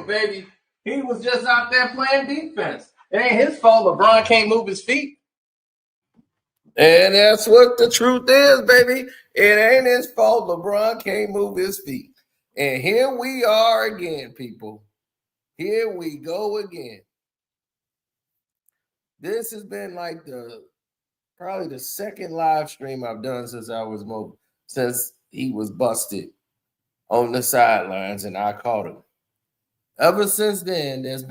baby. He was just out there playing defense. It ain't his fault LeBron can't move his feet. And that's what the truth is, baby. It ain't his fault LeBron can't move his feet. And here we are again, people. Here we go again. This has been like probably the second live stream I've done since he was busted on the sidelines and I caught him. Ever since then, I've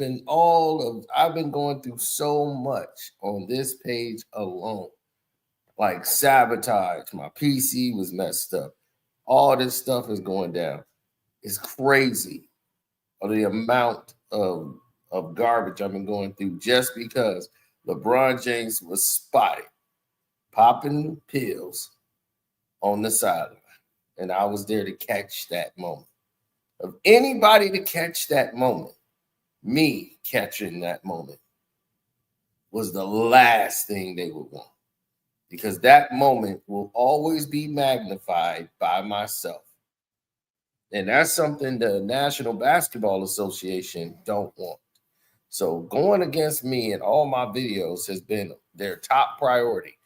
been going through so much on this page alone. Like Sabotage, my PC was messed up. All this stuff is going down. It's crazy the amount of garbage I've been going through just because LeBron James was spotted popping pills on the sideline. And I was there to catch that moment. Of anybody to catch that moment, me catching that moment was the last thing they would want. Because that moment will always be magnified by myself. And that's something the National Basketball Association don't want. So going against me in all my videos has been their top priority.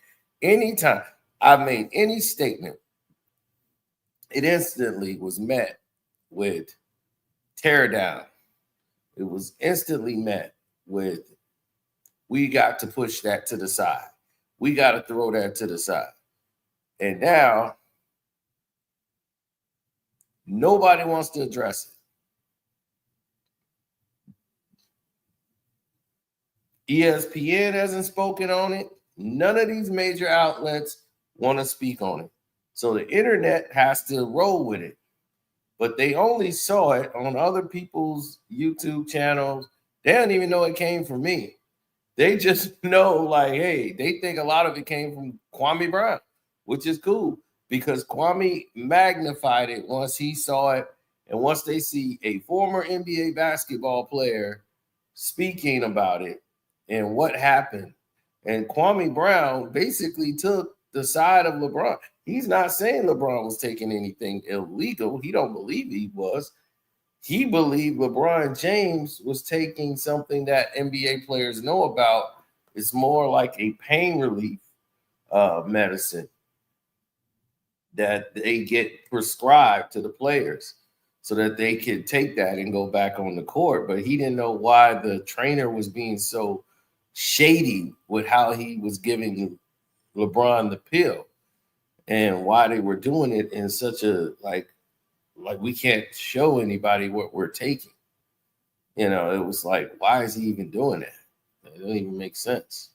Anytime I've made any statement, it instantly was met with tear down. It was instantly met with, we got to push that to the side. We got to throw that to the side. And now, nobody wants to address it. ESPN hasn't spoken on it. None of these major outlets want to speak on it. So the internet has to roll with it. But they only saw it on other people's YouTube channels. They don't even know it came from me. They just know, like, hey, they think a lot of it came from Kwame Brown, which is cool because Kwame magnified it once he saw it. And once they see a former NBA basketball player speaking about it and what happened. And Kwame Brown basically took the side of LeBron. He's not saying LeBron was taking anything illegal. He don't believe he was. He believed LeBron James was taking something that NBA players know about. It's more like a pain relief medicine that they get prescribed to the players so that they could take that and go back on the court. But he didn't know why the trainer was being so shady with how he was giving LeBron the pill and why they were doing it in such a like we can't show anybody what we're taking. You know, it was like, why is he even doing that? It doesn't even make sense.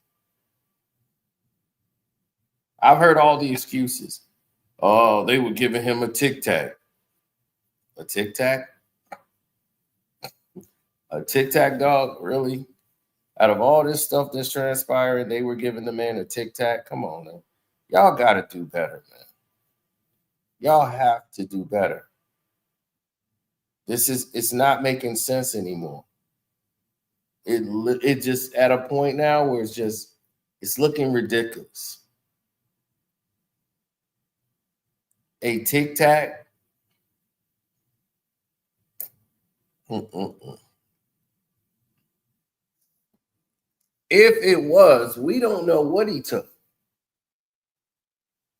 I've heard all the excuses. Oh, they were giving him a Tic Tac. A Tic Tac? A Tic Tac, dog? Really? Out of all this stuff that's transpiring, they were giving the man a Tic Tac? Come on, man. Y'all got to do better, man. Y'all have to do better. It's not making sense anymore. It just at a point now where it's looking ridiculous. A Tic Tac. If it was, we don't know what he took,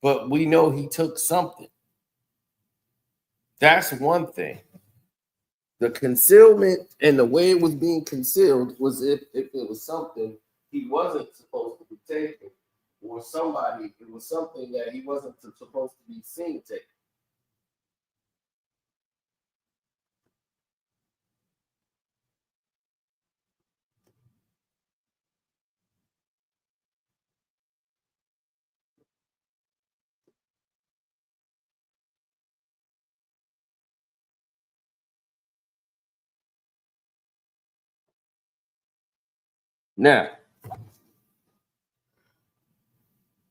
but we know he took something. That's one thing. The concealment and the way it was being concealed was if it was something he wasn't supposed to be taking, or it was something that he wasn't supposed to be seen taking. Now,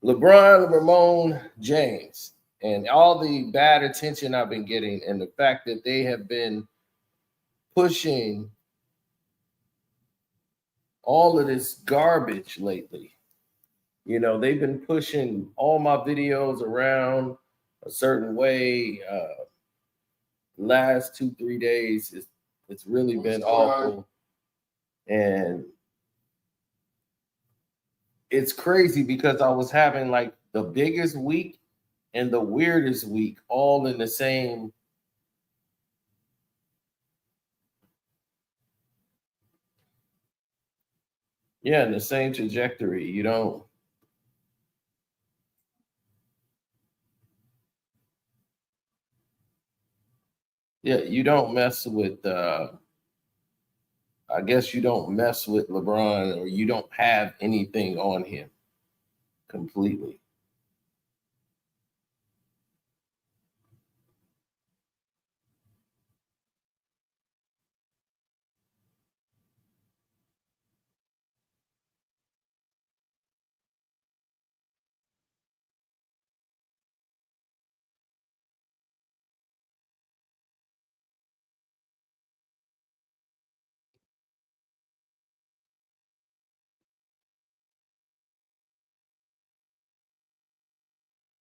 LeBron James and all the bad attention I've been getting and the fact that they have been pushing all of this garbage lately. You know, they've been pushing all my videos around a certain way. Last 2-3 days, It's really been awful. And it's crazy because I was having like the biggest week and the weirdest week all in the same. Yeah, in the same trajectory. You don't. Yeah, you don't mess with. I guess you don't mess with LeBron, or you don't have anything on him completely.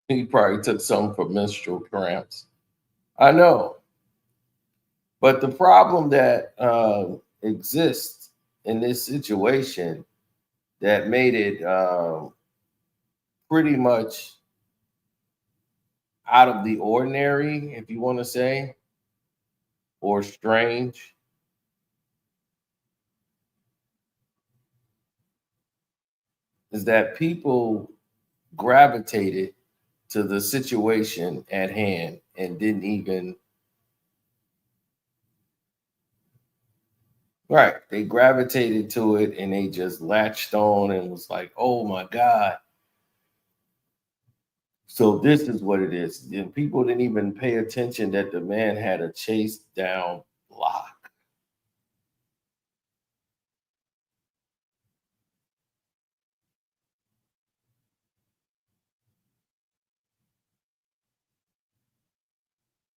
He probably took some for menstrual cramps. I know, but the problem that exists in this situation that made it pretty much out of the ordinary, if you want to say, or strange, is that people gravitated to the situation at hand and didn't even, right, they gravitated to it and they just latched on and was like, oh my God. So this is what it is. And people didn't even pay attention that the man had a chase down block.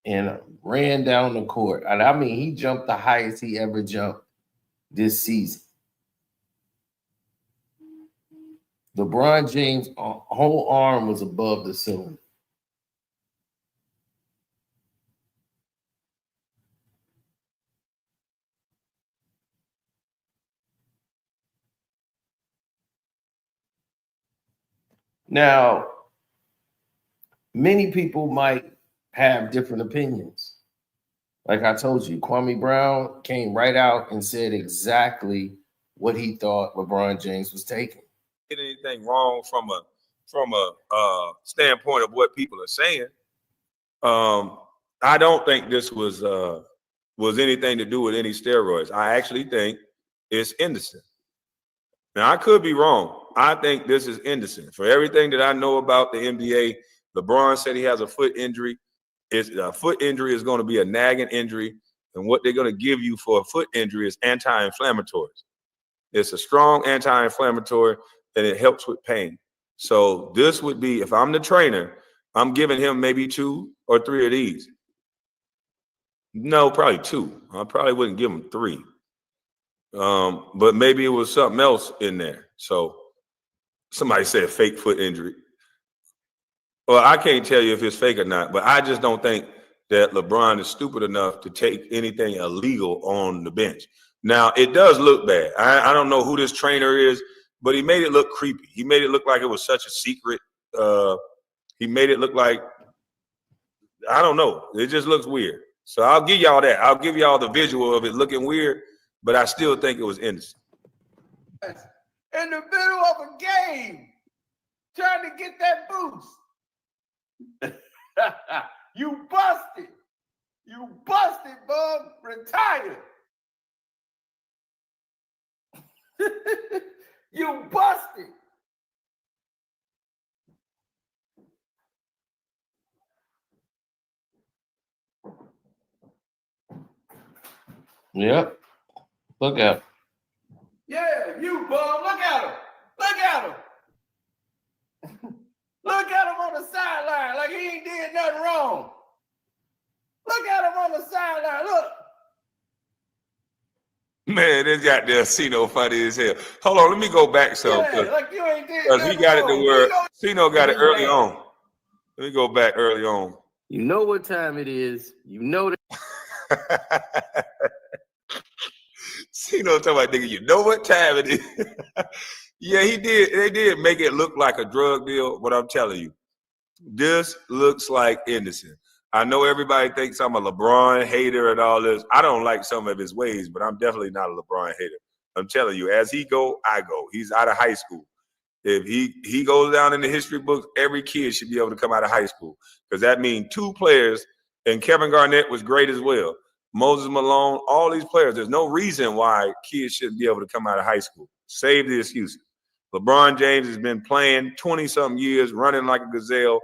And ran down the court. And I mean, he jumped the highest he ever jumped this season. LeBron James' whole arm was above the ceiling. Now, many people might have different opinions. Like I told you, Kwame Brown came right out and said exactly what he thought LeBron James was taking. Anything wrong from a standpoint of what people are saying. I don't think this was anything to do with any steroids. I actually think it's innocent. Now I could be wrong. I think this is innocent. For everything that I know about the NBA, LeBron said he has a foot injury. A foot injury is going to be a nagging injury, and what they're going to give you for a foot injury is anti-inflammatories. It's a strong anti-inflammatory, and it helps with pain. So this would be, if I'm the trainer, I'm giving him maybe 2 or 3 of these. No, probably 2. I probably wouldn't give him 3. But maybe it was something else in there. So somebody said fake foot injury. Well, I can't tell you if it's fake or not, but I just don't think that LeBron is stupid enough to take anything illegal on the bench. Now, it does look bad. I don't know who this trainer is, but he made it look creepy. He made it look like it was such a secret. He made it look like, I don't know. It just looks weird. So I'll give y'all that. I'll give y'all the visual of it looking weird, but I still think it was innocent. In the middle of a game, trying to get that boost. You busted. You busted, bub. Retire. You busted. Yep. Look at him. Yeah, you bum. Look at him. Look at him. Look at him on the sideline like he ain't did nothing wrong. Look at him on the sideline. Look. Man, this goddamn Cino funny as hell. Hold on, let me go back some. Yeah, like you ain't did because he got it to where Cino got it early man. on. Let me go back early on. You know what time it is. You know that. See, no, talking about nigga, you know what time it is. Yeah, he did. They did make it look like a drug deal, but I'm telling you, this looks like innocent. I know everybody thinks I'm a LeBron hater and all this. I don't like some of his ways, but I'm definitely not a LeBron hater. I'm telling you, as he go, I go. He's out of high school. If he goes down in the history books, every kid should be able to come out of high school, because that means two players, and Kevin Garnett was great as well. Moses Malone, all these players, there's no reason why kids shouldn't be able to come out of high school. Save the excuses. LeBron James has been playing 20-something years, running like a gazelle.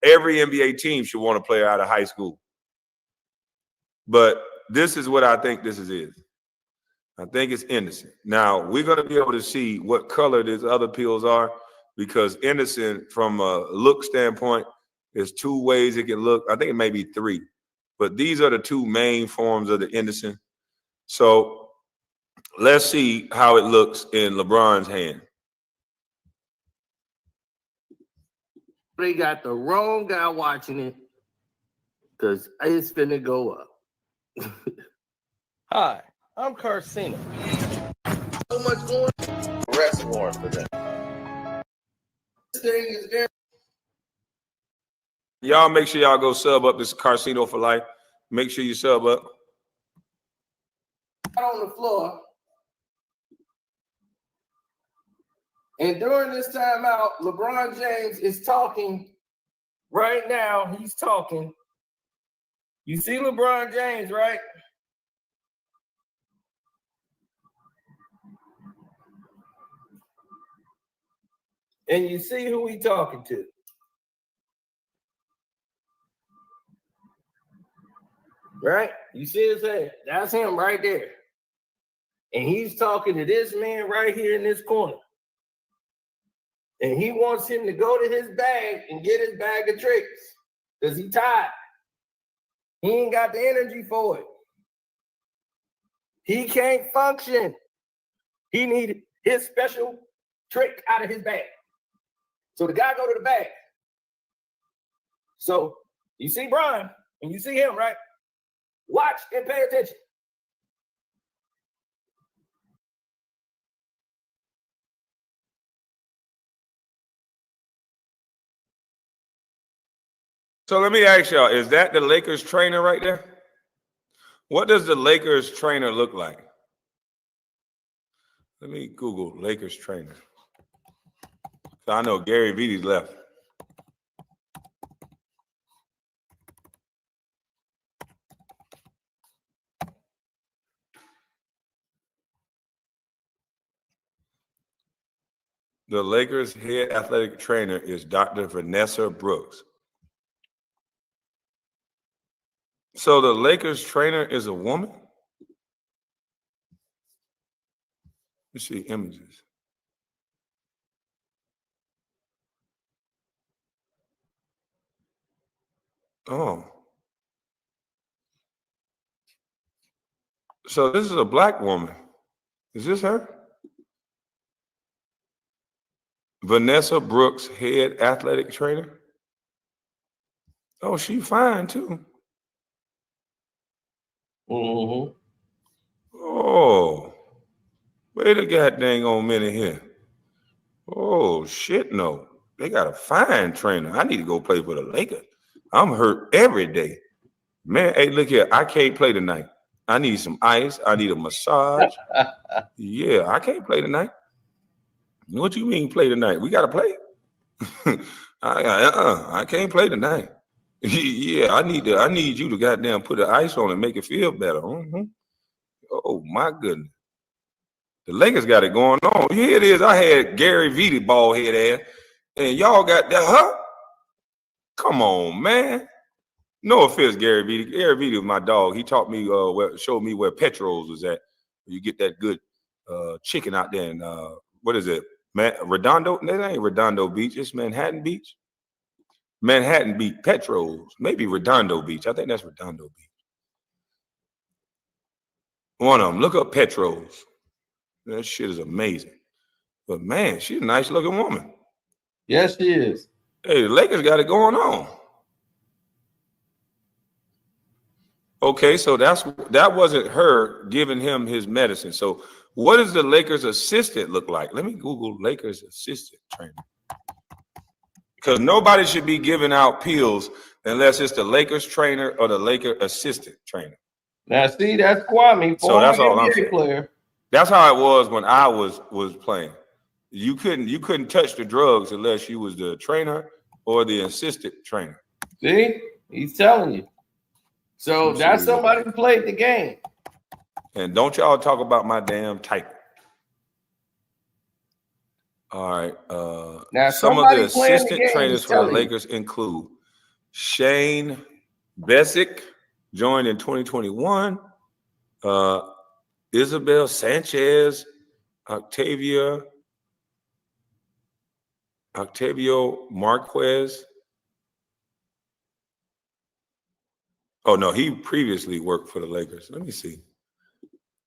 Every NBA team should want a player out of high school. But this is what I think this is. I think it's innocent. Now, we're going to be able to see what color these other pills are, because innocent from a look standpoint, there's two ways it can look. I think it may be three. But these are the two main forms of the innocent. So let's see how it looks in LeBron's hand. They got the wrong guy watching it, because it's finna go up. Hi, I'm Carcino. So much going on. Arrest warrant for that. This thing is very. Y'all make sure y'all go sub up. This is Carcino for life. Make sure you sub up. On the floor. And during this timeout, LeBron James is talking. Right now, he's talking. You see LeBron James, right? And you see who he's talking to. Right? You see his head? That's him right there. And he's talking to this man right here in this corner. And he wants him to go to his bag and get his bag of tricks, because he's tired. He ain't got the energy for it. He can't function. He needed his special trick out of his bag. So the guy go to the bag. So you see Brian, and you see him, right? Watch and pay attention. So let me ask y'all, is that the Lakers trainer right there? What does the Lakers trainer look like? Let me Google Lakers trainer. So I know Gary Vidi's left. The Lakers head athletic trainer is Dr. Vanessa Brooks. So the Lakers trainer is a woman? Let's see images. Oh. So this is a black woman. Is this her? Vanessa Brooks, head athletic trainer. Oh, she fine too. Mm-hmm. Oh, wait a goddamn on minute here. Oh, shit, no. They got a fine trainer. I need to go play for the Lakers. I'm hurt every day. Man, hey, look here. I can't play tonight. I need some ice. I need a massage. Yeah, I can't play tonight. What you mean play tonight? We got to play. I can't play tonight. Yeah, I need you to goddamn put the ice on and make it feel better. Mm-hmm. Oh my goodness. The Lakers got it going on. Here it is. I had Gary Vidi bald head ass, and y'all got that, huh? Come on, man. No offense, Gary Vidi. Gary Vidi was my dog. He taught me, showed me where Petros was at. You get that good chicken out there, and what is it? Redondo? That ain't Redondo Beach. It's Manhattan Beach. Manhattan Beach, Petros, maybe Redondo Beach. I think that's Redondo Beach. One of them. Look up Petros. That shit is amazing. But man, she's a nice looking woman. Yes, she is. Hey, the Lakers got it going on. Okay, so that wasn't her giving him his medicine. So what does the Lakers assistant look like? Let me Google Lakers assistant trainer. Because nobody should be giving out pills unless it's the Lakers trainer or the Lakers assistant trainer. Now, see, that's Kwame, So that's all I'm NBA saying. player. That's how it was when I was playing. You couldn't touch the drugs unless you was the trainer or the assistant trainer. See, he's telling you. So that's somebody who played the game. And don't y'all talk about my damn type. All right. Now, some of the playing assistant the game trainers for the Lakers include Shane Bessick, joined in 2021. Isabel Sanchez, Octavio Marquez. Oh, no, he previously worked for the Lakers. Let me see.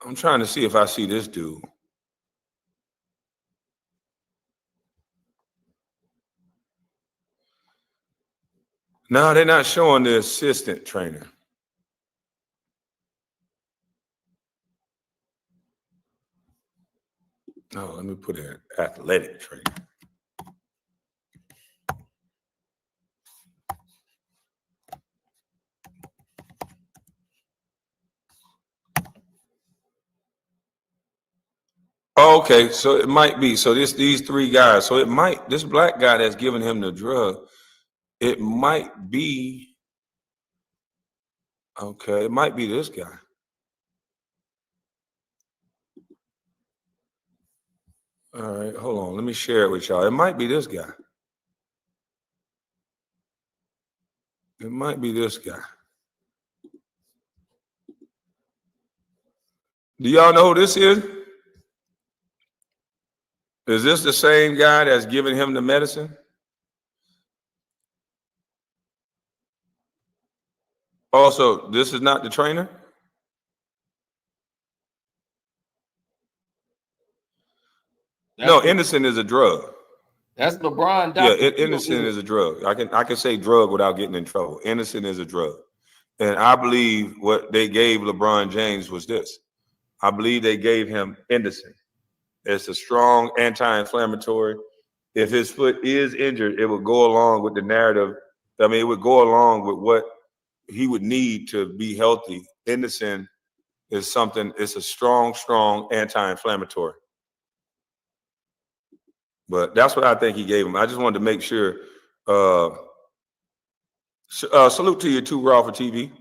I'm trying to see if I see this dude. No, they're not showing the assistant trainer. No, let me put in athletic trainer. Oh, okay, so it might be. So these three guys. So it might, this black guy that's giving him the drug, it might be, okay, it might be this guy. All right, hold on. Let me share it with y'all. It might be this guy. It might be this guy. Do y'all know who this is? Is this the same guy that's giving him the medicine? Also, this is not the trainer? No, Anderson is a drug. That's LeBron. Yeah, Anderson is a drug. I can say drug without getting in trouble. Anderson is a drug. And I believe what they gave LeBron James was this. I believe they gave him Anderson. It's a strong anti-inflammatory. If his foot is injured, it would go along with the narrative. I mean, it would go along with what he would need to be healthy. Anderson is something, it's a strong anti-inflammatory. But that's what I think he gave him. I just wanted to make sure. Salute to you too, Raw for TV.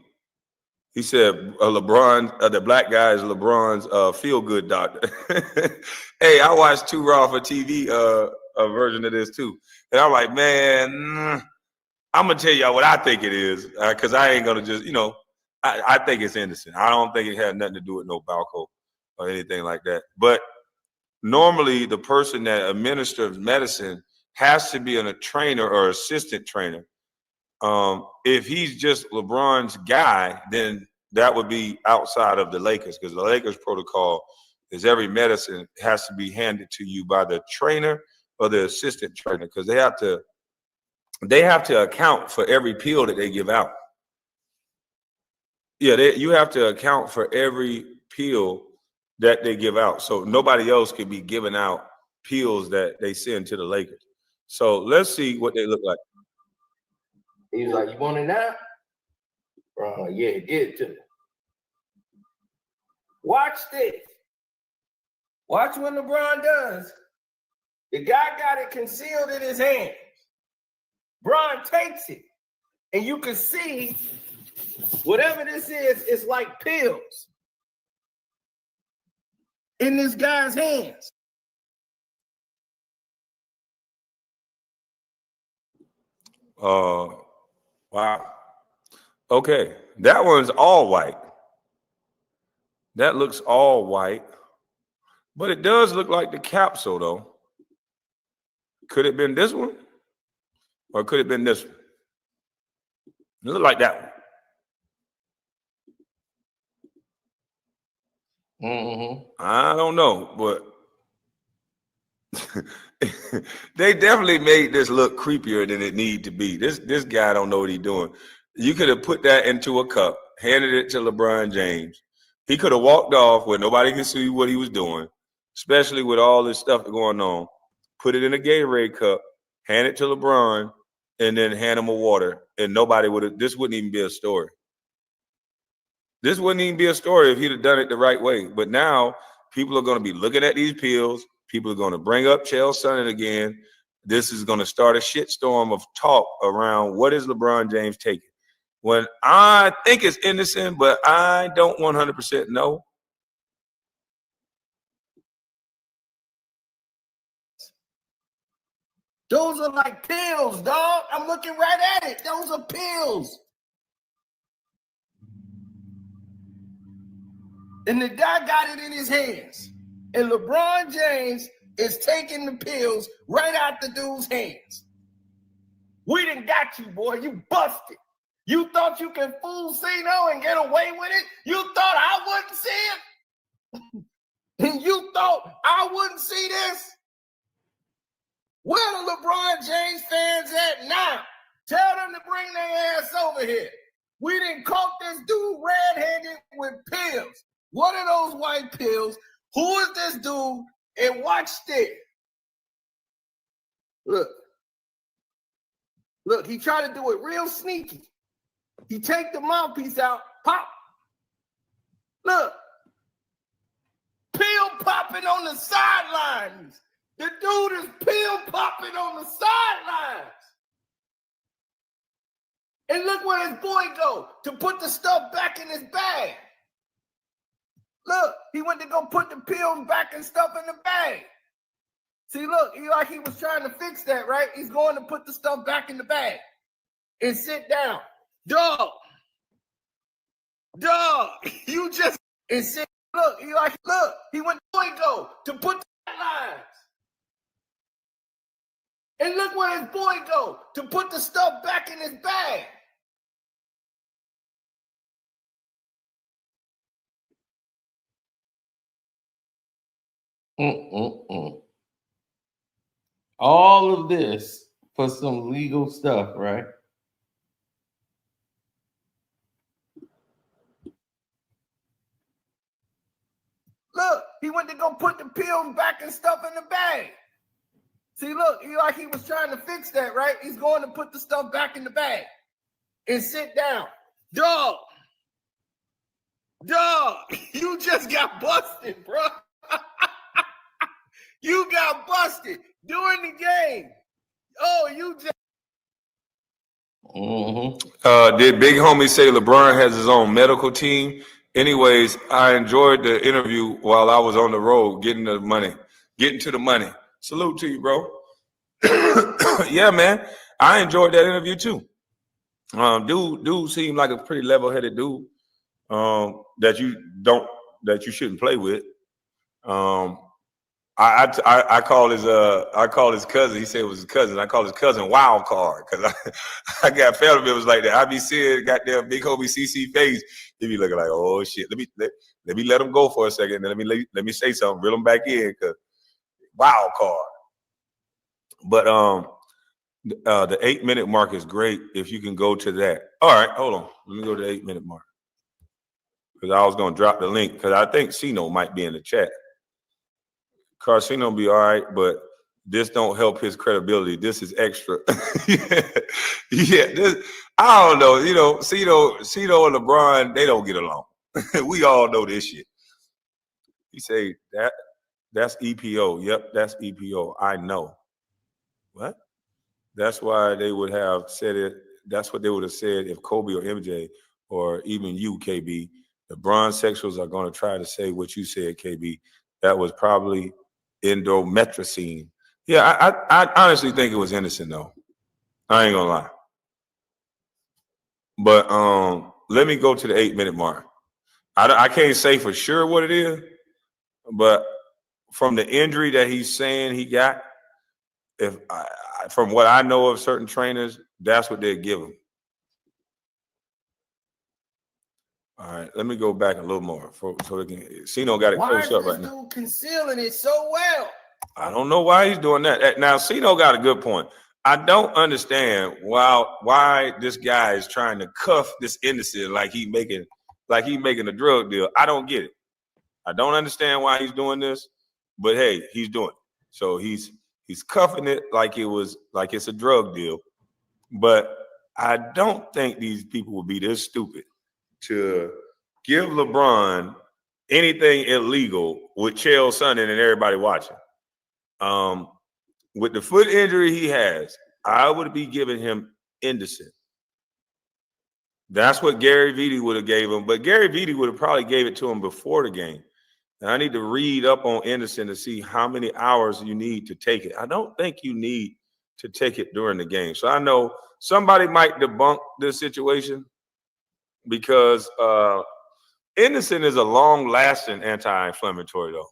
He said LeBron, the black guy is LeBron's feel-good doctor. Hey, I watched Too Raw for TV a version of this too. And I'm like, man, I'm going to tell y'all what I think it is, because I ain't going to just, I think it's Anderson. I don't think it had nothing to do with no Balco or anything like that. But normally the person that administers medicine has to be a trainer or assistant trainer. If he's just LeBron's guy, then that would be outside of the Lakers, because the Lakers protocol is every medicine has to be handed to you by the trainer or the assistant trainer, because they have to account for every pill that they give out. Yeah, you have to account for every pill that they give out. So nobody else could be giving out pills that they send to the Lakers. So let's see what they look like. He's like, you want it now? Yeah, get it to me. Watch this. Watch what LeBron does. The guy got it concealed in his hands. Bron takes it, and you can see whatever this is, it's like pills in this guy's hands. Wow. Okay, that one's all white. That looks all white, but it does look like the capsule, though. Could it have been this one? Or could it have been this one? It looked like that one. Mm-hmm. I don't know, but they definitely made this look creepier than it needed to be. This guy don't know what he's doing. You could have put that into a cup handed it to LeBron James. He could have walked off where nobody could see what he was doing, especially with all this stuff going on. Put it in a Gatorade cup, hand it to LeBron, and then hand him a water. And nobody would have, this wouldn't even be a story. This wouldn't even be a story if he'd have done it the right way. But now people are going to be looking at these pills. People are going to bring up Chael Sonnen again. This is going to start a shitstorm of talk around what is LeBron James taking. When I think it's innocent, but I don't 100% know. Those are like pills, dog. I'm looking right at it. Those are pills. And the guy got it in his hands. And LeBron James is taking the pills right out the dude's hands. We done got you, boy. You busted. You thought you could fool Cino and get away with it? You thought I wouldn't see it? And you thought I wouldn't see this? Where the LeBron James fans at now? Tell them to bring their ass over here. We done caught this dude red-handed with pills. What are those white pills? Who is this dude? And watch this. Look, he tried to do it real sneaky. He take the mouthpiece out, pop. Look, pill popping on the sidelines. The dude is pill popping on the sidelines. And look where his boy go to put the stuff back in his bag. Look, he went to go put the pills back and stuff in the bag. See, look, he was trying to fix that, right? He's going to put the stuff back in the bag and sit down. Dog, you just and sit. Look, he went to go to put the lines. And look where his boy go to put the stuff back in his bag. All of this for some legal stuff, right? Look, he went to go put the pills back and stuff in the bag. See, look, he was trying to fix that, right? He's going to put the stuff back in the bag and sit down. Dog, you just got busted, bro. You got busted during the game. Oh, you just. Did Big Homie say LeBron has his own medical team? Anyways, I enjoyed the interview while I was on the road getting to the money. Salute to you, bro. Yeah, man. I enjoyed that interview too. Dude seemed like a pretty level-headed dude that you shouldn't play with. I call his cousin. He said it was his cousin. I call his cousin Wild Card because I got family members like that. I be seeing goddamn Big Homie CC face. He be looking like, oh shit. Let me let him go for a second. And let me say something. Reel him back in because Wild Card. But the 8-minute mark is great if you can go to that. All right, hold on. Let me go to the 8-minute mark because I was gonna drop the link because I think Cino might be in the chat. Carcino be all right, but this don't help his credibility. This is extra. Yeah. I don't know. You know, Cino and LeBron, they don't get along. We all know this shit. He say that's EPO. Yep, that's EPO. I know. What? That's why they would have said it. That's what they would have said if Kobe or MJ or even you, KB, the bronze sexuals are going to try to say what you said, KB. That was probably endometricine. Yeah, I honestly think it was innocent though. I ain't gonna lie. But let me go to the 8-minute mark. I can't say for sure what it is, but from the injury that he's saying he got, from what I know of certain trainers, that's what they give him. All right, let me go back a little more so they can. Cino got it close up right now. Why is this dude concealing it so well? I don't know why he's doing that. Now, Cino got a good point. I don't understand why this guy is trying to cuff this innocent like he making a drug deal. I don't get it. I don't understand why he's doing this, but hey, he's doing it. So he's cuffing it like it's a drug deal. But I don't think these people would be this stupid to give LeBron anything illegal with Chael Sonnen and everybody watching. With the foot injury he has, I would be giving him indecent. That's what Gary Vitti would have gave him, but Gary Vitti would have probably gave it to him before the game. And I need to read up on Anderson to see how many hours you need to take it. I don't think you need to take it during the game. So I know somebody might debunk this situation because Anderson is a long-lasting anti-inflammatory, though.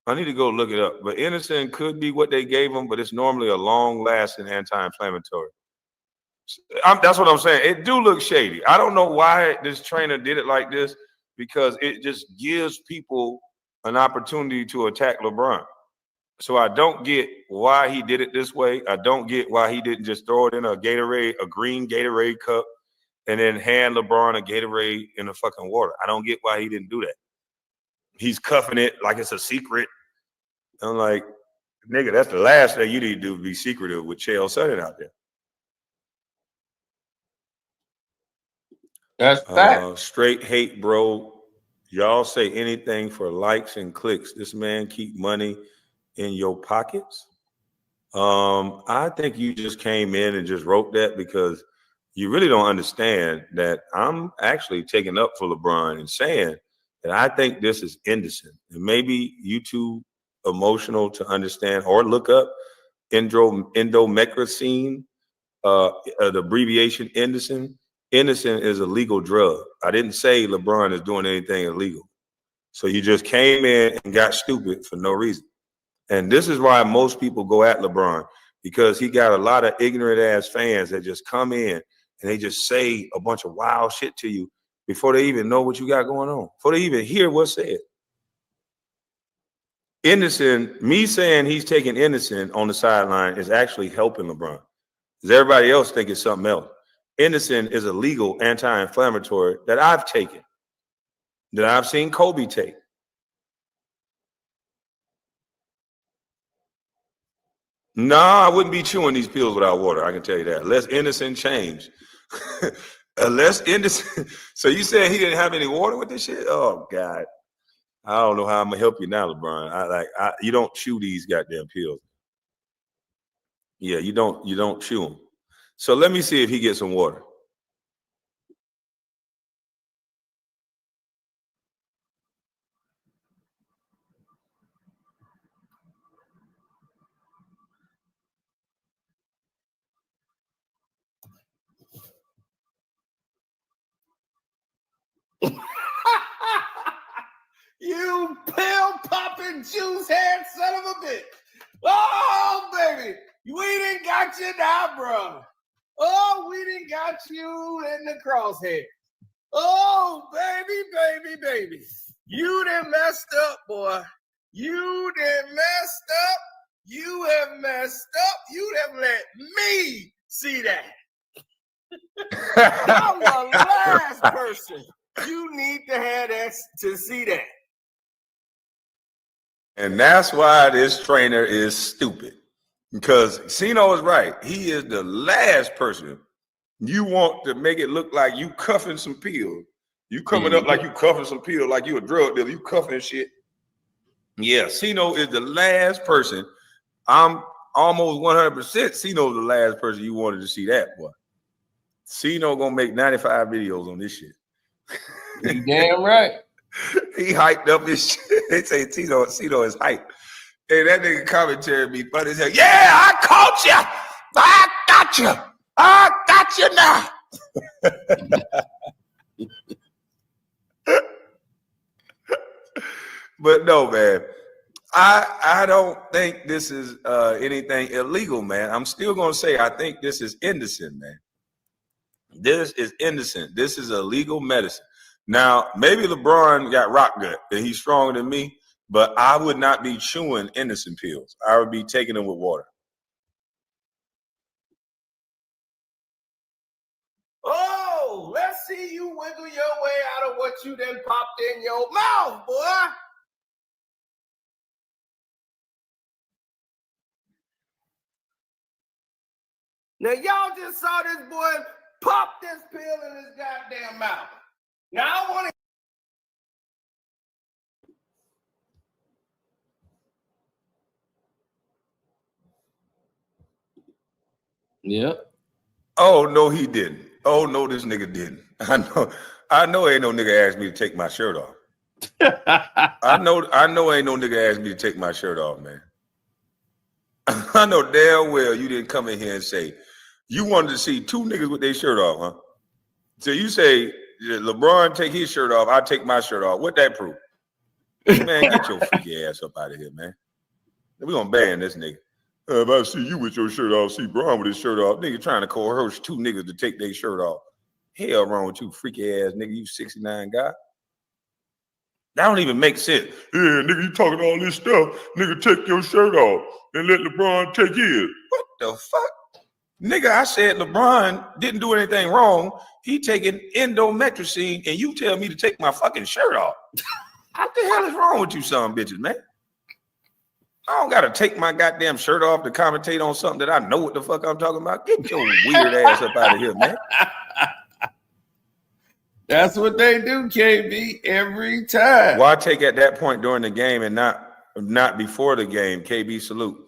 I need to go look it up. But Anderson could be what they gave him, but it's normally a long-lasting anti-inflammatory. That's what I'm saying. It do look shady. I don't know why this trainer did it like this, because it just gives people an opportunity to attack LeBron. So I don't get why he did it this way. I don't get why he didn't just throw it in a green Gatorade cup, and then hand LeBron a Gatorade in the fucking water. I don't get why he didn't do that. He's cuffing it like it's a secret. I'm like, nigga, that's the last thing you need to do, be secretive with Chael Sonnen out there. That's fact. Straight hate, bro. Y'all say anything for likes and clicks. This man keep money in your pockets. I think you just came in and just wrote that because you really don't understand that I'm actually taking up for LeBron and saying that I think this is indecent. And maybe you too emotional to understand or look up endomecracine, the abbreviation indecent. Innocent is a legal drug. I didn't say LeBron is doing anything illegal. So you just came in and got stupid for no reason. And this is why most people go at LeBron, because he got a lot of ignorant ass fans that just come in and they just say a bunch of wild shit to you before they even know what you got going on, before they even hear what's said. Innocent, me saying he's taking Innocent on the sideline is actually helping LeBron, because everybody else think it's something else. Innocent is a legal anti-inflammatory that I've taken, that I've seen Kobe take. Nah, I wouldn't be chewing these pills without water. I can tell you that. Unless Innocent changed. Unless Innocent. So you said he didn't have any water with this shit? Oh God. I don't know how I'm gonna help you now, LeBron. You don't chew these goddamn pills. Yeah, you don't chew them. So let me see if he gets some water. You pill popping juice head son of a bitch. Oh, baby. We done got you now, bro. Oh, we done got you in the crosshair. Oh, baby. You done messed up, boy. You done messed up. You have messed up. You have let me see that. I'm the last person you need to have that to see that. And that's why this trainer is stupid. Because Sino is right. He is the last person you want to make it look like you cuffing some pills. You coming up like you cuffing some pills, like you a drug dealer. You cuffing shit. Yeah, Sino is the last person. I'm almost 100% Sino's the last person you wanted to see that, boy. Sino gonna make 95 videos on this shit. You damn right. He hyped up his shit. They say Sino is hyped. Hey, that nigga commentary be funny as hell. Yeah, I caught you. I got you. I got you now. But no, man. I don't think this is anything illegal, man. I'm still gonna say I think this is indecent, man. This is indecent. This is a legal medicine. Now, maybe LeBron got rock gut and he's stronger than me, but I would not be chewing innocent pills. I would be taking them with water. see you wiggle your way out of what you done popped in your mouth, boy. Now, y'all just saw this boy pop this pill in his goddamn mouth. Now, I want to. Yep. Oh, no, he didn't. Oh, no, this nigga didn't. I know ain't no nigga asked me to take my shirt off. I know ain't no nigga asked me to take my shirt off, man. I know damn well you didn't come in here and say, you wanted to see two niggas with their shirt off, huh? So you say, LeBron take his shirt off, I take my shirt off. What that prove? Man, get your freaky ass up out of here, man. We're going to ban this nigga. If I see you with your shirt off, see Braun with his shirt off, nigga trying to coerce two niggas to take their shirt off. Hell wrong with you, freaky ass nigga, you 69 guy. That don't even make sense. Yeah, nigga, you talking all this stuff. Nigga, take your shirt off and let LeBron take his. What the fuck? Nigga, I said LeBron didn't do anything wrong. He taking endomethacin and you tell me to take my fucking shirt off. What the hell is wrong with you son bitches, man? I don't gotta take my goddamn shirt off to commentate on something that I know what the fuck I'm talking about. Get your weird ass up out of here, man. That's what they do, KB, every time. Why take at that point during the game and not before the game? KB, salute.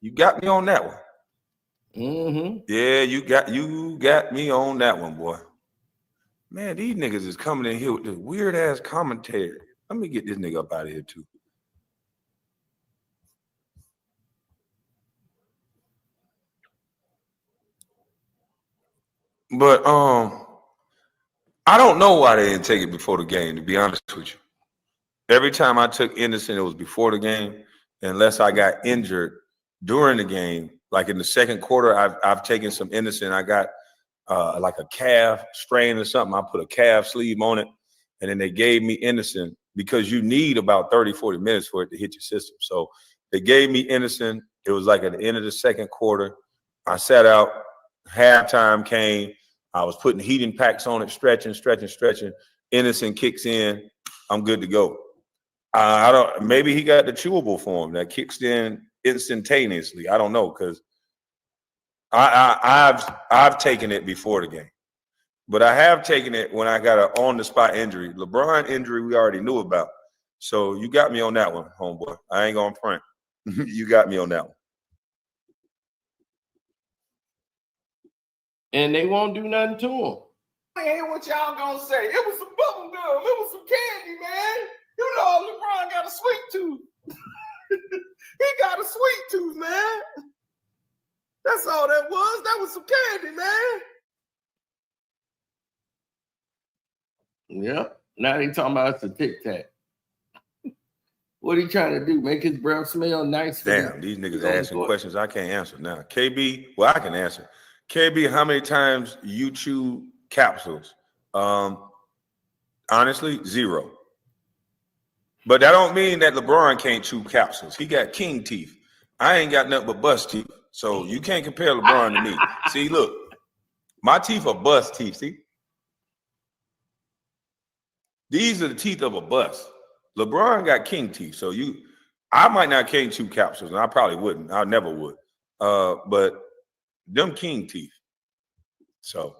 You got me on that one. Mm-hmm. Yeah, you got me on that one, boy. Man, these niggas is coming in here with this weird ass commentary. Let me get this nigga up out of here too. But I don't know why they didn't take it before the game, to be honest with you. Every time I took Anderson, it was before the game, unless I got injured during the game. Like in the second quarter, I've taken some Anderson. I got like a calf strain or something. I put a calf sleeve on it, and then they gave me Anderson because you need about 30, 40 minutes for it to hit your system. So they gave me Anderson. It was like at the end of the second quarter. I sat out. Halftime came. I was putting heating packs on it, stretching. Anderson kicks in. I'm good to go. I don't. Maybe he got the chewable form that kicks in instantaneously. I don't know because I've taken it before the game, but I have taken it when I got an on the spot injury. LeBron injury we already knew about, so you got me on that one, homeboy. I ain't gonna front. You got me on that one. And they won't do nothing to him. I hear what y'all gonna say. It was some bubble gum. It was some candy, man. You know LeBron got a sweet tooth. He got a sweet tooth, man. That's all that was. That was some candy, man. Yep. Now they talking about it's a Tic Tac. What are you trying to do? Make his breath smell nice? Damn, these niggas asking questions I can't answer now. KB, well, I can answer. KB, how many times you chew capsules? Honestly, 0. But that don't mean that LeBron can't chew capsules. He got king teeth. I ain't got nothing but bust teeth. So you can't compare LeBron to me. See, look, my teeth are bust teeth. See? These are the teeth of a bust. LeBron got king teeth. So I might not can't chew capsules, and I probably wouldn't. I never would. But them king teeth. So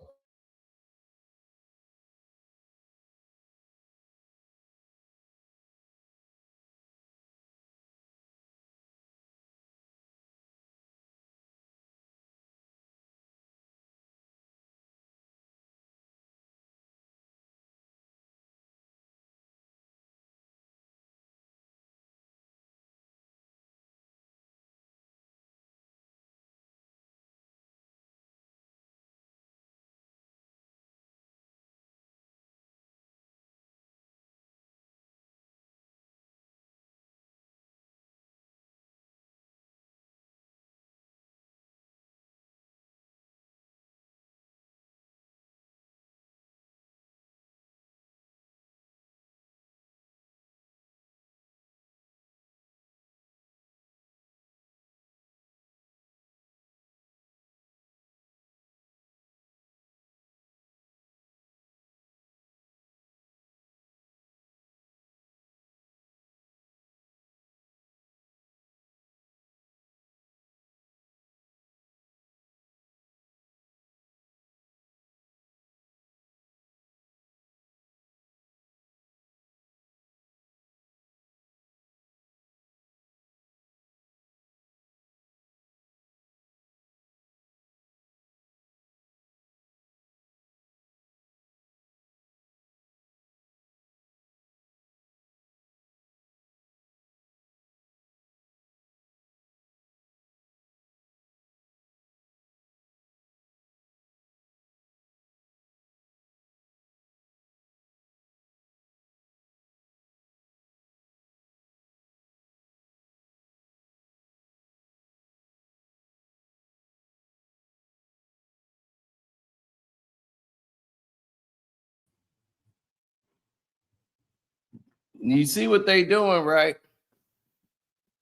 You see what they doing, right?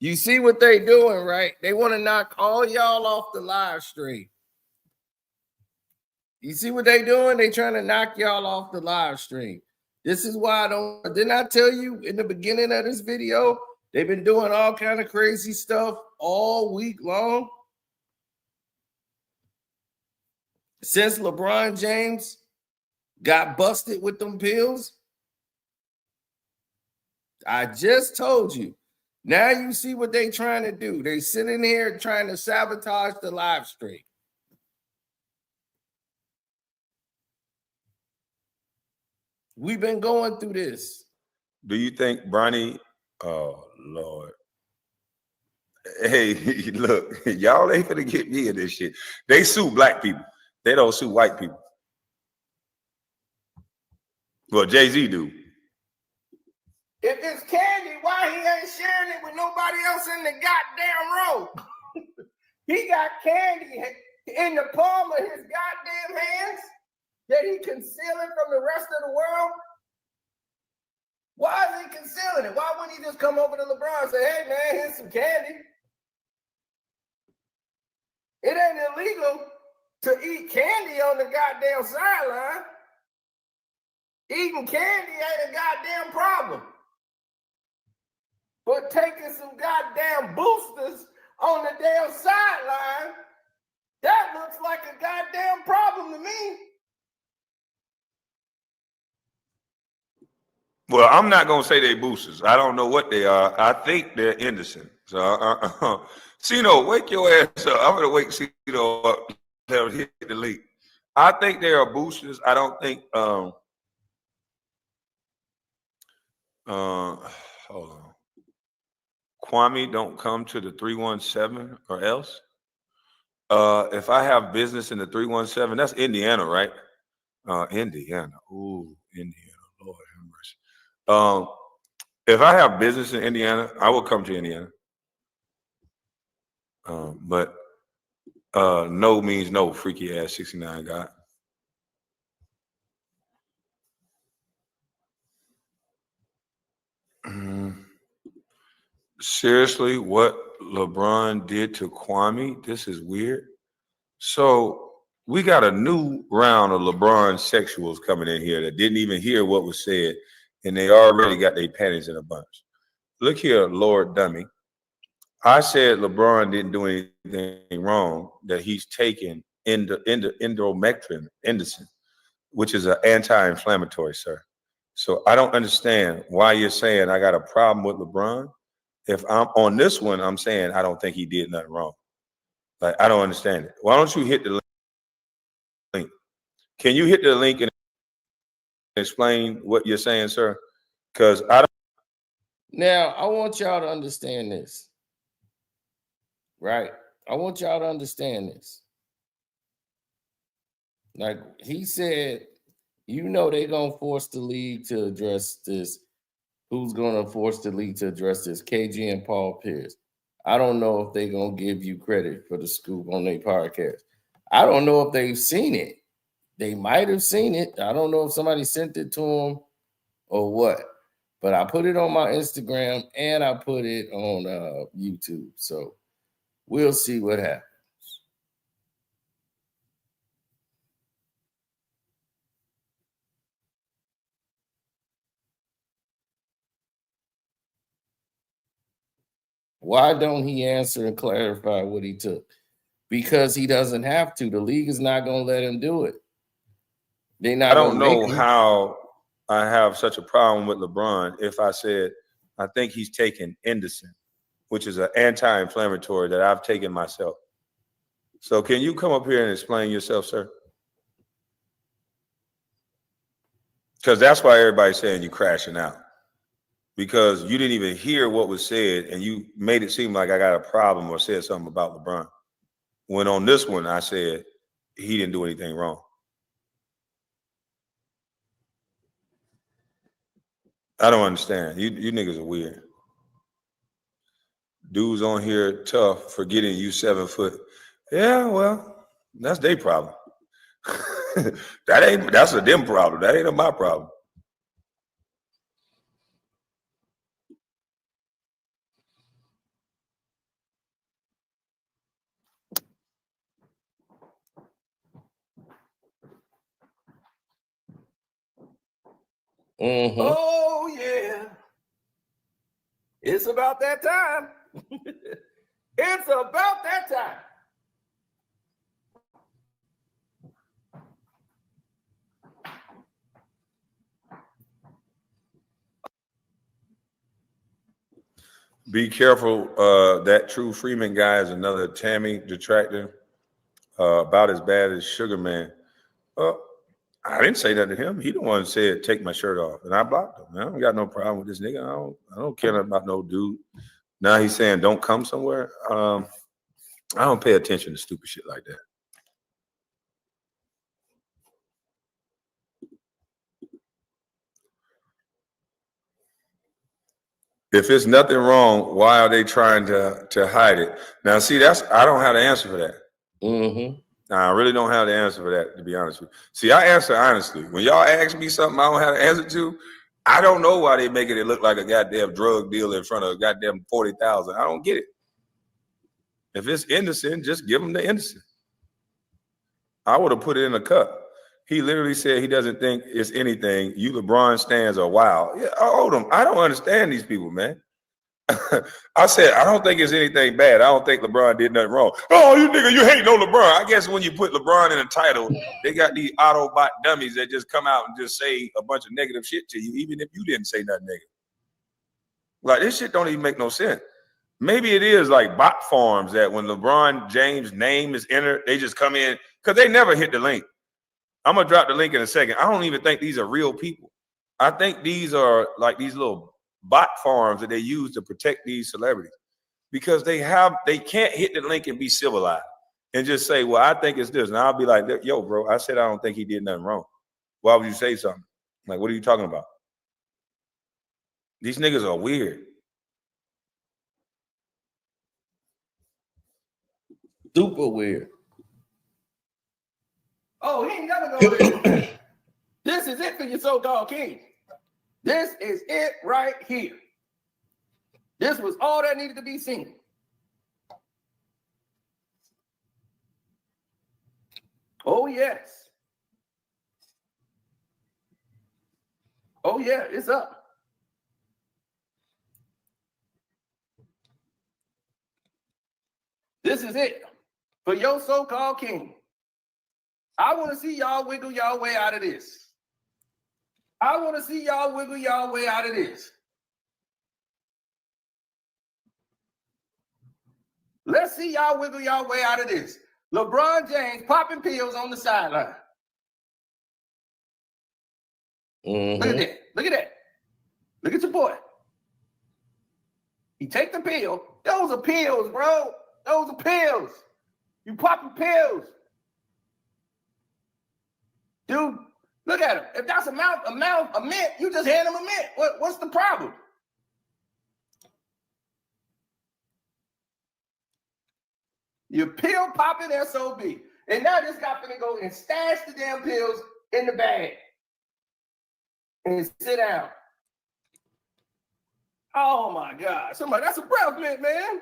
You see what they doing, right? They want to knock all y'all off the live stream. You see what they doing? They trying to knock y'all off the live stream. This is why I don't. Didn't I tell you in the beginning of this video? They've been doing all kind of crazy stuff all week long. Since LeBron James got busted with them pills. I just told you. Now you see what they trying to do. They sitting here trying to sabotage the live stream. We've been going through this. Do you think Bronny? Oh Lord. Hey, look, y'all ain't gonna get me in this shit. They sue black people. They don't sue white people. Well, Jay-Z do. If it's candy, why he ain't sharing it with nobody else in the goddamn row? He got candy in the palm of his goddamn hands that he concealing from the rest of the world. Why is he concealing it? Why wouldn't he just come over to LeBron and say, hey man, here's some candy? It ain't illegal to eat candy on the goddamn sideline. Eating candy ain't a goddamn problem. But taking some goddamn boosters on the damn sideline, that looks like a goddamn problem to me. Well, I'm not gonna say they boosters. I don't know what they are. I think they're innocent. So, Cino, wake your ass up. I'm gonna wake Cino up. Tell him to hit the link. I think they are boosters. I don't think. Hold on. Kwame, don't come to the 317 or else. If I have business in the 317, that's Indiana, right? Indiana. Ooh, Indiana. Lord have mercy. If I have business in Indiana, I will come to Indiana. But no means no, freaky ass 69 guy. Seriously, what LeBron did to Kwame, this is weird. So we got a new round of LeBron sexuals coming in here that didn't even hear what was said, and they already got their panties in a bunch. Look here, Lord Dummy. I said LeBron didn't do anything wrong, that he's taken endomectrin, indocin, which is an anti-inflammatory, sir. So I don't understand why you're saying I got a problem with LeBron. If I'm on this one, I'm saying I don't think he did nothing wrong. Like, I don't understand it. Why don't you hit the link? Can you hit the link and explain what you're saying, sir? Because I don't. Now, I want y'all to understand this. Right? I want y'all to understand this. Like he said, you know they're going to force the league to address this. Who's going to force the league to address this? KG and Paul Pierce. I don't know if they're going to give you credit for the scoop on their podcast. I don't know if they've seen it. They might have seen it. I don't know if somebody sent it to them or what. But I put it on my Instagram and I put it on YouTube. So we'll see what happens. Why don't he answer and clarify what he took? Because he doesn't have to. The league is not going to let him do it. They're not. I don't know how I have such a problem with LeBron if I said I think he's taken indocin, which is an anti-inflammatory that I've taken myself. So can you come up here and explain yourself, sir? Because that's why everybody's saying you're crashing out. Because you didn't even hear what was said and you made it seem like I got a problem or said something about LeBron. When on this one, I said he didn't do anything wrong. I don't understand. You niggas are weird. Dudes on here tough for getting you 7 foot. Yeah, well, that's their problem. That's a them problem. That ain't my problem. Mm-hmm. Oh, yeah. It's about that time. It's about that time. Be careful. That True Freeman guy is another Tammy detractor. About as bad as Sugar Man. I didn't say that to him. He the one who said, take my shirt off. And I blocked him. I don't got no problem with this nigga. I don't care about no dude. Now he's saying don't come somewhere. I don't pay attention to stupid shit like that. If it's nothing wrong, why are they trying to hide it? Now, see, I don't have the answer for that. Mm-hmm. I really don't have the answer for that, to be honest with you. See, I answer honestly. When y'all ask me something I don't have the answer to, I don't know why they making it look like a goddamn drug deal in front of a goddamn 40,000. I don't get it. If it's innocent, just give them the innocent. I would have put it in a cup. He literally said he doesn't think it's anything. You LeBron stands are wild. Yeah, hold on. I don't understand these people, man. I said, I don't think it's anything bad. I don't think LeBron did nothing wrong. Oh, you nigga, you hate no LeBron. I guess when you put LeBron in a title, they got these Autobot dummies that just come out and just say a bunch of negative shit to you, even if you didn't say nothing negative. Like, this shit don't even make no sense. Maybe it is like bot farms that when LeBron James' name is entered, they just come in because they never hit the link. I'm going to drop the link in a second. I don't even think these are real people. I think these are like these little bot farms that they use to protect these celebrities because they can't hit the link and be civilized and just say, well, I think it's this. And I'll be like, yo, bro, I said I don't think he did nothing wrong. Why would you say something? Like, what are you talking about? These niggas are weird. Super weird. Oh, he ain't never gonna do This is it for your so-called king. This is it right here. This was all that needed to be seen. Oh, yes. Oh, yeah, it's up. This is it for your so-called king. I want to see y'all wiggle y'all way out of this. I want to see y'all wiggle y'all way out of this. Let's see y'all wiggle y'all way out of this. LeBron James popping pills on the sideline. Mm-hmm. Look at that. Look at that. Look at your boy. He take the pill. Those are pills, bro. Those are pills. You popping pills. Dude, look at him. If that's a mint, you just hand him a mint. What's the problem? You pill popping SOB. And now this guy finna go and stash the damn pills in the bag. And sit down. Oh my God. Somebody, that's a breath mint, man.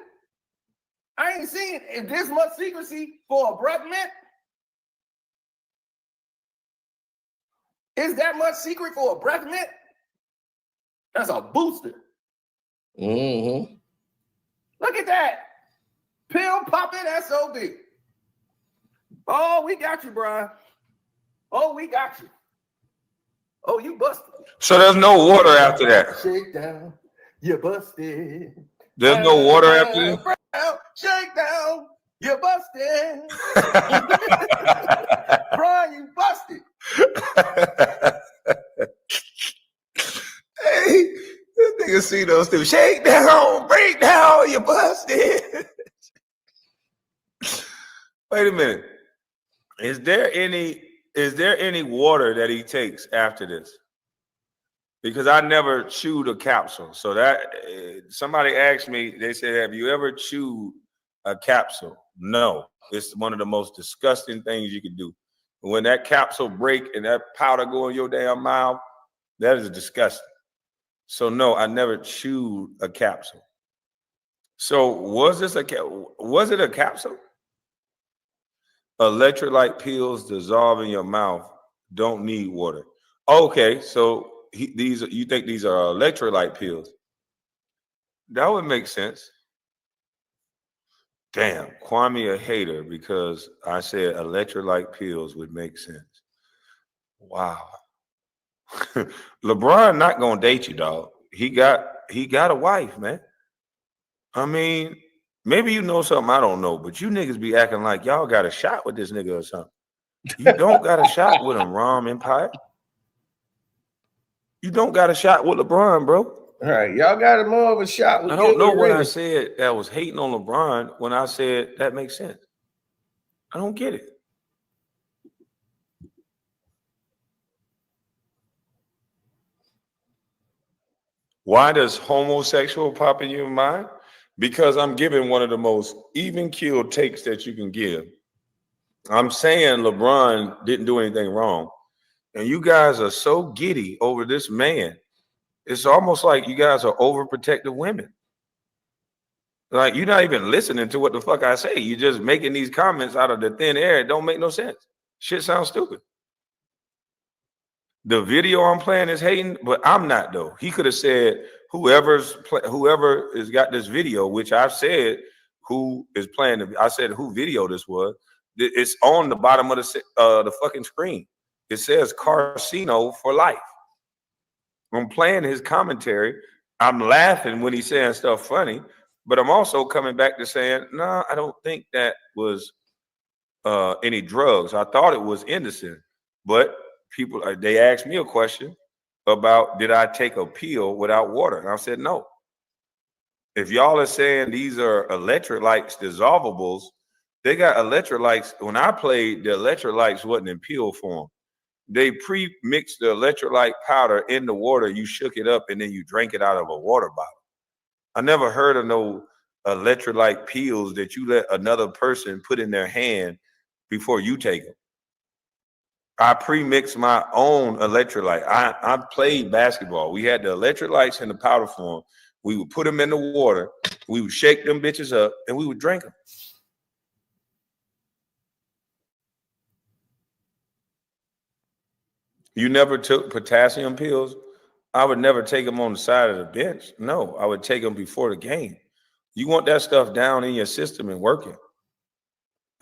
I ain't seen this much secrecy for a breath mint. Is that much secret for a breath mint? That's a booster. Mm-hmm. Look at that. Pill popping SOB. Oh, we got you, Brian. Oh, we got you. Oh, you busted. So there's no water after that. Shake down. You busted. There's no water after that. Shake down. You busted. Brian, you busted. Hey, this nigga see those two. Shake down, break down, you busted. Wait a minute. Is there any water that he takes after this? Because I never chewed a capsule. So that somebody asked me, they said, have you ever chewed a capsule? No. It's one of the most disgusting things you can do. When that capsule break and that powder go in your damn mouth, that is disgusting. So no, I never chewed a capsule. So was it a capsule? Electrolyte pills dissolve in your mouth, don't need water. Okay, so you think these are electrolyte pills? That would make sense. Damn, Kwame a hater because I said electrolyte pills would make sense. Wow. LeBron not gonna date you, dog. He got a wife, man. I mean, maybe you know something I don't know, but you niggas be acting like y'all got a shot with this nigga or something. You don't got a shot with him, Rom Empire. You don't got a shot with LeBron, bro. All right, y'all got more of a shot with I don't know Gilbert what I Arenas. said that was hating on LeBron when I said that makes sense. I don't get it. Why does homosexual pop in your mind? Because I'm giving one of the most even-keeled takes that you can give. I'm saying LeBron didn't do anything wrong. And you guys are so giddy over this man. It's almost like you guys are overprotective women. Like, you're not even listening to what the fuck I say. You're just making these comments out of the thin air. It don't make no sense. Shit sounds stupid. The video I'm playing is hating, but I'm not, though. He could have said whoever has got this video, which I've said who is playing. I said who video this was. It's on the bottom of the fucking screen. It says Casino for Life. I'm playing his commentary. I'm laughing when he's saying stuff funny, but I'm also coming back to saying, no, I don't think that was any drugs. I thought it was innocent, but people, they asked me a question about did I take a pill without water? And I said, no. If y'all are saying these are electrolytes, dissolvables, they got electrolytes. When I played, the electrolytes wasn't in pill form. They pre-mixed the electrolyte powder in the water. You shook it up and then you drank it out of a water bottle. I never heard of no electrolyte pills that you let another person put in their hand before you take them. I pre-mixed my own electrolyte. I played basketball. We had the electrolytes in the powder form. We would put them in the water. We would shake them bitches up and we would drink them. You never took potassium pills? I would never take them on the side of the bench. No, I would take them before the game. You want that stuff down in your system and working.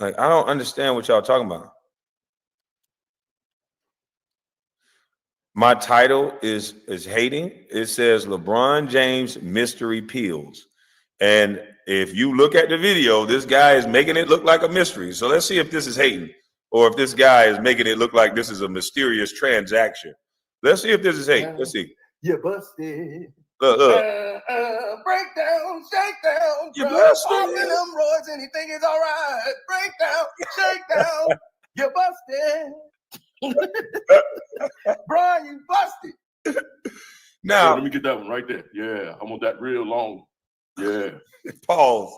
Like, I don't understand what y'all talking about. My title is hating. It says LeBron James mystery pills. And if you look at the video, this guy is making it look like a mystery. So let's see if this is hating or if this guy is making it look like this is a mysterious transaction. Let's see if this is hating. Let's see. You busted. Look. Break down, shake down. You busted. Popping them roids and he think it's all right. Break down, shake down. You busted. Brian, you busted. Now, yeah, let me get that one right there. Yeah, I want that real long. Yeah. Pause.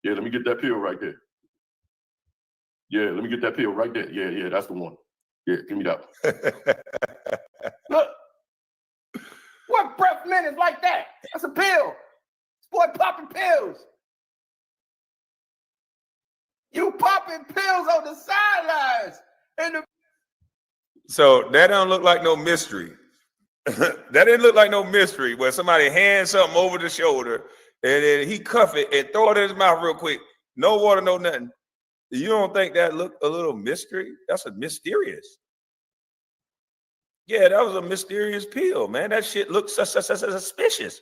Yeah, let me get that pill right there. Yeah, let me get that pill right there. Yeah, that's the one. Yeah, give me that one. Look. What breath mint is like that? That's a pill. This boy popping pills. You popping pills on the sidelines. So that don't look like no mystery. That didn't look like no mystery where somebody hands something over the shoulder and then he cuff it and throw it in his mouth real quick. No water, no nothing. You don't think that looked a little mystery? That's a mysterious. Yeah, that was a mysterious pill, man. That shit looks suspicious.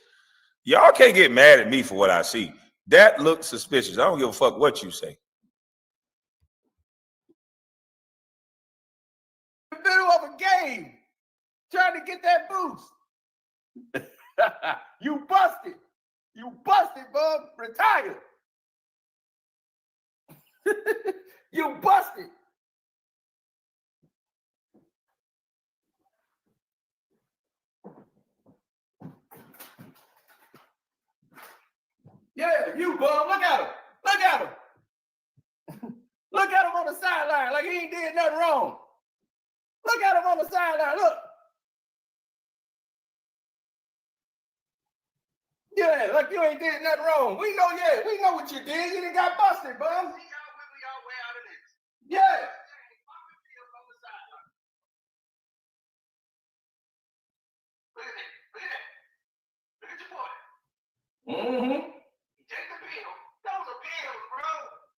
Y'all can't get mad at me for what I see. That looks suspicious. I don't give a fuck what you say. In the middle of a game, trying to get that boost. You busted. You busted, bub. Retire. You busted. Yeah, you bum. Look at him. Look at him. Look at him on the sideline like he ain't did nothing wrong. Look at him on the sideline. Look. Yeah, like you ain't did nothing wrong. We know what you did. You done got busted, bum. See y'all wiggle y'all way out of this. Yeah. Mm-hmm. Take the pill. Those are pills, bro.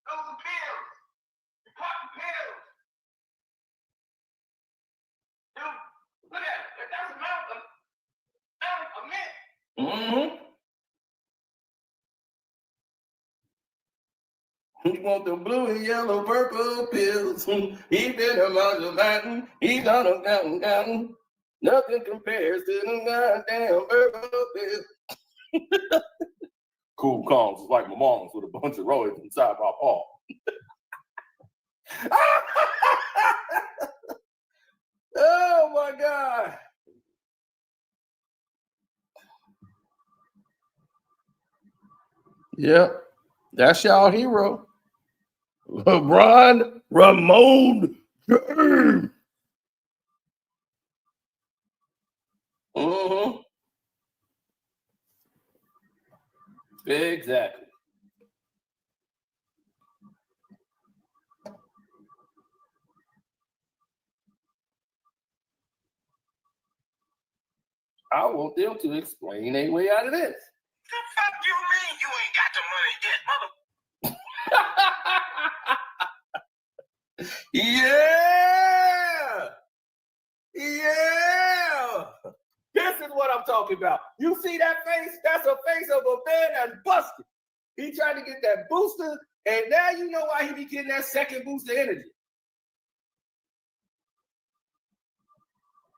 Those are pills. You pop the pills. Dude, look at it. That's a mouth of mint. Mm-hmm. He want the blue and yellow purple pills. He been among the mountain. He's on them down. Nothing compares to the goddamn purple pills. Cool calms is like my mom's with a bunch of roids inside my paw. Oh my God. Yep. That's y'all hero. LeBron Ramon James. Mm-hmm. Exactly. I want them to explain their way out of this. The fuck you mean you ain't got the money yet, mother? Yeah. Yeah. This is what I'm talking about. You see that face? That's a face of a man that's busted. He tried to get that booster, and now you know why he be getting that second booster energy.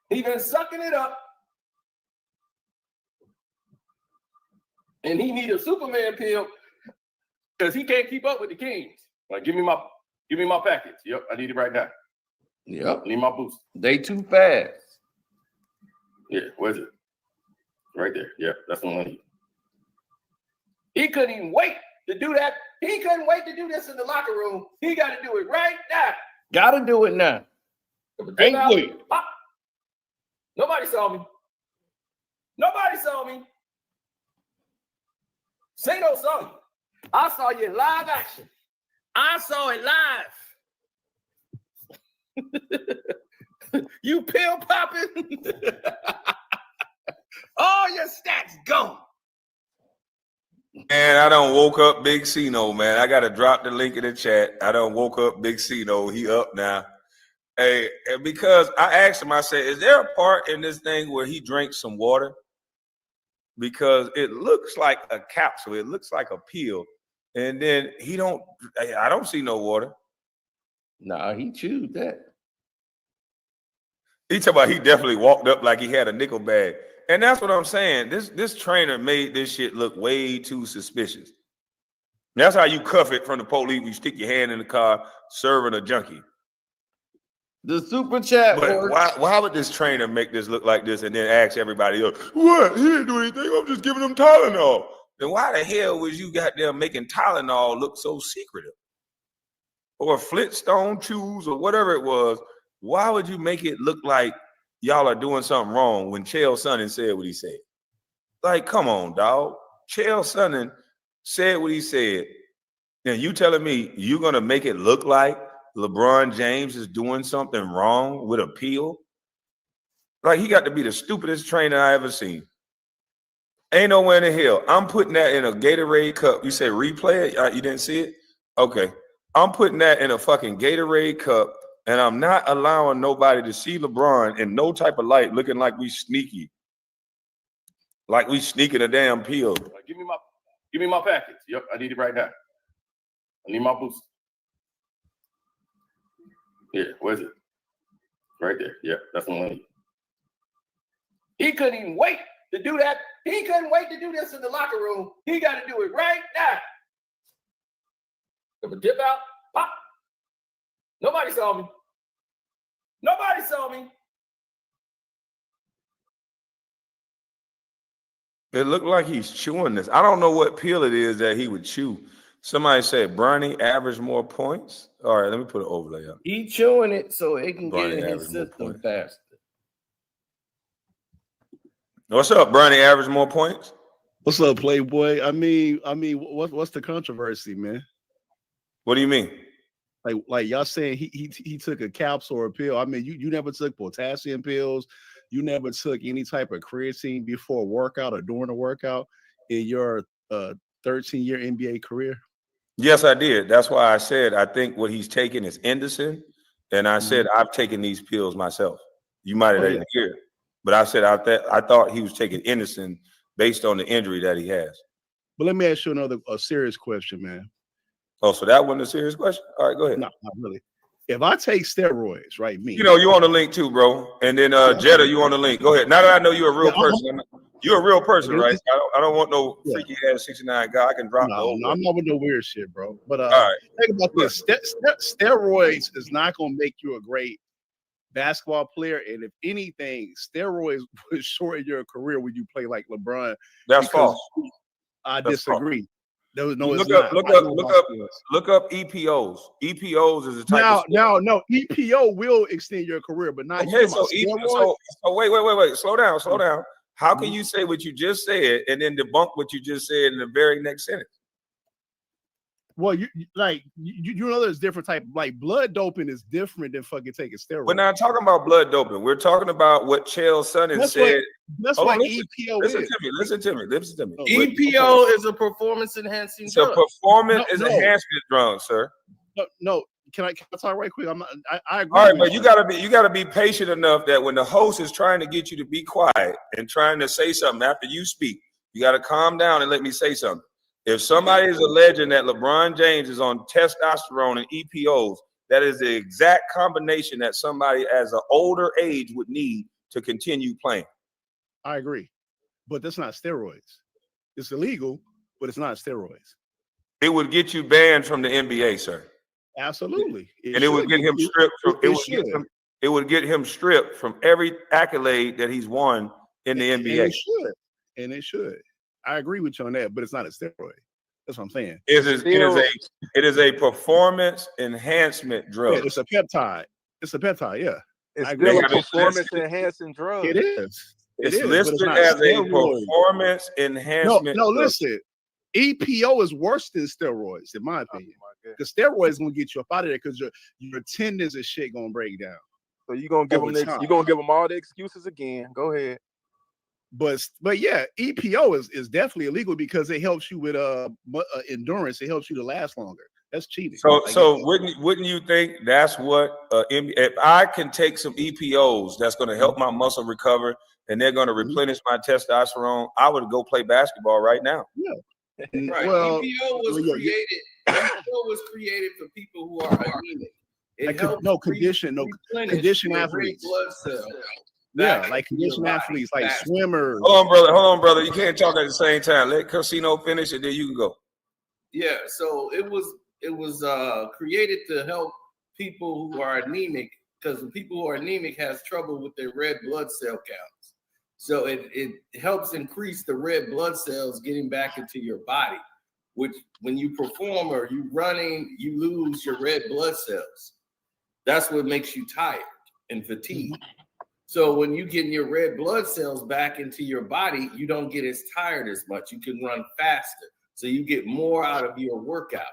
He been sucking it up, and he need a Superman pill because he can't keep up with the Kings. Like, give me my package. Yep, I need it right now. Yep. I need my booster. They too fast. Yeah, where's it? Right there. Yep, that's the one I need. He couldn't even wait to do that. He couldn't wait to do this in the locker room. He got to do it right now. Got to do it now. Ain't wait. Nobody saw me. Nobody saw me. Sato saw you. I saw you in live action. I saw it live. You pill popping. All your stats gone. And I done woke up Big Cino, man. I got to drop the link in the chat. I done woke up Big Cino. He up now. Hey, because I asked him, I said, is there a part in this thing where he drinks some water? Because it looks like a capsule. It looks like a pill. And then I don't see no water. Nah, he chewed that. He talking about he definitely walked up like he had a nickel bag. And that's what I'm saying. This trainer made this shit look way too suspicious. That's how you cuff it from the police. You stick your hand in the car serving a junkie. The super chat. But why would this trainer make this look like this and then ask everybody else, what? He didn't do anything. I'm just giving him Tylenol. Then why the hell was you goddamn making Tylenol look so secretive? Or Flintstone chews or whatever it was. Why would you make it look like y'all are doing something wrong when Chael Sonnen said what he said? Like, come on, dog. Chael Sonnen said what he said. And you telling me you're going to make it look like LeBron James is doing something wrong with a pill? Like, he got to be the stupidest trainer I ever seen. Ain't nowhere in the hell. I'm putting that in a Gatorade cup. You said replay it? You didn't see it? Okay. I'm putting that in a fucking Gatorade cup, and I'm not allowing nobody to see LeBron in no type of light looking like we sneaky. Like we sneaking a damn pill. Like, give me my package. Yep, I need it right now. I need my booster. Yeah, where's it? Right there. Yep, that's the one I need. He couldn't even wait to do that. He couldn't wait to do this in the locker room. He got to do it right now. If a dip out, pop. Nobody saw me. Nobody saw me. It looked like he's chewing this. I don't know what pill it is that he would chew. Somebody said Bronny averaged more points. All right, let me put an overlay up. He chewing it so it can Bronny get in his system faster. What's up, Bronny? Average more points? What's up, Playboy? I mean, what's the controversy, man? What do you mean? Like y'all saying he took a capsule or a pill. I mean, you never took potassium pills. You never took any type of creatine before a workout or during a workout in your 13-year NBA career? Yes, I did. That's why I said I think what he's taking is Henderson, and I said I've taken these pills myself. You might have didn't hear it, but I said I thought he was taking Henderson based on the injury that he has. But let me ask you a serious question, man. Oh, so that wasn't a serious question? All right, go ahead. No, not really. If I take steroids, right, me. You know, you on the link too, bro. And then Jetta, you on the link. Go ahead. Now that I know you're a real person, you're a real person, right? I don't want no freaky ass 69 guy. I can drop the whole. No, I'm not with no weird shit, bro. But all right. Think about this. Steroids is not gonna make you a great basketball player, and if anything, steroids would shorten your career when you play like LeBron. That's false. I disagree. False. Look up EPOs. EPOs is a type of no. EPO will extend your career, but not. Okay, so wait. Slow down. How can you say what you just said and then debunk what you just said in the very next sentence? Well, you know there's different type, like blood doping is different than fucking taking steroids. We're not talking about blood doping. We're talking about what Chael Sonnen said. That's what EPO is. Listen to me. EPO is a performance enhancing drug. It's a performance enhancement drug, sir. No. Can I talk right quick? I agree. All right, but you gotta be patient enough that when the host is trying to get you to be quiet and trying to say something after you speak, you gotta calm down and let me say something. If somebody is alleging that LeBron James is on testosterone and EPOs, that is the exact combination that somebody as an older age would need to continue playing. I agree, but that's not steroids. It's illegal, but it's not steroids. It would get you banned from the NBA, sir. Absolutely, it would get him stripped from. It would get him stripped from every accolade that he's won in the NBA. And it should. I agree with you on that, but it's not a steroid. That's what I'm saying. It is a performance enhancement drug. Yeah, it's a peptide. Yeah. It's still a performance enhancing drug. It is. It's listed as a performance enhancement. No, listen. EPO is worse than steroids, in my opinion. Because steroids gonna get you up out of there because your tendons and shit gonna break down. So you're gonna give them all the excuses again. Go ahead. But yeah, EPO is definitely illegal because it helps you with endurance. It helps you to last longer. That's cheating. So wouldn't you think that's what if I can take some EPOs that's going to help my muscle recover and they're going to replenish my testosterone, I would go play basketball right now. Yeah. Right. Well, EPO was created for people who are anemic. It helps condition athletes. Blood cells. Yeah, like conditioned athletes, like swimmers. Hold on, brother. You can't talk at the same time. Let Casino finish, and then you can go. Yeah, so it was created to help people who are anemic, because people who are anemic has trouble with their red blood cell counts. So it helps increase the red blood cells getting back into your body, which when you perform or you running, you lose your red blood cells. That's what makes you tired and fatigued. So when you get your red blood cells back into your body, you don't get as tired as much. You can run faster. So you get more out of your workout.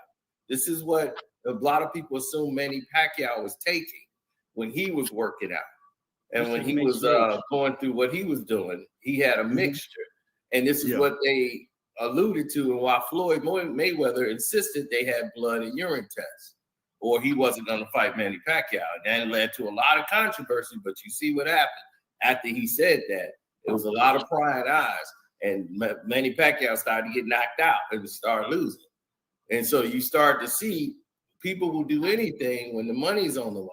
This is what a lot of people assume Manny Pacquiao was taking when he was working out. And when he was going through what he was doing, he had a mixture. And this is what they alluded to, and why Floyd Mayweather insisted they had blood and urine tests, or he wasn't going to fight Manny Pacquiao. And that led to a lot of controversy, but you see what happened. After he said that, there was a lot of prying eyes, and Manny Pacquiao started to get knocked out and started losing. And so you start to see people will do anything when the money's on the line.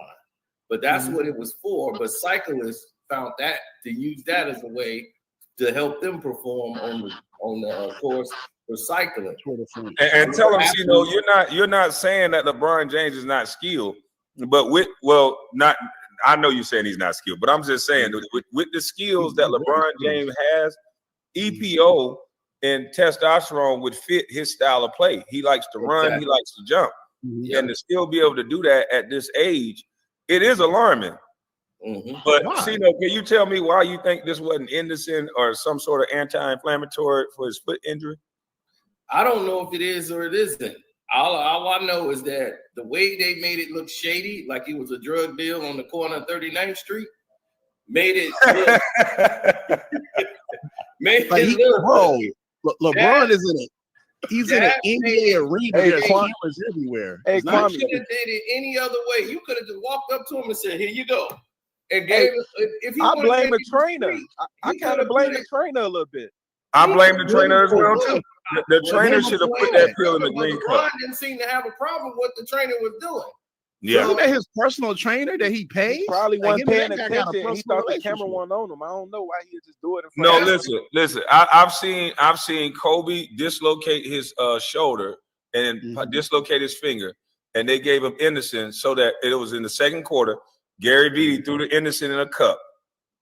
But that's what it was for. But cyclists found that to use that as a way to help them perform on the course for cycling. And tell them, you're not saying that LeBron James is not skilled, but I know you're saying he's not skilled, but I'm just saying with the skills that LeBron James has, EPO and testosterone would fit his style of play. He likes to run, he likes to jump, and to still be able to do that at this age, it is alarming. But can you tell me why you think this wasn't Henderson or some sort of anti-inflammatory for his foot injury? I don't know if it is or it isn't. All I know is that the way they made it look shady, like it was a drug deal on the corner of 39th Street, made it look, LeBron is in it. He's in an NBA arena. Hey, There's Kwame. cameras everywhere. Hey, It's not Kwame. You could have did it any other way. You could have just walked up to him and said, "Here you go," and Hey, gave it. If he I would've blame gave the it for trainer. free, I he kind could've of blame put the it- trainer a little bit. I He blame the could've trainer as put it well for too. good. The Well, trainer him should have playing put that the pill in the trainer, but green cup. LeBron didn't seem to have a problem with what the trainer was doing. Yeah. Isn't that his personal trainer that he pays? He probably Like, wasn't him and paying that guy got a attention. And he personal thought the camera relationship. wasn't on him. I don't know why he'd just do it in No, front of him. listen. I've seen Kobe dislocate his shoulder and dislocate his finger, and they gave him Indocin so that it was in the second quarter. Gary Vee threw the Indocin in a cup,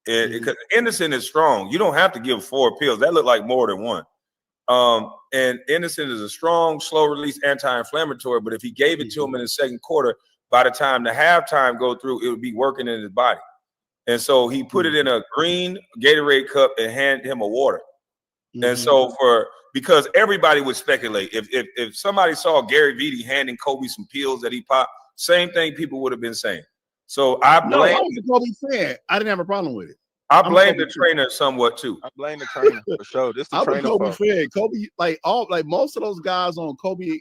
and because Indocin is strong, you don't have to give 4 pills. That looked like more than one. And Indocin is a strong, slow release anti-inflammatory. But if he gave it to him in the second quarter, by the time the halftime go through, it would be working in his body. And so he put it in a green Gatorade cup and handed him a water. And so because everybody would speculate if somebody saw Gary Vee handing Kobe some pills that he popped, same thing people would have been saying. So I No, I was a Kobe fan. I didn't have a problem with it. I blame the trainer somewhat too. I blame the trainer for sure. This the I'm a trainer Kobe fault. fan. Kobe, most of those guys on Kobe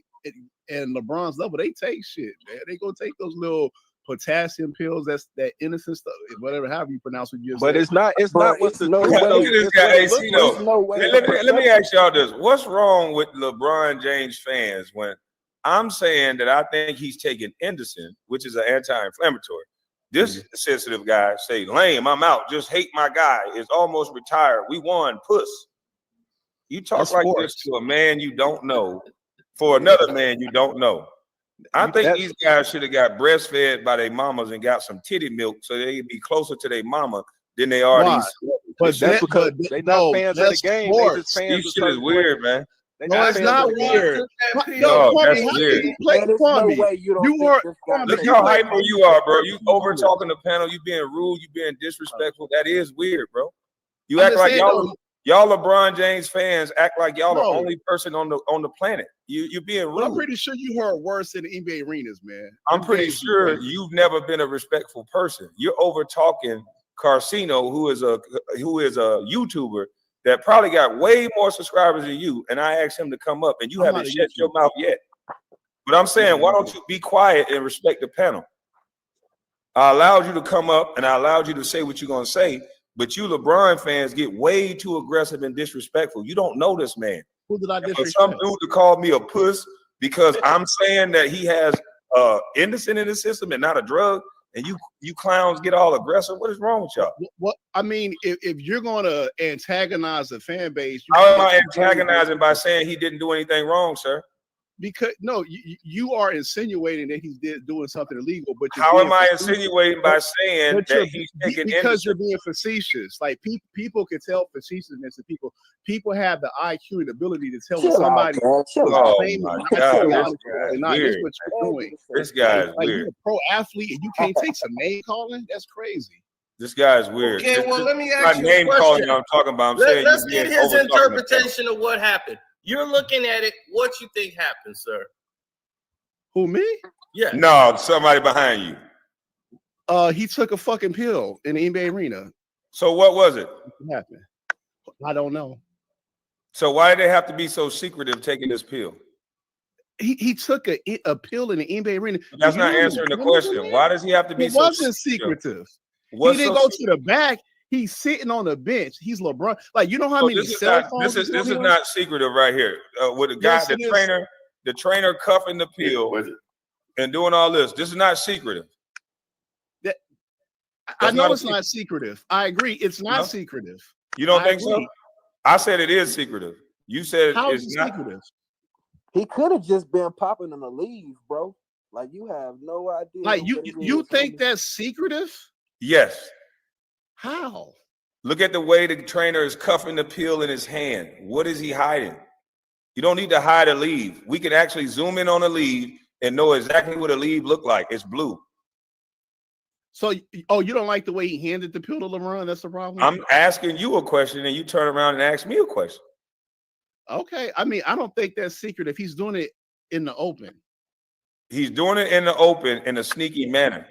and LeBron's level, they take shit, man. They gonna take those little potassium pills. That's that innocent stuff, whatever, however you pronounce what you're saying. But it's not what's the Look at this guy. Let me ask y'all this. What's wrong with LeBron James fans when I'm saying that I think he's taking Indocin, which is an anti-inflammatory? This sensitive guy say, lame, I'm out. Just hate my guy. Is almost retired. We won, puss. You talk That's like sports. this to a man you don't know for another man you don't know. I think these guys should have got breastfed by their mamas and got some titty milk so they'd be closer to their mama than they are Why? these. But That's because they not fans of the game. They just fans These of shit is certain weird, players. man. They No, not it's fans not of the game. weird. No, Kwame, that's how can weird. you play Man, there's no Kwame? way you don't You think are this guy Kwame, Look you how play- hyper you are, bro. You over talking the panel. You being rude. You being disrespectful. That is weird, bro. You I'm act just like saying, y'all LeBron James fans act like y'all the No. only person on the planet. You're being Well, I'm rude. pretty sure you heard worse in the NBA arenas, man. I'm Them pretty games be sure crazy. you've never been a respectful person. You're over talking Carcino, who is a YouTuber that probably got way more subscribers than you. And I asked him to come up, and you I'm haven't not a shut your YouTuber. mouth yet. But I'm saying, why don't you be quiet and respect the panel? I allowed you to come up, and I allowed you to say what you're gonna say. But you LeBron fans get way too aggressive and disrespectful. You don't know this man. Who did I For disrespect? some dude to call me a puss because I'm saying that he has Indocin in his system and not a drug, and you clowns get all aggressive. What is wrong with y'all? What I mean, if you're gonna antagonize the fan base, How am I antagonizing by saying he didn't do anything wrong, sir? Because no, you are insinuating that he's doing something illegal. But you're How being am I facetious. insinuating by saying But that he's taking because you're Indocin? being facetious. Like people can tell facetiousness, and people have the IQ and ability to tell when Chill out, somebody man. Chill is out. Oh claiming my not God, to this knowledge guy's and not. That's weird. what you're doing. This guy is Like weird. you're a pro athlete and you can't take some name calling. That's crazy. This guy's weird. Okay, well, let me This ask is you not a name calling question. I'm talking about. I'm saying Let's you're get being his over-talking the panel. interpretation of what happened. You're looking at it. What you think happened, sir? Who, me? Yeah. No, somebody behind you. He took a fucking pill in the NBA arena. So what was it? What happened? I don't know. So why did they have to be so secretive taking this pill? He took a pill in the NBA arena. That's You not know answering the what cameras question. in Why there? does he have to be It so wasn't secretive? secretive. What's He didn't so go to the back. He's sitting on the bench. He's LeBron. Like, you know how So many cell phones? this on is here? not secretive right here. With the guy, Yes, it is. the trainer cuffing the pill Was it? and doing all this. This is not secretive. I That's know not a it's not secretive. I agree. It's not No? secretive. You don't I think so? agree. I said it is secretive. You said How is it's it not. secretive? He could have just been popping in the leave, bro. Like you have no idea. Like what it you is, think homie. that's secretive? Yes. How? Look at the way the trainer is cuffing the pill in his hand. What is he hiding? You don't need to hide a leave. We can actually zoom in on a leave and know exactly what a leave look like. It's blue. So, you don't like the way he handed the pill to LeBron? That's the problem. I'm asking you a question and you turn around and ask me a question. Okay. I mean, I don't think that's secretive. He's doing it in the open. He's doing it in the open in a sneaky manner.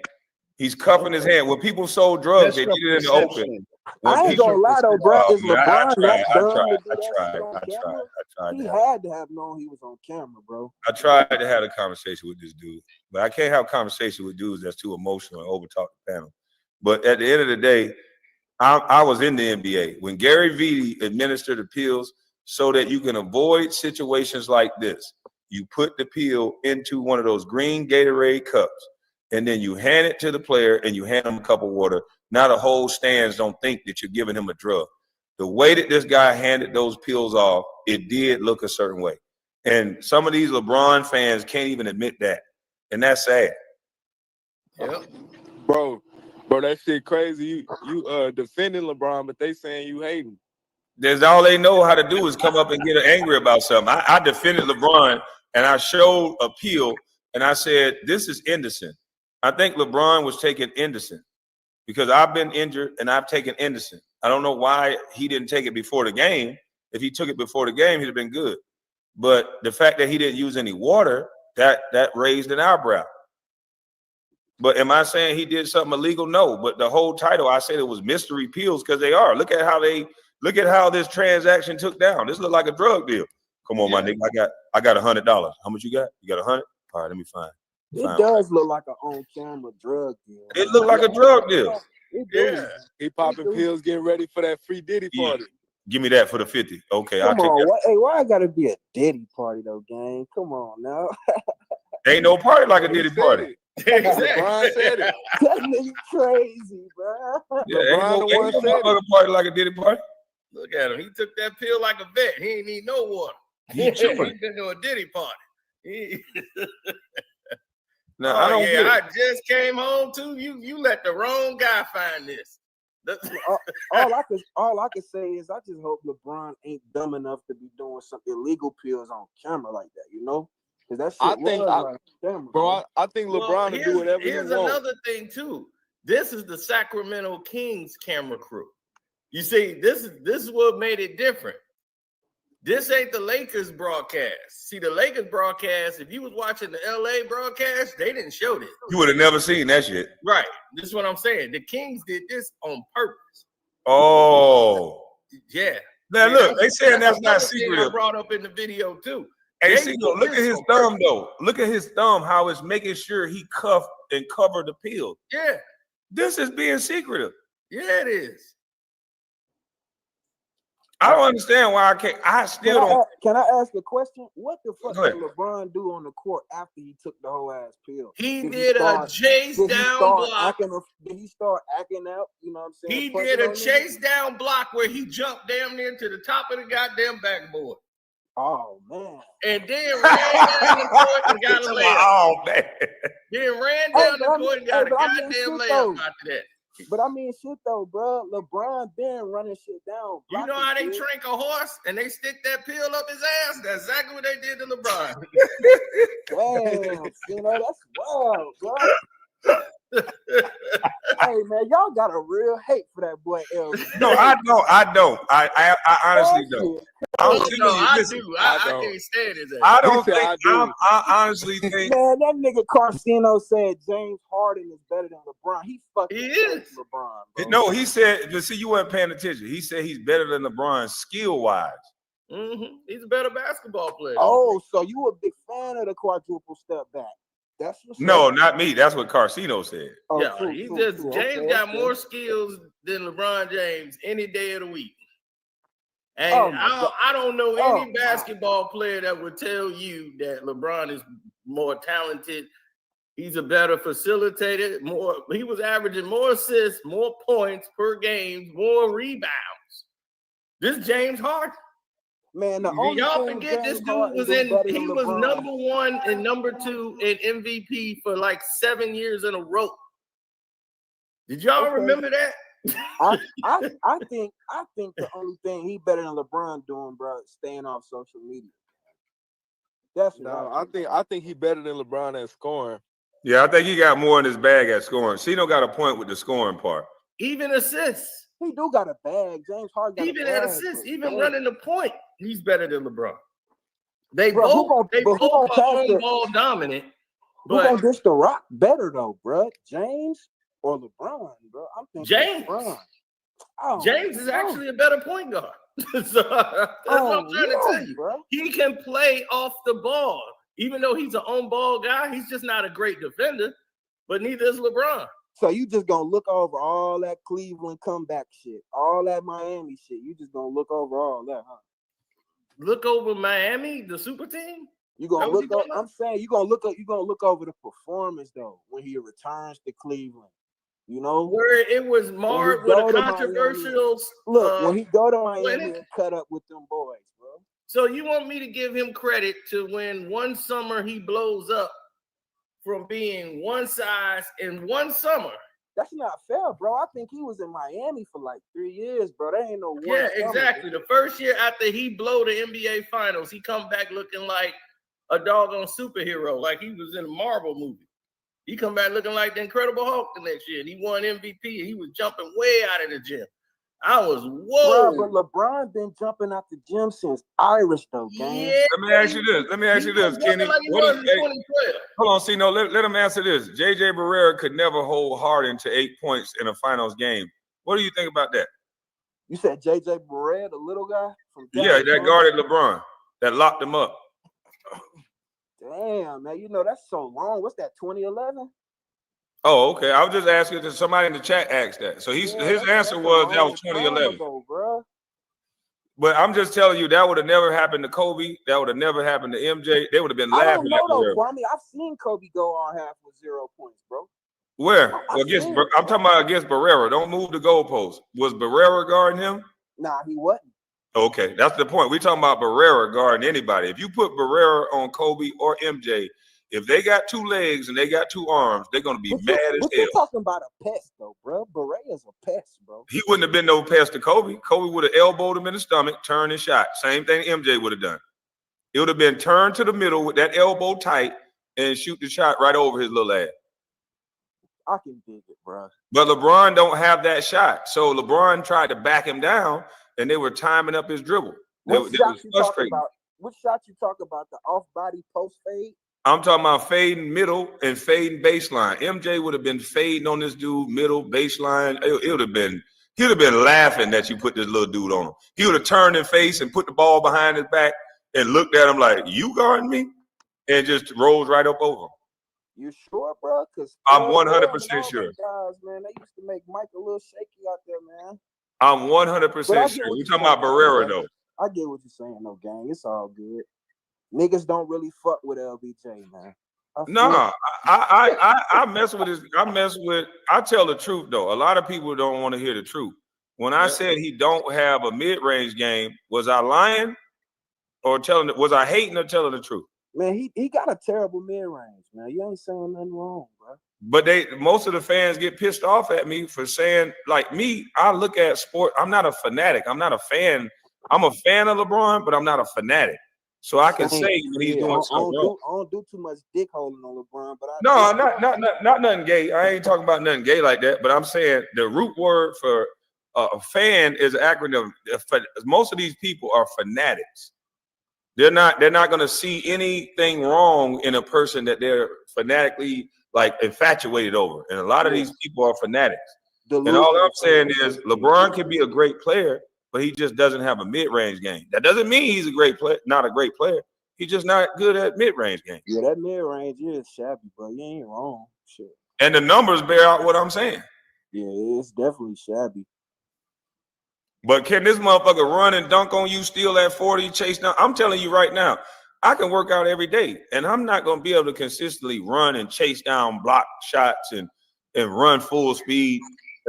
He's cuffing his hand. When people sold drugs, they did it in the open. I ain't gonna lie though, bro. Is LeBron that dumb to do that shit on camera? He had to have known he was on camera, bro. I tried to have a conversation with this dude, but I can't have a conversation with dudes that's too emotional and overtalk the panel. But at the end of the day, I was in the NBA when Gary Vee administered the pills so that you can avoid situations like this. You put the pill into one of those green Gatorade cups, and then you hand it to the player and you hand him a cup of water. Now the whole stands don't think that you're giving him a drug. The way that this guy handed those pills off, it did look a certain way. And some of these LeBron fans can't even admit that. And that's sad. Yep. Bro, that shit crazy. You defending LeBron, but they saying you hate him. That's all they know how to do is come up and get angry about something. I defended LeBron, and I showed a pill, and I said, this is Henderson. I think LeBron was taking Henderson because I've been injured, and I've taken Henderson. I don't know why he didn't take it before the game. If he took it before the game, he'd have been good. But the fact that he didn't use any water, that raised an eyebrow. But am I saying he did something illegal? No. But the whole title, I said it was mystery pills because they are. Look at how this transaction took down. This looked like a drug deal. Come on, my nigga. I got $100. How much you got? You got 100? All right, let me find. It does look like an on-camera drug deal. It looked like a drug deal. Yeah. He popping pills, getting ready for that free Diddy party. Give me that for the 50. Okay, Come I'll take on, that. hey, why I gotta be a Diddy party though, gang? Come on now. Ain't no party like a Diddy party. LeBron said it. That nigga crazy, bro. Yeah, ain't no party like a Diddy party. Look at him. He took that pill like a vet. He ain't need no water. He He been to a Diddy party. No, I don't get it. I just came home too. You let the wrong guy find this. all I can say is I just hope LeBron ain't dumb enough to be doing some illegal pills on camera like that, you know? Because that shit I think LeBron will do whatever he wants. Here's another thing too. This is the Sacramento Kings camera crew. You see, this is what made it different. This ain't the Lakers broadcast. See, the Lakers broadcast, if you was watching the LA broadcast, they didn't show this. You would have never seen that shit. Right. This is what I'm saying. The Kings did this on purpose. Oh. Yeah. Now look, they saying that's not secretive. I brought up in the video too. Hey, see, look at his thumb though. Look at his thumb, how it's making sure he cuffed and covered the pill. Yeah. This is being secretive. Yeah, it is. I don't understand why I can't. I still don't. Can I ask a question? What the fuck did LeBron do on the court after he took the whole ass pill? He did a chase down block. Did he start acting out? You know what I'm saying? He did a chase down block where he jumped damn near to the top of the goddamn backboard. Oh man! And then ran down the court and got a layup. Oh man! Then ran down the court and got a goddamn layup after that. But I mean, shit though, bro. LeBron been running shit down. You know how they train a horse and they stick that pill up his ass? That's exactly what they did to LeBron. Damn, you know that's wild, bro. Hey man, y'all got a real hate for that boy Elvis. No, I don't. I honestly don't. I do. I can't stand his ass. I don't think. I honestly think. Man, that nigga Carcino said James Harden is better than LeBron. He is LeBron. Bro. No, he said. But see, you weren't paying attention. He said he's better than LeBron skill wise. Mm-hmm. He's a better basketball player. Oh, so you a big fan of the quadruple step back? That's what's no, not me. That's what Carcino said. Oh, yeah, James got more skills than LeBron James any day of the week. And I don't know any basketball player that would tell you that LeBron is more talented. He's a better facilitator. He was averaging more assists, more points per game, more rebounds. This James Harden. Man, y'all forget this dude was he was number 1 and number 2 in MVP for like 7 years in a row. Did y'all remember that? I think the only thing he better than LeBron doing, bro, is staying off social media. That's I think he better than LeBron at scoring. Yeah, I think he got more in his bag at scoring. Cino got a point with the scoring part. Even assists. He do got a bag. James Harden got even a bag. At assists, even running the point, he's better than LeBron. They both are ball dominant. Who gonna dish the rock better though, bro? James or LeBron, bro. I'm thinking James. LeBron. James is actually a better point guard. So that's what I'm trying to tell you. Bro. He can play off the ball. Even though he's an on-ball guy, he's just not a great defender, but neither is LeBron. So you just gonna look over all that Cleveland comeback shit, all that Miami shit. You just gonna look over all that, huh? Look over Miami, the super team? You gonna look up, I'm saying you're gonna look over the performance though when he returns to Cleveland. You know, where it was marred with a controversial when he go to Miami and cut up with them boys, bro. So you want me to give him credit to when one summer he blows up from being one size in one summer? That's not fair, bro. I think he was in Miami for like 3 years, bro. That ain't no one. Yeah, exactly. The first year after he blow the NBA Finals, he come back looking like a doggone superhero, like he was in a Marvel movie. He come back looking like the Incredible Hulk the next year, and he won MVP. And he was jumping way out of the gym. I was whoa. Bro, but LeBron been jumping out the gym since Irish though, gang. Yeah. Let me ask you this, Kenny. Like hold on, see, no, let him answer this. JJ Barrera could never hold Harden to 8 points in a finals game. What do you think about that? You said JJ Barrera, the little guy from Dallas, that guarded LeBron, that locked him up. Damn, man, you know that's so long. What's that, 2011? Oh, okay. I was just asking because somebody in the chat asked that. So his answer was that was 2011. Ago, but I'm just telling you, that would have never happened to Kobe. That would have never happened to MJ. They would have been laughing at though, Kwame. I've seen Kobe go on half with 0 points, bro. Where? I'm talking about against Barrera. Don't move the goalpost. Was Barrera guarding him? Nah, he wasn't. Okay, that's the point. We're talking about Barrera guarding anybody. If you put Barrera on Kobe or MJ, if they got 2 legs and they got 2 arms, they're gonna be mad as hell. You're talking about a pest, though, bro. Barrera's a pest, bro. He wouldn't have been no pest to Kobe. Kobe would have elbowed him in the stomach, turned and shot. Same thing MJ would have done. It would have been turned to the middle with that elbow tight and shoot the shot right over his little ass. I can dig it, bro. But LeBron don't have that shot. So LeBron tried to back him down, and they were timing up his dribble. What shot you talk about? The off-body post fade? I'm talking about fading middle and fading baseline. MJ would have been fading on this dude middle baseline. It would have been, he'd have been laughing that you put this little dude on him. He would have turned his face and put the ball behind his back and looked at him like, "You guarding me?" and just rolls right up over him. You sure, bro? Because I'm 100% sure. Guys, man, they used to make Mike a little shaky out there, man. I'm 100% sure. We're talking about Barrera, though. I get what you're saying, though, gang. It's all good. Niggas don't really fuck with LBJ, man. No, I mess with his. I tell the truth though. A lot of people don't want to hear the truth. When I said he don't have a mid-range game, was I lying or was I hating or telling the truth? Man, he got a terrible mid-range, man. You ain't saying nothing wrong, bro. But most of the fans get pissed off at me for saying, like me, I look at sport. I'm not a fanatic. I'm not a fan. I'm a fan of LeBron, but I'm not a fanatic. So I can say when he's doing something wrong. I don't do too much dick holding on LeBron, but not nothing gay. I ain't talking about nothing gay like that. But I'm saying the root word for a fan is an acronym. Most of these people are fanatics. They're not going to see anything wrong in a person that they're fanatically like infatuated over. And a lot of these people are fanatics. And all I'm saying is LeBron can be a great player, but he just doesn't have a mid-range game. That doesn't mean he's a great player, not a great player. He's just not good at mid-range games. Yeah, that mid-range is shabby, bro. You ain't wrong. Shit. And the numbers bear out what I'm saying. Yeah, it's definitely shabby. But can this motherfucker run and dunk on you, steal at 40, chase down? I'm telling you right now, I can work out every day, and I'm not going to be able to consistently run and chase down block shots and run full speed.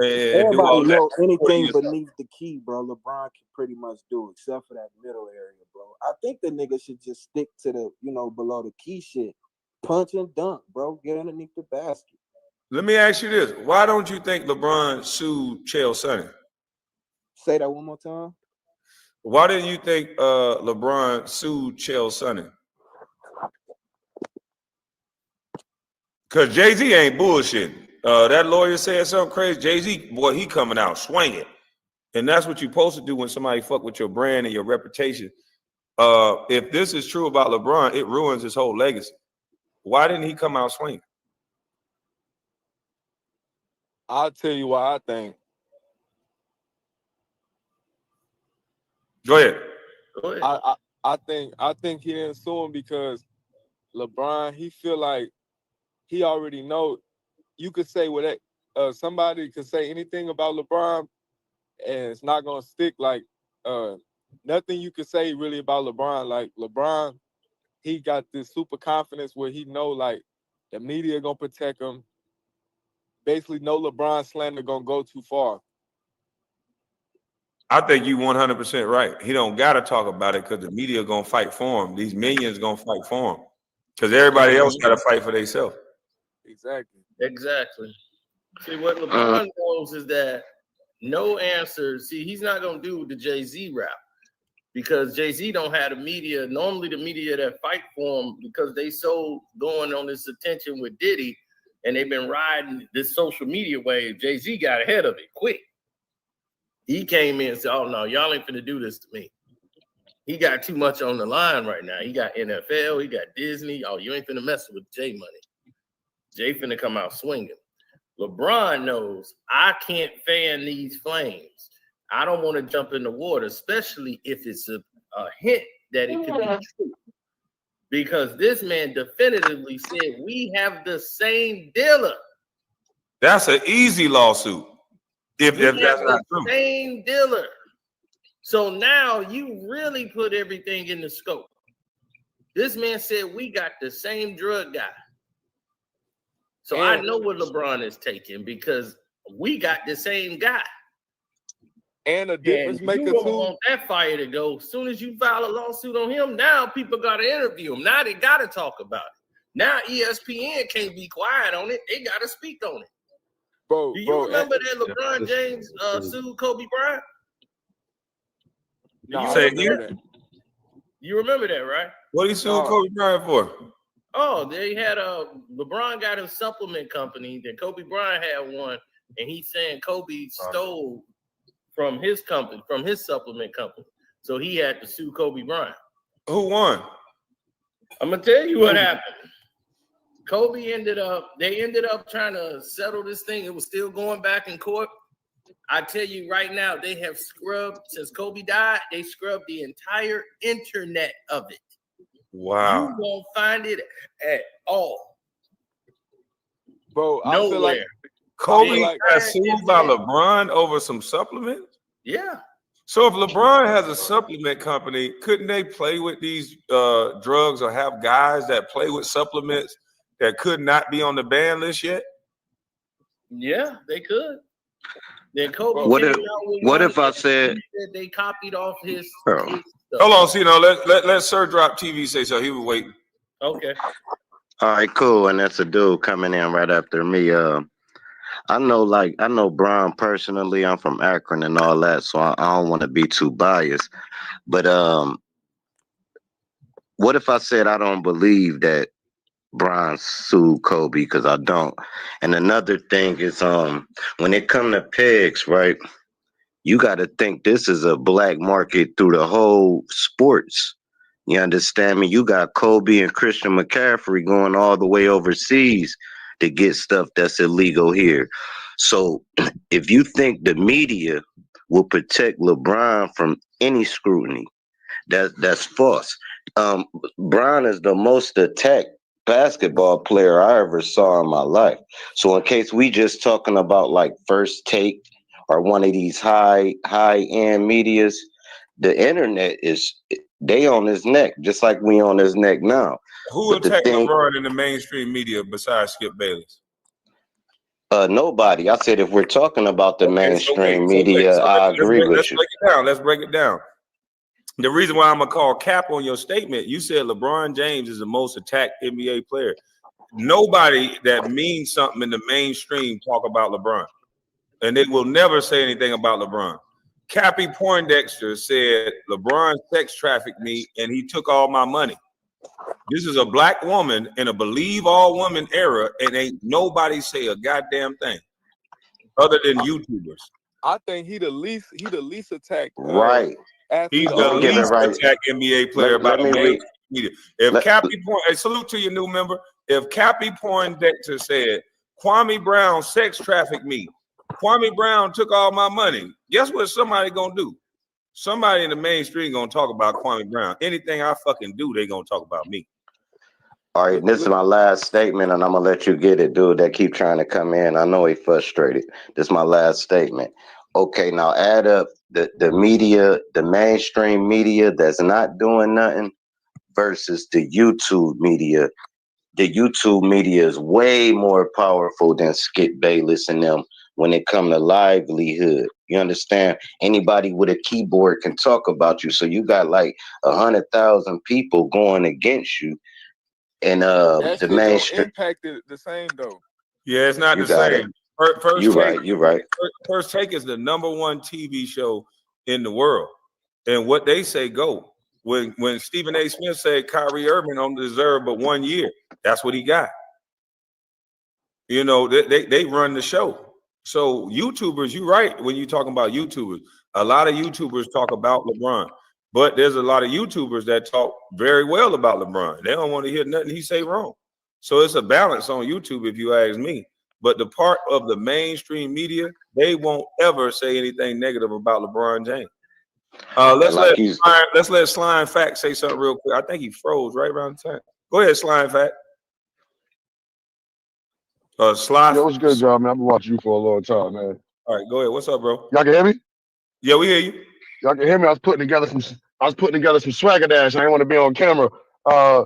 Everybody know anything beneath the key, bro. LeBron can pretty much do, except for that middle area, bro. I think the nigga should just stick to the, below the key shit. Punch and dunk, bro. Get underneath the basket. Let me ask you this. Why don't you think LeBron sued Chael Sonnen? Say that one more time. Why didn't you think LeBron sued Chael Sonnen? Because Jay-Z ain't bullshitting. That lawyer said something crazy. Jay-Z, boy, he coming out swinging. And that's what you're supposed to do when somebody fuck with your brand and your reputation. If this is true about LeBron, it ruins his whole legacy. Why didn't he come out swinging? I'll tell you why I think. Go ahead. Go ahead. I think he didn't sue him because LeBron, he feel like he already know. You could say what somebody could say anything about LeBron, and it's not gonna stick. Like nothing you could say really about LeBron. Like LeBron, he got this super confidence where he know like the media gonna protect him. Basically, no LeBron slander gonna go too far. I think you 100% right. He don't got to talk about it because the media gonna fight for him. These minions gonna fight for him because everybody else got to fight for themselves. Exactly. Exactly. See, what LeBron knows is that no answer. See, he's not gonna do the Jay-Z rap because Jay-Z don't have the media. Normally, the media that fight for him because they so going on this attention with Diddy, and they've been riding this social media wave. Jay-Z got ahead of it quick. He came in and said, "Oh no, y'all ain't finna do this to me." He got too much on the line right now. He got NFL, he got Disney. Oh, you ain't finna mess with Jay money. Jay finna come out swinging. LeBron knows I can't fan these flames. I don't want to jump in the water, especially if it's a hint that it could be true. Because this man definitively said we have the same dealer. That's an easy lawsuit. If that's not true. Same dealer. So now you really put everything in the scope. This man said we got the same drug guy. So I know what LeBron is taking because we got the same guy. And a difference maker you too. Want that fire to go. As soon as you file a lawsuit on him, now people got to interview him. Now they got to talk about it. Now ESPN can't be quiet on it. They got to speak on it. Bro, do you remember that LeBron James sued Kobe Bryant? No, you remember that, right? What he sued Kobe Bryant for? Oh, they had LeBron got a supplement company. Then Kobe Bryant had one, and he's saying Kobe stole from his company, from his supplement company. So he had to sue Kobe Bryant. Who won? I'm gonna tell you what happened. Kobe ended up trying to settle this thing. It was still going back in court. I tell you right now, they have scrubbed, since Kobe died, they scrubbed the entire internet of it. Wow. You won't find it at all. Bro, I feel like Kobe got sued by LeBron over some supplements? Yeah. So if LeBron has a supplement company, couldn't they play with these drugs or have guys that play with supplements that could not be on the ban list yet? Yeah, they could. Then Kobe what if I said they copied off his stuff. Hold on, see, let Sir Drop TV say so. He was waiting. Okay. All right, cool. And that's a dude coming in right after me. I know Brian personally. I'm from Akron and all that, so I don't want to be too biased. But what if I said I don't believe that Brian sued Kobe? Because I don't. And another thing is, when it comes to pegs, right? You got to think this is a black market through the whole sports. You understand me? You got Kobe and Christian McCaffrey going all the way overseas to get stuff that's illegal here. So if you think the media will protect LeBron from any scrutiny, that's false. Bron is the most attacked basketball player I ever saw in my life. So in case we just talking about like First Take or one of these high end medias, the internet they on his neck just like we on his neck now. Who attacked LeBron in the mainstream media besides Skip Bayless? Nobody. I said if we're talking about the mainstream media, I agree with you. Let's break it down. The reason why I'm gonna call cap on your statement, you said LeBron James is the most attacked NBA player. Nobody that means something in the mainstream talk about LeBron, and they will never say anything about LeBron. Cappy Poindexter said LeBron sex trafficked me and he took all my money. This is a black woman in a believe all woman era, and ain't nobody say a goddamn thing other than YouTubers. I think he the least attacked. Right. He's the least attacked NBA player by the mainstream media. If Cappy salute to your new member. If Cappy Poindexter said Kwame Brown sex trafficked me, Kwame Brown took all my money. Guess what somebody gonna do? Somebody in the mainstream gonna talk about Kwame Brown. Anything I fucking do, they gonna talk about me. All right, this is my last statement, and I'm gonna let you get it, dude. That keep trying to come in. I know he frustrated. This is my last statement. Okay, now add up the media, the mainstream media that's not doing nothing versus the YouTube media. The YouTube media is way more powerful than Skip Bayless and them when it come to livelihood. You understand? Anybody with a keyboard can talk about you. So you got like 100,000 people going against you. And That the shit don't mainstream. impact it the same though. Yeah, it's not You the got same. it. First You Take, right. You right. First Take is the #1 TV show in the world, and what they say go. When Stephen A. Smith said Kyrie Irving don't deserve but 1 year, that's what he got. You know, they run the show. So YouTubers, you're right when you're talking about YouTubers. A lot of YouTubers talk about LeBron, but there's a lot of YouTubers that talk very well about LeBron. They don't want to hear nothing he say wrong. So it's a balance on YouTube, if you ask me. But the part of the mainstream media, they won't ever say anything negative about LeBron James. Let's let Slime Fact say something real quick. I think he froze right around the time. Go ahead, Slime Fact. Sly. Yo, what's good, y'all, man? I've been watching you for a long time, man. All right, go ahead. What's up, bro? Y'all can hear me? Yeah, we hear you. Y'all can hear me. I was putting together some swagger dash. I didn't want to be on camera. I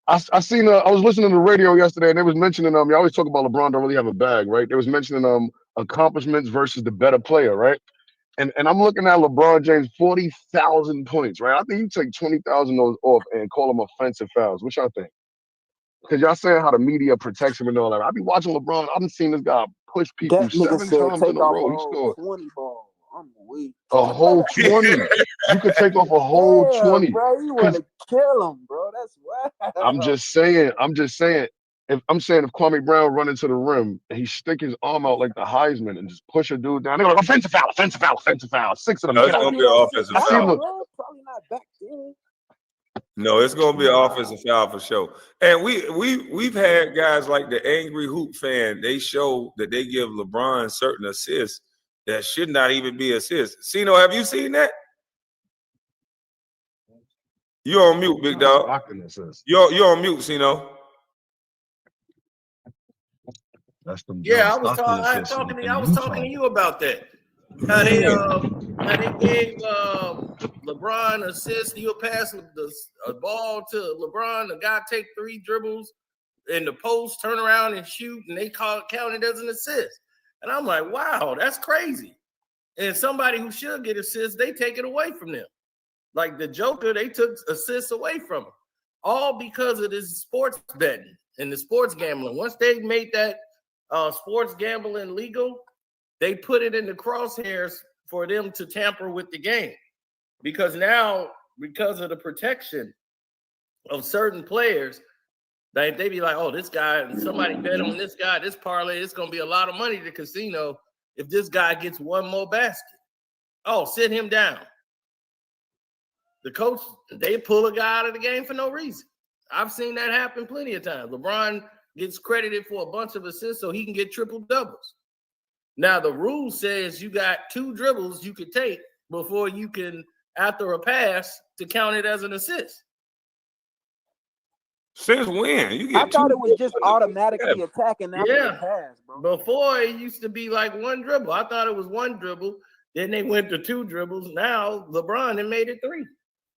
was listening to the radio yesterday, and they was mentioning you always talk about LeBron don't really have a bag, right? They was mentioning accomplishments versus the better player, right? And I'm looking at LeBron James 40,000 points, right? I think you take 20,000 those off and call them offensive fouls. What y'all think? Because y'all saying how the media protects him and all that. I be watching LeBron. I've been seeing this guy push people That nigga 7 said times take in a off row. a He whole scored 20 ball. I'm weak. a whole 20. You could take off a whole Yeah, 20. bro, you want to kill him, bro. That's wild. I'm just saying. If Kwame Brown run into the rim and he stick his arm out like the Heisman and just push a dude down, they're like offensive foul, offensive foul, offensive foul. 6 of them. No, Get it's out. gonna be an offensive foul. Probably not back then. No, it's gonna be an offensive foul for sure. And we've had guys like the Angry Hoop fan. They show that they give LeBron certain assists that should not even be assists. Sino, have you seen that? You're on mute, big dog. You're on mute, Sino. Yeah, I was talking to you about that. How they gave LeBron assist. He'll pass a ball to LeBron. The guy take 3 dribbles in the post, turn around and shoot, and they count it as an assist. And I'm like, wow, that's crazy. And somebody who should get assists, they take it away from them. Like the Joker, they took assists away from him, all because of this sports betting and the sports gambling. Once they made that sports gambling legal, they put it in the crosshairs for them to tamper with the game. Because now, because of the protection of certain players, they be like, oh, this guy, somebody bet on this guy, this parlay, it's going to be a lot of money to the casino if this guy gets one more basket. Oh, sit him down. The coach, they pull a guy out of the game for no reason. I've seen that happen plenty of times. LeBron gets credited for a bunch of assists so he can get triple doubles. Now, the rule says you got 2 dribbles you could take before you can, after a pass, to count it as an assist. Since when? I thought it was just automatically attacking after the pass, bro. Before, it used to be like 1 dribble. I thought it was 1 dribble. Then they went to 2 dribbles. Now, LeBron had made it 3.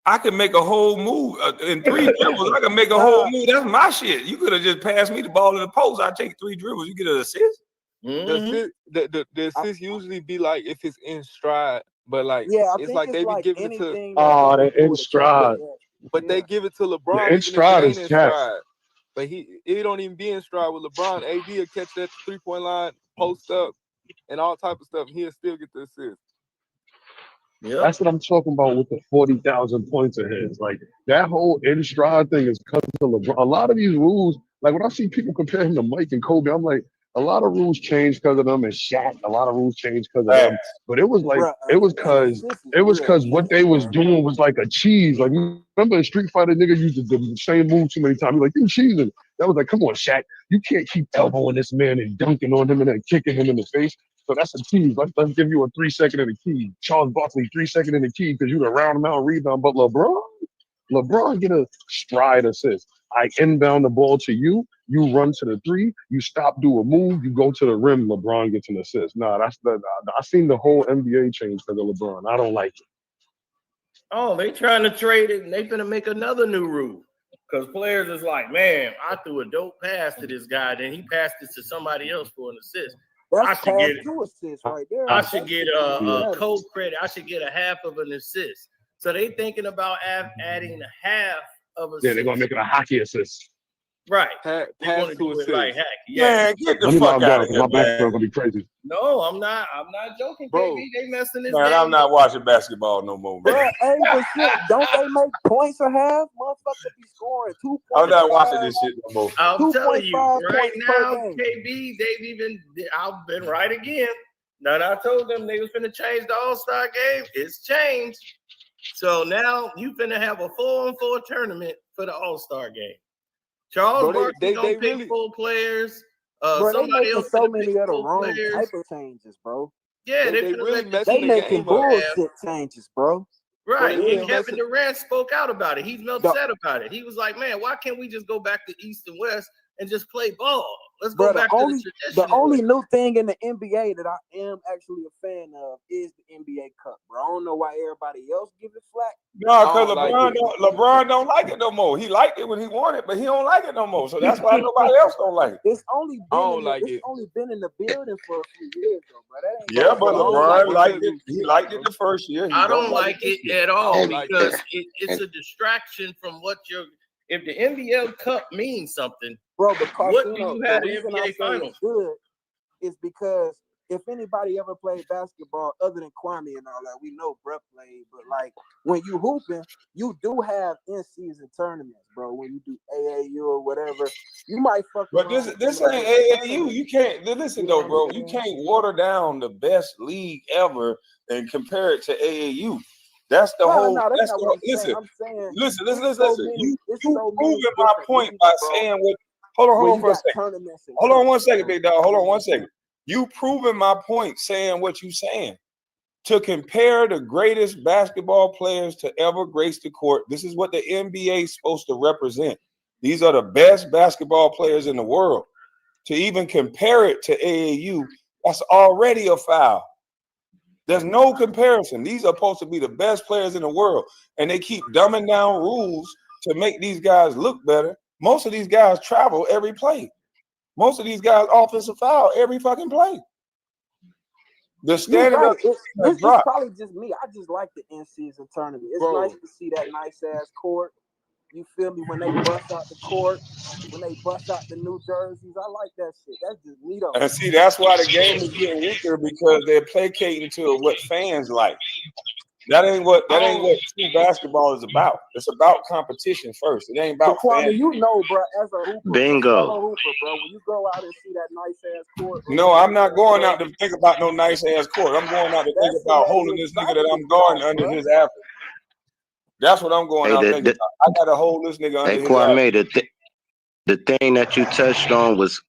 I can make a whole move in 3 dribbles. I can make a whole move. That's my shit. You could have just passed me the ball in the post. I take 3 dribbles. You get an assist. Mm-hmm. The assist usually be like if it's in stride, but like it's like they be giving it to the in stride. But they give it to LeBron. The in stride is cat. But he don't even be in stride with LeBron. AD will catch that 3-point line, post up, and all type of stuff. He'll still get the assist. Yeah, that's what I'm talking about with the 40,000 points of his. Like that whole in stride thing is because of LeBron. A lot of these rules, like when I see people compare him to Mike and Kobe, I'm like, a lot of rules changed because of them, and Shaq. A lot of rules changed because of them. But it was like it was because what they was doing was like a cheese. Like remember in Street Fighter, nigga used the same move too many times. He like you cheesing. That was like, come on, Shaq, you can't keep elbowing this man and dunking on him and then kicking him in the face. So that's a key. Let's give you a 3 second in the key. Charles Barkley 3 second in the key because you the round amount rebound. But LeBron get a stride assist. I inbound the ball to you. You run to the 3. You stop, do a move. You go to the rim. LeBron gets an assist. Nah, I seen the whole NBA change because of LeBron. I don't like it. Oh, they trying to trade it, and they finna make another new rule. Because players is like, man, I threw a dope pass to this guy, then he passed it to somebody else for an assist. That's I should get 2 assists right there. I should get a co-credit. I should get a half of an assist. So they thinking about adding a half of assist. Yeah, they're gonna make it a hockey assist. Right. Pass to to do it like assist. hack. Man, get the Let me fuck log out down of because here, my background man. gonna be crazy. No, I'm not joking, Bro. KB. They messing this Man, game I'm not up. watching basketball no more, man. Bro, hey, but shit, don't they make points a half? Motherfuckers be scoring 2 I'm points. not watching this shit no more. I'm telling you, 2.5 right points per now, game. KB, I've been right again. Now I told them they was finna change the All-Star game. It's changed. So now you finna have a 4-on-4 tournament for the All-Star game. Charles Bro, Barkley gonna pick really 4 players. Bro, they Somebody making else so finna many pick of the 4 wrong players. type of changes, bro. Yeah, They finna really let the messing They team the making game up. bullshit changes, bro. Right, They and really Kevin messing. Durant spoke out about it. He's upset about it. He was like, "Man, why can't we just go back to East and West and just play ball? Let's go Bro, back to the traditional." the only new thing in the NBA that I am actually a fan of is the NBA Cup, bro. I don't know why everybody else give it flack. No, because don't like LeBron don't like it no more. He liked it when he won it, but he don't like it no more. So that's why nobody else don't like it. It's only been in the building for a few years, though, bro. That ain't Yeah, but I don't LeBron like liked it it. He liked it the first year. He I don't like like it this year. at all don't like because that. it's a distraction from what if the NBA Cup means something, bro. But what do Carcino, you the have the reason I NBA say Finals? it's good is because if anybody ever played basketball other than Kwame and all that, we know Brett played, but like when you hooping, you do have in-season tournaments, bro. When you do AAU or whatever, you might fuck But around. this ain't AAU. You can't listen though, bro. You can't water down the best league ever and compare it to AAU. That's the whole. That's not what I'm listen. saying. I'm saying Listen. you Proving my point by saying what. Hold on for a second. Hold on 1 second, big dog. Hold on 1 second. You proving my point saying what you saying. To compare the greatest basketball players to ever grace the court, this is what the NBA is supposed to represent. These are the best basketball players in the world. To even compare it to AAU, that's already a foul. There's no comparison. These are supposed to be the best players in the world, and they keep dumbing down rules to make these guys look better. Most of these guys travel every play. Most of these guys offensive foul every fucking play. The standard right. of It's probably just me. I just like the in-season tournament. It's nice to see that nice-ass court. You feel me? When they bust out the court, when they bust out the New Jerseys, I like that shit. That's just me though. And see, that's why the game is getting weaker because they're placating to what fans like. That ain't what true basketball is about. It's about competition first. It ain't about Kwame, you know, bro, as a hooper, Bingo. hooper, bro, when you go out and see that nice-ass court. No, I'm not going out to think about no nice-ass court. I'm going out to think about holding this nigga that I'm guarding under his apple. That's what I'm going out thinking about. I got to hold this nigga under his apple. The thing that you touched on was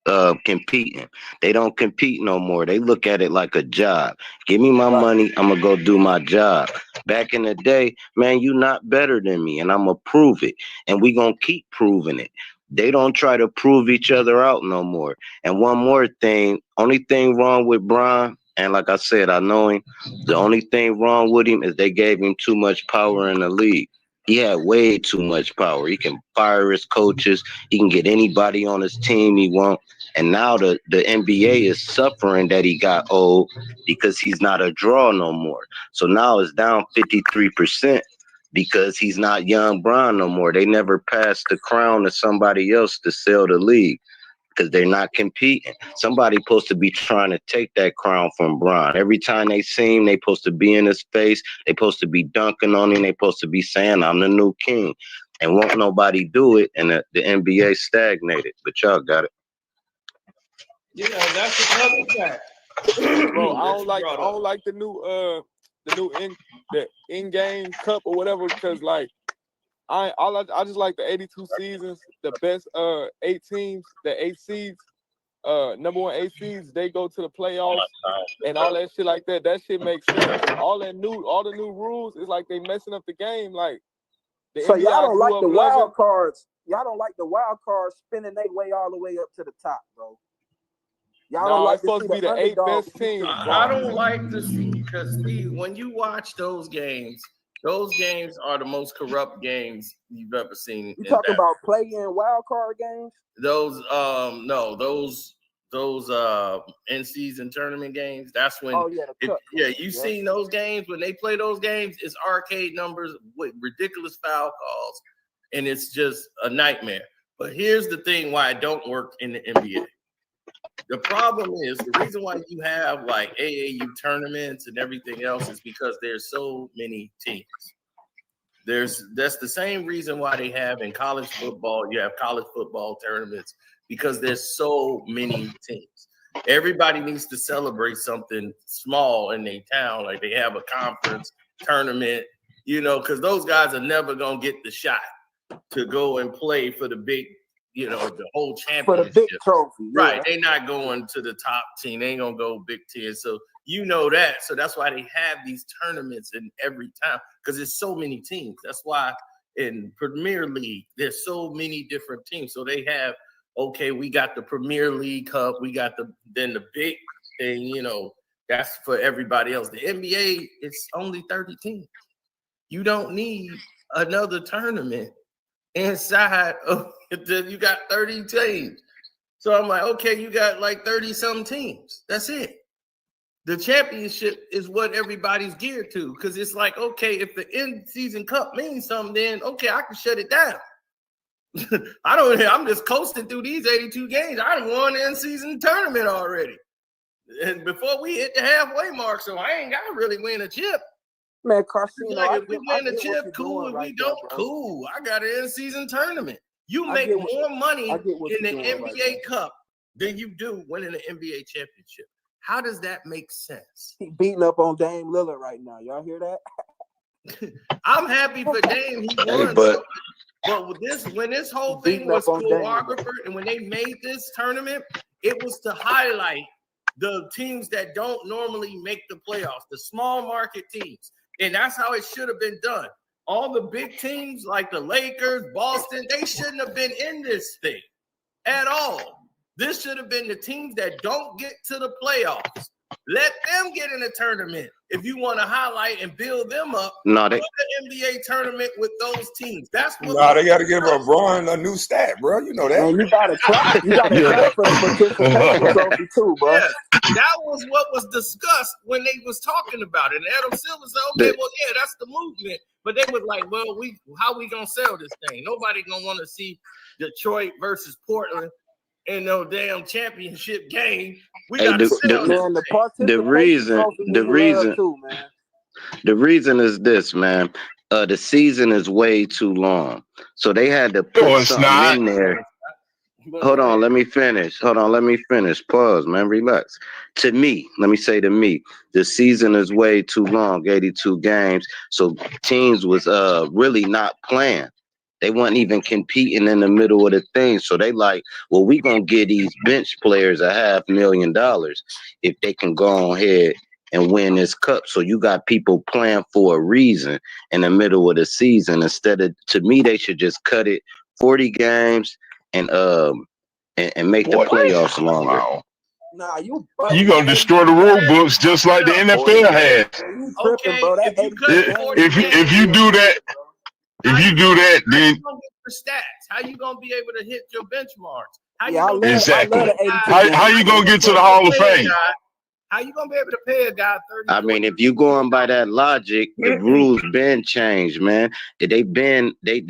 competing. They don't compete no more. They look at it like a job. Give me my money, I'm going to go do my job. Back in the day, man, you not better than me, and I'm going to prove it. And we going to keep proving it. They don't try to prove each other out no more. And one more thing, only thing wrong with Bron, and like I said, I know him, the only thing wrong with him is they gave him too much power in the league. He had way too much power. He can fire his coaches. He can get anybody on his team he wants. And now the NBA is suffering that he got old because he's not a draw no more. So now it's down 53% because he's not young Bron no more. They never passed the crown to somebody else to sell the league because they're not competing. Somebody supposed to be trying to take that crown from Bron. Every time they see him, they supposed to be in his face. They supposed to be dunking on him. They supposed to be saying, I'm the new king. And won't nobody do it, and the NBA stagnated. But y'all got it. Yeah, that's another fact. Bro, I don't like the new in-game cup or whatever because like I just like the 82 seasons, the best 8 teams, the 8 seeds. number one ACs, they go to the playoffs and all that shit like that. That shit makes sense. All the new rules is like they messing up the game. Like the So NBA y'all don't like grew up the loving. wild cards. Y'all don't like the wild cards spinning their way all the way up to the top, bro. Y'all don't No, like it's supposed to be the 8 underdog best teams. I don't like to see, because Steve, when you watch those games are the most corrupt games you've ever seen. You talking about play-in wild card games? Those in-season tournament games. That's when you've seen those games. When they play those games, it's arcade numbers with ridiculous foul calls, and it's just a nightmare. But here's the thing why it don't work in the NBA. The problem is, the reason why you have like AAU tournaments and everything else is because there's so many teams. That's the same reason why they have in college football, you have college football tournaments, because there's so many teams. Everybody needs to celebrate something small in their town, like they have a conference tournament, because those guys are never gonna get the shot to go and play for the big, the whole championship. For the big trophy. Right. Yeah. They're not going to the top team. They ain't going to go Big Ten. So that. So that's why they have these tournaments in every town, because there's so many teams. That's why in Premier League, there's so many different teams. So they have, we got the Premier League Cup. We got the big thing, that's for everybody else. The NBA, it's only 30 teams. You don't need another tournament inside of you got 30 teams. So I'm like, okay, you got like 30 some teams. That's it. The championship is what everybody's geared to, because it's like, okay, if the in-season cup means something, then okay, I can shut it down. I'm just coasting through these 82 games. I done won the in-season tournament already. And before we hit the halfway mark, so I ain't got to really win a chip. Man, Carcino, like if we win the chip, cool. If we don't, cool. I got an in-season tournament. You make more money in the NBA Cup than you do winning the NBA championship. How does that make sense? He beating up on Dame Lillard right now. Y'all hear that? I'm happy for Dame. He won. But when this whole thing was choreographed and when they made this tournament, it was to highlight the teams that don't normally make the playoffs, the small market teams. And that's how it should have been done. All the big teams like the Lakers, Boston, they shouldn't have been in this thing at all. This should have been the teams that don't get to the playoffs. Let them get in the tournament if you want to highlight and build them up. No, the NBA tournament with those teams. That's what. No, they got to give LeBron a new stat, bro. You know that. Man, you got to try. You got to try for the participation trophy too, bro. Yeah, that was what was discussed when they was talking about it. And Adam Silver said, "Okay, well, yeah, that's the movement." But they was like, "Well, how we gonna sell this thing? Nobody gonna want to see Detroit versus Portland." In no damn championship game, we got to sell the reason is this, man. The season is way too long, so they had to put something in there. Hold on, let me finish. Pause, man. Relax. To me, the season is way too long, 82 games. So teams was really not playing. They weren't even competing in the middle of the thing. So they like, well, we gonna give these bench players $500,000 if they can go ahead and win this cup. So you got people playing for a reason in the middle of the season. Instead of, to me, they should just cut it 40 games and make the playoffs longer. Wow. Nah, you gonna destroy the rule books just like the NFL has. Okay, bro. If you do that. If you do that, then for stats, how you gonna be able to hit your benchmarks? How you gonna get to the Hall of Fame? How you gonna be able to pay a guy 30? I mean, if you going by that logic, the rules been changed, man. They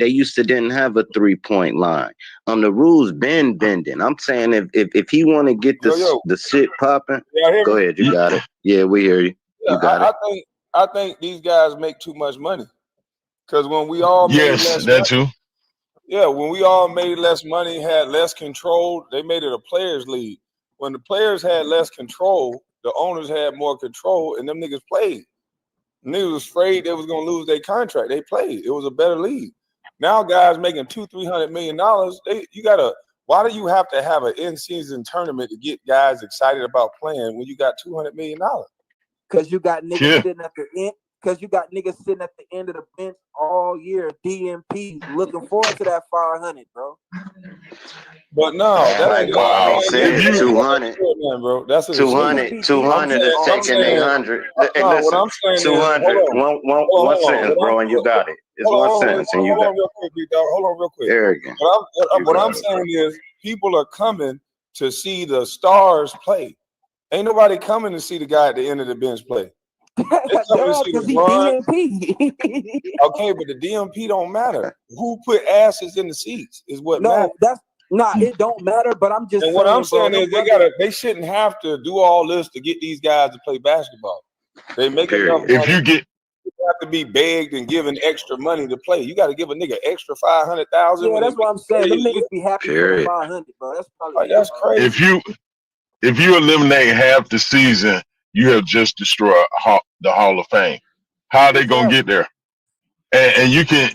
used to didn't have a 3-point line. The rules been bending. I'm saying if he want to get the shit popping, go ahead. You got it. Yeah, we hear you. You got it. I think these guys make too much money. Because when we all made less money, too. Yeah, when we all made less money, had less control, they made it a players' league. When the players had less control, the owners had more control, and them niggas played. Niggas was afraid they was gonna lose their contract. They played. It was a better league. Now guys making $200-300 million, you gotta Why do you have to have an in-season tournament to get guys excited about playing when you got $200 million? Because you got niggas sitting at the end. Because you got niggas sitting at the end of the bench all year, DMP, looking forward to that 500, bro. But no, that ain't Kwame said, 200, bro. That's 200 is taking 800. No, Listen, what I'm saying 200, is, one sentence, bro, and you got it. It's one sentence and you got it. Hold on real quick, big dog. Hold on real quick. Arrogant. What I'm saying is, people are coming to see the stars play. Ain't nobody coming to see the guy at the end of the bench play. Because he DMP. Okay, but the DMP don't matter. Who put asses in the seats is what matters. It don't matter. But I'm just saying, what I'm saying is they shouldn't have to do all this to get these guys to play basketball. They make enough money. If you get, you have to be begged and given extra money to play. You got to give a nigga extra 500,000. Yeah, that's what I'm saying. Them niggas be happy for the 500, bro. That's probably that's crazy. If you eliminate half the season, you have just destroyed the Hall of Fame. How are they gonna get there? And you can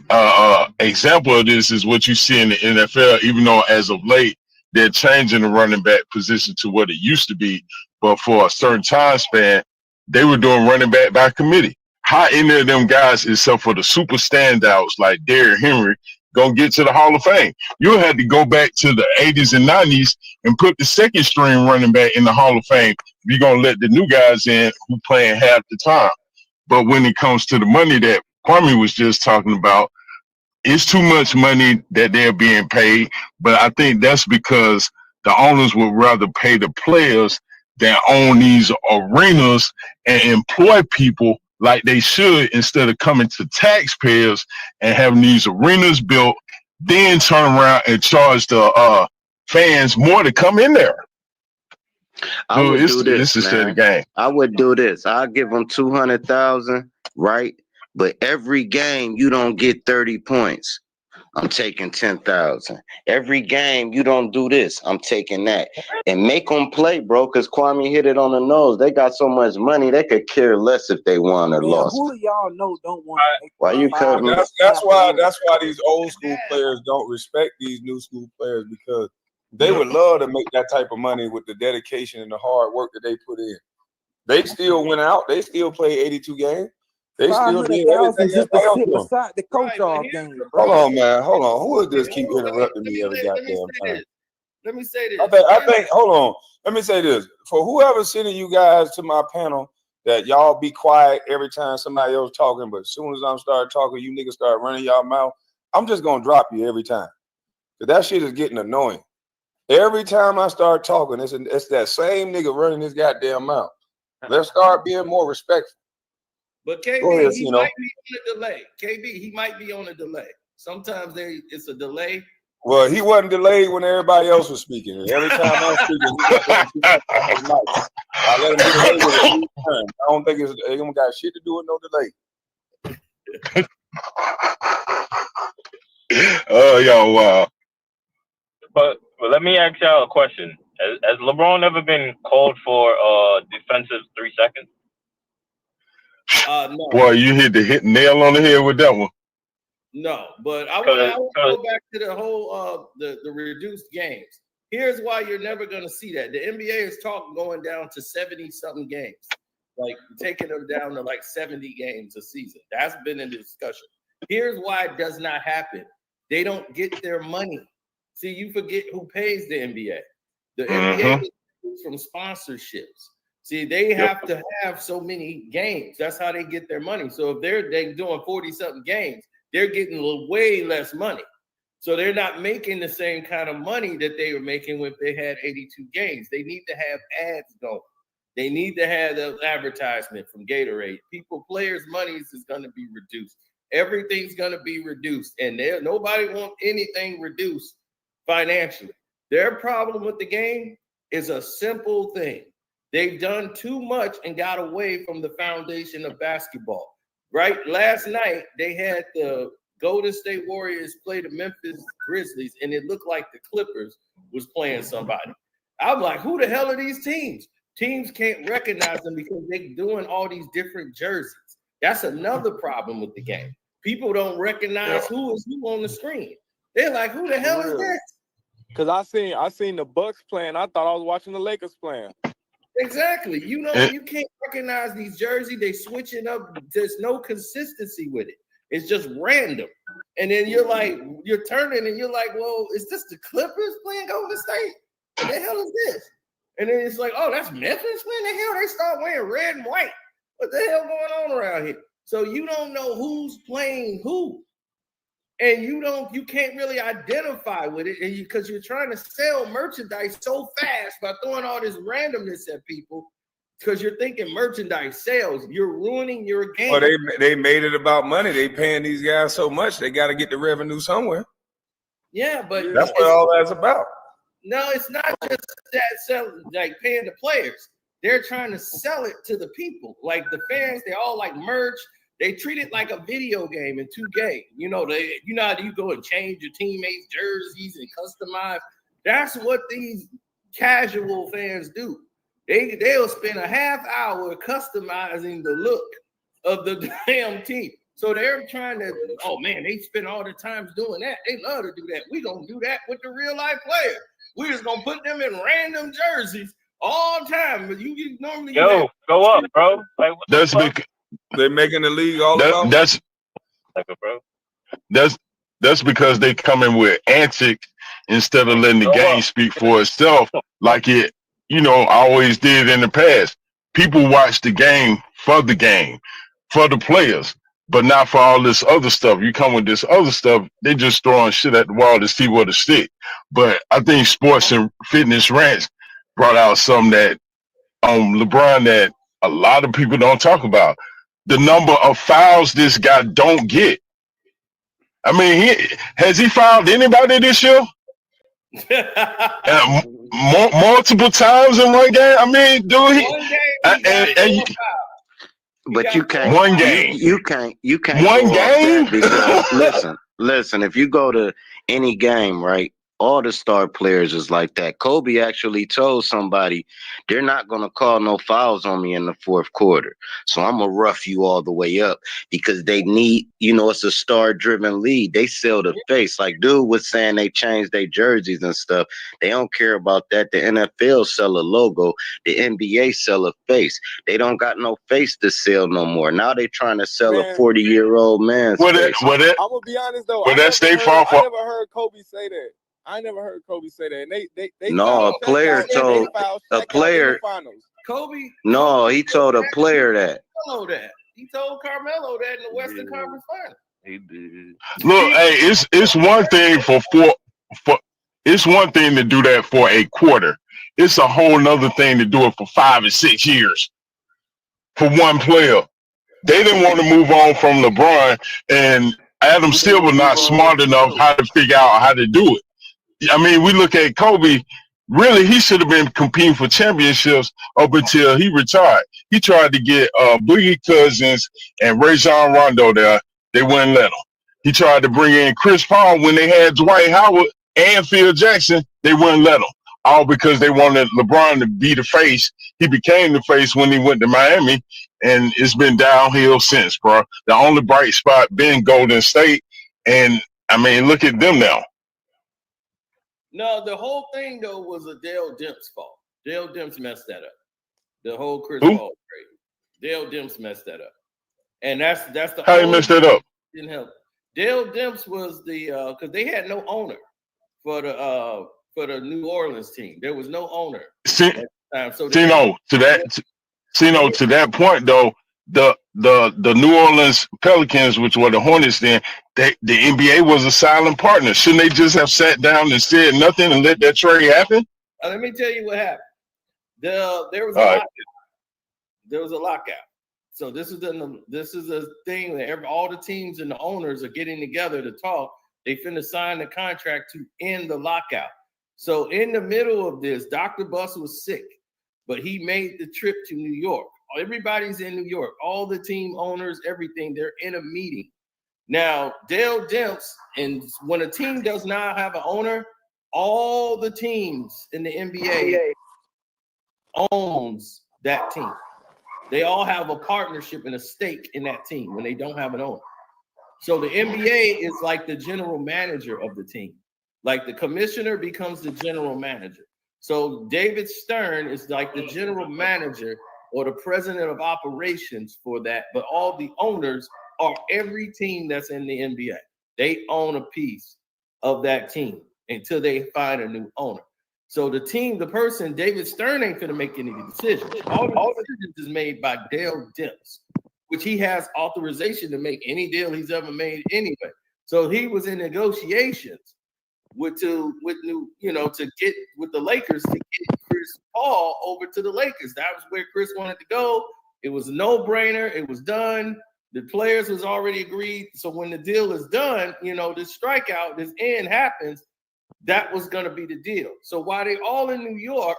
example of this is what you see in the NFL. Even though as of late they're changing the running back position to what it used to be, but for a certain time span, they were doing running back by committee. How any of them guys, except for the super standouts like Derrick Henry, gonna get to the Hall of Fame? You'll have to go back to the 80s and 90s and put the second string running back in the Hall of Fame. You're gonna let the new guys in who playing half the time. But when it comes to the money that Kwame was just talking about, it's too much money that they're being paid. But I think that's because the owners would rather pay the players than own these arenas and employ people like they should, instead of coming to taxpayers and having these arenas built, then turn around and charge the fans more to come in there. I would do this, this is man. the game. I would do this. I'll give them 200,000, right? But every game you don't get 30 points, I'm taking 10,000. Every game you don't do this, I'm taking that. And make them play, bro, because Kwame hit it on the nose. They got so much money, they could care less if they won or lost. Who y'all know don't want to Why you cutting me? That's why these old school players don't respect these new school players, because they would love to make that type of money with the dedication and the hard work that they put in. They still went out. They still played 82 games. They still did everything just to sit beside the coach all game. Hold on, man. Hold on. Who is this keep interrupting me every goddamn time? Let me say this. I think, hold on. Let me say this. For whoever's sending you guys to my panel, that y'all be quiet every time somebody else talking, but as soon as I'm start talking, you niggas start running y'all mouth, I'm just going to drop you every time. Because that shit is getting annoying. Every time I start talking, it's that same nigga running his goddamn mouth. Let's start being more respectful. But KB, he might be on a delay. KB, he might be on a delay. Sometimes it's a delay. Well, he wasn't delayed when everybody else was speaking. Every time I'm speaking, I let him get away with it. I don't think it don't got shit to do with no delay. Oh, yo, wow. But let me ask y'all a question. Has LeBron ever been called for defensive 3 seconds? No. Boy, you hit nail on the head with that one. No, but I want to go back to the whole the reduced games. Here's why you're never going to see that. The NBA is talking going down to 70-something games, like taking them down to like 70 games a season. That's been in the discussion. Here's why it does not happen. They don't get their money. See, you forget who pays the NBA. The NBA is from sponsorships. See, they have to have so many games. That's how they get their money. So if they're doing 40-something games, they're getting way less money. So they're not making the same kind of money that they were making when they had 82 games. They need to have ads going. They need to have the advertisement from Gatorade. Players' monies is going to be reduced. Everything's going to be reduced. And nobody wants anything reduced financially. Their problem with the game is a simple thing. They've done too much and got away from the foundation of basketball. Right? Last night, they had the Golden State Warriors play the Memphis Grizzlies, and it looked like the Clippers was playing somebody. I'm like, who the hell are these teams? Teams can't recognize them because they're doing all these different jerseys. That's another problem with the game. People don't recognize who is who on the screen. They're like, who the hell is this? Cause I seen the Bucks playing. I thought I was watching the Lakers playing. Exactly. You can't recognize these jerseys. They switching up. There's no consistency with it. It's just random. And then you're turning and you're like, well, is this the Clippers playing Golden State? What the hell is this? And then it's like, oh, that's Memphis? When the hell they start wearing red and white? What the hell going on around here? So you don't know who's playing who. And you can't really identify with it, and because you're trying to sell merchandise so fast by throwing all this randomness at people, because you're thinking merchandise sales, you're ruining your game. Well, they made it about money. They paying these guys so much, they got to get the revenue somewhere. Yeah, but that's what all that's about. No, it's not just that selling, like paying the players. They're trying to sell it to the people, like the fans. They all like merch. They treat it like a video game in 2K. You know how you go and change your teammates' jerseys and customize. That's what these casual fans do. They'll spend a half hour customizing the look of the damn team. So they're trying to, oh man, they spend all the time doing that. They love to do that. We're gonna do that with the real life players. We're just gonna put them in random jerseys all the time. But you normally go up, bro. Like, that's big. They're making the league all about that's because they come in with antics instead of letting the game speak for itself, like it, always did in the past. People watch the game, for the players, but not for all this other stuff. You come with this other stuff, they just throwing shit at the wall to see where to stick. But I think Sports and Fitness Rants brought out something that LeBron that a lot of people don't talk about. The number of fouls this guy don't get. I mean, has he fouled anybody this year? Multiple times in one game. I mean, dude, but you can't. One game. You can't. One game. Because listen. If you go to any game, right? All the star players is like that. Kobe actually told somebody, they're not going to call no fouls on me in the fourth quarter. So I'm going to rough you all the way up because they need, it's a star-driven league. They sell the face. Like dude was saying they changed their jerseys and stuff. They don't care about that. The NFL sell a logo. The NBA sell a face. They don't got no face to sell no more. Now they trying to sell a 40-year-old man's face. I'm going to be honest, though. I never heard Kobe say that. I never heard Kobe say that. And they no, a player told a player. Kobe. No, he told a player that. He told Carmelo that in the Western Conference Finals. He did. Look, hey, it's one thing it's one thing to do that for a quarter. It's a whole nother thing to do it for 5 or 6 years for one player. They didn't want to move on from LeBron, and Adam Silver not smart enough how to figure out how to do it. I mean, we look at Kobe, really, he should have been competing for championships up until he retired. He tried to get Boogie Cousins and Rajon Rondo there. They wouldn't let him. He tried to bring in Chris Paul when they had Dwight Howard and Phil Jackson. They wouldn't let him. All because they wanted LeBron to be the face. He became the face when he went to Miami, and it's been downhill since, bro. The only bright spot been Golden State, and, I mean, look at them now. No, the whole thing though was a Dale Demps fault. Dale Demps messed that up. The whole Chris Paul trade. Dale Demps messed that up, and that's the. How you messed that up? Didn't help. Dale Demps was the because they had no owner for the New Orleans team. There was no owner. To that point though, the New Orleans Pelicans, which were the Hornets then, the NBA was a silent partner. Shouldn't they just have sat down and said nothing and let that trade happen? Let me tell you what happened. There was a lockout. There was a lockout. So this is a thing that all the teams and the owners are getting together to talk. They finna sign the contract to end the lockout. So in the middle of this, Dr. Buss was sick, but he made the trip to New York. Everybody's in New York. All the team owners, everything, they're in a meeting. Now, Dale Demps, and when a team does not have an owner, all the teams in the NBA owns that team. They all have a partnership and a stake in that team when they don't have an owner. So the NBA is like the general manager of the team. Like the commissioner becomes the general manager. So David Stern is like the general manager or the president of operations for that, but all the owners are every team that's in the NBA. They own a piece of that team until they find a new owner. So the team, the person, David Stern ain't gonna make any decisions. All the decisions is made by Dale Demps, which he has authorization to make any deal he's ever made anyway. So he was in negotiations to get with the Lakers to get Chris Paul over to the Lakers. That was where Chris wanted to go. It was a no-brainer. It was done. The players was already agreed. So when the deal is done, this strikeout, this end happens, that was going to be the deal. So while they all in New York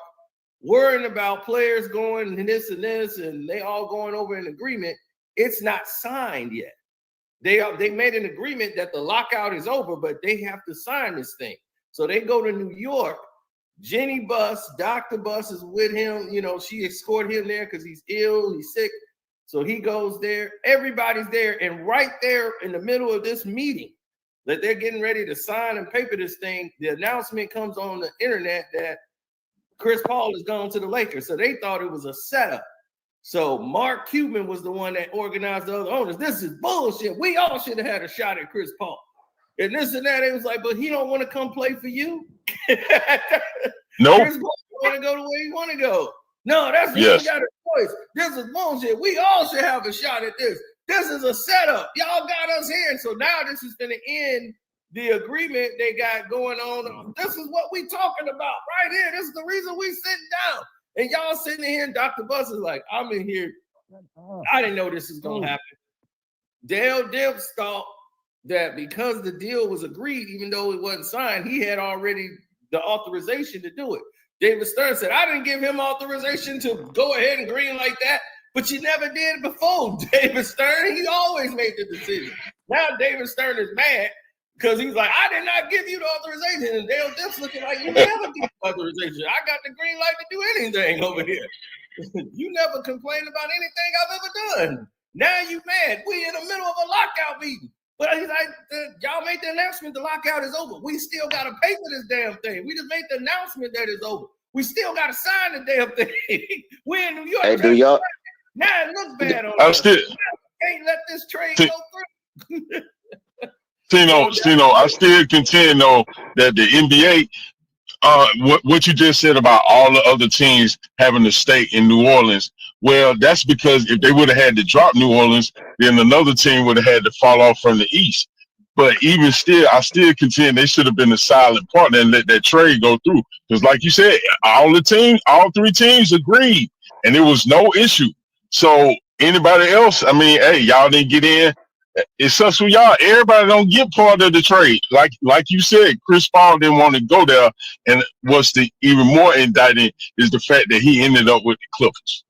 worrying about players going and this, and they all going over an agreement, it's not signed yet. They made an agreement that the lockout is over, but they have to sign this thing. So they go to New York. Jenny Buss, Dr. Buss is with him. She escorted him there because he's ill, he's sick. So he goes there. Everybody's there. And right there in the middle of this meeting that they're getting ready to sign and paper this thing, the announcement comes on the internet that Chris Paul is going to the Lakers. So they thought it was a setup. So Mark Cuban was the one that organized the other owners. This is bullshit. We all should have had a shot at Chris Paul. And this and that. It was like, but he don't want to come play for you. Nope. Chris Paul want to go the way he want to go. No, that's Yes. he got a choice. This is bullshit. We all should have a shot at this. This is a setup. Y'all got us here. So now this is going to end the agreement they got going on. This is what we talking about right here. This is the reason we sitting down. And y'all sitting here and Dr. Buss is like, I'm in here. I didn't know this is going to happen. Dale Demps thought that because the deal was agreed, even though it wasn't signed, he had already the authorization to do it. David Stern said, I didn't give him authorization to go ahead and green like that, but you never did before, David Stern. He always made the decision. Now David Stern is mad because he's like, I did not give you the authorization. And Dale Demps looking like, you never give authorization. I got the green light to do anything over here. You never complained about anything I've ever done. Now you mad. We in the middle of a lockout meeting. But he's like, y'all made the announcement the lockout is over. We still got to pay for this damn thing. We just made the announcement that it's over. We still got to sign the damn thing. We're in New York. Hey, do y'all? Now it looks bad on I us. still, Can't let this trade go through. Tino, I still contend though that the NBA, what you just said about all the other teams having to stay in New Orleans, well, that's because if they would have had to drop New Orleans, then another team would have had to fall off from the East. But even still, I still contend they should have been a silent partner and let that trade go through. Because like you said, all three teams agreed, and there was no issue. So anybody else, I mean, hey, y'all didn't get in. It sucks for y'all. Everybody don't get part of the trade. Like you said, Chris Paul didn't want to go there. And what's even more indicting is the fact that he ended up with the Clippers.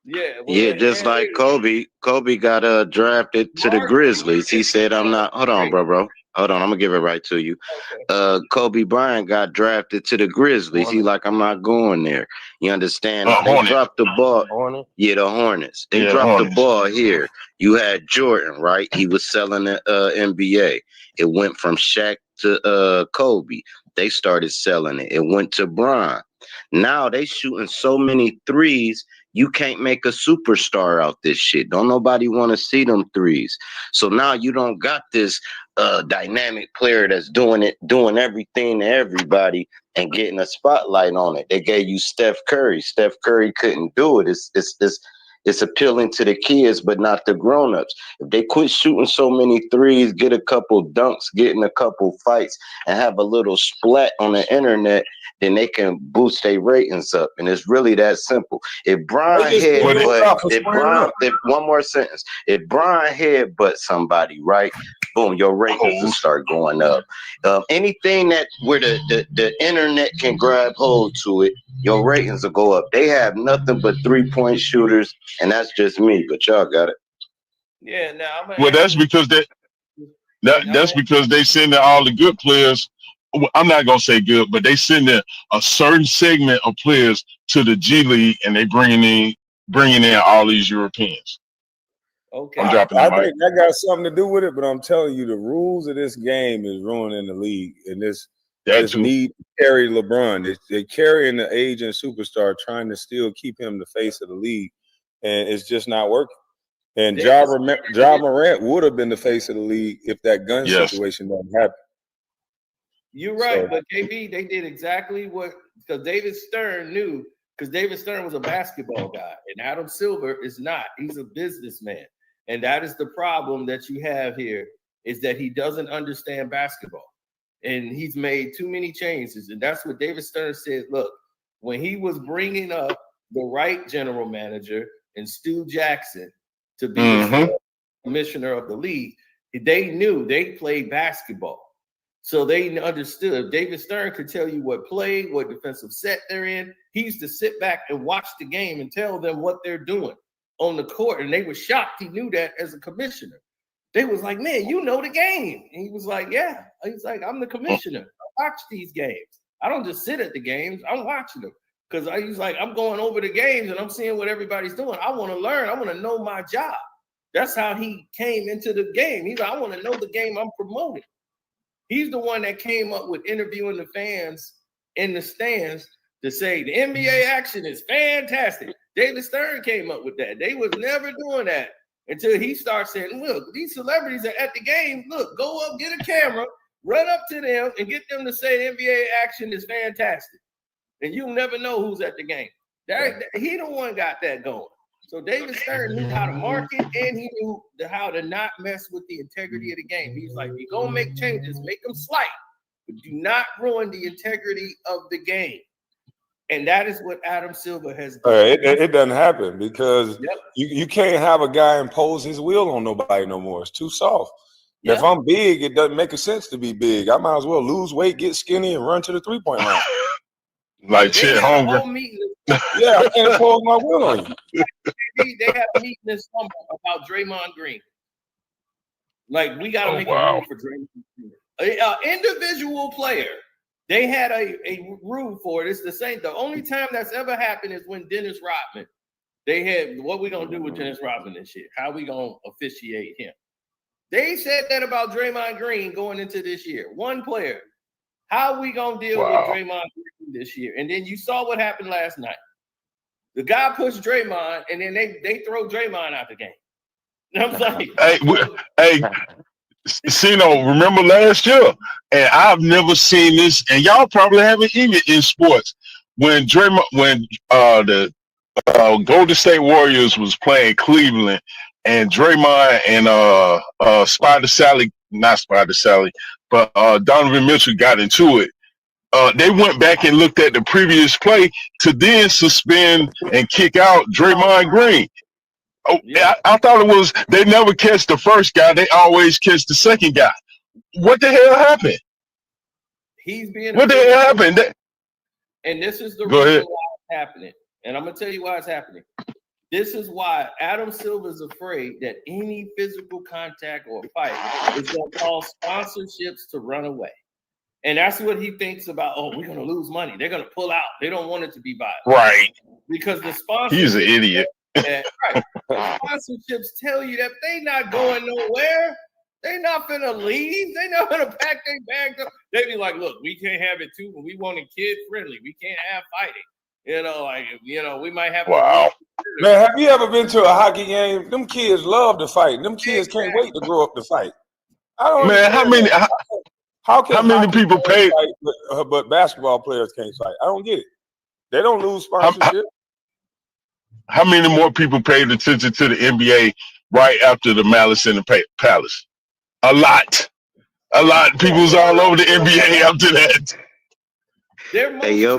Yeah, just like Kobe. Kobe got drafted to the Grizzlies. He said, I'm not. Hold on, bro. Hold on, I'm gonna give it right to you. Kobe Bryant got drafted to the Grizzlies. He like, I'm not going there. You understand? They dropped the ball. Yeah, the Hornets. They dropped the ball here. You had Jordan, right? He was selling the NBA. It went from Shaq to Kobe. They started selling it. It went to Bron. Now they shooting so many threes. You can't make a superstar out this shit. Don't nobody want to see them threes. So now you don't got this dynamic player that's doing everything to everybody and getting a spotlight on it. They gave you Steph Curry. Steph Curry couldn't do it. It's appealing to the kids, but not the grown-ups. If they quit shooting so many threes, get a couple dunks, get in a couple fights, and have a little splat on the internet, then they can boost their ratings up. And it's really that simple. If Brian one more sentence. If Brian headbutt somebody, right, boom, your ratings will start going up. Anything that where the internet can grab hold to it, your ratings will go up. They have nothing but 3-point shooters, and that's just me, but y'all got it. Yeah, now that's because that's because they send in all the good players. I'm not gonna say good, but they send in a certain segment of players to the G League, and they bringing in all these Europeans. Okay. I'm dropping the I mic. think that got something to do with it, but I'm telling you, the rules of this game is ruining the league, and this too. need to carry LeBron. They're carrying the aging superstar, trying to still keep him the face of the league, and it's just not working. And Ja Morant would have been the face of the league if that gun situation doesn't happen. You're right, but KB, they did exactly what, because David Stern knew, because David Stern was a basketball guy, and Adam Silver is not. He's a businessman. And that is the problem that you have here, is that he doesn't understand basketball. And he's made too many changes. And that's what David Stern said. Look, when he was bringing up the right general manager and Stu Jackson to be the commissioner of the league, they knew they played basketball. So they understood. David Stern could tell you what play, what defensive set they're in. He used to sit back and watch the game and tell them what they're doing on the court. And they were shocked he knew that as a commissioner. They was like, man, you know the game. And he was like, yeah. He's like, I'm the commissioner. I watch these games. I don't just sit at the games. I'm watching them. Because he's like, I'm going over the games and I'm seeing what everybody's doing. I want to learn. I want to know my job. That's how he came into the game. He's like, I want to know the game I'm promoting. He's the one that came up with interviewing the fans in the stands to say the NBA action is fantastic. David Stern came up with that. They was never doing that until he starts saying, look, these celebrities are at the game. Look, go up, get a camera, run up to them and get them to say the NBA action is fantastic. And you'll never know who's at the game. He the one got that going. So David Stern knew how to market, and he knew how to not mess with the integrity of the game. He's like, you're going to make changes, make them slight, but do not ruin the integrity of the game. And that is what Adam Silver has done. It doesn't happen because you can't have a guy impose his will on nobody no more. It's too soft. If I'm big, it doesn't make a sense to be big. I might as well lose weight, get skinny, and run to the three-point line. Like Chet Holmgren. Yeah, I can't impose my will on you. They had a meeting this summer about Draymond Green. Like, we got to make a rule for Draymond Green. An individual player, they had a rule for it. It's the same. The only time that's ever happened is when Dennis Rodman, they had, what we going to do with Dennis Rodman this year? How we going to officiate him? They said that about Draymond Green going into this year. One player. How we going to deal with Draymond Green this year? And then you saw what happened last night. The guy pushed Draymond, and then they throw Draymond out the game. I'm like, hey, Sino, remember last year? And I've never seen this, and y'all probably haven't either in sports. When the Golden State Warriors was playing Cleveland, and Draymond and Donovan Mitchell got into it. They went back and looked at the previous play to then suspend and kick out Draymond Green. Oh, yeah. I thought it was they never catch the first guy; they always catch the second guy. What the hell happened? He's being. What the hell happened? And this is the reason why it's happening. And I'm gonna tell you why it's happening. This is why Adam Silver is afraid that any physical contact or fight is going to cause sponsorships to run away. And that's what he thinks about. Oh, we're going to lose money. They're going to pull out. They don't want it to be violent. Right. Because the sponsors. He's an idiot. Right. The sponsorships tell you that they're not going nowhere. They're not going to leave. They're not going to pack their bags up. They be like, look, we can't have it too, but we want it kid friendly. We can't have fighting. We might have. Wow. Man, have you ever been to a hockey game? Them kids love to fight. Them kids can't wait to grow up to fight. I don't. Man, how many people pay? Fight, but basketball players can't fight. I don't get it. They don't lose sponsorship. How many more people paid attention to the NBA right after the Malice in the Palace? A lot. People's all over the NBA after that. Hey, your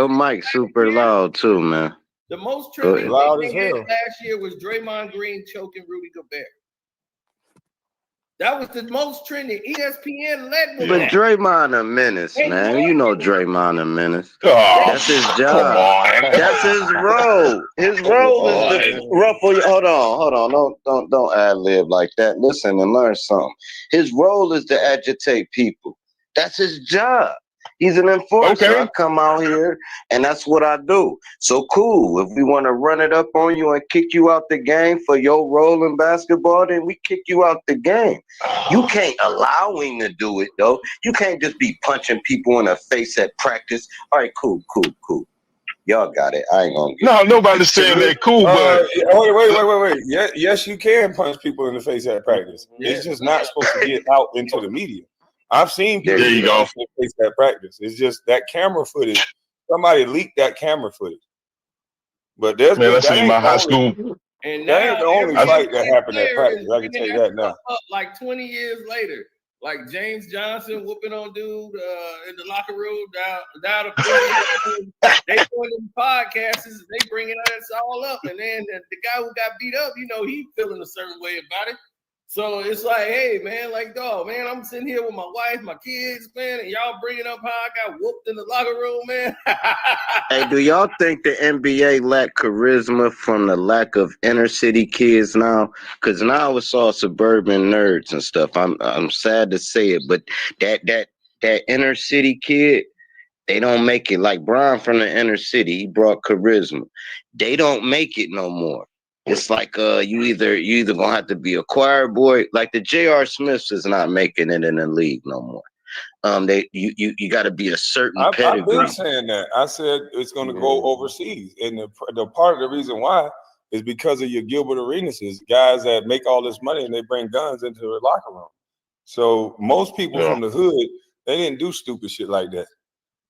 mic super loud too, man. The most trending thing last year was Draymond Green choking Rudy Gobert. That was the most trending. ESPN led with that. But Draymond a menace, man. You know Draymond a menace. Oh, that's his job. That's his role. His role is to ruffle. Hold on. Don't ad-lib like that. Listen and learn something. His role is to agitate people. That's his job. He's an enforcer. Okay. I come out here and that's what I do. So cool. If we want to run it up on you and kick you out the game for your role in basketball, then we kick you out the game. You can't allow him to do it though. You can't just be punching people in the face at practice. All right, cool. Y'all got it. I ain't gonna get No, nobody's saying that cool, but Wait. Yes, you can punch people in the face at practice. Yeah. It's just not supposed to get out into the media. I've seen people There you get go. punched in the face at practice. It's just that camera footage. Somebody leaked that camera footage. But there's man, I been, that seen ain't my the high only, school. And that now ain't the only every fight that NBA happened at player practice. is I can bringing tell you that that now. stuff up like 20 years later. Like James Johnson whooping on dude in the locker room down the field. They doing them podcasts, they bringing us all up. And then the guy who got beat up, he feeling a certain way about it. So it's like, hey, man, like, dog, man, I'm sitting here with my wife, my kids, man, and y'all bringing up how I got whooped in the locker room, man. Hey, do y'all think the NBA lack charisma from the lack of inner city kids now? Because now it's all suburban nerds and stuff. I'm sad to say it, but that inner city kid, they don't make it. Like Brian from the inner city, he brought charisma. They don't make it no more. It's like you either gonna have to be a choir boy. Like the J.R. Smiths is not making it in the league no more. You got to be a certain I've pedigree. been saying that. I said it's going to go overseas, and the part of the reason why is because of your Gilbert Arenas, guys that make all this money and they bring guns into the locker room. So most people from the hood, they didn't do stupid shit like that.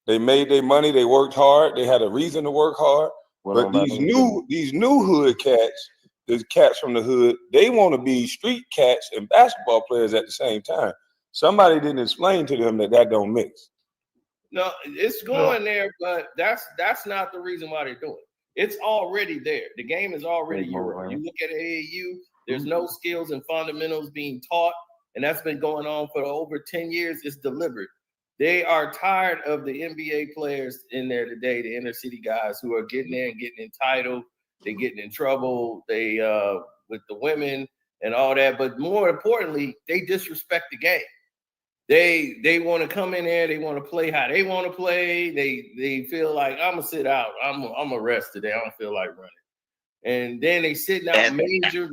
They made their money. They worked hard. They had a reason to work hard. But these new hood cats, these cats from the hood, they want to be street cats and basketball players at the same time. Somebody didn't explain to them that don't mix. No, it's going there, but that's not the reason why they're doing it. It's already there. The game is already Europe. You look at AAU, there's no skills and fundamentals being taught, and that's been going on for over 10 years. It's delivered. They are tired of the NBA players in there today, the inner city guys who are getting there and getting entitled. They're getting in trouble. They with the women and all that. But more importantly, they disrespect the game. They want to come in there. They want to play how they want to play. They feel like I'm gonna sit out. I'm gonna rest today. I don't feel like running. And then they sitting out major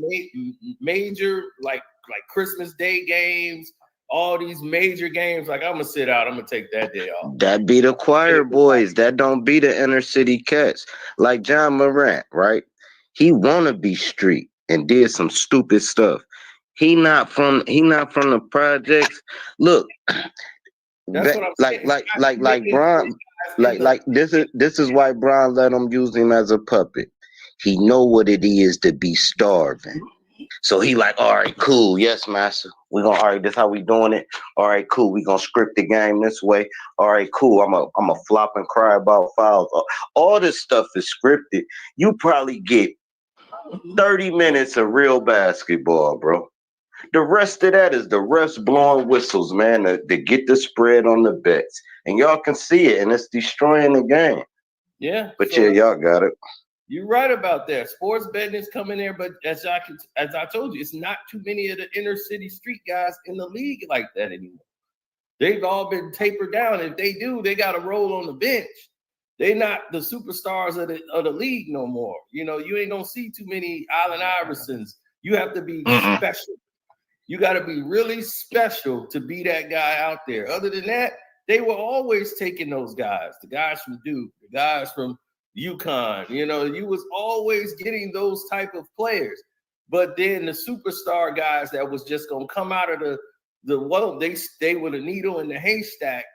like Christmas Day games. All these major games, like I'm gonna sit out. I'm gonna take that day off. That be the choir boys. That don't be the inner city cats. Like John Morant, right? He wanna be street and did some stupid stuff. He not from the projects. Look, that's what I'm saying. Like Bron, like this is why Bron let him use him as a puppet. He know what it is to be starving. So he like, all right, cool. Yes, master. We're gonna, all right, this how we doing it. All right, cool. We gonna script the game this way. All right, cool. I'm a flop and cry about fouls. All this stuff is scripted. You probably get 30 minutes of real basketball, bro. The rest of that is the refs blowing whistles, man, to get the spread on the bets. And y'all can see it, and it's destroying the game. Yeah. But so y'all got it. You're right about that. Sports betting is coming there, but as I told you, it's not too many of the inner city street guys in the league like that anymore. They've all been tapered down. If they do, they got to roll on the bench. They're not the superstars of the league no more. You ain't gonna see too many Allen Iversons. You have to be special. You got to be really special to be that guy out there. Other than that, they were always taking those guys, the guys from Duke, the guys from UConn. You was always getting those type of players. But then the superstar guys that was just gonna come out of the world, they stay with a needle in the haystack.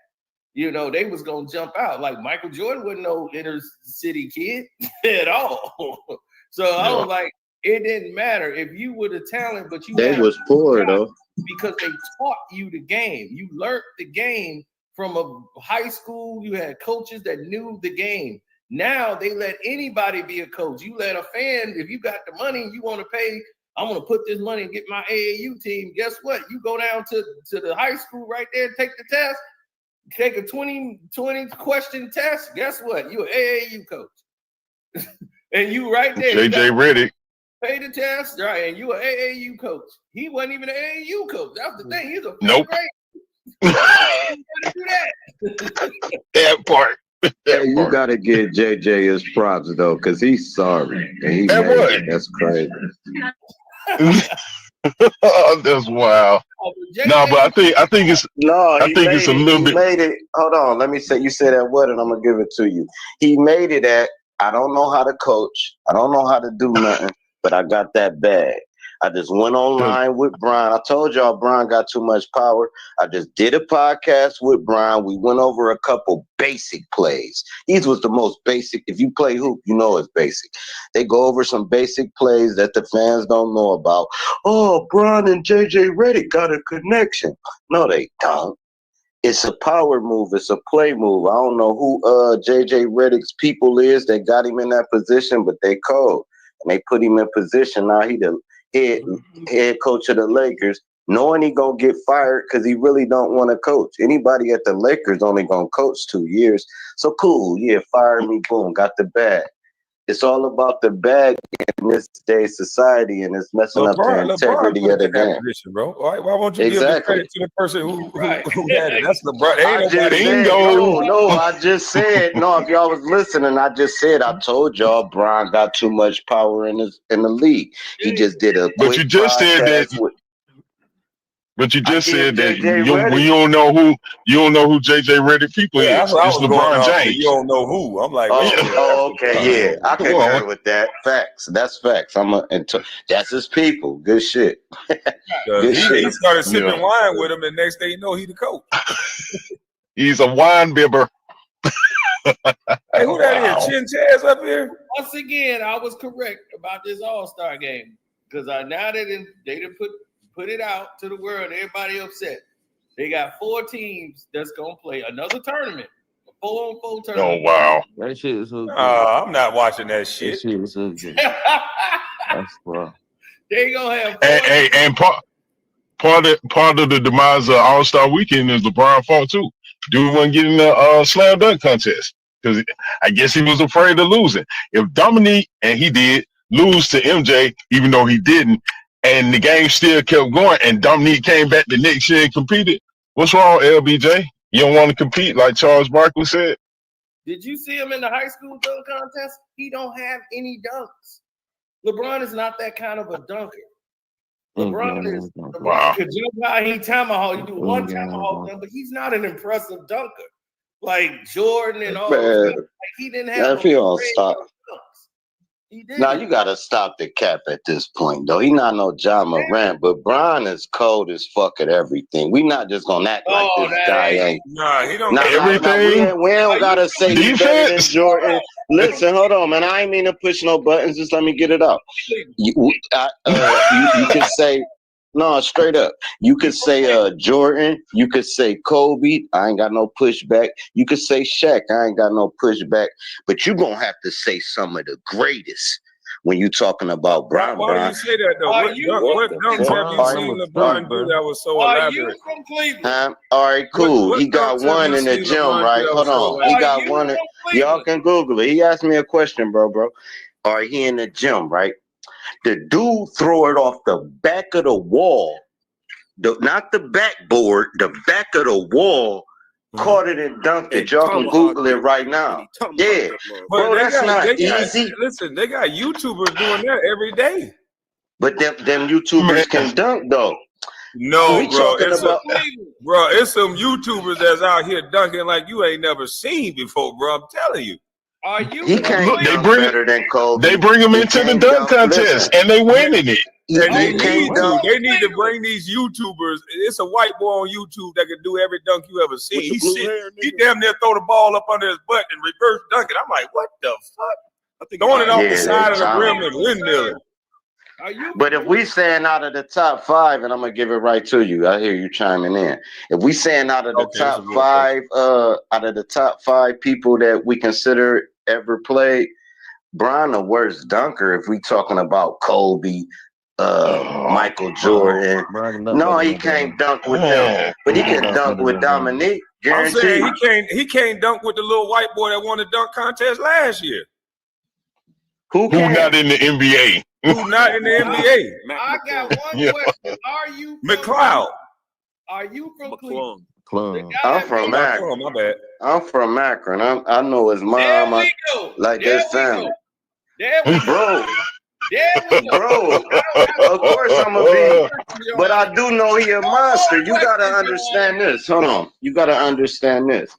They was gonna jump out. Like Michael Jordan wasn't no inner city kid at all. So I was like, it didn't matter if you were the talent, but they was poor though, because they taught you the game. You learned the game from a high school. You had coaches that knew the game. Now they let anybody be a coach. You let a fan, if you got the money and you want to pay, I'm going to put this money and get my AAU team. Guess what? You go down to the high school right there and take the test, take a 20 question test. Guess what? You're an AAU coach. And you right there. JJ Redick. Pay the test, right? And you an AAU coach. He wasn't even an AAU coach. That's the thing. He's a nope. grade. Do that. That part. Hey, you gotta give JJ his props though, cause he's sorry and he That made what? it. That's crazy. That's wild. JJ, No, but I think it's No, I think it's a little he bit. made it. Hold on, let me say. You said that what, and I'm gonna give it to you. He made it at. I don't know how to coach. I don't know how to do nothing, but I got that bag. I just went online with Brian. I told y'all Brian got too much power. I just did a podcast with Brian. We went over a couple basic plays. These was the most basic. If you play hoop, you know it's basic. They go over some basic plays that the fans don't know about. Oh, Brian and JJ Redick got a connection. No, they don't. It's a power move. It's a play move. I don't know who JJ Redick's people is that got him in that position, but they cold. And they put him in position. Now he the head coach of the Lakers, knowing he gonna get fired because he really don't want to coach. Anybody at the Lakers only gonna coach 2 years. So cool, yeah, fire me, boom, got the bag. It's all about the bag in this day's society, and it's messing up the LeBron integrity put of him the in that game. position, bro. Why won't you give the Exactly. credit to the person who Right. had it? That's LeBron. There I ain't just nobody. said, Bingo. no, I just said, no, if y'all was listening, I just said, I told y'all Brian got too much power in the league. He just did a But quick you just said that. podcast with, But you I just give said that JJ when Redick. you don't know who JJ Redick people Yeah, that's is. what I It's was going LeBron off. You James. don't know who. I'm like, wait a minute. Oh, That's okay, LeBron. yeah, I Come can on. agree with that. Facts. That's facts. That's his people. Good shit. Good He shit. started sipping Yeah. wine with him, and next thing you know, he the coach. He's a wine bibber. Hey, who that is? Wow. Chin Chaz up here? once again, I was correct about this All-Star game because now they didn't put it out to the world. Everybody upset. They got 4 teams that's gonna play another tournament, a 4-on-4 Oh tournament. wow. That shit is so good. I'm not watching that That shit. shit is so good. That's wild. They gonna have 4 And part of the demise of All Star Weekend is LeBron fault too. Dude wasn't getting the slam dunk contest because I guess he was afraid of losing. If Dominique and he did lose to MJ, even though he didn't, and the game still kept going, and Dominique came back the next year and competed, what's wrong, LBJ? You don't want to compete like Charles Barkley said? Did you see him in the high school dunk contest? He don't have any dunks. LeBron is not that kind of a dunker. LeBron Wow. could jump high, he tomahawk, you do one tomahawk dunk, but he's not an impressive dunker like Jordan and all those guys. Man, Like, he didn't have if you don't great stop. dunks. He did. Now you gotta stop the cap at this point, though. He not no John Morant, but Brian is cold as fuck at everything. We not just gonna act like this guy ain't. Nah, he don't. Nah, Everything. we don't gotta say he better than Defense. Jordan. Listen, hold on, man. I ain't mean to push no buttons. Just let me get it out. You could say no, straight up. You could say Jordan. You could say Kobe. I ain't got no pushback. You could say Shaq. I ain't got no pushback. But you gonna have to say some of the greatest when you talking about Brian. Why do you say that though? What dunks have you seen LeBron do that was so elaborate? You from Cleveland? All right, cool. What he got dunks have one you in the seen gym, LeBron right? do that Hold was so on. He elaborate? got one. Y'all can Google it. He asked me a question, bro. All right, he in the gym, right? The dude throw it off the back of the wall. Not the backboard, the back of the wall. Caught it and dunked it. Y'all can Google it right now. Yeah, bro, that's not easy. Listen, they got YouTubers doing that every day. But them YouTubers can dunk though. No, we bro. talking about. It's some YouTubers that's out here dunking like you ain't never seen before, bro. I'm telling you. Are you? He can't dunk better than Kobe. They bring him into the dunk contest, and they winning it. And they need to. They need to bring these YouTubers. It's a white boy on YouTube that can do every dunk you ever seen. He damn near throw the ball up under his butt and reverse dunk it. I'm like, what the fuck? Throwing it off the side of the rim and windmilling. But if we saying out of the top 5, and I'm gonna give it right to you, I hear you chiming in. If we saying out of the top 5, out of the top 5 people that we consider ever played, Brian the worst dunker. If we talking about Kobe, Michael Jordan, no, he can't dunk with them, but he can dunk with Dominique. I'm Guaranteed. saying he can't dunk with the little white boy that won the dunk contest last year. Who not in the NBA? Who not in the NBA? I got one question. Are you McLeod? Are you from Cleveland? Plum. I'm from Akron. My bad. I'm from Akron. I know his mom. There we go. Like There his we family. go. There we go. Bro, There we go. bro, of course I'm a be, but I do know he a monster. You gotta understand this. Hold on. You gotta understand this.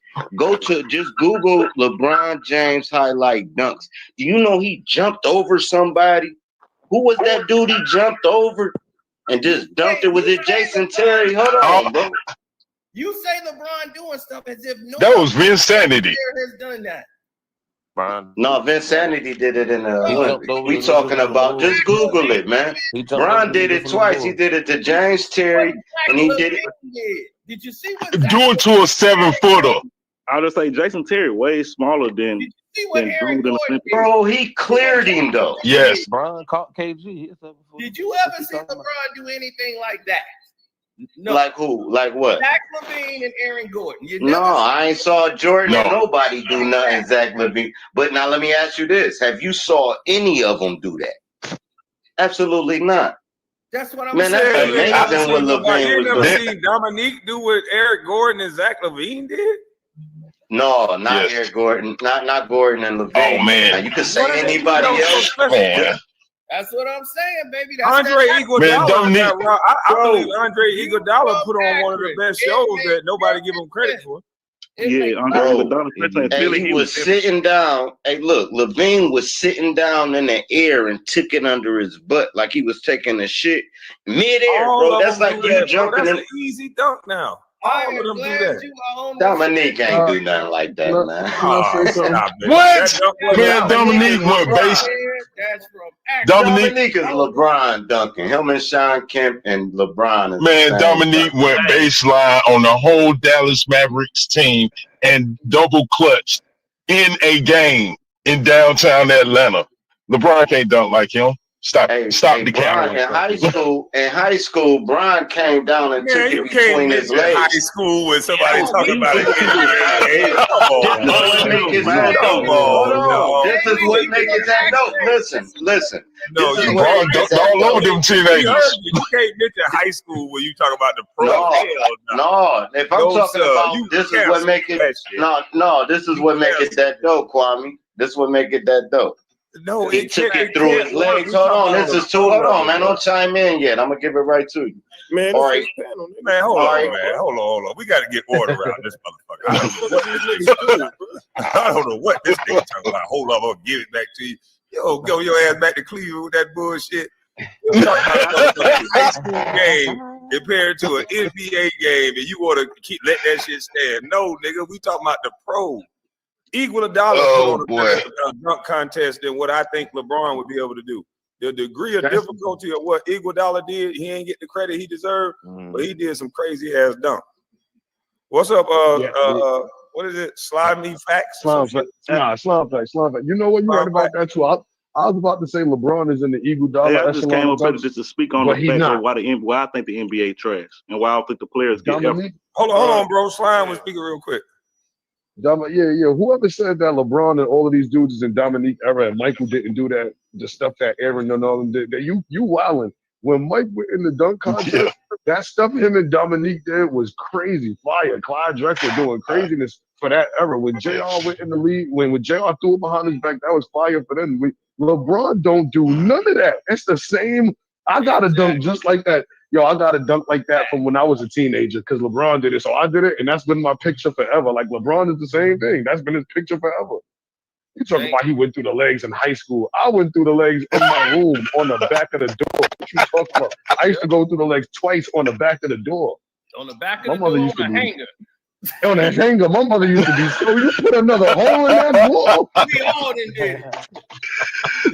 Just Google LeBron James highlight dunks. Do you know he jumped over somebody? Who was that dude he jumped over and just dunked it? Was it Jason Terry? Hold on, bro. You say LeBron doing stuff as if no That was Vinsanity. has done that. Brian. No, Vinsanity did it in the He Olympics. jumped over We the talking niggas on the about, board. just Google it, man. He jumped over Bron the did niggas it from the twice. He board. did it to James Terry, and he did it. Did you see what Do it to a 7-footer. I'll just say Jason Terry way smaller than Did you see what dude Aaron in the Gordon Olympics. did? Bro, he cleared him though. Yes. Brian caught KG. He a 7-footer. Did you ever see LeBron do anything like that? No. Like who? Like what? Zach LaVine and Aaron Gordon. You No, never I ain't saw Jordan and No. nobody do nothing, Zach LaVine. But now let me ask you this: have you saw any of them do that? Absolutely not. That's what I'm Man, saying. that's amazing what LaVine You was never doing. seen Dominique do what Eric Gordon and Zach LaVine did? No, not Yes. Eric Gordon, not Gordon and LaVine. Oh, man. Now, you could say What is it? anybody You know, so else. special. Man. That's what I'm saying, baby. That's Andre that Iguodala. Dominique. I Bro. believe Andre Iguodala put on one of the best shows that nobody give him credit for. Yeah, Andre Bro. Iguodala, especially in Hey, Philly, he was sitting down. Hey, look, LaVine was sitting down in the air and took it under his butt like he was taking a shit midair, All bro. of That's them like do you that, bro. jumping That's in. an easy dunk now. I All am of them do glad that. you are on Dominique ain't do nothing like that, man. Can I say something? Stop it. What? That dunk was Man, out. Dominique went base. That's from Akron. Dominique, Dominique is LeBron dunking. Him and Sean Kemp and LeBron is man, the same Dominique dunk. went baseline on the whole Dallas Mavericks team and double clutched in a game in downtown Atlanta. LeBron can't dunk like him. Stop Hey, the Brian, camera. in high school, Brian came down and Man, took you it can't between his mention high legs. school when somebody Oh, talking he about was an NBA game. Come on, This is what man. make it man. that dope. Come Hold on, on. dog. This is what make it that dope. Listen. No, This is you what LeBron make it dunked that all over dope. them We teenagers. heard you. You can't mention high school when you talk about the pro. No, Hell no. no. If I'm No, talking sir. about You this is what cancel make it that shit. no, this is what make it that dope, Kwame. This is what make it that dope. No, He it took can't. it through his legs. We Hold talking on, about this is the too. pro Hold on, level, man. bro. Don't chime in yet. I'm gonna give it right to you. Man, All this right. is panel. Man, hold All on, right. man. Hold on. We got to get order around this motherfucker. I don't know what this nigga talking about. I don't know what this nigga talking about. Hold on, I'll give it back to you. Yo, go your ass back to Cleveland with that bullshit. You talking about a high school game compared to an NBA game, and you want to let that shit stand? No, nigga, we talking about the pro. Iguodala Oh, put boy. on a dunk contest than what I think LeBron would be able to do. The degree of difficulty of what Iguodala did, he ain't get the credit he deserved, but he did some crazy ass dunk. What's up? What is it? Slide me facts? Slum fact. Nah, slum fact. You know what? You right about that too. I was about to say LeBron is in the Iguodala I just came echelon up here dunks, just to speak on but the he's fact not. of why I think the NBA trash and why I don't think the players get effort. Dominique, Hold on, bro. Slime was speaking real quick. yeah. Whoever said that LeBron and all of these dudes is in Dominique era and Michael didn't do that, the stuff that Aaron and all them did, that you wildin'. When Mike went in the dunk contest, that stuff him and Dominique did was crazy. Fire. Clyde Drexler doing craziness for that era. When JR went in the league, when JR threw it behind his back, that was fire for them. LeBron don't do none of that. It's the same. I got to dunk just like that. Yo, I got to dunk like that from when I was a teenager because LeBron did it. So I did it, and that's been my picture forever. Like, LeBron is the same thing. That's been his picture forever. You talking about he went through the legs in high school. I went through the legs in my room on the back of the door. What you talking about? I used to go through the legs twice on the back of the door. On the back My of the mother door used to on a be hanger. on that hanger. My mother used to be, so you put another hole in that wall? We all done did it.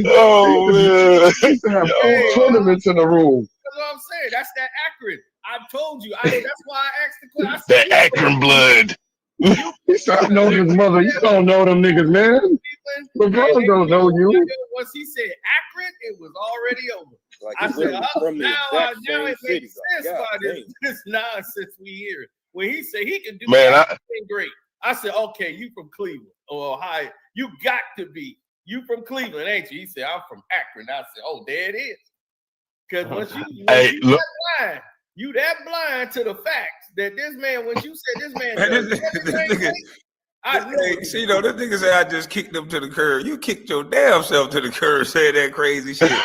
Oh, man. I used to have full tournaments in the room. That's what I'm saying. That's that Akron. I told you. That's why I asked the question. That Akron blood. He started knowing his mother. You don't know them niggas, man. LeBron don't know you. Once he said Akron, it was already over. Like I said, now it city, makes sense why this nonsense we hear. When he said he can do Man, everything great, I said, okay, you from Cleveland or Ohio. You got to be. You from Cleveland, ain't you? He said, I'm from Akron. I said, oh, there it is. Because once you Hey, look. You that blind to the facts that this man, when you said this man Man, does this everything nigga, right, I knew hey, it. see, this nigga say I just kicked him to the curb. You kicked your damn self to the curb saying that crazy shit. Hey,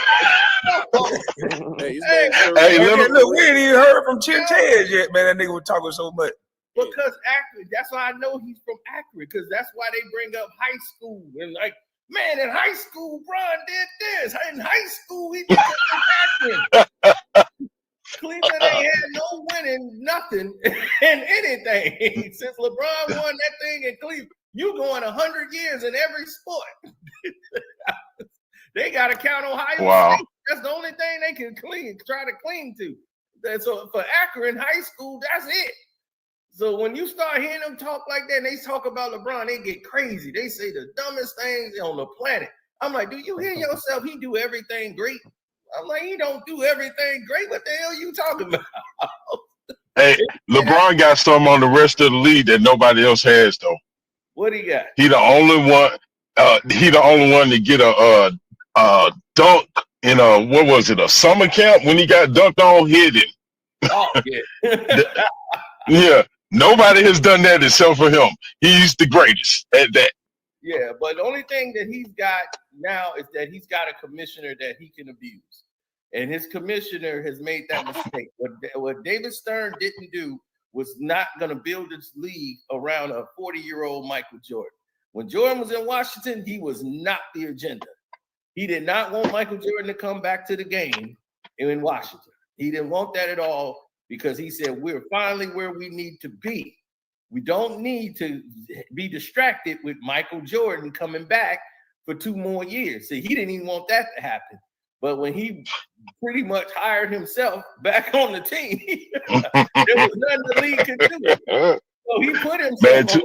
his Hey, man served Hey, And let then, him. look, we ain't even heard from Chinchez yet, man. That nigga was talking so much. because Akron, that's why I know he's from Akron, because that's why they bring up high school. And like, man, in high school, Bron did this. In high school, he did this in Akron. Cleveland ain't had no winning, nothing in anything. Since LeBron won that thing in Cleveland, you going 100 years in every sport. They got to count Ohio Wow. State. That's the only thing they can try to cling to. So for Akron high school, that's it. So when you start hearing them talk like that, and they talk about LeBron, they get crazy. They say the dumbest things on the planet. I'm like, do you hear yourself? He do everything great. I'm like, he don't do everything great. What the hell you talking about? Hey, LeBron got something on the rest of the league that nobody else has, though. What he got? He the only one. He the only one to get a dunk in what was it, a summer camp when he got dunked on, hit it. Oh yeah. Yeah, nobody has done that except for him. He's the greatest at that. Yeah, but the only thing that he's got now is that he's got a commissioner that he can abuse. And his commissioner has made that mistake. What David Stern didn't do was not going to build this league around a 40-year-old Michael Jordan. When Jordan was in Washington, he was not the agenda. He did not want Michael Jordan to come back to the game in Washington. He didn't want that at all because he said, we're finally where we need to be. We don't need to be distracted with Michael Jordan coming back for 2 more years. So he didn't even want that to happen. But when he pretty much hired himself back on the team, there was nothing the league could do. So he put himself on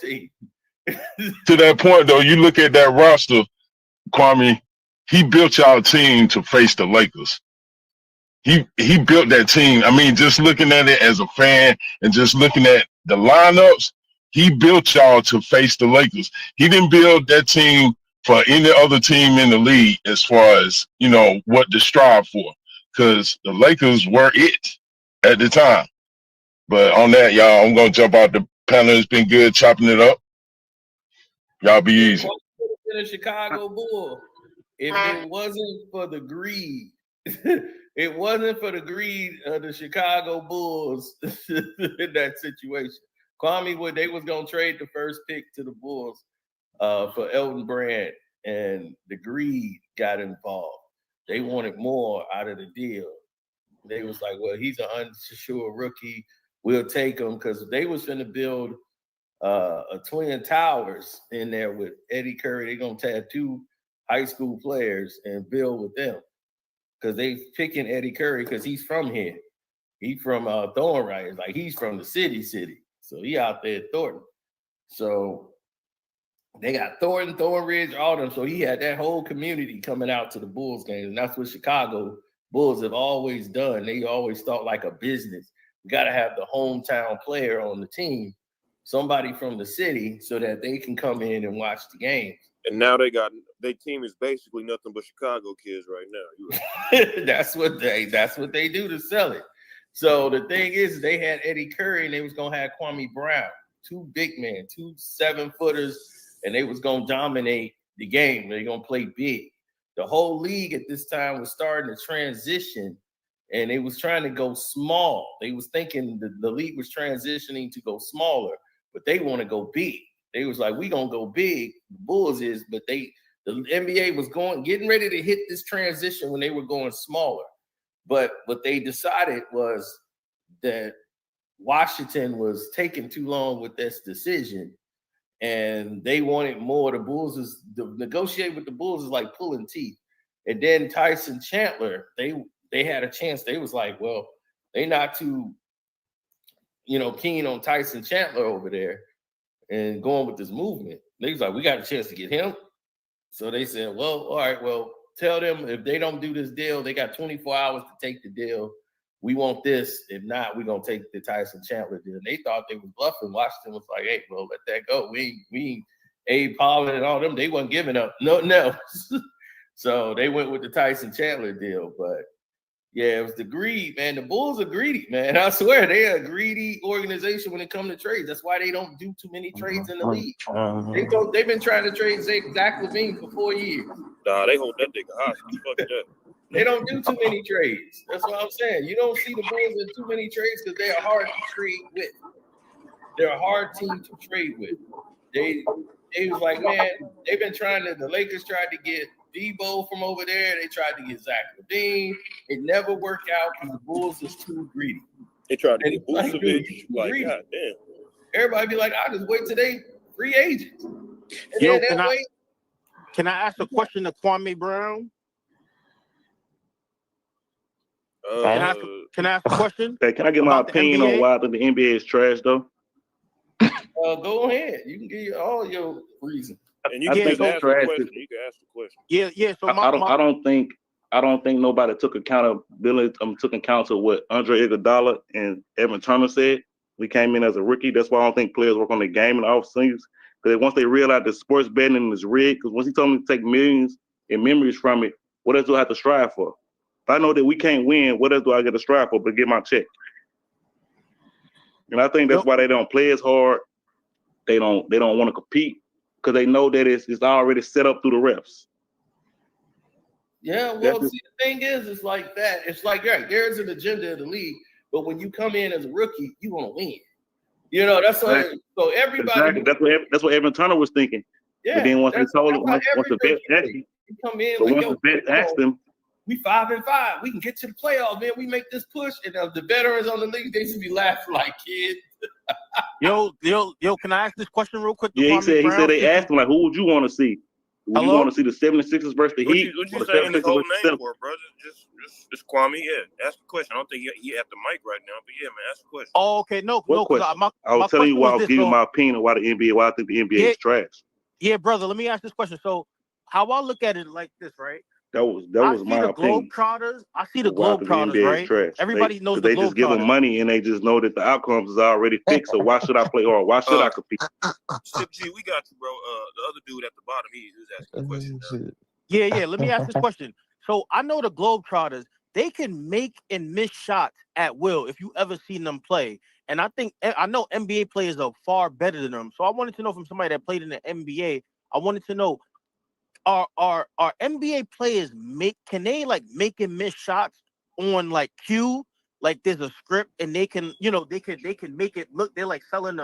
the team. To that point, though, you look at that roster, Kwame, he built y'all team to face the Lakers. He built that team. I mean, just looking at it as a fan and just looking at the lineups, he built y'all to face the Lakers. He didn't build that team for any other team in the league as far as, what to strive for, because the Lakers were it at the time. But on that, y'all, I'm going to jump out the panel. It's been good chopping it up. Y'all be easy. The Chicago Bull, if it wasn't for the greed, it wasn't for the greed of the Chicago Bulls in that situation. Kwame, they was going to trade the first pick to the Bulls for Elton Brand, and the greed got involved. They wanted more out of the deal. They was like, well, he's an unsure rookie. We'll take him, because they was going to build a Twin Towers in there with Eddie Curry. They're going to tattoo high school players and build with them, because they picking Eddie Curry because he's from here. He from Thornridge. Like, he's from the city. So he out there at Thornton. So they got Thornton, Thornridge, all them. So he had that whole community coming out to the Bulls games. And that's what Chicago Bulls have always done. They always thought like a business. You got to have the hometown player on the team, somebody from the city, so that they can come in and watch the games. And now their team is basically nothing but Chicago kids right now. That's what they do to sell it. So the thing is, they had Eddie Curry and they was gonna have Kwame Brown, 2 big men, 2 7-footers, and they was gonna dominate the game. They're gonna play big. The whole league at this time was starting to transition, and they was trying to go small. They was thinking the league was transitioning to go smaller, but they want to go big. They was like, we gonna go big. The Bulls is, but the NBA was getting ready to hit this transition when they were going smaller. But what they decided was that Washington was taking too long with this decision, and they wanted more. The Bulls negotiate with the Bulls is like pulling teeth. And then Tyson Chandler, they had a chance. They was like, well, they not too, keen on Tyson Chandler over there and going with this movement. They was like, we got a chance to get him. So they said, well, all right, well, tell them if they don't do this deal, they got 24 hours to take the deal. We want this. If not, we're going to take the Tyson Chandler deal. And they thought they was bluffing. Washington was like, hey, well, let that go. We ain't Abe Pollard and all them. They wasn't giving up nothing else. So they went with the Tyson Chandler deal. But Yeah, it was the greed, man. The Bulls are greedy, man. I swear they're a greedy organization when it comes to trades. That's why they don't do too many trades in the league. They've been trying to trade Zach LaVine for 4 years. Nah, they hold that nigga hostage. Fuck that. They don't do too many trades. That's what I'm saying. You don't see the Bulls in too many trades because they're hard to trade with. They're a hard team to trade with. They was like, man, they've been trying to. The Lakers tried to get Debo from over there. They tried to get Zach LaVine. It never worked out because the Bulls is too greedy. They tried to And get it's like, dude, Vucevic. Like, greedy. God damn. Everybody be like, I'll just wait till they free agents. And Yo, then that way, can I ask a question to Kwame Brown? Can I ask a question? Hey, can I get my about the opinion on NBA? why I think the NBA is trash though? go ahead. You can give all your reasons. And you I can think just it's ask the trash. question. You can ask the question. Yeah. So I don't think nobody took accountability. Took account of what Andre Iguodala and Evan Turner said. We came in as a rookie. That's why I don't think players work on the game in the off seasons. Because once they realize that sports betting is rigged, because once he told me to take millions and memories from it, what else do I have to strive for? If I know that we can't win, what else do I get to strive for but get my check? And I think that's why they don't play as hard. They don't want to compete because they know that it's already set up through the refs. Yeah, well, see, the thing is, it's like that. It's like, right, there's an agenda of the league, but when you come in as a rookie, you want to win. You know, that's why. So everybody. Exactly. That's what Evan Turner was thinking. Yeah, but then once they told him, once the vet asked him, come in, but like, once yo, the vet asked him, we 5-5. We can get to the playoffs, man. We make this push, and the veterans on the league, they should be laughing like kids. Yo, can I ask this question real quick? Yeah, he said they asked him, like, who would you want to see? Would you want to see the 76ers versus the Heat? What you or the saying his 76ers whole versus the name Celtics? for, brother? Just Kwame. Yeah, ask the question. I don't think he have the mic right now, but yeah, man, ask the question. Oh, okay, no. What question? I was telling you why I was giving my opinion on why the NBA, why I think the NBA is trash. Yeah, brother. Let me ask this question. So, how I look at it like this, right? That was my opinion. I see the Why I think the Globetrotters, NBA right? is trash. Everybody knows the they just give them Globetrotters. money and they just know that the outcomes is already fixed. So why should I play hard? Why should I compete? Sip G, we got you, bro. The other dude at the bottom, he was asking the question. Yeah. Let me ask this question. So I know the Globetrotters, they can make and miss shots at will if you ever seen them play. And I know NBA players are far better than them. So I wanted to know from somebody that played in the NBA, I wanted to know, are NBA players can they like make and miss shots on like cue? Like there's a script and they can make it look, they're like selling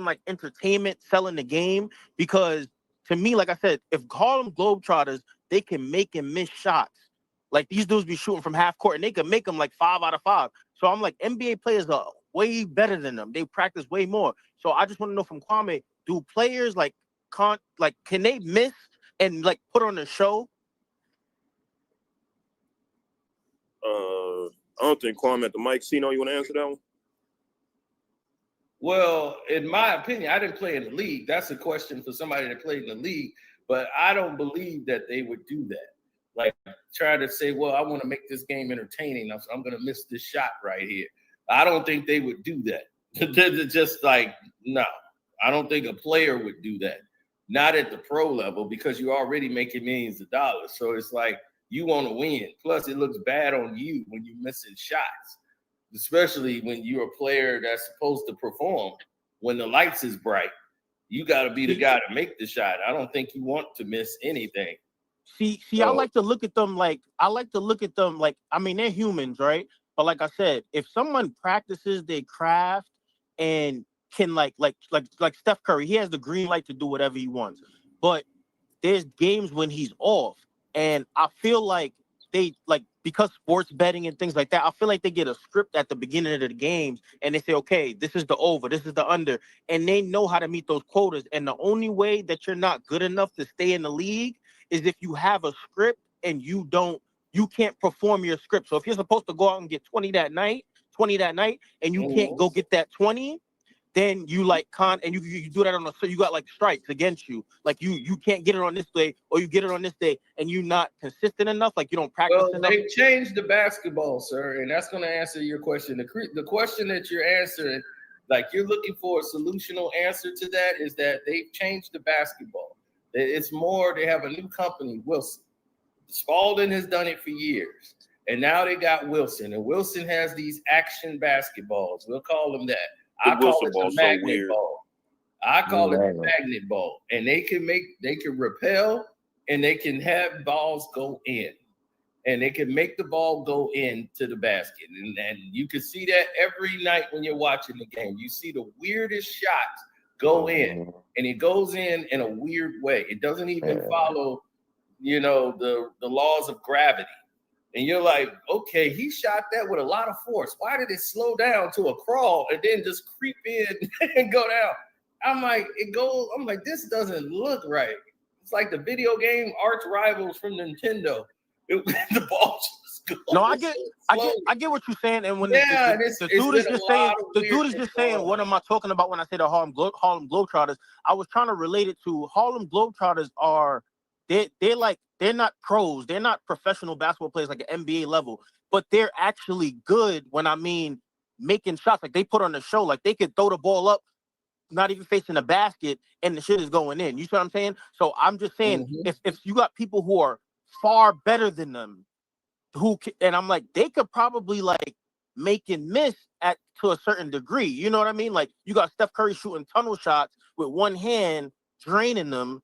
like entertainment, selling the game. Because to me, like I said, if Harlem Globetrotters, they can make and miss shots. Like these dudes be shooting from half court and they can make them like 5 out of 5. So I'm like, NBA players are way better than them. They practice way more. So I just want to know from Kwame, do players can they miss and like put on a show? I don't think Kwame at the mic. Cino, you want to answer that one? Well, in my opinion, I didn't play in the league. That's a question for somebody that played in the league. But I don't believe that they would do that. Like try to say, well, I want to make this game entertaining. So I'm going to miss this shot right here. I don't think they would do that. Just like, no, I don't think a player would do that. Not at the pro level because you're already making millions of dollars. So it's like you want to win. Plus, it looks bad on you when you're missing shots, especially when you're a player that's supposed to perform. When the lights is bright, you got to be the guy to make the shot. I don't think you want to miss anything. See, I like to look at them like I mean, they're humans, right? But like I said, if someone practices their craft and can like Steph Curry, he has the green light to do whatever he wants. But there's games when he's off, and I feel like they because sports betting and things like that, I feel like they get a script at the beginning of the games and they say, okay, this is the over, this is the under, and they know how to meet those quotas. And the only way that you're not good enough to stay in the league is if you have a script and you can't perform your script. So if you're supposed to go out and get 20 that night, and you can't go get that 20, then you and you do that so you got like strikes against you. Like you can't get it on this day or you get it on this day and you're not consistent enough, like you don't practice enough. Well, they changed the basketball, sir, and that's going to answer your question. The question that you're answering, like you're looking for a solutional answer to that, is that they've changed the basketball. It's more, they have a new company, Wilson. Spalding has done it for years. And now they got Wilson, and Wilson has these action basketballs. We'll call them that. The I call Wilson it ball the so magnet weird. ball. I call it the Magnet. magnet ball. And they can repel, and they can have balls go in. And they can make the ball go into the basket. And you can see that every night when you're watching the game. You see the weirdest shots go in, and it goes in a weird way. It doesn't even follow, the laws of gravity. And you're like, okay, he shot that with a lot of force. Why did it slow down to a crawl and then just creep in and go down? I'm like, this doesn't look right. It's like the video game arch rivals from Nintendo. The ball just goes. No, I get what you're saying. And when the dude is just saying, what am I talking about when I say the Harlem Globetrotters? I was trying to relate it to Harlem Globetrotters are they're not pros, they're not professional basketball players like an NBA level, but they're actually good when I mean making shots. Like they put on the show, like they could throw the ball up, not even facing the basket, and the shit is going in. You see what I'm saying? So I'm just saying, if you got people who are far better than them, and I'm like, they could probably like make and miss to a certain degree. You know what I mean? Like you got Steph Curry shooting tunnel shots with one hand, draining them.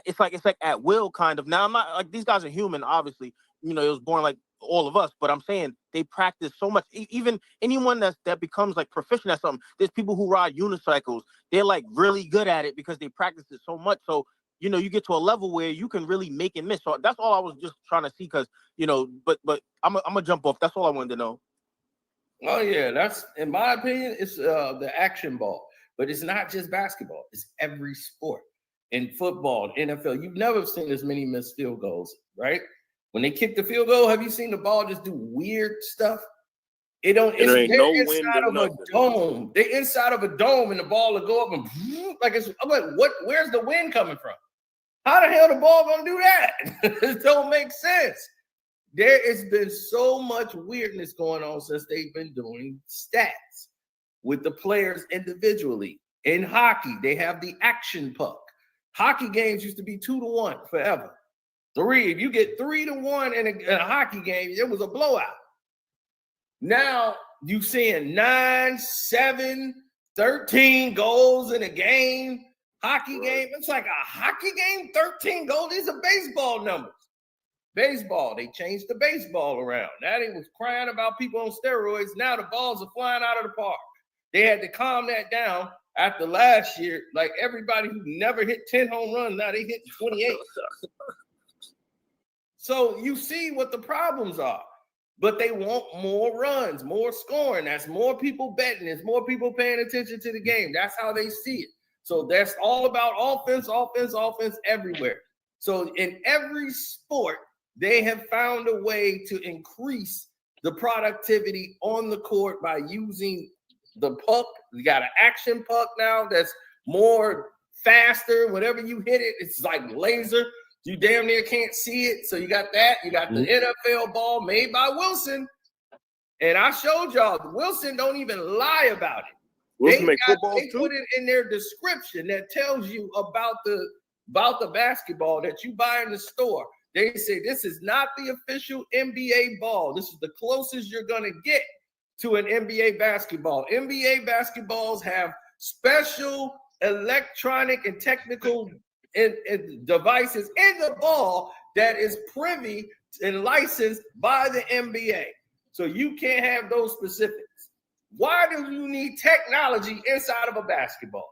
It's like at will, kind of. Now I'm not like these guys are human, obviously. It was born like all of us, but I'm saying they practice so much. Even anyone that becomes like proficient at something. There's people who ride unicycles. They're like really good at it because they practice it so much. So you get to a level where you can really make and miss. So that's all I was just trying to see, because but I'm gonna jump off. That's all I wanted to know. Oh yeah, that's in my opinion, it's the action ball, but it's not just basketball. It's every sport. In football, NFL, you've never seen as many missed field goals, right? When they kick the field goal, have you seen the ball just do weird stuff? They're inside of a dome. They're inside of a dome, and the ball will go up and I'm like, where's the wind coming from? How the hell the ball gonna do that? It don't make sense. There has been so much weirdness going on since they've been doing stats with the players individually. In hockey, they have the action puck. Hockey games used to be 2-1 forever. 3, if you get 3-1 in a hockey game, it was a blowout. Now you seeing 9, 7, 13 goals in a game. Hockey game, it's like a hockey game, 13 goals. These are baseball numbers. Baseball, they changed the baseball around. Now they was crying about people on steroids. Now the balls are flying out of the park. They had to calm that down after last year. Like everybody who never hit 10 home runs, now they hit 28. So you see what the problems are. But they want more runs, more scoring. That's more people betting. There's more people paying attention to the game. That's how they see it. So that's all about offense everywhere. So in every sport, they have found a way to increase the productivity on the court by using the puck. You got an action puck now that's more faster. Whenever you hit it, it's like laser. You damn near can't see it. So you got that. You got the NFL ball made by Wilson. And I showed y'all, Wilson don't even lie about it. Wilson They too? put it in their description that tells you about the basketball that you buy in the store. They say this is not the official NBA ball. This is the closest you're going to get to an NBA basketball. NBA basketballs have special electronic and technical devices in the ball that is privy and licensed by the NBA. So you can't have those specifics. Why do you need technology inside of a basketball?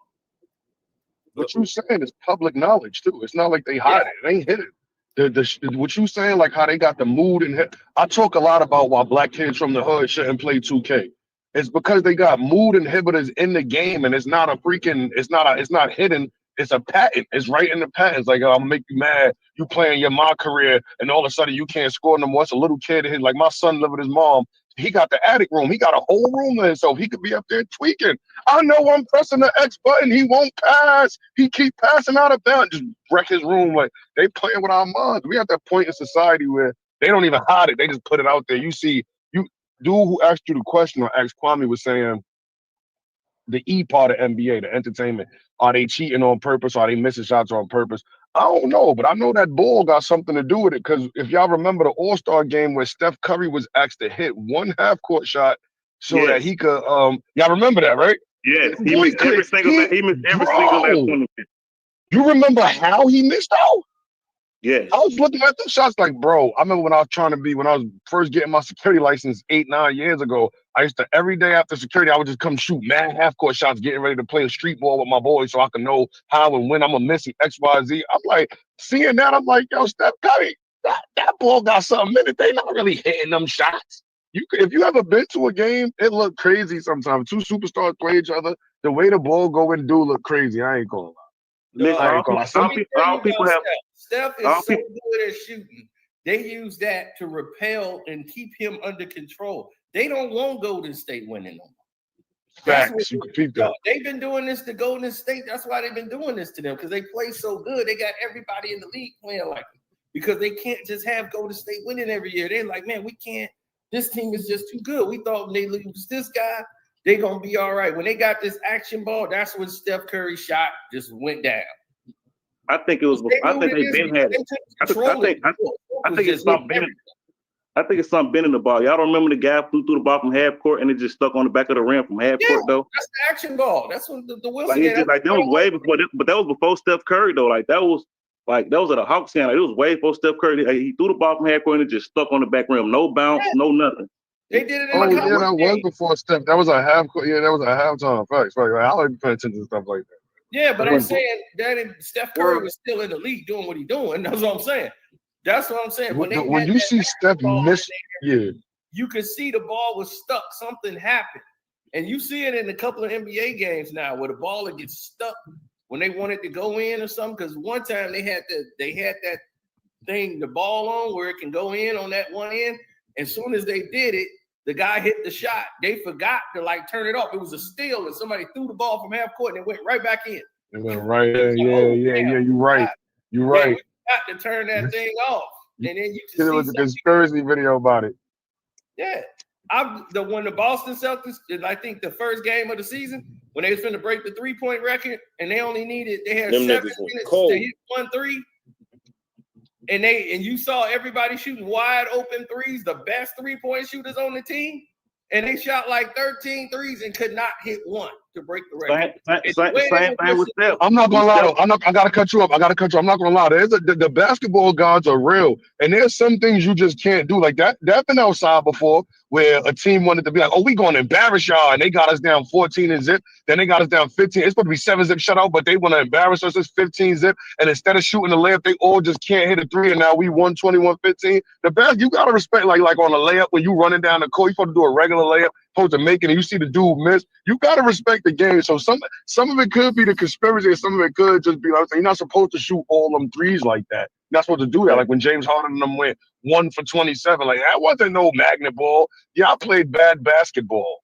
What you saying is public knowledge too. It's not like they hide it. It ain't hidden. What you saying, like how they got the mood and I talk a lot about why black kids from the hood shouldn't play 2K. It's because they got mood inhibitors in the game, and it's not hidden. It's a patent. It's right in the patents. Like, I'll make you mad. You playing my career, and all of a sudden you can't score no more. It's a little kid. Like my son live with his mom. He got the attic room. He got a whole room to himself. He could be up there tweaking. I know I'm pressing the X button. He won't pass. He keep passing out of bounds. Just wreck his room. Like, they playing with our minds. We at that point in society where they don't even hide it. They just put it out there. You see, dude who asked you the question, or asked Kwame, was saying the E part of NBA, the entertainment. Are they cheating on purpose? Are they missing shots on purpose? I don't know, but I know that ball got something to do with it. Because if y'all remember the All-Star game where Steph Curry was asked to hit one half-court shot so that Yes, he could, y'all remember that, right? yes. He Boy missed every could single hit, he missed every single last bro. one. You remember how he missed out? Yes. I was looking at the shots like, bro, I remember when I was first getting my security license 8-9 years ago. I used to, every day after security, I would just come shoot mad half-court shots, getting ready to play a street ball with my boys so I can know how and when I'm going to miss X, Y, Z. I'm like, seeing that, I'm like, yo, Steph Curry, that ball got something in it. They not really hitting them shots. If you ever been to a game, it look crazy sometimes. Two superstars play each other. The way the ball go and do look crazy. I ain't gonna lie. Listen, I ain't gonna lie. Let me tell all you people about have Steph. Steph all is so people. good at shooting. They use that to repel and keep him under control. They don't want Golden State winning them. That's what Facts. You can peep that. they've been doing this to Golden State. That's why they've been doing this to them, because they play so good. They got everybody in the league playing like them, because they can't just have Golden State winning every year. They're like, man, we can't. This team is just too good. We thought when they lose this guy, they're gonna be all right. When they got this action ball, that's when Steph Curry's shot just went down. I think it was. I think they been had it. I think it's something been. I think it's something been in the ball. Y'all don't remember the guy flew through the ball from half court and it just stuck on the back of the rim from half court though. That's the action ball. That's what the Wilson. Like it just like that was way before, but that was before Steph Curry though. Like that was at a Hawks game. Like, it was way before Steph Curry. Like, he threw the ball from half court and it just stuck on the back rim. No bounce, no nothing. They did it in Oh the yeah, that was before Steph. That was a half. Yeah, that was a halftime. Facts. Like, I like paying attention to stuff like that. Yeah, but I'm saying that Steph Curry was still in the league doing what he's doing. That's what I'm saying. That's what I'm saying. When you see Steph miss, you could see the ball was stuck. Something happened, and you see it in a couple of NBA games now where the ball would get stuck when they wanted to go in or something. Because one time they had that thing, the ball on where it can go in on that one end. As soon as they did it, the guy hit the shot. They forgot to like turn it off. It was a steal, and somebody threw the ball from half court and it went right back in. It went right there. Yeah. You're right. You're right. You got to turn that thing off, and then you can see it was a conspiracy video about it. Yeah, when the Boston Celtics, I think the first game of the season, when they was going to break the 3-point record, and they had 7 minutes to hit 1 3. And you saw everybody shooting wide open threes, the best 3-point shooters on the team, and they shot like 13 threes and could not hit one to break the record. Same thing with Steph. I'm not gonna lie though. I gotta cut you up. I'm not gonna lie. The basketball gods are real, and there's some things you just can't do. Like that been outside before, where a team wanted to be like, "Oh, we gonna embarrass y'all," and they got us down 14 and zip. Then they got us down 15. It's supposed to be 7 zip shutout, but they want to embarrass us. It's 15 zip, and instead of shooting the layup, they all just can't hit a 3. And now we won 21-15. The best you gotta respect, like on a layup when you running down the court, you supposed to do a regular layup, supposed to make it, and you see the dude miss. You gotta respect the game. So some of it could be the conspiracy, and some of it could just be like, you're not supposed to shoot all them threes like that. You're not supposed to do that. Like when James Harden and them went 1 for 27, like that wasn't no magnet ball. Y'all played bad basketball.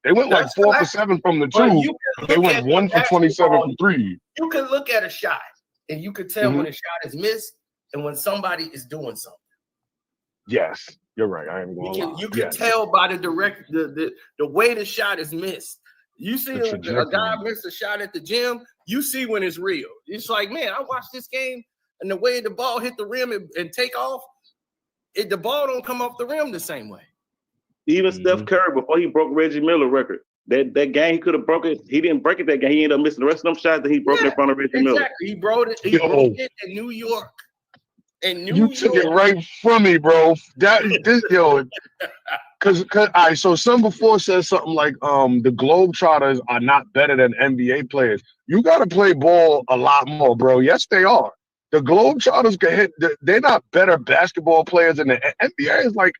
They went like 4 for 7 from the 2. They went 1 for 27 from 3. You can look at a shot and you can tell when a shot is missed and when somebody is doing something. Yes, you're right. I am going to You can tell by the way the shot is missed. You see a guy miss a shot at the gym, you see when it's real. It's like, man, I watched this game and the way the ball hit the rim and take off, the ball don't come off the rim the same way. Even Steph Curry, before he broke Reggie Miller's record, that game he could have broke it. He didn't break it that game. He ended up missing the rest of them shots that he broke in front of Reggie Miller. He broke it. He broke it in New York. You took it right from me, bro. Because all right, so some before said something like the Globetrotters are not better than NBA players. You got to play ball a lot more, bro. Yes, they are. The Globetrotters can hit. They're not better basketball players than the NBA. Is like,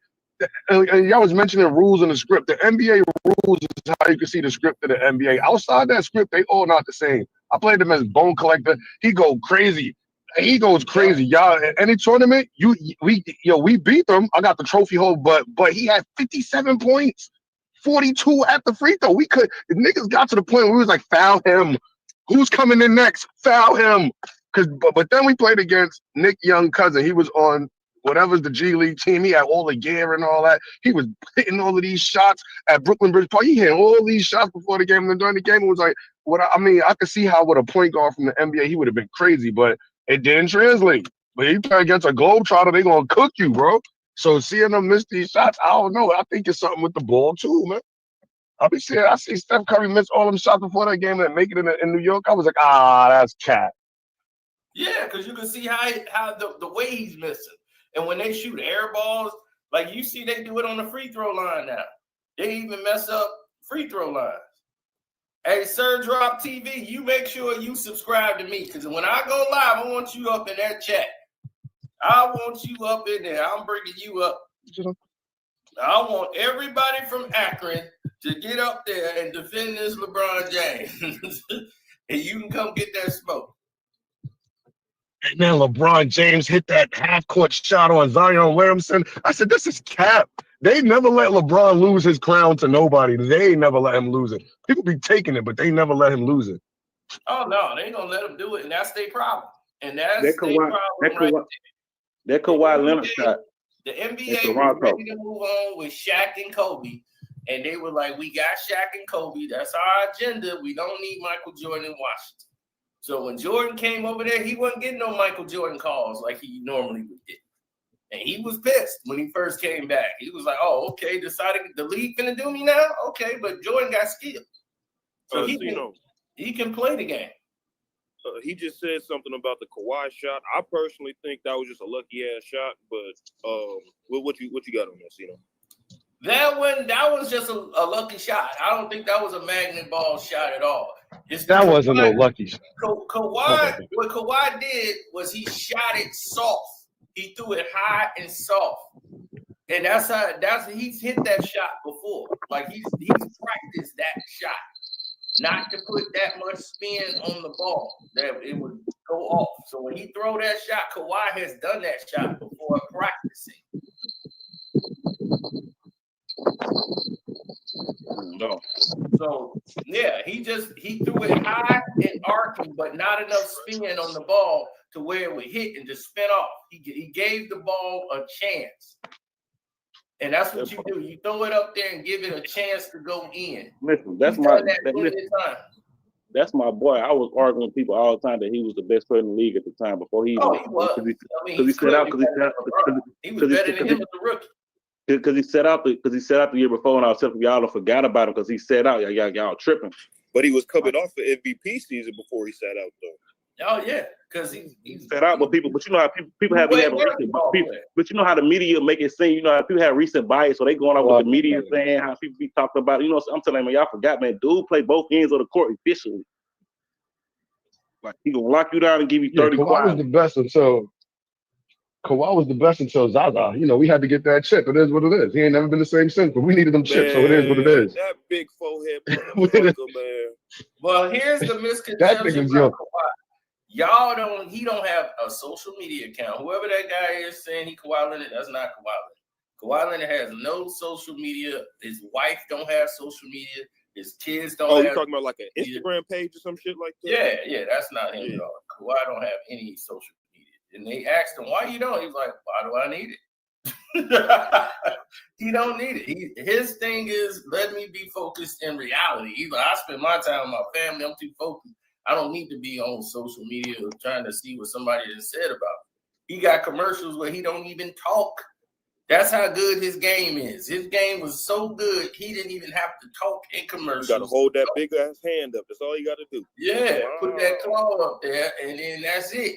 y'all was mentioning rules in the script. The NBA rules is how you can see the script of the NBA. Outside that script, they all not the same. I played them as Bone Collector. He go crazy. He goes crazy, y'all. At any tournament, we beat them. I got the trophy hold, but he had 57 points, 42 at the free throw. The niggas got to the point where we was like, foul him. Who's coming in next? Foul him. But then we played against Nick Young cousin. He was on whatever's the G League team. He had all the gear and all that. He was hitting all of these shots at Brooklyn Bridge Park. He hit all these shots before the game. And then during the game, it was like, I could see how with a point guard from the NBA, he would have been crazy, but It didn't translate. But he played against a Globetrotter, they gonna cook you, bro. So seeing them miss these shots, I don't know. I think it's something with the ball too, man. I see Steph Curry miss all them shots before that game and make it in New York. I was like, that's cat. Yeah, because you can see how the way he's missing. And when they shoot air balls, like you see they do it on the free throw line now. They even mess up free throw lines. Hey, Sir Drop TV, you make sure you subscribe to me because when I go live, I want you up in that chat. I want you up in there. I'm bringing you up. I want everybody from Akron to get up there and defend this LeBron James. And you can come get that smoke. And then LeBron James hit that half-court shot on Zion Williamson. I said, this is cap. They never let LeBron lose his crown to nobody. They never let him lose it. People be taking it, but they never let him lose it. Oh, no, they ain't going to let him do it, and that's their problem. And that's their problem right there. That Kawhi Leonard shot. The NBA was ready to move on with Shaq and Kobe, and they were like, we got Shaq and Kobe. That's our agenda. We don't need Michael Jordan in Washington. So when Jordan came over there, he wasn't getting no Michael Jordan calls like he normally would get. And he was pissed when he first came back. He was like, oh, okay, decided the league finna do me now? Okay, but Jordan got skills. So he can play the game. He just said something about the Kawhi shot. I personally think that was just a lucky-ass shot, but what you got on this, That was just a lucky shot. I don't think that was a magnet ball shot at all. That wasn't no lucky shot. What Kawhi did was he shot it soft. He threw it high and soft. And he's hit that shot before. Like he's practiced that shot. Not to put that much spin on the ball that it would go off. So when he throw that shot, Kawhi has done that shot before practicing. No. So yeah, he threw it high and arcing, but not enough spin on the ball to where it would hit and just spin off. He gave the ball a chance. And that's what you do. You throw it up there and give it a chance to go in. Listen, that's my boy. I was arguing with people all the time that he was the best player in the league at the time before he. Oh, he was. Because he set out. He was better than him as a rookie. Because he set out the year before, and I was telling y'all don't forgot about him because he set out. Y'all tripping. But he was coming off the MVP season before he sat out though. Oh yeah, because he set out, but you know how people have recent, but you know how the media make it seem. You know how people have recent bias, so they going off with the media saying how people be talking about. You know, so I'm telling them, y'all forgot, man. Dude play both ends of the court efficiently. Like he gonna lock you down and give you 30. Kawhi was the best until Zaza. You know, we had to get that chip. It is what it is. He ain't never been the same since, but we needed them chips, so it is what it is. That big forehead motherfucker, man. Well, here's the misconception about Kawhi. He don't have a social media account. Whoever that guy is saying he Kawhi Leonard, that's not Kawhi Leonard. Kawhi Leonard has no social media. His wife don't have social media. His kids don't have. Oh, you talking about like an Instagram page or some shit like that? Yeah, that's not him at all. Kawhi don't have any social media. And they asked him, why you don't? He's like, why do I need it? He don't need it. His thing is, let me be focused in reality. He's like, I spend my time with my family. I'm too focused. I don't need to be on social media trying to see what somebody has said about it. He got commercials where he don't even talk. That's how good his game is. His game was so good, he didn't even have to talk in commercials. You got to hold that big ass hand up. That's all you got to do. Yeah, put that claw up there, and then that's it.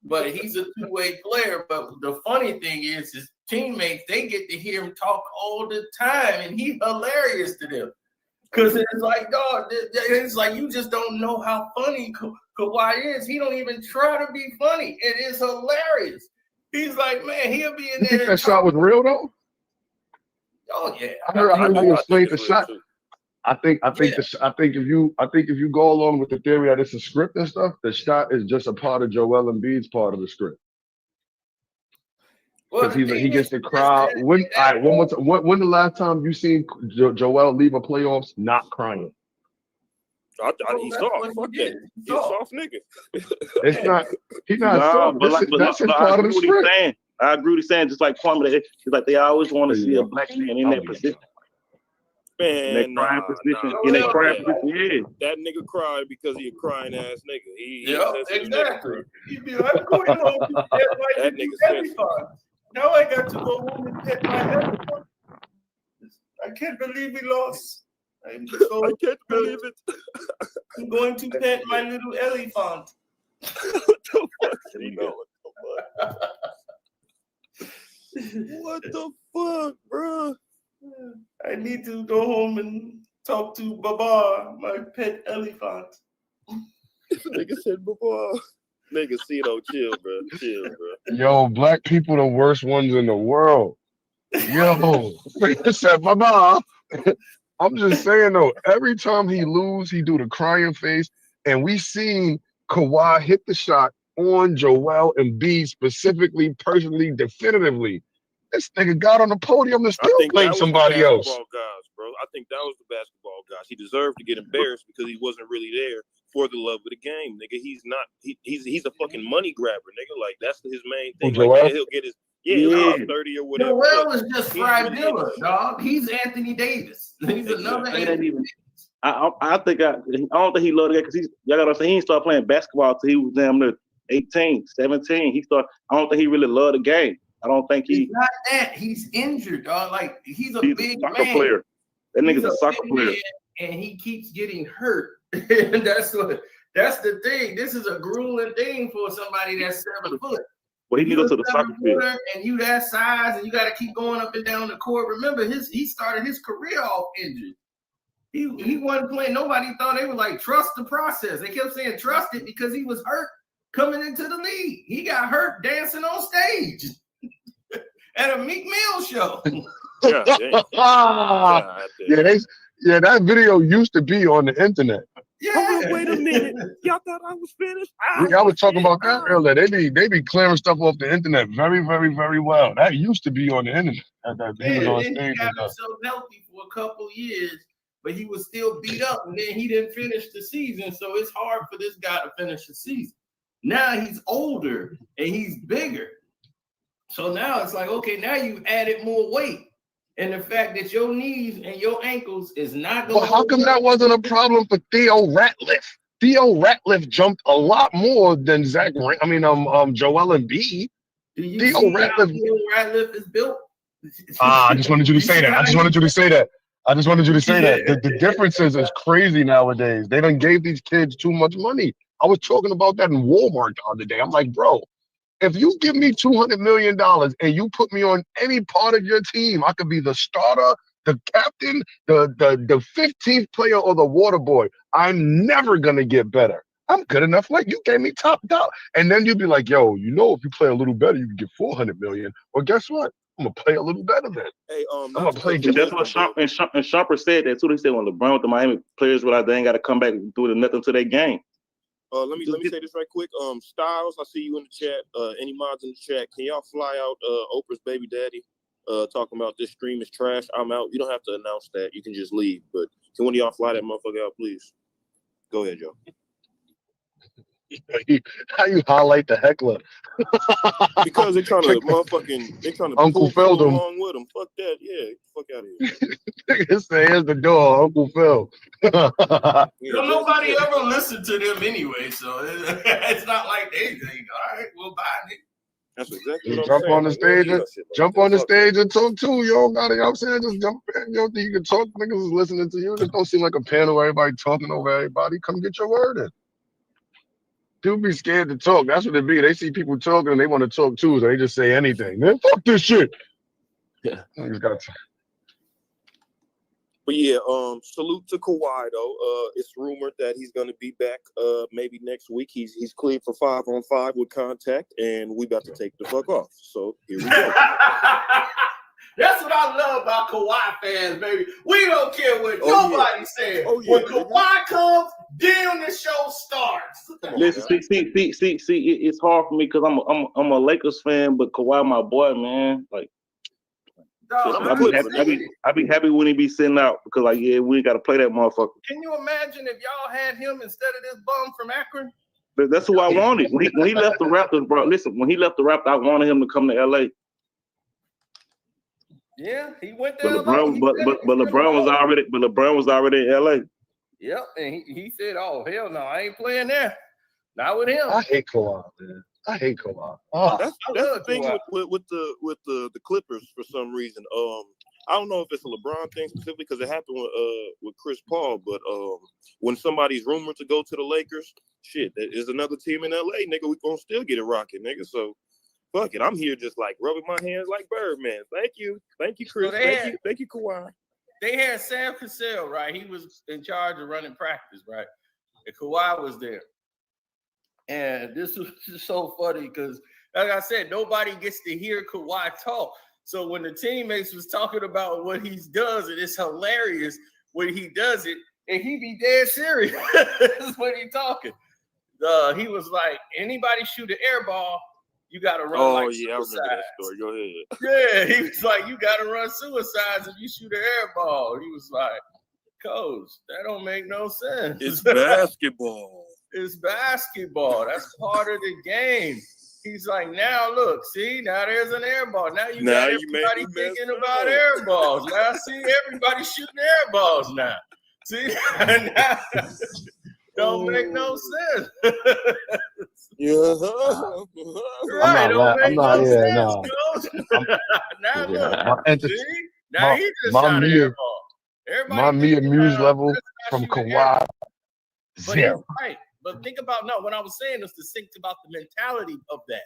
But he's a two-way player. But the funny thing is, his teammates, they get to hear him talk all the time, and he's hilarious to them. Because it's like, dog, it's like you just don't know how funny Kawhi is. He don't even try to be funny. It is hilarious. He's like, man, he'll be in there. You think that shot was real though? Oh yeah. I heard you explain the shot. I think if you go along with the theory that it's a script and stuff, the shot is just a part of Joel Embiid's part of the script. Because he gets the crowd. When the last time you seen Joel leave a playoffs not crying? He's soft. Fuck that. He's a soft nigga. It's not. He's not soft. That's his part of the script. I agree with you saying, just like Kwame, it's like they always want to see a black man in that position. Man, nah. In that crying position, yeah. That nigga cried because he a crying ass nigga. He Exactly. He'd be like, I'm going home to get my That nigga elephant. Now I got to go home and pet my elephant. I can't believe we lost. I can't believe it. I'm going to pet my little elephant. What the fuck? You know what the fuck, bro? I need to go home and talk to Baba, my pet elephant. Nigga said Baba. Nigga, chill, bro. Chill, bro. Yo, black people the worst ones in the world. Yo, nigga said, Mama. I'm just saying though, every time he lose, he do the crying face, and we seen Kawhi hit the shot on Joel Embiid specifically, personally, definitively. This nigga got on the podium and still played somebody else. Guys, bro. I think that was the basketball guys. He deserved to get embarrassed because he wasn't really there for the love of the game, nigga. He's not. He's a fucking money grabber, nigga. Like that's his main thing. Joel? Like he'll get his 30 or whatever. Joel was just Fry Miller, dog. He's Anthony Davis. He's another Anthony Davis. I don't think he loved it because y'all gotta say he didn't start playing basketball till he was damn near 18, 17. I don't think he really loved the game. I don't think he's not that. He's injured, dog. Like he's a big soccer man. player. That nigga's a soccer player. And he keeps getting hurt. And that's the thing. This is a grueling thing for somebody that's 7 foot. Well, he can go to the soccer field. And you that size, and you got to keep going up and down the court. Remember, he started his career off injured. He wasn't playing. Nobody thought they were like, trust the process. They kept saying trust it because he was hurt coming into the league. He got hurt dancing on stage at a Meek Mill show. Yeah, that video used to be on the internet. Yeah. Wait a minute. Y'all thought I was finished? I was talking about that earlier. They be clearing stuff off the internet very, very, very well. That used to be on the internet. He was on stage. He got himself healthy for a couple years, but he was still beat up, and then he didn't finish the season. So it's hard for this guy to finish the season. Now he's older and he's bigger. So now it's like, okay, now you've added more weight. And the fact that your knees and your ankles is not going. Well, how come that wasn't a problem for Theo Ratliff? Theo Ratliff jumped a lot more than Joel Embiid. Do you see how Theo Ratliff is built? I just wanted you to say that. I just wanted you to say that. The differences is crazy nowadays. They done gave these kids too much money. I was talking about that in Walmart the other day. I'm like, bro, if you give me $200 million and you put me on any part of your team, I could be the starter, the captain, the 15th player, or the water boy. I'm never gonna get better. I'm good enough. Like you gave me top dollar, and then you'd be like, yo, if you play a little better, you can get $400 million. Well, guess what? I'm gonna play a little better then. Hey, I'm gonna play. That's what Sharper said that too. They said when LeBron with the Miami players, they ain't got to come back and do nothing to their game. Let me say this right quick. Styles, I see you in the chat. Any mods in the chat? Can y'all fly out Oprah's baby daddy? Talking about this stream is trash. I'm out. You don't have to announce that. You can just leave. But can one of y'all fly that motherfucker out, please? Go ahead, Joe. How you highlight the heckler? Because they're trying to Uncle Phil them along with them. Fuck that. Yeah, fuck out of here. Here's the door, Uncle Phil. Nobody ever listened to them anyway, so it's not like they think, all right, we'll buy it. That's exactly what jump on the stage on the stage and talk too. You don't gotta, I'm saying, just jump in. You can talk, niggas is listening to you. Just don't seem like a panel, everybody talking over everybody. Come get your word in. People be scared to talk. That's what it be. They see people talking and they want to talk too, so they just say anything. Man, fuck this shit. Yeah. Niggas got time. But yeah, salute to Kawhi though. It's rumored that he's gonna be back maybe next week. He's cleared for 5-on-5 with contact, and we about to take the fuck off. So here we go. That's what I love about Kawhi fans, baby. We don't care what nobody says. When Kawhi comes, then the show starts. Listen, see, it's hard for me because I'm a Lakers fan, but Kawhi my boy, man. Like, I be happy when he be sitting out because we ain't got to play that motherfucker. Can you imagine if y'all had him instead of this bum from Akron? But that's who I wanted. When he left the Raptors, bro. Listen, when he left the Raptors, I wanted him to come to LA. Yeah, he went to But LA. LeBron, but LeBron was already in LA. Yep, and he said, "Oh hell no, I ain't playing there. Not with him." I hate Kawhi, man. I hate Kawhi. Oh, That's the thing Kawhi. with the Clippers for some reason. I don't know if it's a LeBron thing specifically because it happened with Chris Paul, but when somebody's rumored to go to the Lakers, shit, there's another team in LA, nigga. We gonna still get it rocking, nigga. So fuck it, I'm here just like rubbing my hands like Birdman. Thank you, Chris. So thank you, Kawhi. They had Sam Cassell, right? He was in charge of running practice, right? And Kawhi was there. And this was just so funny because, like I said, nobody gets to hear Kawhi talk. So when the teammates was talking about what he does, and it's hilarious when he does it, and he be dead serious when he talking. He was like, anybody shoot an air ball, you got to run like suicides. I remember that story. Go ahead. Yeah, he was like, you got to run suicides if you shoot an air ball. He was like, Coach, that don't make no sense. It's basketball. It's basketball. That's part of the game. He's like, now look, see, now there's an air ball. Now you got everybody thinking about air balls. Now see, everybody shooting air balls now. See, now, don't make no sense. Right, don't make no sense, Coach. Now look, see, now he just shot an air ball. My Mia Muse level from Kawhi, zero. Right. But think about what I was saying is to think about the mentality of that.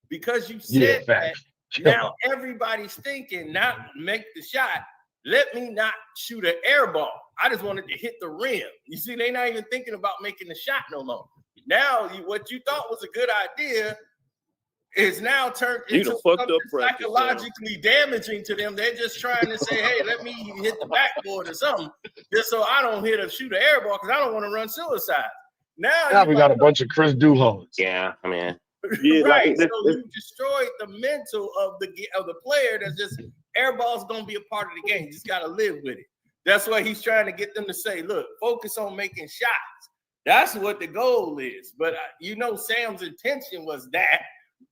Because you said that, now everybody's thinking, not make the shot. Let me not shoot an air ball. I just wanted to hit the rim. You see, they're not even thinking about making the shot no more. Now, what you thought was a good idea is now turned into something psychologically damaging to them. They're just trying to say, hey, let me hit the backboard or something, just so I don't shoot an air ball because I don't want to run suicide. Now we got a bunch of Chris Duhons. Yeah, I mean, right. So you destroyed the mental of the player. That's just air ball's gonna be a part of the game. You just gotta live with it. That's why he's trying to get them to say, look, focus on making shots. That's what the goal is. But Sam's intention was that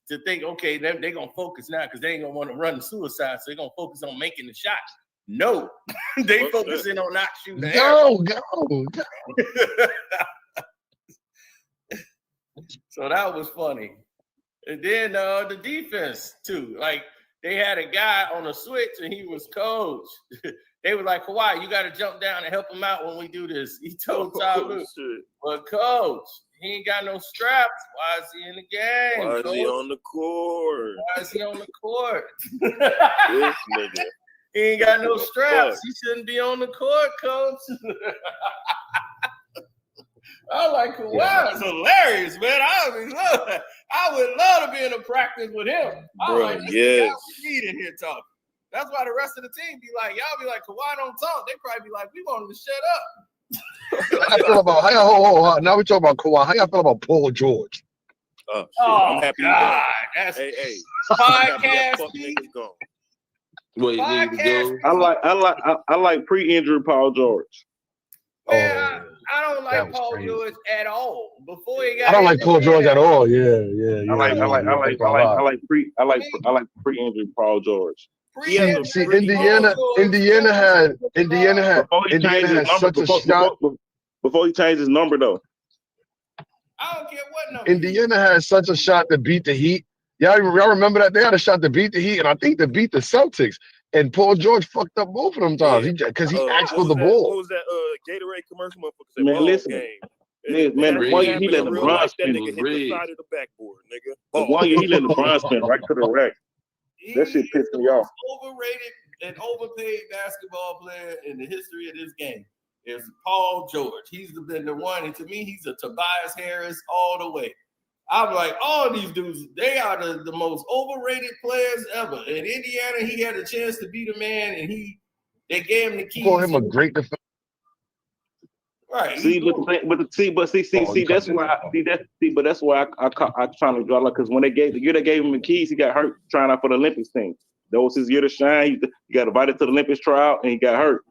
to think, okay, they're gonna focus now because they ain't gonna want to run the suicide, so they're gonna focus on making the shot. No, they focusing on not shooting the air. Go. So that was funny. And then the defense too. Like they had a guy on a switch and he was coach. They were like, Kawhi, you got to jump down and help him out when we do this. He told Ty Lue, but coach, he ain't got no straps. Why is he in the game? Why is he on the court? Why is he on the court? This nigga. He ain't got no straps. He shouldn't be on the court, coach. I like Kawhi. It's hilarious, man. I would love to be in a practice with him. I'm like, yes. We need in here talking. That's why the rest of the team be like, y'all be like, Kawhi don't talk. They probably be like, we want him to shut up. How y'all feel about now we talk about Kawhi. How y'all feel about Paul George? I'm happy. God, that's hey. Podcast. Wait, I like pre-injury Paul George. Man, I don't like Paul George at all. Before he got, I don't like Paul George at all. Yeah. I like pre-injury Paul George. See, Indiana had such a shot before he changed his number though. I don't care what number. Indiana had such a shot to beat the Heat. Y'all remember that? They had a shot to beat the Heat, and I think to beat the Celtics. And Paul George fucked up both of them times because he asked for the ball. What was that Gatorade commercial? Man, listen. Man, one year he let LeBron spin. Hit the side of the backboard, nigga. One year he let LeBron spin right to the rack. That shit pissed me off. Overrated and overpaid basketball player in the history of this game is Paul George. He's been the one, and to me, he's a Tobias Harris all the way. I'm like, all these dudes, they are the most overrated players ever. In Indiana, he had a chance to be the man, and they gave him the keys. Call him a great defender. Right. See, that's why I trying to draw like because when the year they gave him the keys, he got hurt trying out for the Olympics team. That was his year to shine. He got invited to the Olympics trial and he got hurt.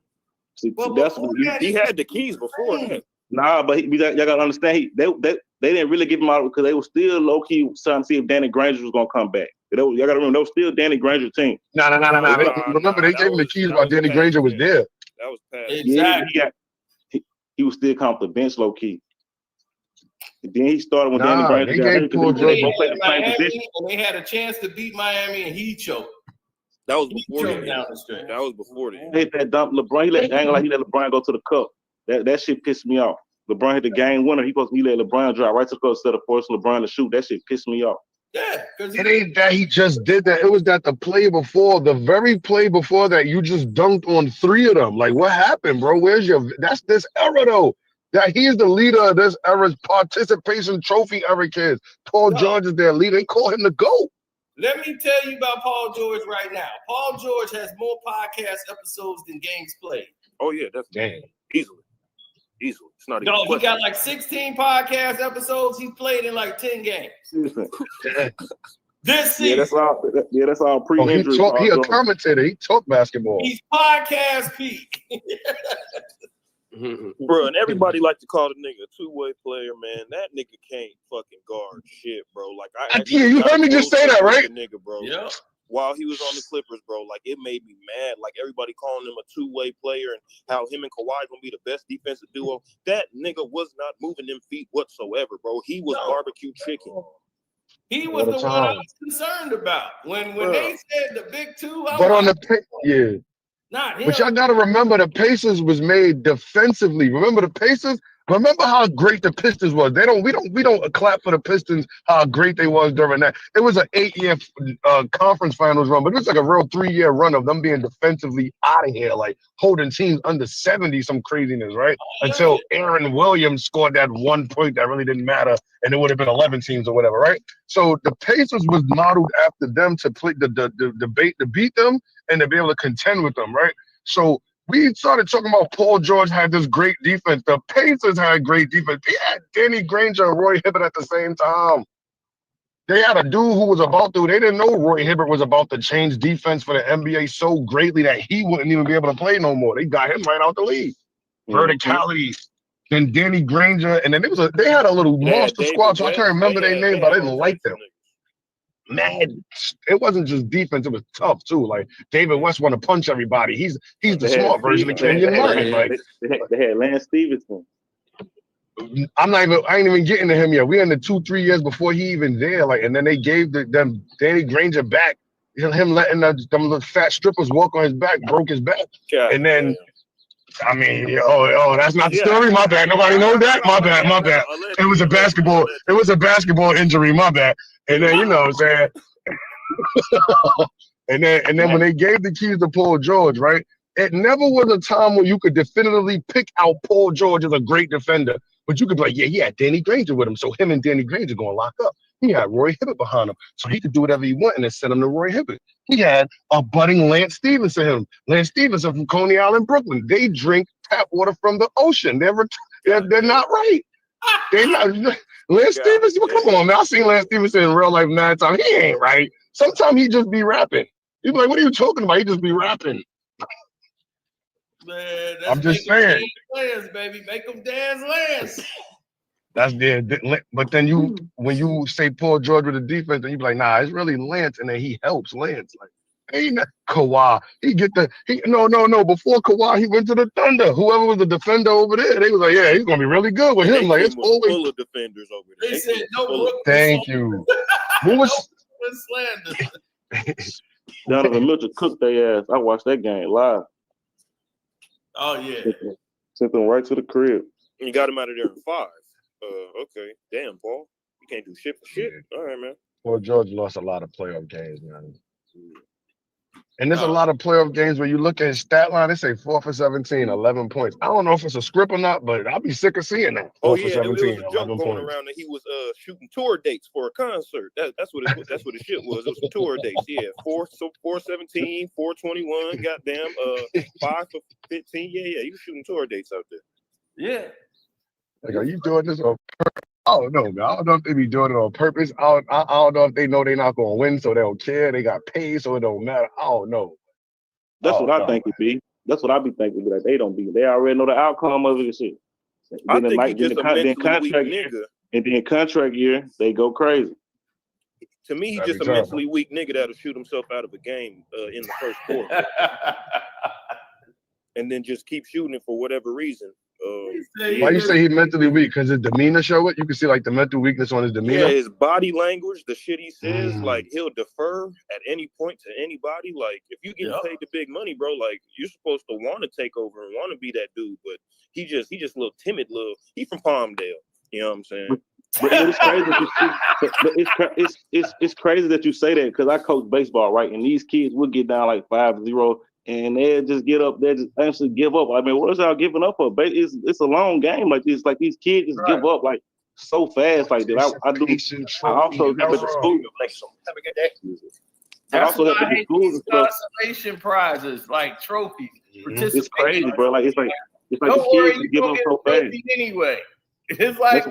See, that's what he had the keys before that. Nah, but y'all gotta understand they didn't really give him out because they were still low key trying to see if Danny Granger was gonna come back. Y'all got to remember, that was still Danny Granger's team. No. Remember, they gave him the keys while Danny Granger was there. That was Pat. Exactly. Yeah, he was still coming off the bench low key. And then he started when Danny Granger they got gave hurt. Paul George. And they had a chance to beat Miami, and he choked. That was before He choked down the stretch. That was before then. He hit that dump. LeBron, he let LeBron go to the cup. That shit pissed me off. LeBron hit the game winner. He let LeBron drive right to the cup instead of forcing LeBron to shoot. That shit pissed me off. Yeah, because it ain't that he just did that. It was that the very play before that, you just dunked on 3 of them. Like, what happened, bro? That's this era, though. That he is the leader of this era's participation trophy era kids. Paul George is their leader. They call him the GOAT. Let me tell you about Paul George right now. Paul George has more podcast episodes than games played. Oh, yeah, definitely. Easily. It's not even. He got like 16 podcast episodes. He played in like 10 games. This season. That's all pre-injury. He a commentator. He talk basketball. He's podcast Pete. Bro, and everybody like to call the nigga a two-way player, man. That nigga can't fucking guard shit, bro. Like you heard me just say that, right? Nigga, bro. Yeah. While he was on the Clippers, bro, like it made me mad. Like everybody calling him a two-way player and how him and Kawhi gonna be the best defensive duo. That nigga was not moving them feet whatsoever, bro. He was barbecue chicken. He was the one I was concerned about when they said the big two. Not him. But y'all gotta remember the Pacers was made defensively. Remember the Pacers? Remember how great the Pistons was. We don't clap for the Pistons how great they was during that. It was an 8-year conference finals run, but it was like a real 3-year run of them being defensively out of here, like holding teams under 70, some craziness, right? Until Aaron Williams scored that 1 point that really didn't matter, and it would have been 11 teams or whatever, right? So the Pacers was modeled after them to play to beat them and to be able to contend with them, right? So we started talking about Paul George had this great defense. The Pacers had great defense. They had Danny Granger and Roy Hibbert at the same time. They had a dude who was about to. They didn't know Roy Hibbert was about to change defense for the NBA so greatly that he wouldn't even be able to play no more. They got him right out the league. Verticality. Then Danny Granger, and then they had a little monster squad. So I can't remember their name, but I didn't like them. Man, it wasn't just defense; it was tough too. Like David West want to punch everybody. He's the smart version of Kenyon Martin. Like they had Lance Stevenson. I ain't even getting to him yet. We in the 2-3 years before he even there. Like, and then they gave them Danny Granger back. Him letting them little fat strippers walk on his back, broke his back, and then. I mean, that's not the story. My bad. Nobody knows that. My bad. It was a basketball injury. My bad. And then what I'm saying. and then when they gave the keys to Paul George, right? It never was a time where you could definitively pick out Paul George as a great defender, but you could be like, yeah, he had Danny Granger with him, so him and Danny Granger gonna lock up. He had Roy Hibbert behind him, so he could do whatever he wanted and then send him to Roy Hibbert. He had a budding Lance Stevenson. Lance Stevenson from Coney Island, Brooklyn. They drink tap water from the ocean. They're not right. They not. Lance Stevenson, come on, man. I seen Lance Stevenson in real life 9 times. He ain't right. Sometimes he just be rapping. You be like, what are you talking about? He just be rapping. Man, I'm just saying. Lance, baby. Make them dance Lance. That's but then when you say Paul George with the defense, then you be like, nah, it's really Lance, and then he helps Lance. Like, ain't that Kawhi? No. Before Kawhi, he went to the Thunder. Whoever was the defender over there, they was like, yeah, he's gonna be really good with him. Like, it's always full of defenders over there. They said no. Thank you. Who was slander? Donovan Mitchell cooked their ass. I watched that game live. Oh yeah. Sent them right to the crib. You got him out of there in 5. Okay. Damn, Paul. You can't do shit for shit. All right, man. Well, George lost a lot of playoff games, man. And there's a lot of playoff games where you look at his stat line, they say 4 for 17, 11 points. I don't know if it's a script or not, but I'll be sick of seeing that. 4 for 17, it was a joke 11 going points. around that he was shooting tour dates for a concert. That's what the shit was. It was tour dates. Yeah, 417, 421, goddamn, 5 for 15. Yeah, you shooting tour dates out there. Yeah. Like, are you doing this on purpose? I don't know, man. I don't know if they be doing it on purpose. I don't know if they know they're not going to win, so they don't care. They got paid, so it don't matter. I don't know. That's what I think it be. That's what I be thinking. Like they don't be. They already know the outcome of it and shit. I think he just a mentally weak nigga. And then contract year, they go crazy. To me, he's That'd just be a terrible. mentally weak nigga that'll shoot himself out of a game in the first quarter, and then just keep shooting it for whatever reason. Why you say he's mentally weak? Because his demeanor show it? You can see like the mental weakness on his demeanor. Yeah, his body language, the shit he says, like he'll defer at any point to anybody. Like if you get paid the big money, bro, like you're supposed to want to take over and want to be that dude, but he just a little timid, he from Palmdale. You know what I'm saying? But it's crazy that you it's crazy that you say that because I coach baseball, right? And these kids will get down like 5-0 and they'll just get up, they just actually give up. I mean, what is y'all giving up for? It's a long game. Like it's like these kids just give up like so fast like that. I also help at the school. I also help at the schools and stuff. Consolation prizes like trophies. It's crazy, bro. Like it's like Don't the worry, kids you give gonna up get so a fast. trophy anyway. It's like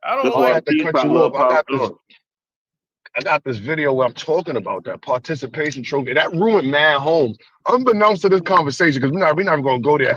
I don't why have to kids cut probably you love off. Power I got this video where I'm talking about that participation trophy. That ruined mad homes. Unbeknownst to this conversation, because we're not even gonna go there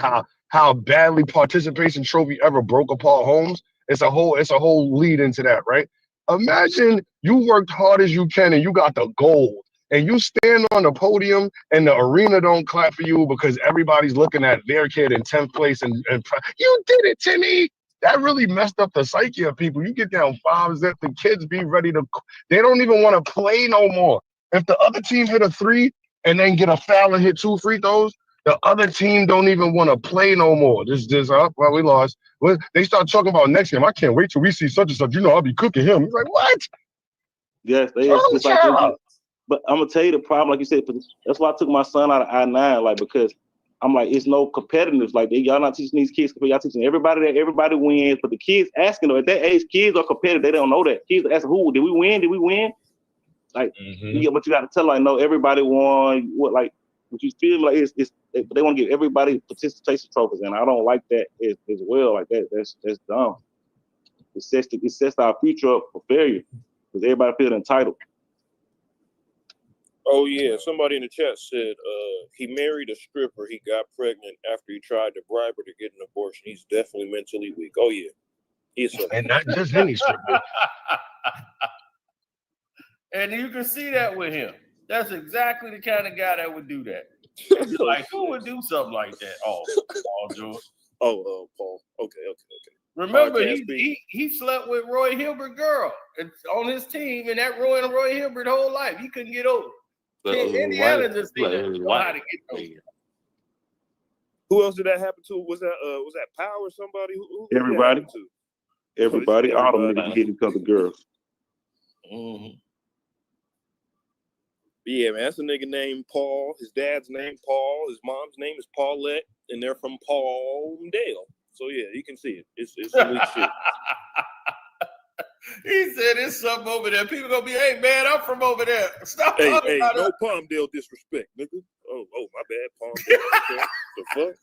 how badly participation trophy ever broke apart homes. It's a whole lead into that, right? Imagine you worked hard as you can and you got the gold. And you stand on the podium and the arena don't clap for you because everybody's looking at their kid in 10th place and you did it, Timmy. That really messed up the psyche of people. You get down 5-0, the kids be ready to. They don't even want to play no more. If the other team hit a 3 and then get a foul and hit 2 free throws, the other team don't even want to play no more. Well, we lost. Well, they start talking about next game. I can't wait till we see such and such. You know, I'll be cooking him. He's like, what? Yes, it's like this. But I'm gonna tell you the problem, like you said, that's why I took my son out of I-9, like because I'm like, it's no competitiveness. Like y'all not teaching these kids, y'all teaching everybody that everybody wins. But the kids asking them at that age, kids are competitive. They don't know that. Kids asking, who did we win? Did we win? Like, but you got to tell them, like, no, everybody won. What you feel like they want to give everybody participation trophies, and I don't like that as well. Like that's dumb. It sets our future up for failure because everybody feels entitled. Oh yeah, somebody in the chat said he married a stripper. He got pregnant after he tried to bribe her to get an abortion. He's definitely mentally weak. Oh yeah, and not just any stripper. And you can see that with him. That's exactly the kind of guy that would do that. Like, who would do something like that? Oh, Paul George. Oh, Paul. Okay. Remember, he slept with Roy Hilbert girl on his team, and that Roy Hilbert whole life he couldn't get over. Indiana just didn't know how to get over. Who else did that happen to? Was that Power or somebody? Who everybody. To? Everybody, all them niggas get each other girls. Mm-hmm. Yeah, man, that's a nigga named Paul. His dad's name Paul. His mom's name is Paulette, and they're from Palmdale. So yeah, you can see it. It's some weak shit. He said it's something over there. People gonna be, hey man, I'm from over there. Stop hey, talking about no it. Palmdale disrespect, nigga. Oh, my bad, Palmdale. Okay. The fuck?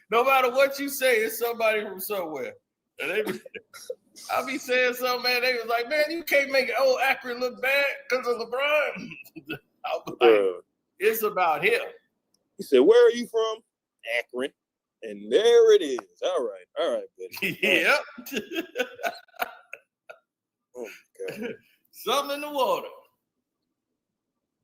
No matter what you say, it's somebody from somewhere. And I be saying something, man. They was like, man, you can't make old Akron look bad because of LeBron. I was like, it's about him. He said, where are you from? Akron. And there it is. All right, buddy. Yep. Oh my God. Something in the water.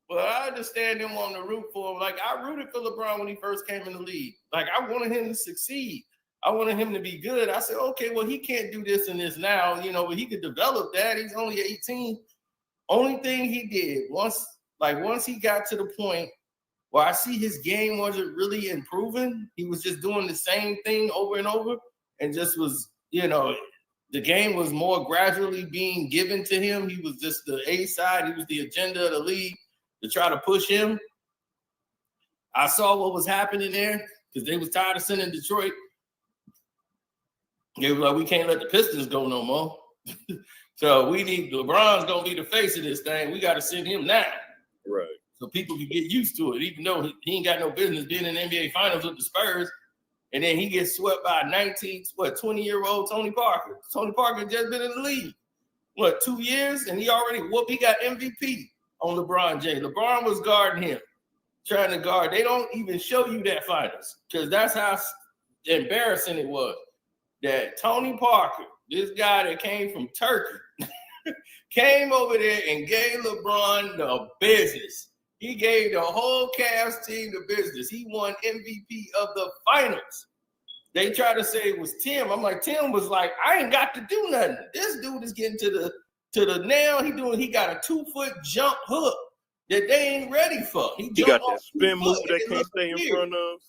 But I understand him wanting to root for him. Like, I rooted for LeBron when he first came in the league. Like, I wanted him to succeed. I wanted him to be good. I said, okay, well, he can't do this and this now, but he could develop that. He's only 18. Only thing he did, once he got to the point where I see his game wasn't really improving, he was just doing the same thing over and over and just was, the game was more gradually being given to him. He was just the A side. He was the agenda of the league to try to push him. I saw what was happening there because they was tired of sending Detroit. They were like, we can't let the Pistons go no more. So LeBron's going to be the face of this thing. We got to send him now. Right. So people can get used to it, even though he ain't got no business being in the NBA Finals with the Spurs. And then he gets swept by 20-year-old Tony Parker. Tony Parker just been in the league, 2 years? And he got MVP on LeBron James. LeBron was guarding him, trying to guard. They don't even show you that finals because that's how embarrassing it was. That Tony Parker, this guy that came from Turkey, came over there and gave LeBron the business. He gave the whole Cavs team the business. He won MVP of the finals. They tried to say it was Tim. I'm like, Tim was like, I ain't got to do nothing. This dude is getting to the nail. He got a 2-foot jump hook that they ain't ready for. He got that spin move that can't stay in front of.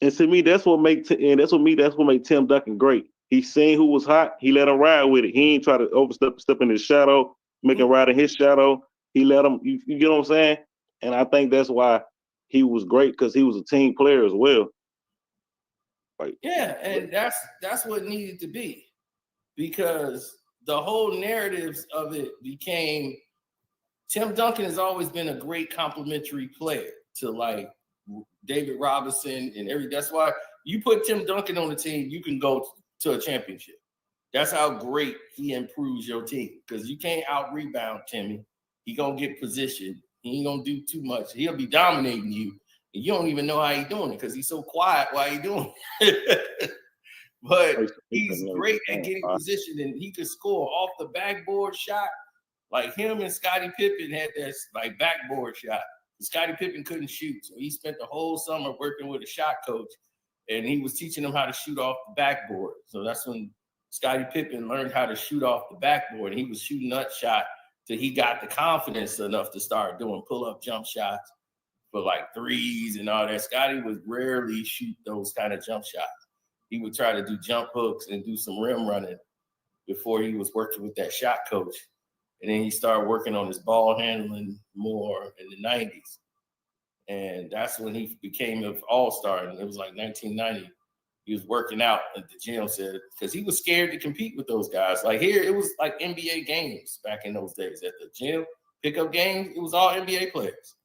And to me, that's what make Tim Duncan great. He seen who was hot. He let him ride with it. He ain't try to step in his shadow, make him ride in his shadow. He let him. You get what I'm saying? And I think that's why he was great, because he was a team player as well. Yeah, and that's what it needed to be, because the whole narratives of it became Tim Duncan has always been a great complimentary player to like David Robinson and that's why you put Tim Duncan on the team, you can go to a championship. That's how great he improves your team, because you can't out rebound Timmy. He gonna get position. He ain't gonna do too much. He'll be dominating you. And you don't even know how he's doing it because he's so quiet while he's doing it. But he's great at getting position, and he could score off the backboard shot. Like him and Scottie Pippen had that like backboard shot. Scottie Pippen couldn't shoot, so he spent the whole summer working with a shot coach, and he was teaching him how to shoot off the backboard. So that's when Scottie Pippen learned how to shoot off the backboard. And he was shooting that shot till he got the confidence enough to start doing pull-up jump shots for like threes and all that. Scottie would rarely shoot those kind of jump shots. He would try to do jump hooks and do some rim running before he was working with that shot coach. And then he started working on his ball handling more in the 90s. And that's when he became an all-star. And it was like 1990. He was working out at the gym, said, because he was scared to compete with those guys. Like here, it was like NBA games back in those days. At the gym, pickup games, it was all NBA players.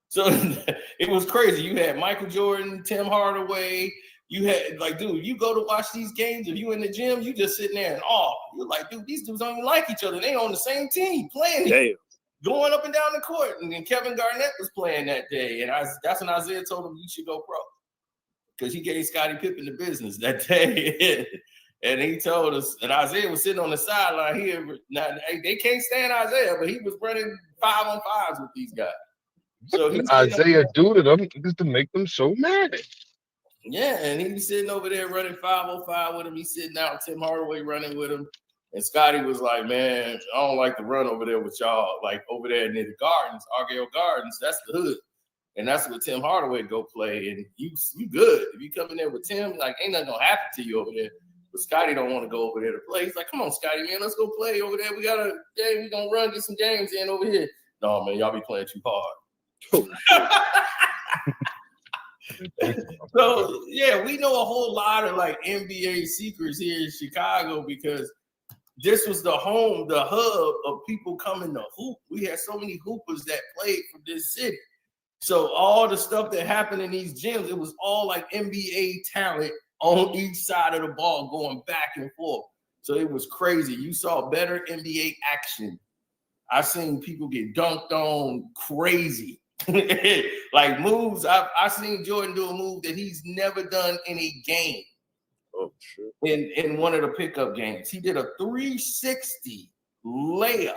So it was crazy. You had Michael Jordan, Tim Hardaway. You had, like, dude, you go to watch these games, if you in the gym, you just sitting there and you're like, dude, these dudes don't even like each other. They on the same team playing, going up and down the court. And then Kevin Garnett was playing that day. And that's when Isaiah told him, you should go pro. Because he gave Scottie Pippen the business that day. And he told us, and Isaiah was sitting on the sideline here. Now, they can't stand Isaiah, but he was running 5-on-5s with these guys. So Isaiah do to them just to make them so mad. Yeah, and he was sitting over there running 5-on-5 with him. He's sitting out, Tim Hardaway running with him. And Scottie was like, man, I don't like to run over there with y'all. Like over there near the Gardens, Argyle Gardens, that's the hood. And that's where Tim Hardaway go play. And you good. If you come in there with Tim, like ain't nothing gonna happen to you over there. But Scottie don't want to go over there to play. He's like, come on, Scottie, man, let's go play over there. We gonna run, get some games in over here. No, man, y'all be playing too hard. So yeah, we know a whole lot of like NBA secrets here in Chicago because this was the home, the hub of people coming to hoop. We had so many hoopers that played for this city. So all the stuff that happened in these gyms, it was all like NBA talent on each side of the ball going back and forth. So it was crazy. You saw better NBA action. I've seen people get dunked on crazy. Like moves. I've seen Jordan do a move that he's never done in a game. Oh, sure. In one of the pickup games. He did a 360 layup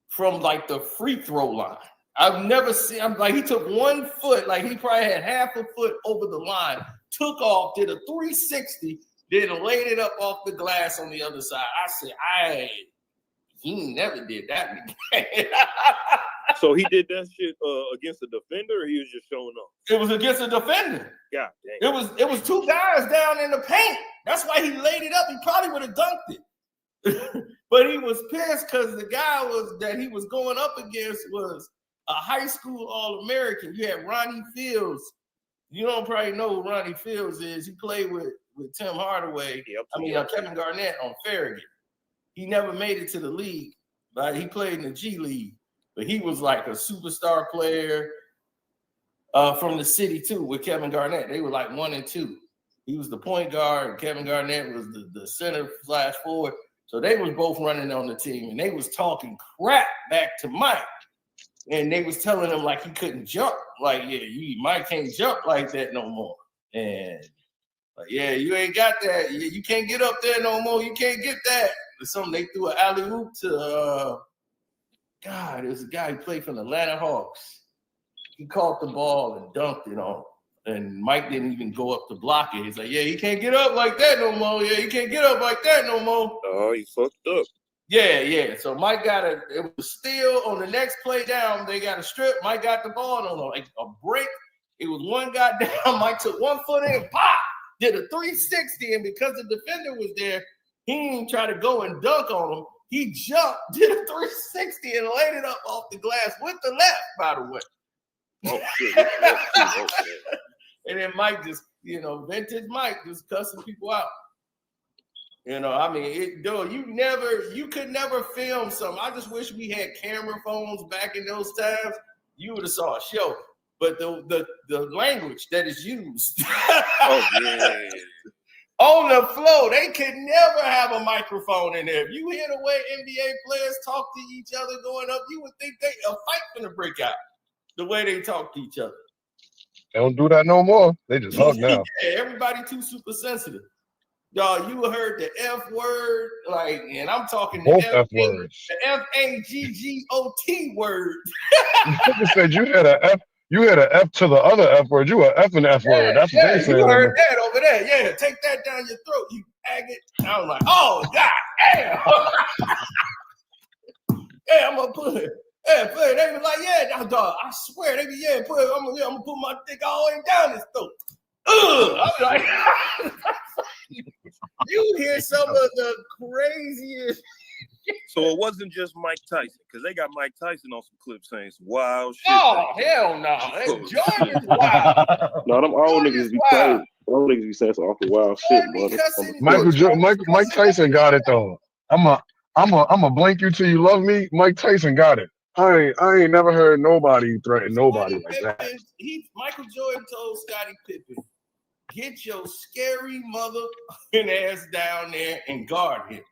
from like the free throw line. I've never seen, he took 1 foot, like he probably had half a foot over the line, took off, did a 360, then laid it up off the glass on the other side. I said, he never did that again. So he did that shit against a defender, or he was just showing off? It was against a defender. God dang. It was two guys down in the paint. That's why he laid it up. He probably would have dunked it. But he was pissed because the guy that he was going up against was a high school All-American. You had Ronnie Fields. You don't probably know who Ronnie Fields is. He played with Tim Hardaway. Kevin Garnett on Farragut. He never made it to the league, but he played in the G League. But he was like a superstar player from the city too with Kevin Garnett. They were like 1 and 2. He was the point guard, and Kevin Garnett was the center/forward. So they was both running on the team, and they was talking crap back to Mike. And they was telling him like he couldn't jump. Like, Mike can't jump like that no more. And like, you ain't got that. You can't get up there no more. You can't get that. something they threw an alley oop to. God, it was a guy who played for the Atlanta Hawks. He caught the ball and dunked it on. And Mike didn't even go up to block it. He's like, yeah, he can't get up like that no more. Yeah, he can't get up like that no more. Oh, he fucked up. Yeah. So Mike it was still on the next play down. They got a strip. Mike got the ball on like a break. It was one guy down. Mike took 1 foot in, pop, did a 360. And because the defender was there, he didn't try to go and dunk on him. He jumped, did a 360, and laid it up off the glass with the left, by the way. Oh, shit. Oh, shit. And then Mike just, vintage Mike just cussing people out. I mean, you could never film something. I just wish we had camera phones back in those times. You would have saw a show. But the language that is used on the floor, they could never have a microphone in there. If you hear the way NBA players talk to each other going up, you would think a fight gonna break out. The way they talk to each other. They don't do that no more. They just hug now. Yeah, everybody too super sensitive. Y'all, you heard the F word, and I'm talking both F words. The F-A-G-G-O-T word. You said you had an F. You had an F to the other F word. You were F and F word. That's what they said. You heard that over there. Yeah, take that down your throat, you agate. I was like, oh, God damn. Yeah, I'm going to put it. Yeah, play. They was like, yeah, dog. I swear, they be put it. I'm gonna put my dick all the way down his throat. I was like, you hear some of the craziest. So it wasn't just Mike Tyson, because they got Mike Tyson on some clips saying some wild shit. Oh, hell no. Jordan's wild. No, them old niggas be crazy. Old niggas be saying some awful wild shit, brother. Mike Tyson got it though. I'm a blank you till you love me. Mike Tyson got it. I ain't never heard nobody threaten nobody like that. Michael Jordan told Scottie Pippen, get your scary motherfucking ass down there and guard him.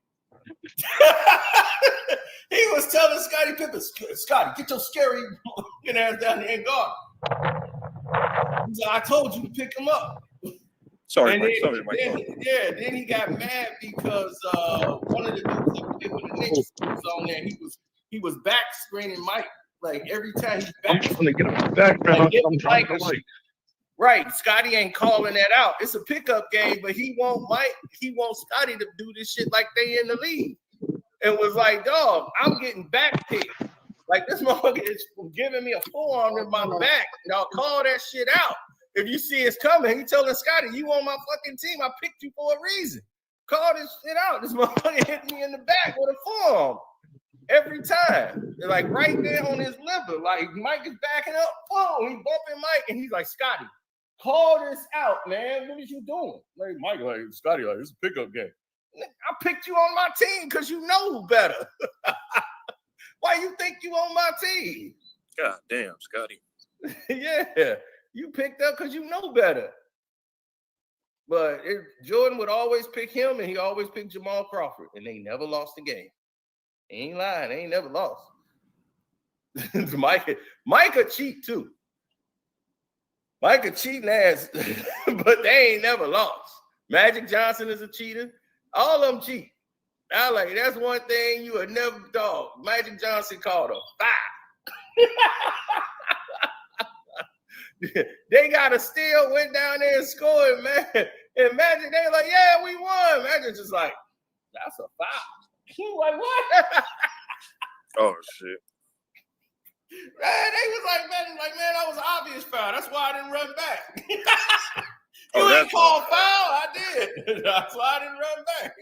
He was telling Scottie Pippen, Scottie, get your scary motherfucking ass down there and guard him. So I told you to pick him up. Sorry, Mike. Then he got mad because one of the dudes that played with the Knicks was on there. He was back screening Mike. Like every time he's back. I'm trying to get him back, man. I'm trying to like. Right. Scottie ain't calling that out. It's a pickup game, but he wants Scottie to do this shit like they in the league. And was like, dog, I'm getting back picked. Like this motherfucker is giving me a forearm in my back. Y'all call that shit out. If you see it's coming, he telling Scottie, you on my fucking team. I picked you for a reason. Call this shit out. This motherfucker hit me in the back with a forearm. Every time. They're like right there on his liver. Like Mike is backing up. Boom. He bumping Mike. And he's like, Scottie, call this out, man. What is you doing? Like Mike, like Scottie, like it's a pickup game. I picked you on my team because you know better. Why you think you on my team? God damn, Scottie. Yeah. You picked up because you know better. But Jordan would always pick him, and he always picked Jamal Crawford, and they never lost the game. He ain't lying. They ain't never lost. Mike could cheat, too. Mike could cheat ass, but they ain't never lost. Magic Johnson is a cheater. All of them cheat. I like that's one thing you would never dog. Magic Johnson called a foul. They got a steal, went down there and scored, man. And Magic, they like, yeah, we won. Magic just like, that's a foul. He like, what? Oh shit. Man, they was like, man, that was an obvious foul. That's why I didn't run back. You ain't called foul. I did. That's why I didn't run back.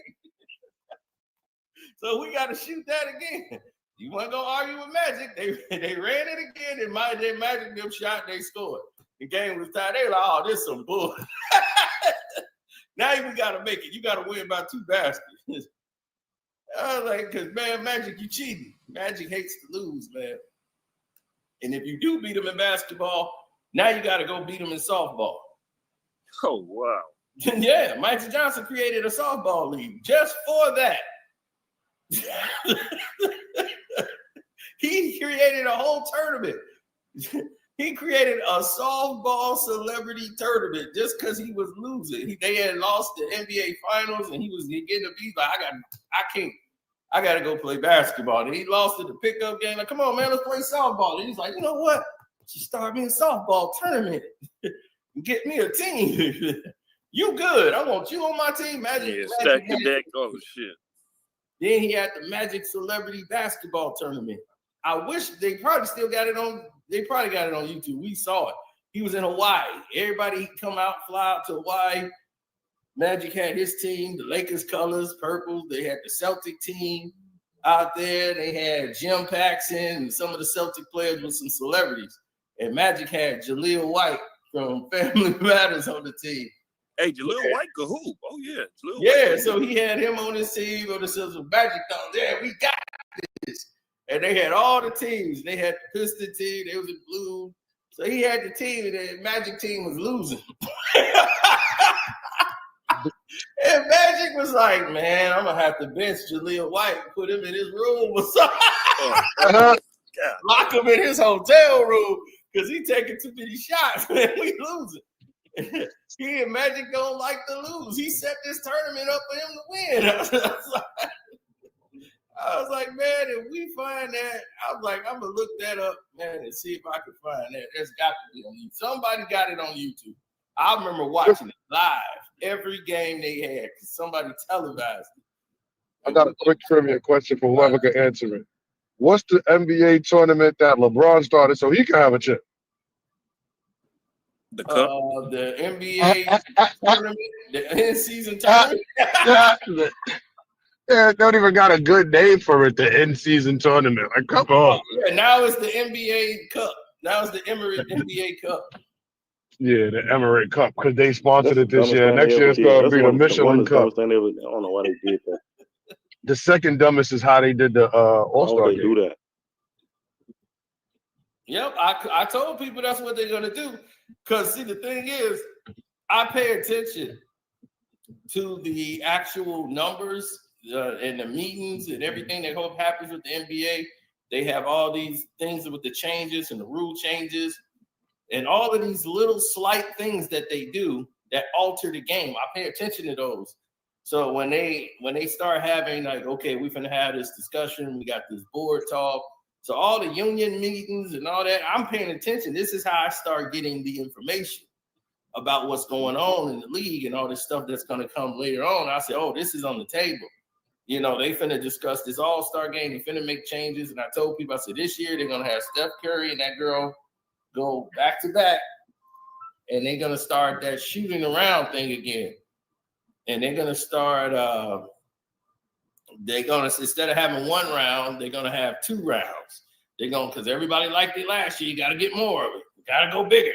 So we got to shoot that again. You want to go argue with Magic? They ran it again, and Magic them shot, they scored. The game was tied. They were like, oh, this some bull. Now we got to make it. You got to win by 2 baskets. I was like, because, man, Magic, you cheating. Magic hates to lose, man. And if you do beat him in basketball, now you got to go beat him in softball. Oh, wow. Yeah, Michael Johnson created a softball league just for that. He created a whole tournament. He created a softball celebrity tournament just because he was losing. They had lost the NBA Finals, and he was getting a beat. Like, I can't. I got to go play basketball. And he lost in the pickup game. Like, come on, man, let's play softball. And he's like, you know what? Just start me a softball tournament. Get me a team. You good. I want you on my team. Magic stack the deck. Oh, shit. Then he had the Magic Celebrity Basketball Tournament. I wish they probably still got it on. They probably got it on YouTube. We saw it. He was in Hawaii. Everybody come out, fly out to Hawaii. Magic had his team, the Lakers colors, purple. They had the Celtic team out there. They had Jim Paxson and some of the Celtic players with some celebrities. And Magic had Jaleel White from Family Matters on the team. Hey, Jaleel White could hoop. Oh, yeah. Yeah, so he had him on his team. On the Magic thought, yeah, we got this. And they had all the teams. They had the Piston team. They was in blue. So he had the team, and the Magic team was losing. And Magic was like, man, I'm going to have to bench Jaleel White and put him in his room or something. Lock him in his hotel room because he taking too many shots, man. We losing. He and Magic don't like to lose. He set this tournament up for him to win. I was like, man, if we find that, I was like, I'm going to look that up, man, and see if I can find that. There's got to be on YouTube. Somebody got it on YouTube. I remember watching it live every game they had because somebody televised it. I got a quick trivia question for whoever can answer it. What's the NBA tournament that LeBron started so he can have a chip? The NBA tournament, the in-season tournament. Yeah, don't even got a good name for it, the in-season tournament. Like, come on. Yeah, now it's the NBA Cup. Now it's the Emirates NBA Cup. Yeah, the Emirate Cup, because they sponsored it this year. Next year it's going to be the Michelin Cup. I don't know why they did that. The second dumbest is how they did the All-Star game. Do that. Yep, I told people that's what they're going to do. Because, see, the thing is, I pay attention to the actual numbers and the meetings and everything that happens with the NBA. They have all these things with the changes and the rule changes and all of these little slight things that they do that alter the game. I pay attention to those. So when they start having like, okay, we're going to have this discussion. We got this board talk. So all the union meetings and all that, I'm paying attention. This is how I start getting the information about what's going on in the league and all this stuff that's going to come later on. I say, oh, this is on the table. You know, they finna discuss this all-star game. They finna make changes. And I told people, I said, this year they're going to have Steph Curry and that girl go back-to-back. And they're going to start that shooting around thing again. And they're going to start, instead of having one round, they're going to have 2 rounds. They're going, because everybody liked it last year. You got to get more of it. You got to go bigger.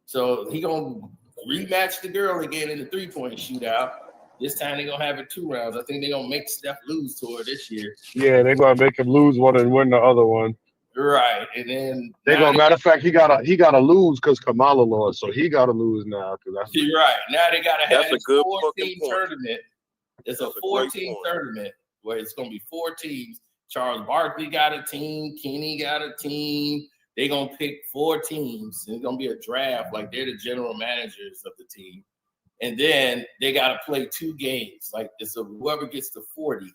So he going to rematch the girl again in the 3-point shootout. This time they're going to have it 2 rounds. I think they're going to make Steph lose to her this year. Yeah, they're going to make him lose one and win the other one. Right. And then matter of fact, he gotta lose because Kamala lost, so he gotta lose now. Right. Now they gotta have a good 14 tournament. It's a 14 tournament where it's gonna be 4 teams. Charles Barkley got a team, Kenny got a team. They're gonna pick 4 teams. It's gonna be a draft, like they're the general managers of the team. And then they gotta play 2 games. Like so whoever gets to 40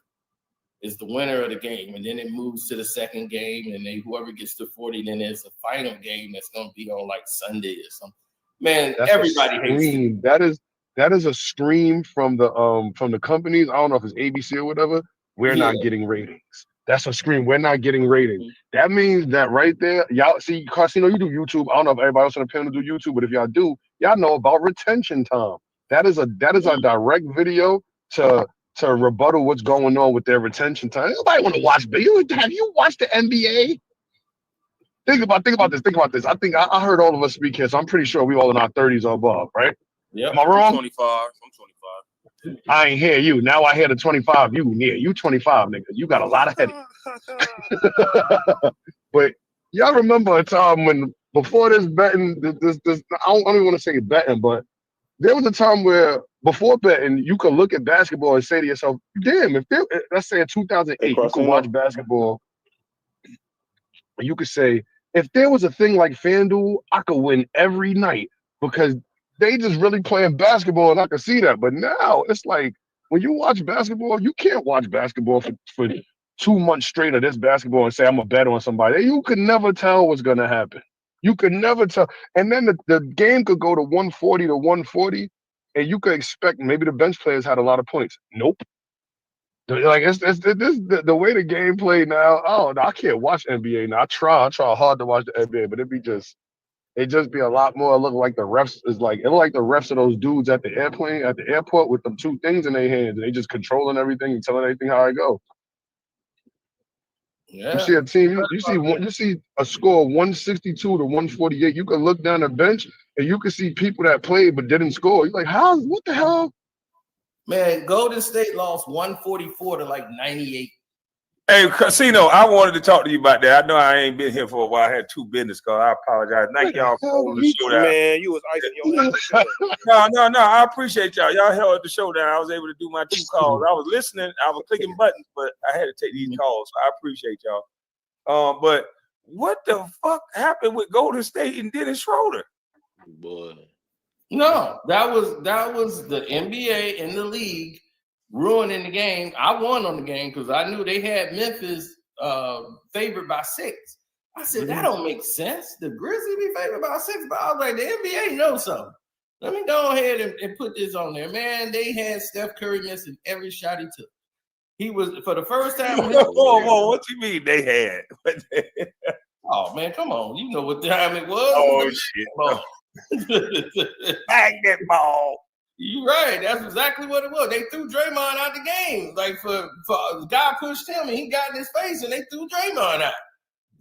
is the winner of the game, and then it moves to the second game, and then whoever gets to 40, then there's a final game that's going to be on like Sunday or something. Man, that's everybody hates it. That is a scream from the companies. I don't know if it's ABC or whatever. We're not getting ratings. That's a scream. We're not getting ratings. That means that right there, y'all see, Carsino, you do YouTube. I don't know if everybody else on the panel do YouTube, but if y'all do, y'all know about retention time. That is a direct video to rebuttal what's going on with their retention time. Nobody want to watch, but have you watched the NBA? Think about this. I think I heard all of us speak here, so I'm pretty sure we all in our 30s or above, right? Yeah. Am I wrong? I'm 25. I ain't hear you. Now I hear the 25. You 25, nigga. You got a lot of headache. But y'all remember a time when before this betting, this I don't even want to say betting, but there was a time where before betting, you could look at basketball and say to yourself, damn, let's say in 2008, you could watch basketball and you could say, if there was a thing like FanDuel, I could win every night because they just really playing basketball and I could see that. But now it's like when you watch basketball, you can't watch basketball for 2 months straight of this basketball and say I'm a bet on somebody. You could never tell what's gonna happen. You could never tell. And then the game could go to 140 to 140, and you could expect maybe the bench players had a lot of points. Nope. Like it's this the way the game played now. Oh, I can't watch NBA now. I try hard to watch the NBA, but it just be a lot more. Look like the refs is like it look like the refs of those dudes at the airport with them 2 things in their hands. And they just controlling everything and telling everything how it go. Yeah. You see a team, you see a score of 162 to 148. You can look down the bench and you can see people that played but didn't score. You're like, what the hell? Man, Golden State lost 144 to like 98. Hey, Casino, I wanted to talk to you about that. I know I ain't been here for a while. I had 2 business calls. I apologize. Thank y'all for holding the show down. Man, you was icing your ass. No. I appreciate y'all. Y'all held the show down. I was able to do my 2 calls. I was listening. I was clicking buttons, but I had to take these calls. So I appreciate y'all. But what the fuck happened with Golden State and Dennis Schroeder? Boy. No, that was the NBA and the league ruining the game. I won on the game because I knew they had Memphis favored by 6. I said, that don't make sense. The Grizzlies be favored by 6, but I was like, the NBA knows something. Let me go ahead and put this on there. Man, they had Steph Curry missing every shot he took. He was, for the first time. Whoa, what you mean they had? Oh, man, come on. You know what time it was. Oh, shit. Magnet ball. You're right. That's exactly what it was. They threw Draymond out the game. Like for the guy pushed him and he got in his face and they threw Draymond out.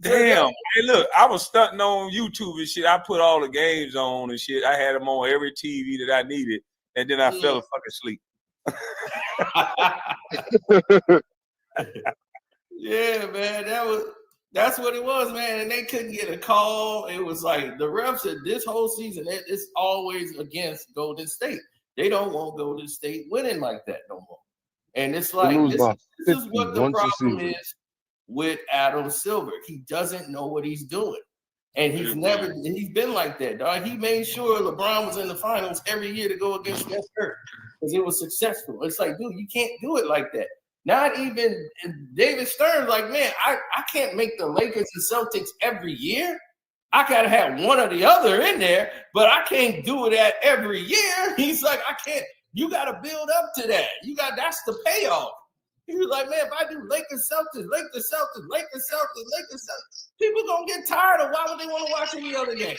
Damn. Hey, look, I was stunting on YouTube and shit. I put all the games on and shit. I had them on every TV that I needed, and then I fell fucking asleep. Yeah, man. That's what it was, man. And they couldn't get a call. It was like the refs said this whole season, it's always against Golden State. They don't want Golden State winning like that no more. And it's like this is what the problem is with Adam Silver. He doesn't know what he's doing. And he's been like that, dog. He made sure LeBron was in the finals every year to go against Steph Curry because it was successful. It's like, dude, you can't do it like that. Not even David Stern's like, man, I can't make the Lakers and Celtics every year. I gotta have one or the other in there, but I can't do it every year. He's like, I can't. You gotta build up to that. That's the payoff. He was like, man, if I do Lakers Celtics, people gonna get tired of why would they want to watch any other game?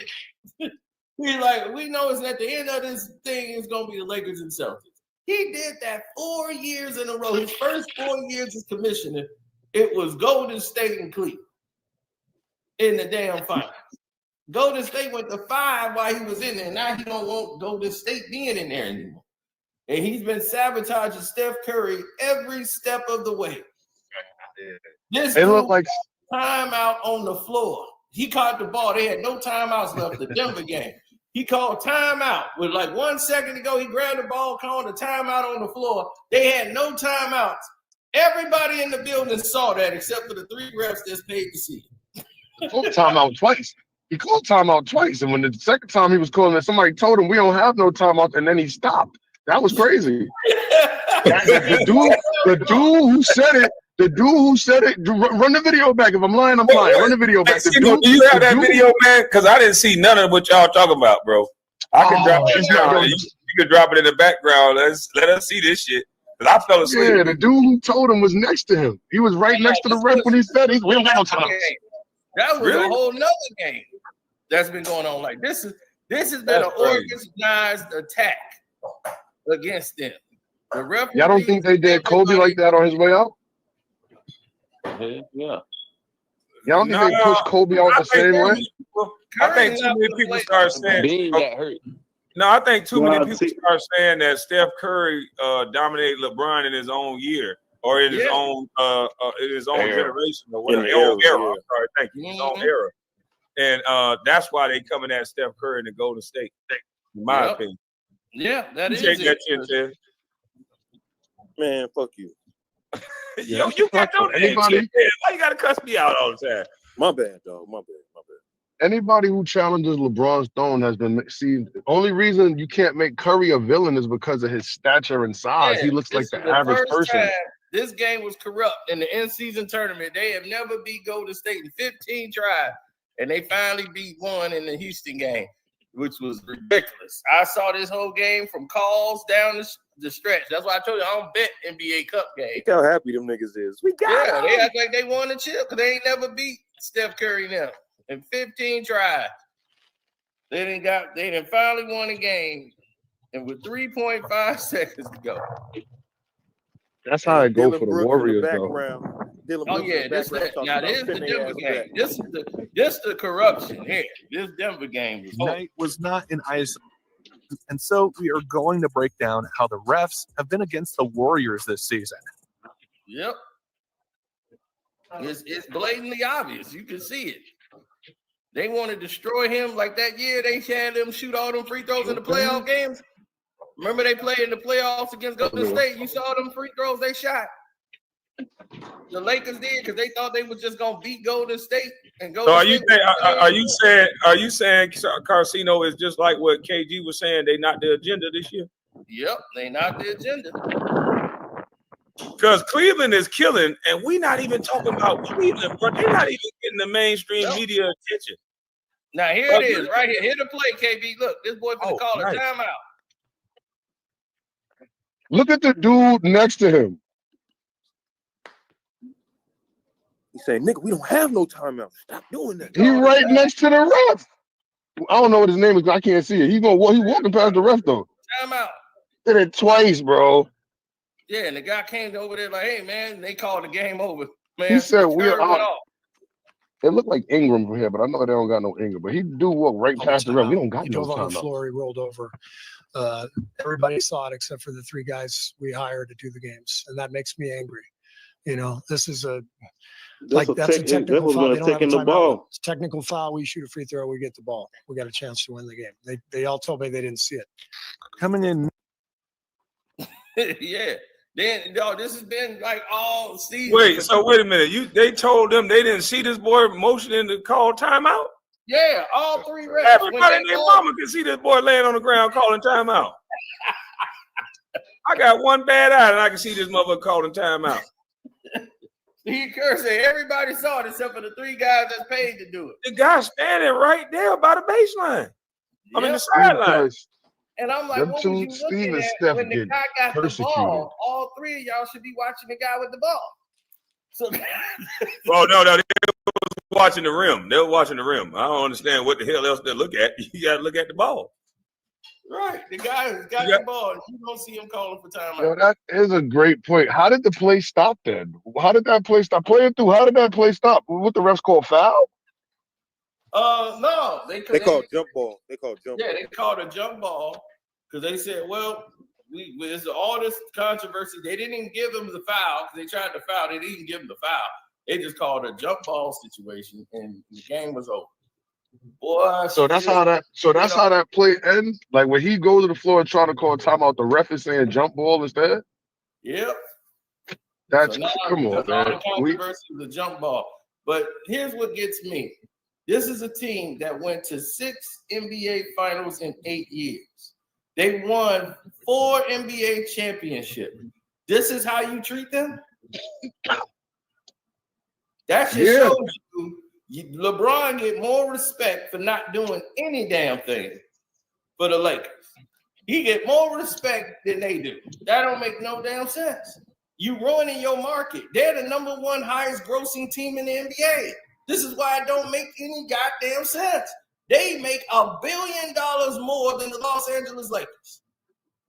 He's like, we know it's at the end of this thing, it's gonna be the Lakers and Celtics. He did that 4 years in a row. His first 4 years as commissioner, it was Golden State and Cleveland in the damn finals. Golden State went to 5 while he was in there. Now he don't want Golden State being in there anymore. And he's been sabotaging Steph Curry every step of the way. This dude looked like timeout on the floor. He caught the ball. They had no timeouts left, the Denver game. He called timeout. With like 1 second to go, he grabbed the ball, called a timeout on the floor. They had no timeouts. Everybody in the building saw that except for the 3 refs that's paid to see it. He called timeout twice. And when the second time he was calling it, somebody told him we don't have no timeout, and then he stopped. That was crazy. The dude who said it, run the video back. If I'm lying, I'm lying. Run the video back. Do you have that video, man? Because I didn't see none of what y'all talking about, bro. I can drop it. You can drop it in the background. Let us see this shit. Because I fell asleep. Yeah, the dude who told him was next to him. He was right next to the ref when he said we don't have no time. That was a whole nother game that's been going on. Like this has been an organized attack against them. The referee, y'all don't think they did Kobe like that on his way out? Yeah. Y'all don't think they pushed Kobe out the same way? I think too many people start saying Bean got hurt. No, I think too many people start saying that Steph Curry dominated LeBron in his own year or in his own generation or whatever. His own era. I'm sorry, thank you. His own era. And that's why they coming at Steph Curry in the Golden State, in my opinion. Yeah, that is it. Man, fuck you. Yo, you got no anybody. Why you gotta cuss me out all the time? My bad, dog. My bad. Anybody who challenges LeBron's throne has been seen. The only reason you can't make Curry a villain is because of his stature and size. Yeah, He looks like this the is the average first person. time this game was corrupt in the in-season tournament. They have never beat Golden State in 15 tries, and they finally beat one in the Houston game, which was ridiculous. I saw this whole game from calls down the stretch. That's why I told you I don't bet NBA Cup games. Look how happy them niggas is. We got They act like they won the chip because they ain't never beat Steph Curry now in 15 tries. They done finally won a game, and with 3.5 seconds to go. That's how I go Dylan for the Brooks Warriors, in the though. background. Dylan Oh Brooks yeah, in the background talking now about this is the sitting Denver their game. ass back. This the corruption here. This Denver game was Night was not in isolation. And so we are going to break down how the refs have been against the Warriors this season. Yep. It's blatantly obvious. You can see it. They want to destroy him like that year they had them shoot all them free throws in the playoff games. Remember they played in the playoffs against Golden State? You saw them free throws they shot. The Lakers did because they thought they was just gonna beat Golden State and go. So are you saying Carcino is just like what KG was saying? They not the agenda this year. Yep, they not the agenda. Because Cleveland is killing, and we not even talking about Cleveland, but they're not even getting the mainstream media attention. Now here it is, right here. Here the play, KB. Look, this boy finna call a timeout. Look at the dude next to him. He saying, "Nigga, we don't have no timeout. Stop doing that." He right next to the ref. I don't know what his name is, but I can't see it. He walking past the ref though. Timeout. Did it twice, bro. Yeah, and the guy came over there like, "Hey man," they called the game over. Man, He said we're out. out. It looked like Ingram from here, but I know they don't got no Ingram. But he do walk right past the ref. We don't got He no dove on the timeout. floor. He rolled over. Everybody saw it except for the three guys we hired to do the games, and that makes me angry. You know, this is a technical foul. They don't have a timeout. It's a technical foul. We shoot a free throw. We get the ball. We got a chance to win the game. They all told me they didn't see it. Coming in. Yeah. Then this has been like all season. Wait a minute. They told them they didn't see this boy motioning to call timeout? Yeah, all three refs. Everybody and their mama can see this boy laying on the ground calling timeout. I got one bad eye and I can see this motherfucker calling timeout. He cursed. Everybody saw it except for the three guys that's paid to do it. The guy standing right there by the baseline. I mean the sideline. And I'm like, what was you looking at when the guy got the ball? All three of y'all should be watching the guy with the ball. So, oh no, they was watching the rim. They were watching the rim. I don't understand what the hell else they look at. You got to look at the ball. Right, the guy who's got the ball, and you don't see him calling for timeout. Yo, that is a great point. How did the play stop then? How did that play stop? Play it through. How did that play stop? What the refs call foul? No, they called jump ball. They called jump. Yeah, ball. they called a jump ball because they said, well, there's all this controversy. They didn't even give them the foul because they tried to foul. They didn't even give them the foul. They just called a jump ball situation, and the game was over. Boy, so that's how that play ends. Like when he goes to the floor and trying to call timeout, the ref is saying jump ball instead. Yep. That's come on, man. All the controversy was a jump ball. But here's what gets me. This is a team that went to 6 NBA finals in 8 years. They won 4 NBA championships. This is how you treat them? That just shows you LeBron get more respect for not doing any damn thing for the Lakers. He get more respect than they do. That don't make no damn sense. You ruining your market. They're the number 1 highest grossing team in the NBA. This is why it don't make any goddamn sense. They make $1 billion more than the Los Angeles Lakers.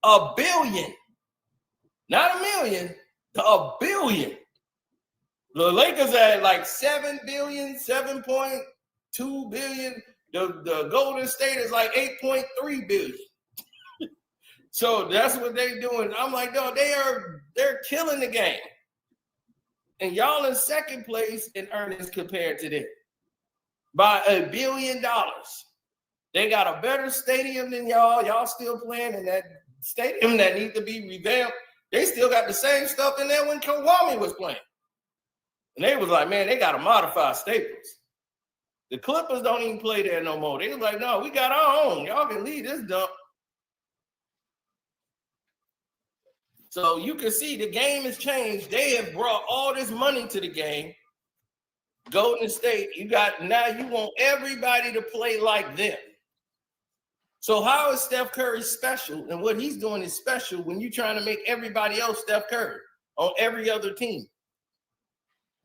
$1 billion. Not $1 million, $1 billion. The Lakers are like 7 billion, 7.2 billion. The Golden State is like 8.3 billion. So that's what they're doing. I'm like, no, they're killing the game. And y'all in second place in earnings compared to them by $1 billion. They got a better stadium than y'all. Y'all still playing in that stadium that needs to be revamped. They still got the same stuff in there when Kawhi was playing. And they was like, man, they got to modify Staples. The Clippers don't even play there no more. They was like, no, we got our own. Y'all can leave this dump. So you can see the game has changed. They have brought all this money to the game. Golden State, now you want everybody to play like them. So how is Steph Curry special? And what he's doing is special when you're trying to make everybody else Steph Curry on every other team.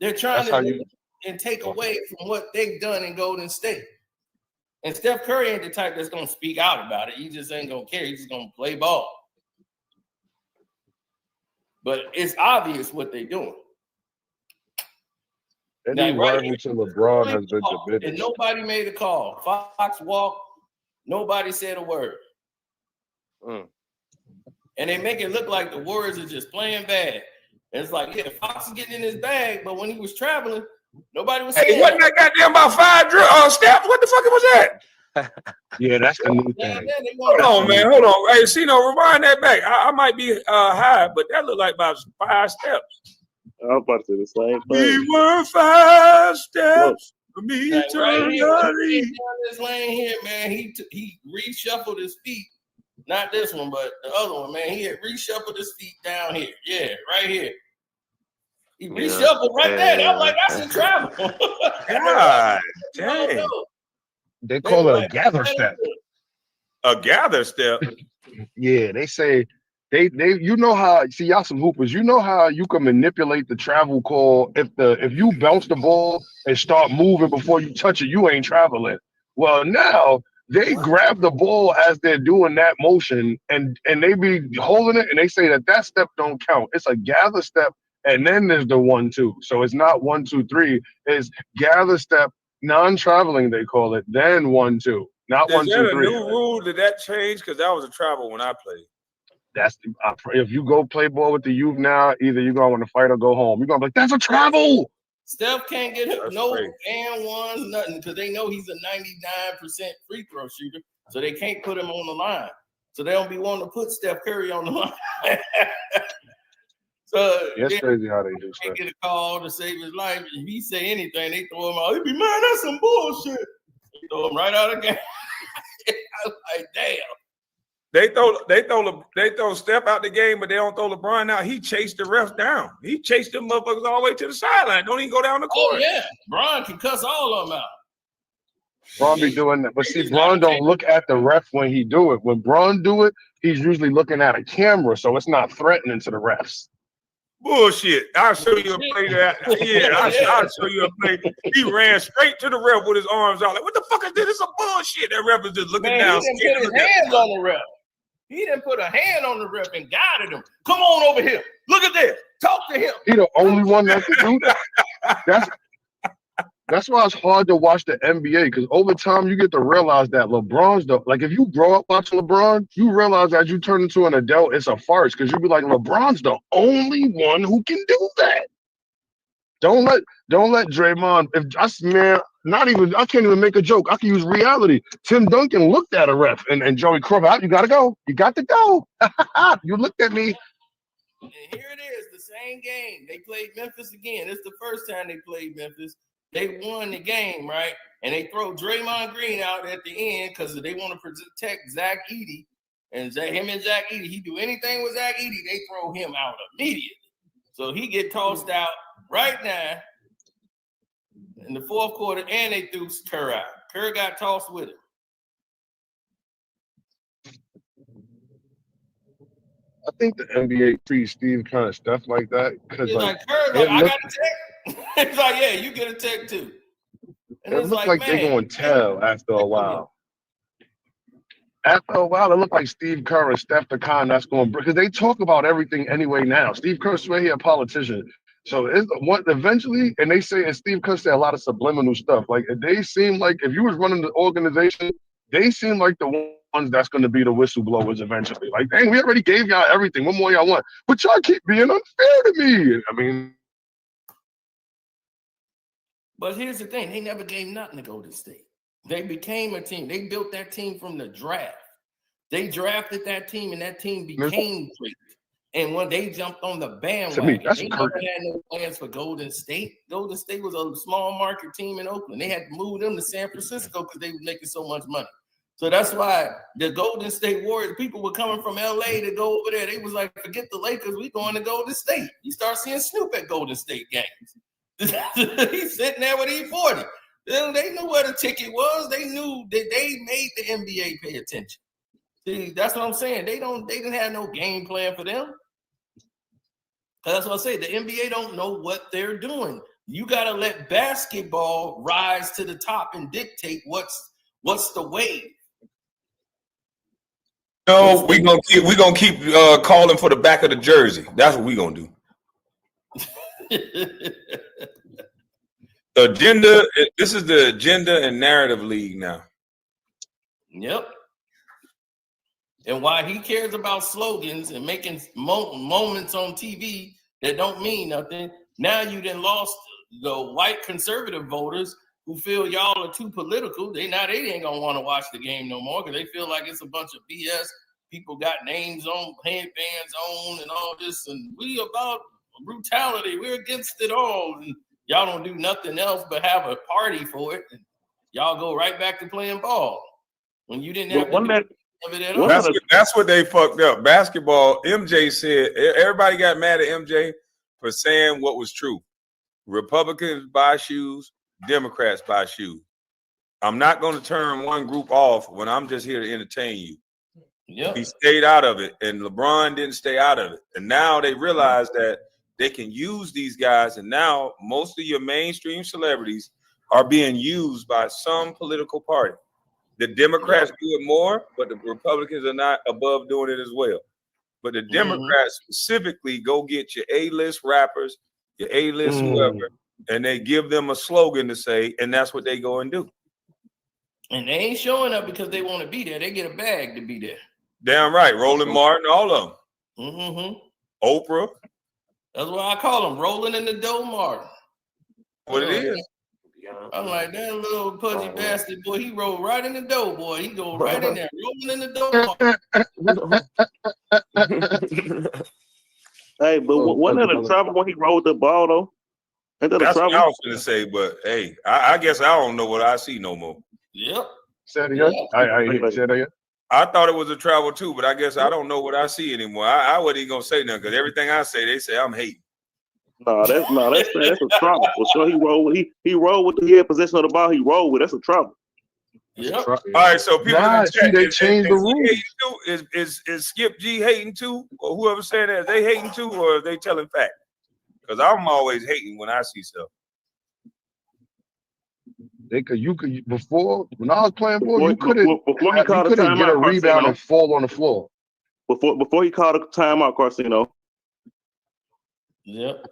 They're trying to take away from what they've done in Golden State. And Steph Curry ain't the type that's going to speak out about it. He just ain't going to care. He's just going to play ball. But it's obvious what they're doing. Any rival to LeBron has been diminished. And nobody made a call. Fox walked. Nobody said a word. And they make it look like the Warriors are just playing bad. And it's like, yeah, Fox is getting in his bag, but when he was traveling, nobody was saying. Hey, wasn't that goddamn about 5 steps? What the fuck was that? Yeah, that's the new thing. Hold on, man. Hold on. Hey, Cino, rewind that back. I might be high, but that looked like about 5 steps. I was about to say the same We thing. were 5 steps from eternity. Right here, down this lane here, man, he reshuffled his feet. Not this one, but the other one, man. He had reshuffled his feet down here. Yeah, right here. He reshuffled right there. I was like, that's in travel. God dang. They call it a gather step. A gather step? Yeah, they say they you know how, see, y'all some hoopers, you know how you can manipulate the travel call if you bounce the ball and start moving before you touch it, you ain't traveling. Well, now they grab the ball as they're doing that motion and they be holding it and they say that step don't count. It's a gather step and then there's the 1-2. So it's not 1, 2, 3. It's gather step, non-traveling they call it, then 1-2. Not 1, 2, 3. Is that a new rule? Did that change? Because that was a travel when I played. If you go play ball with the youth now, either you're gonna want to fight or go home. You're gonna be like, that's a travel. Steph can't get no and ones, nothing, because they know he's a 99% free throw shooter, so they can't put him on the line. So they don't be wanting to put Steph Curry on the line. So it's crazy how they do can't stuff. get a call to save his life. If he say anything, they throw him out. He'd be, man, that's some bullshit. They throw him right out of the game. I was like, damn. They throw Steph out the game, but they don't throw LeBron out. He chased the refs down. He chased them motherfuckers all the way to the sideline. Don't even go down the court. Oh yeah, Bron can cuss all of them out. Bron be doing that, but see, Bron don't look at the ref when he do it. When Bron do it, he's usually looking at a camera, so it's not threatening to the refs. Bullshit. I'll show you a play that. Yeah, I'll show you a play. He ran straight to the ref with his arms out. Like, what the fuck is this? This is some bullshit. That ref is just looking down. He didn't put his hands on the ref. He didn't put a hand on the ref and guided him. Come on over here. Look at this. Talk to him. He the only one that can do that. That's why it's hard to watch the NBA, because over time you get to realize that LeBron's like, if you grow up watching LeBron, you realize as you turn into an adult, it's a farce, because you be like, LeBron's the only one who can do that. Don't let Draymond, I can't even make a joke. I can use reality. Tim Duncan looked at a ref and Joey Crowell, you gotta go. You got to go. You looked at me. And here it is, the same game. They played Memphis again. It's the first time they played Memphis. They won the game, right? And they throw Draymond Green out at the end because they want to protect Zach Edey. And him and Zach Edey, he do anything with Zach Edey, they throw him out immediately. So he get tossed out right now in the fourth quarter, and they threw Kerr out. Kerr got tossed with him. I think the NBA treats Steve kind of stuff like that because like Kerr, I got a tech. It's like, yeah, you get a tech too. And it looks like they're going to tell after a while. After a while, it looked like Steve Kerr and Steph the Con that's going, because they talk about everything anyway now. Steve Kerr swear he a politician. So it's what eventually, and they say, and Steve Kerr said a lot of subliminal stuff. Like, they seem like, if you was running the organization, they seem like the ones that's going to be the whistleblowers eventually. Like, dang, we already gave y'all everything. What more y'all want? But y'all keep being unfair to me. I mean. But here's the thing. They never gave nothing to Golden State. They became a team. They built that team from the draft. They drafted that team, and that team became great. And when they jumped on the To me, bandwagon, that's they a never curtain. had no plans for Golden State. Golden State was a small market team in Oakland. They had to move them to San Francisco because they were making so much money. So that's why the Golden State Warriors, people were coming from LA to go over there. They was like, forget the Lakers, we going to Golden State. You start seeing Snoop at Golden State games. He's sitting there with E40. They knew where the ticket was. They knew that they made the NBA pay attention. See, that's what I'm saying. They didn't have no game plan for them. That's what I say. The NBA don't know what they're doing. You got to let basketball rise to the top and dictate what's the wave. No, we gonna keep calling for the back of the jersey. That's what we gonna do. Agenda. This is the agenda and narrative league now. Yep. And why he cares about slogans and making moments on TV that don't mean nothing. Now you done lost the white conservative voters who feel y'all are too political. They ain't gonna want to watch the game no more because they feel like it's a bunch of BS. People got names on, headbands on, and all this, and we about brutality. We're against it all. And y'all don't do nothing else but have a party for it. And y'all go right back to playing ball when you didn't have to do of it at all. That's what they fucked up. Basketball. MJ said everybody got mad at MJ for saying what was true. Republicans buy shoes, Democrats buy shoes. I'm not going to turn one group off when I'm just here to entertain you. Yep. He stayed out of it, and LeBron didn't stay out of it. And now they realize that they can use these guys, and now most of your mainstream celebrities are being used by some political party. The Democrats do it more, but the Republicans are not above doing it as well. But the Democrats specifically go get your A-list rappers, your A-list whoever, and they give them a slogan to say, and that's what they go and do. And they ain't showing up because they want to be there. They get a bag to be there. Damn right. Roland Martin, all of them. Mm-hmm. Oprah. That's what I call them, rolling in the dough, Martin. What it is. I'm like, that little pudgy bastard, boy, he rolled right in the dough, boy. He go right in there, rolling in the dough. Hey, but wasn't it a trouble when he rolled the ball, though? That's what I was going to say, but hey, I guess I don't know what I see no more. Yep. Say it again. Say it again. I thought it was a travel too, but I guess I don't know what I see anymore. I wasn't even gonna say nothing because everything I say, they say I'm hating. That's a trouble for sure. He rolled with the head position of the ball. He rolled with. That's a trouble. Yep. All right, so people in the chat, they changed the rules. Is Skip G hating too, or whoever saying that? Is they hating too, or are they telling fact? Because I'm always hating when I see stuff. You could before when I was playing ball, you couldn't get a rebound and fall on the floor. Before he called a timeout, Carcino. Yep.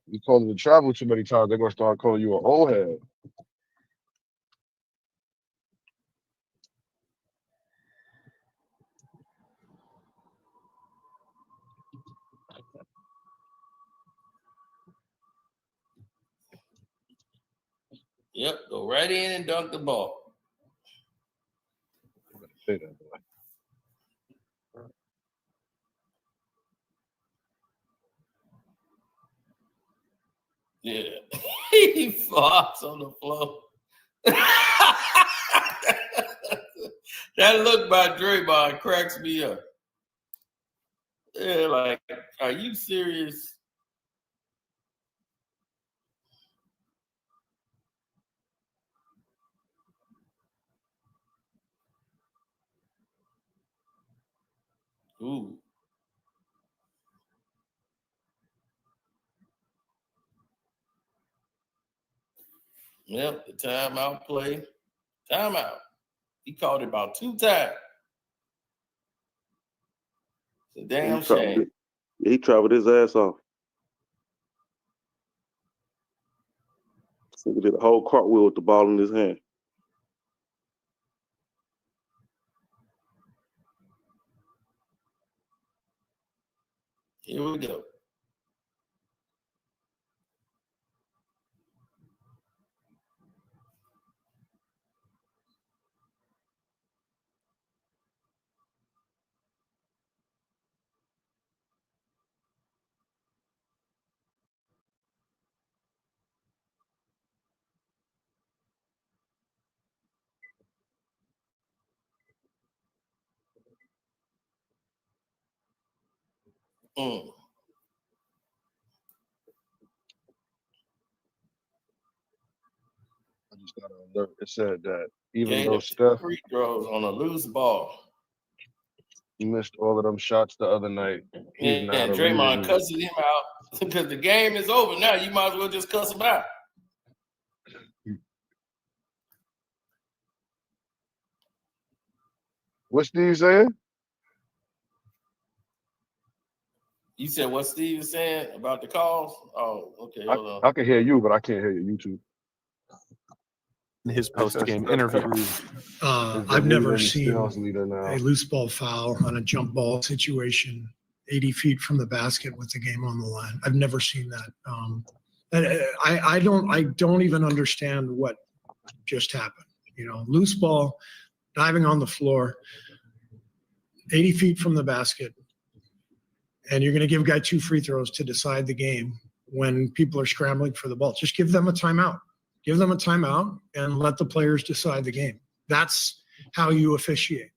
You call it a travel too many times, they're gonna start calling you an old head. Yep. Go right in and dunk the ball. Say that, boy. Yeah. He flops on the floor. That look by Draymond cracks me up. Yeah, like, are you serious? Ooh. Yep, the timeout play. Timeout. He called it about 2 times. It's a damn shame. He traveled his ass off. So he did a whole cartwheel with the ball in his hand. Here we go. Mm. I just got an alert. It said that even Gave though up Steph free throws on a loose ball. missed all of them shots the other night, he's And not a Draymond reason. cusses him out because the game is over. Now you might as well just cuss him out. What's Steve saying? You said what Steve is saying about the calls? Oh, okay, hold on. I can hear you, but I can't hear your YouTube. In his It says post-game Steph interview. Curry is the I've never leading seen steals leader now. a loose ball foul on a jump ball situation 80 feet from the basket with the game on the line. I've never seen that. And I don't even understand what just happened. You know, loose ball, diving on the floor, 80 feet from the basket, and you're going to give a guy 2 free throws to decide the game when people are scrambling for the ball. Just give them a timeout. Give them a timeout and let the players decide the game. That's how you officiate,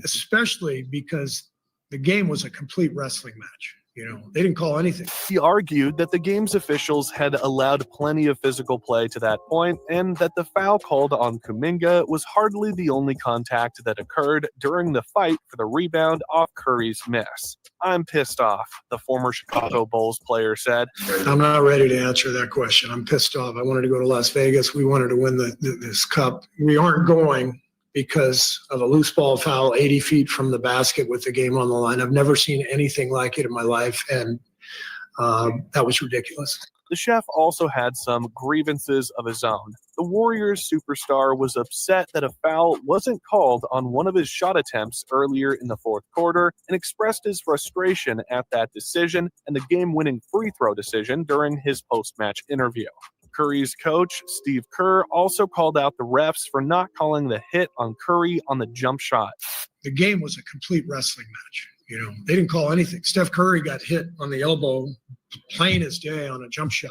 especially because the game was a complete wrestling match. You know, they didn't call anything. He argued that the game's officials had allowed plenty of physical play to that point, and that the foul called on Kuminga was hardly the only contact that occurred during the fight for the rebound off Curry's miss. I'm pissed off, the former Chicago Bulls player said. I'm not ready to answer that question. I'm pissed off. I wanted to go to Las Vegas. We wanted to win this cup. We aren't going because of a loose ball foul 80 feet from the basket with the game on the line. I've never seen anything like it in my life, and that was ridiculous. The chef also had some grievances of his own. The Warriors superstar was upset that a foul wasn't called on one of his shot attempts earlier in the fourth quarter and expressed his frustration at that decision and the game-winning free throw decision during his post-match interview. Curry's coach, Steve Kerr, also called out the refs for not calling the hit on Curry on the jump shot. The game was a complete wrestling match. You know, they didn't call anything. Steph Curry got hit on the elbow, plain as day on a jump shot,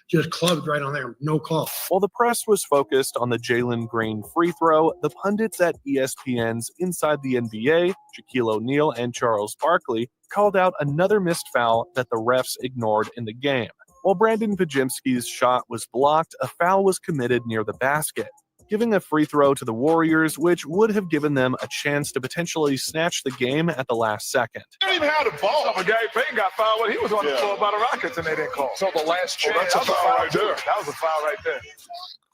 just clubbed right on there, no call. While the press was focused on the Jalen Green free throw, the pundits at ESPN's Inside the NBA, Shaquille O'Neal and Charles Barkley, called out another missed foul that the refs ignored in the game. While Brandon Pajimski's shot was blocked, a foul was committed near the basket, giving a free throw to the Warriors, which would have given them a chance to potentially snatch the game at the last second. They didn't even have the ball. Gary Payton got fouled when he was on the floor by the Rockets, and they didn't call. So the last chance, that's a foul right there. That was a foul right there.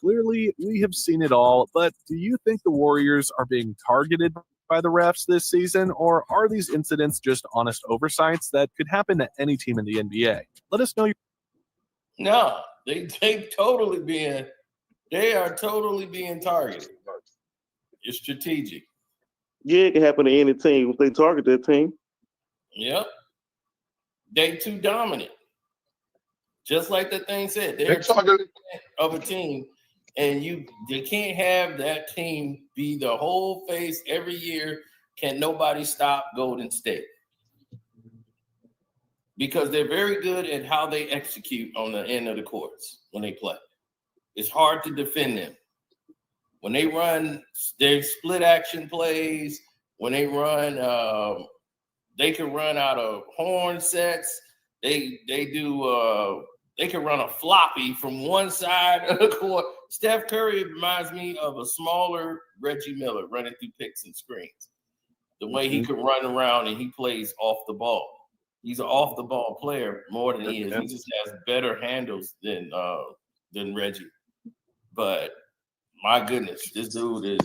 Clearly, we have seen it all, but do you think the Warriors are being targeted by the refs this season, or are these incidents just honest oversights that could happen to any team in the NBA? Let us know. No, they are totally being targeted. It's strategic. Yeah, it can happen to any team if they target that team. Yep. They too dominant. Just like the thing said, they're targeted of a team, and they can't have that team be the whole face every year. Can nobody stop Golden State? Because they're very good at how they execute on the end of the courts when they play. It's hard to defend them. When they run their split action plays, when they run, they can run out of horn sets. They can run a floppy from one side of the court. Steph Curry reminds me of a smaller Reggie Miller running through picks and screens. The way he could run around and he plays off the ball. He's an off-the-ball player more than he is. He just has better handles than Reggie. But my goodness, this dude is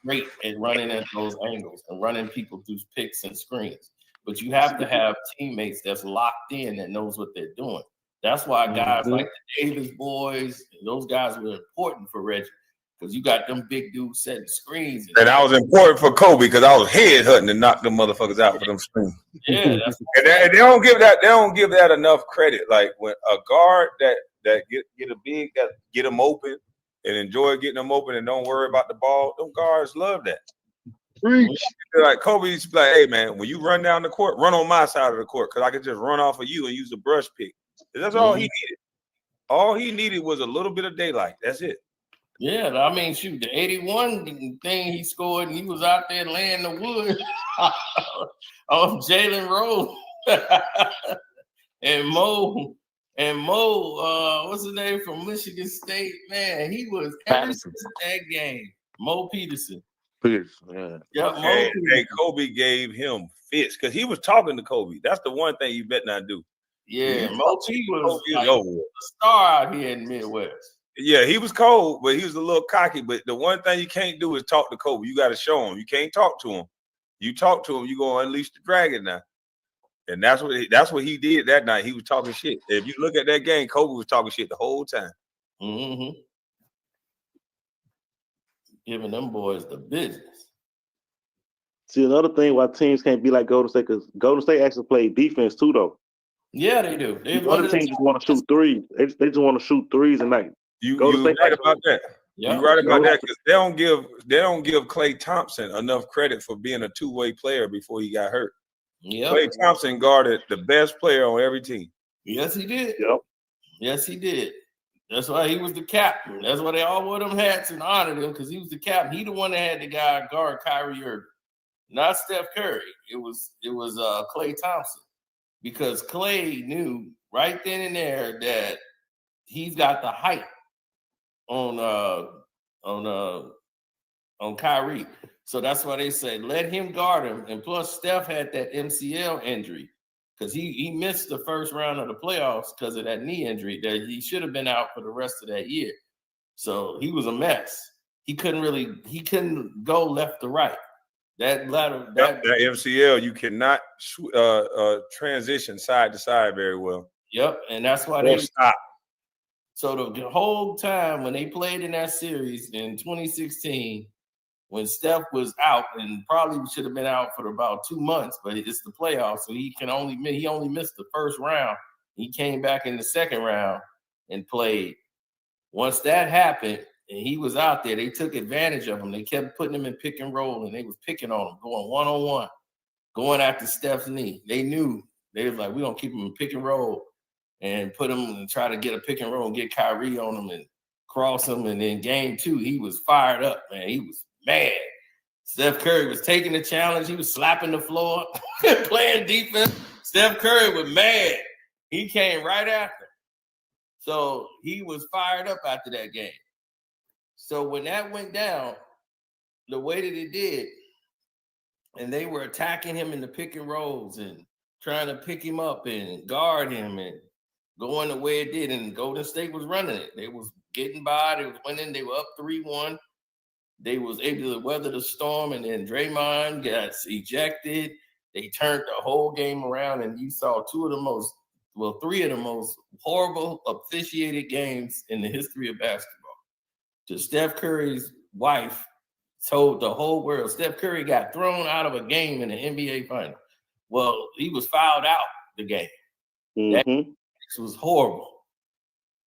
great at running at those angles and running people through picks and screens. But you have to have teammates that's locked in that knows what they're doing. That's why guys like the Davis boys, those guys were important for Reggie. Because you got them big dudes setting screens. And that was important for Kobe because I was head-hunting to knock them motherfuckers out with them screens. Yeah, and they don't give that enough credit. Like when a guard that get a big that get them open and enjoy getting them open and don't worry about the ball, them guards love that. Like Kobe used to be like, hey man, when you run down the court, run on my side of the court because I could just run off of you and use a brush pick. That's all he needed. All he needed was a little bit of daylight. That's it. Yeah, I mean, shoot, the 81 thing he scored, and he was out there laying the wood on Jalen Rose. And Mo, what's his name from Michigan State? Man, he was ever since that game. Mo Peterson. And Kobe gave him fits because he was talking to Kobe. That's the one thing you bet not do. Yeah, Mo P was like a star out here in the Midwest. Yeah, he was cold, but he was a little cocky. But the one thing you can't do is talk to Kobe. You got to show him. You can't talk to him. You talk to him, you gonna unleash the dragon now. And that's what he did that night. He was talking shit. If you look at that game, Kobe was talking shit the whole time. Mm-hmm. Giving them boys the business. See, another thing why teams can't be like Golden State, because Golden State actually played defense too, though. Yeah, they do. Other teams just want to shoot threes. They just want to shoot threes and like. You right about that. Yeah. You're right about that because they don't give Klay Thompson enough credit for being a two-way player before he got hurt. Yep. Klay Thompson guarded the best player on every team. Yes, he did. Yep. Yes, he did. That's why he was the captain. That's why they all wore them hats and honored him because he was the captain. He the one that had the guy guard Kyrie Irving, not Steph Curry. It was Klay Thompson because Klay knew right then and there that he's got the height on Kyrie. So that's why they say let him guard him. And plus Steph had that MCL injury because he missed the first round of the playoffs because of that knee injury that he should have been out for the rest of that year. So he was a mess. He couldn't go left to right. That MCL, you cannot transition side to side very well. Yep, and that's why they stop. So the whole time when they played in that series in 2016, when Steph was out and probably should have been out for about 2 months, but it's the playoffs, so he only missed the first round. He came back in the second round and played. Once that happened and he was out there, they took advantage of him. They kept putting him in pick and roll, and they was picking on him, going one-on-one, going after Steph's knee. They knew. They was like, we're going to keep him in pick and roll and put him and try to get a pick and roll and get Kyrie on him and cross him. And then game 2, he was fired up, man. He was mad. Steph Curry was taking the challenge. He was slapping the floor, playing defense. Steph Curry was mad. He came right after. So he was fired up after that game. So when that went down, the way that it did, and they were attacking him in the pick and rolls and trying to pick him up and guard him and going the way it did, and Golden State was running it. They was getting by. They was winning. They were up 3-1. They was able to weather the storm, and then Draymond got ejected. They turned the whole game around, and you saw three of the most horrible officiated games in the history of basketball. To Steph Curry's wife told the whole world, Steph Curry got thrown out of a game in the NBA final. Well, he was fouled out the game. That was horrible.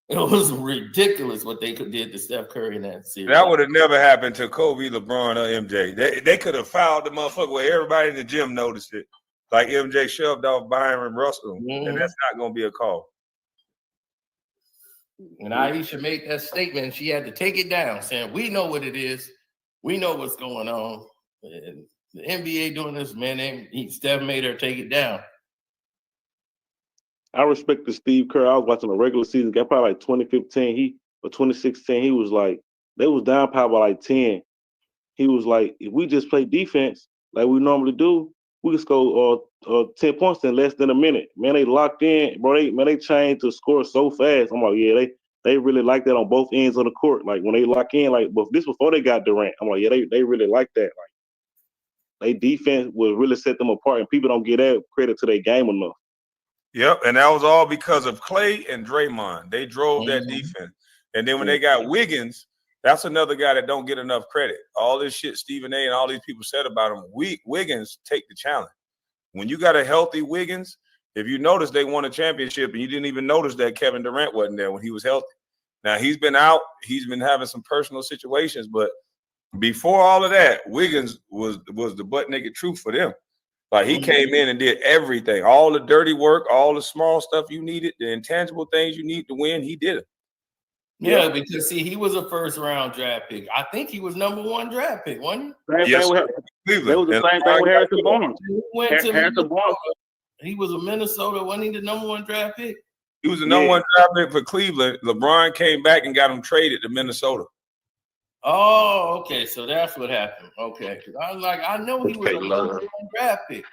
It was ridiculous what they did to Steph Curry in that series. That would have never happened to Kobe, LeBron, or MJ. They could have fouled the motherfucker where everybody in the gym noticed it. Like MJ shoved off Byron Russell, and that's not going to be a call. And Aisha made that statement. She had to take it down, saying, we know what it is. We know what's going on. And the NBA doing this, man, Steph made her take it down. I respect the Steve Kerr. I was watching a regular season game, probably like 2015. Or 2016, he was like, they was down probably by like 10. He was like, if we just play defense like we normally do, we can score 10 points in less than a minute. Man, they locked in, bro. They changed to score so fast. I'm like, yeah, they really like that on both ends of the court. Like when they lock in, like, but this before they got Durant. I'm like, yeah, they really like that. Like, they defense will really set them apart, and people don't get that credit to their game enough. Yep, and that was all because of Klay and Draymond. They drove that defense. And then when they got Wiggins, that's another guy that don't get enough credit. All this shit Stephen A. and all these people said about him, Wiggins take the challenge. When you got a healthy Wiggins, if you notice they won a championship and you didn't even notice that Kevin Durant wasn't there when he was healthy. Now, he's been out. He's been having some personal situations. But before all of that, Wiggins was the butt-naked truth for them. Like, he came in and did everything. All the dirty work, all the small stuff you needed, the intangible things you need to win, he did it. Yeah, because, see, he was a first-round draft pick. I think he was number 1 draft pick, wasn't he? That was the same thing with Harrison Barnes. He was a Minnesota. Wasn't he the number 1 draft pick? He was the number 1 draft pick for Cleveland. LeBron came back and got him traded to Minnesota. Oh, okay. So that's what happened. Okay. Because I was like, I know he was a number 1 draft pick.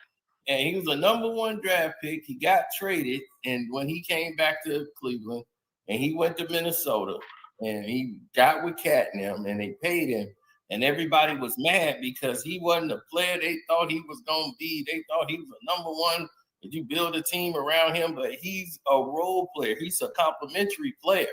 And he was a number 1 draft pick. He got traded. And when he came back to Cleveland and he went to Minnesota and he got with Cat and them and they paid him. And everybody was mad because he wasn't a player they thought he was going to be. They thought he was a number 1. Did you build a team around him? But he's a role player. He's a complimentary player.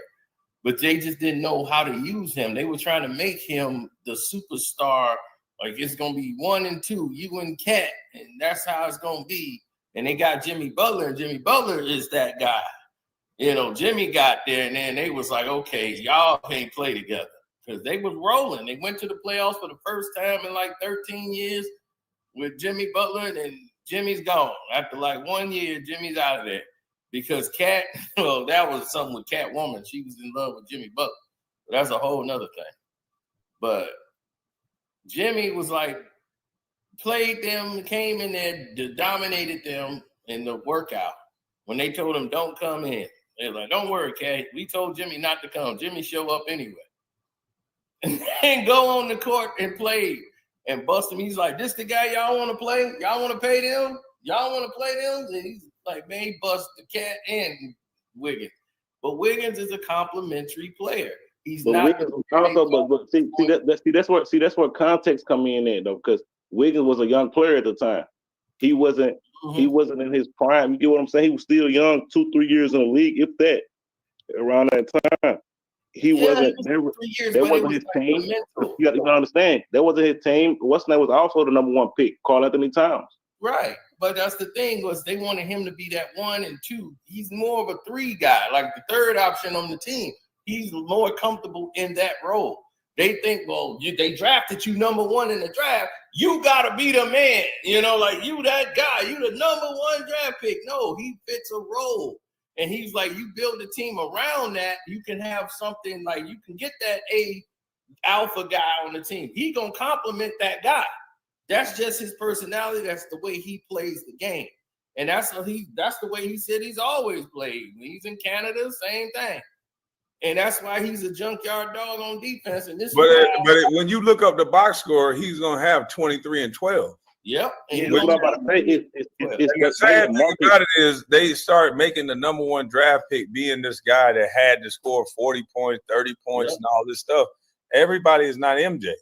But they just didn't know how to use him. They were trying to make him the superstar. Like it's going to be 1 and 2, you and Cat. And that's how it's going to be. And they got Jimmy Butler. And Jimmy Butler is that guy. You know, Jimmy got there. And then they was like, okay, y'all can't play together. Because they was rolling. They went to the playoffs for the first time in like 13 years with Jimmy Butler, and Jimmy's gone. After like 1 year, Jimmy's out of there. Because Cat, well, that was something with Catwoman. She was in love with Jimmy Butler. But that's a whole nother thing. But Jimmy was like, played them, came in there, dominated them in the workout. When they told him, don't come in. They were like, don't worry, Cat. We told Jimmy not to come. Jimmy show up anyway. And go on the court and play and bust him. He's like, this the guy y'all want to play? Y'all want to pay them? Y'all want to play them? And he's like, man, he bust the Cat and Wiggins. But Wiggins is a complimentary player. He's but not Wiggins also, but that's where context come in there though, because Wiggins was a young player at the time. He wasn't in his prime. You get what I'm saying? He was still young, 2-3 years in the league, if that, around that time. He wasn't. That wasn't his team. You got to understand. That wasn't his team. What's name was also the number 1 pick, Karl Anthony Towns. Right, but that's the thing was they wanted him to be that 1 and 2. He's more of a 3 guy, like the 3rd option on the team. He's more comfortable in that role. They think, well, they drafted you number 1 in the draft. You gotta be the man. You know, like you that guy. You the number 1 draft pick. No, he fits a role. And he's like, you build a team around that, you can have something like you can get that alpha guy on the team. He gonna complement that guy. That's just his personality. That's the way he plays the game. And that's the way he said he's always played. When he's in Canada, same thing. And that's why he's a junkyard dog on defense. And this when you look up the box score, he's gonna have 23 and 12. Yep. And what I'm about to say the sad thing about it is they start making the number 1 draft pick being this guy that had to score 40 points, 30 points, and all this stuff. Everybody is not MJ.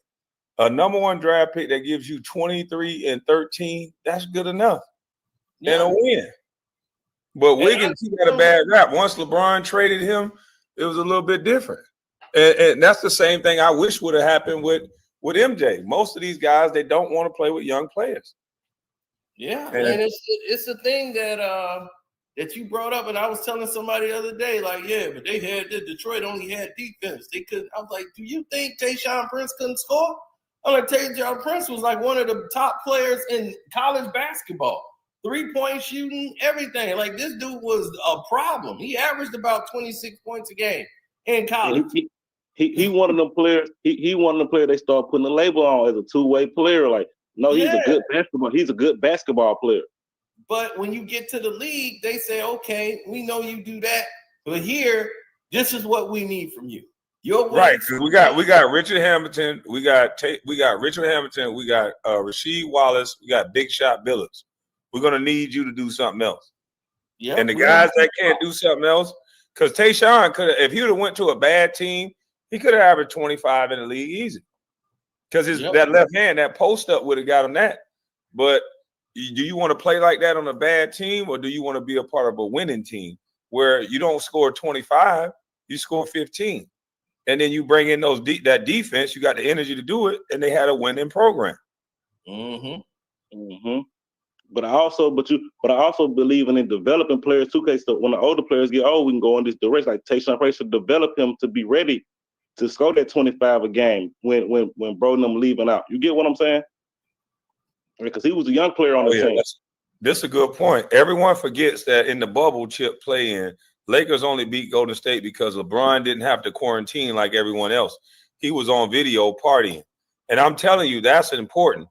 A number 1 draft pick that gives you 23 and 13, that's good enough. And a win. But Wiggins, he got a bad rap. Once LeBron traded him, it was a little bit different. And that's the same thing I wish would have happened with MJ. Most of these guys, they don't want to play with young players. Yeah, and it's the thing that you brought up, and I was telling somebody the other day, like, yeah, but they had Detroit only had defense. They couldn't. I was like, do you think Tayshaun Prince couldn't score? I'm like, Tayshaun Prince was like one of the top players in college basketball, 3-point shooting, everything. Like this dude was a problem. He averaged about 26 points a game in college. He one of them players. He one of the players they start putting a label on as a 2-way player. Like, no, he's a good basketball. He's a good basketball player. But when you get to the league, they say, okay, we know you do that, but here, this is what we need from you. Right, because we got Richard Hamilton, we got Richard Hamilton, we got Rasheed Wallace, we got Big Shot Billups. We're gonna need you to do something else. Yeah, and the guys that can't do something else, because Tayshaun could have, if he would have went to a bad team, he could have averaged 25 in the league easy. Because that left hand, that post up would have got him that. But do you want to play like that on a bad team, or do you want to be a part of a winning team where you don't score 25, you score 15? And then you bring in that defense, you got the energy to do it, and they had a winning program. But I also believe in developing players too. Okay, so when the older players get old, we can go in this direction. Like Tayshaun Prince should develop him to be ready to score that 25 a game when Bro and them leaving out. You get what I'm saying? Because he was a young player on the team. This is a good point. Everyone forgets that in the bubble Chip play-in, Lakers only beat Golden State because LeBron didn't have to quarantine like everyone else. He was on video partying. And I'm telling you, that's important.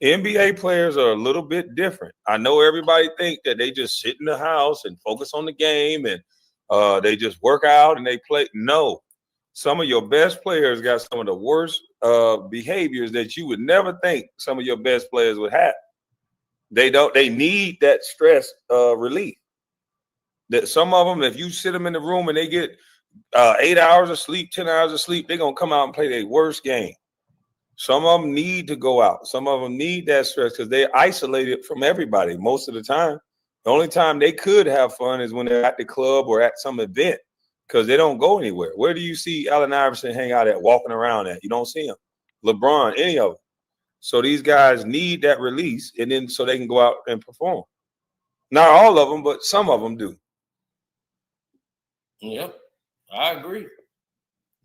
NBA players are a little bit different. I know everybody think that they just sit in the house and focus on the game and they just work out and they play. No, some of your best players got some of the worst behaviors that you would never think some of your best players would have. They need that stress relief. That some of them, if you sit them in the room and they get 8 hours of sleep, 10 hours of sleep, they're going to come out and play their worst game. Some of them need to go out. Some of them need that stress because they're isolated from everybody most of the time. The only time they could have fun is when they're at the club or at some event because they don't go anywhere. Where do you see Allen Iverson hang out at, walking around at? You don't see him. LeBron, any of them. So these guys need that release and then so they can go out and perform. Not all of them, but some of them do. Yep, I agree.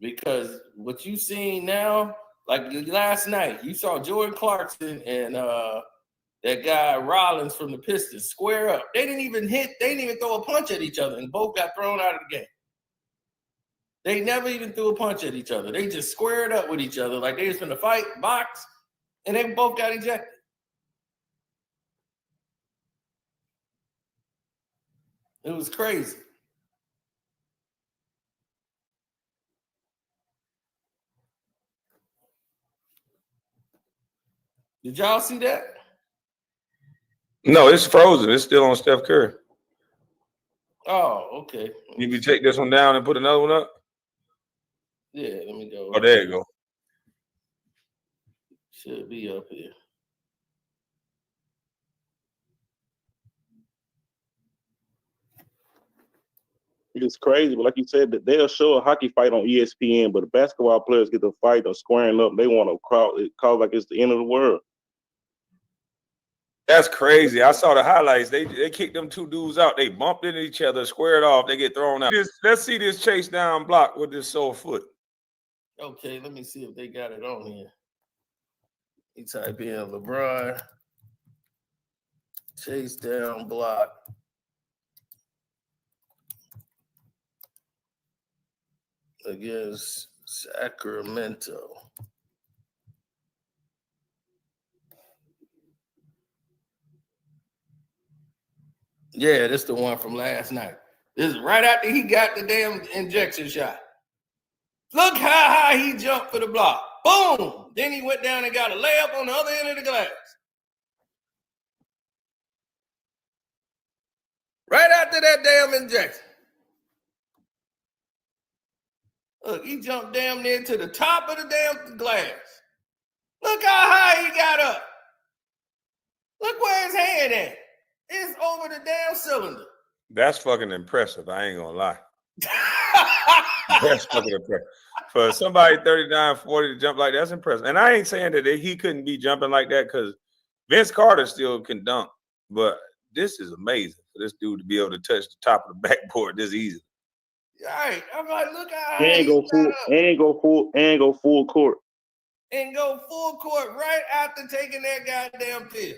Because what you seen now, like last night, you saw Jordan Clarkson and that guy Rollins from the Pistons square up. They didn't even throw a punch at each other, and both got thrown out of the game. They never even threw a punch at each other. They just squared up with each other like they was finna fight, box, and they both got ejected. It was crazy. Did y'all see that? No, it's frozen. It's still on Steph Curry. Oh, okay. You can take this one down and put another one up? Yeah, let me go. Oh, there you go. Should be up here. It's crazy, but like you said, that they'll show a hockey fight on ESPN, but the basketball players get to fight or squaring up. They want to call like it's the end of the world. That's crazy. I saw the highlights. They kicked them two dudes out. They bumped into each other, squared off. They get thrown out. Let's see this chase down block with this sore foot. Okay, let me see if they got it on here. You type in LeBron chase down block. Against Sacramento. Yeah, this is the one from last night. This is right after he got the damn injection shot. Look how high he jumped for the block. Boom! Then he went down and got a layup on the other end of the glass. Right after that damn injection. Look, he jumped damn near to the top of the damn glass. Look how high he got up. Look where his hand at. It's over the damn cylinder. That's fucking impressive. I ain't gonna lie. That's fucking impressive. For somebody 39, 40 to jump like that's impressive. And I ain't saying that he couldn't be jumping like that because Vince Carter still can dunk. But this is amazing for this dude to be able to touch the top of the backboard this easy. Right. I'm like, look how high And go full court. And go full court right after taking that goddamn pill.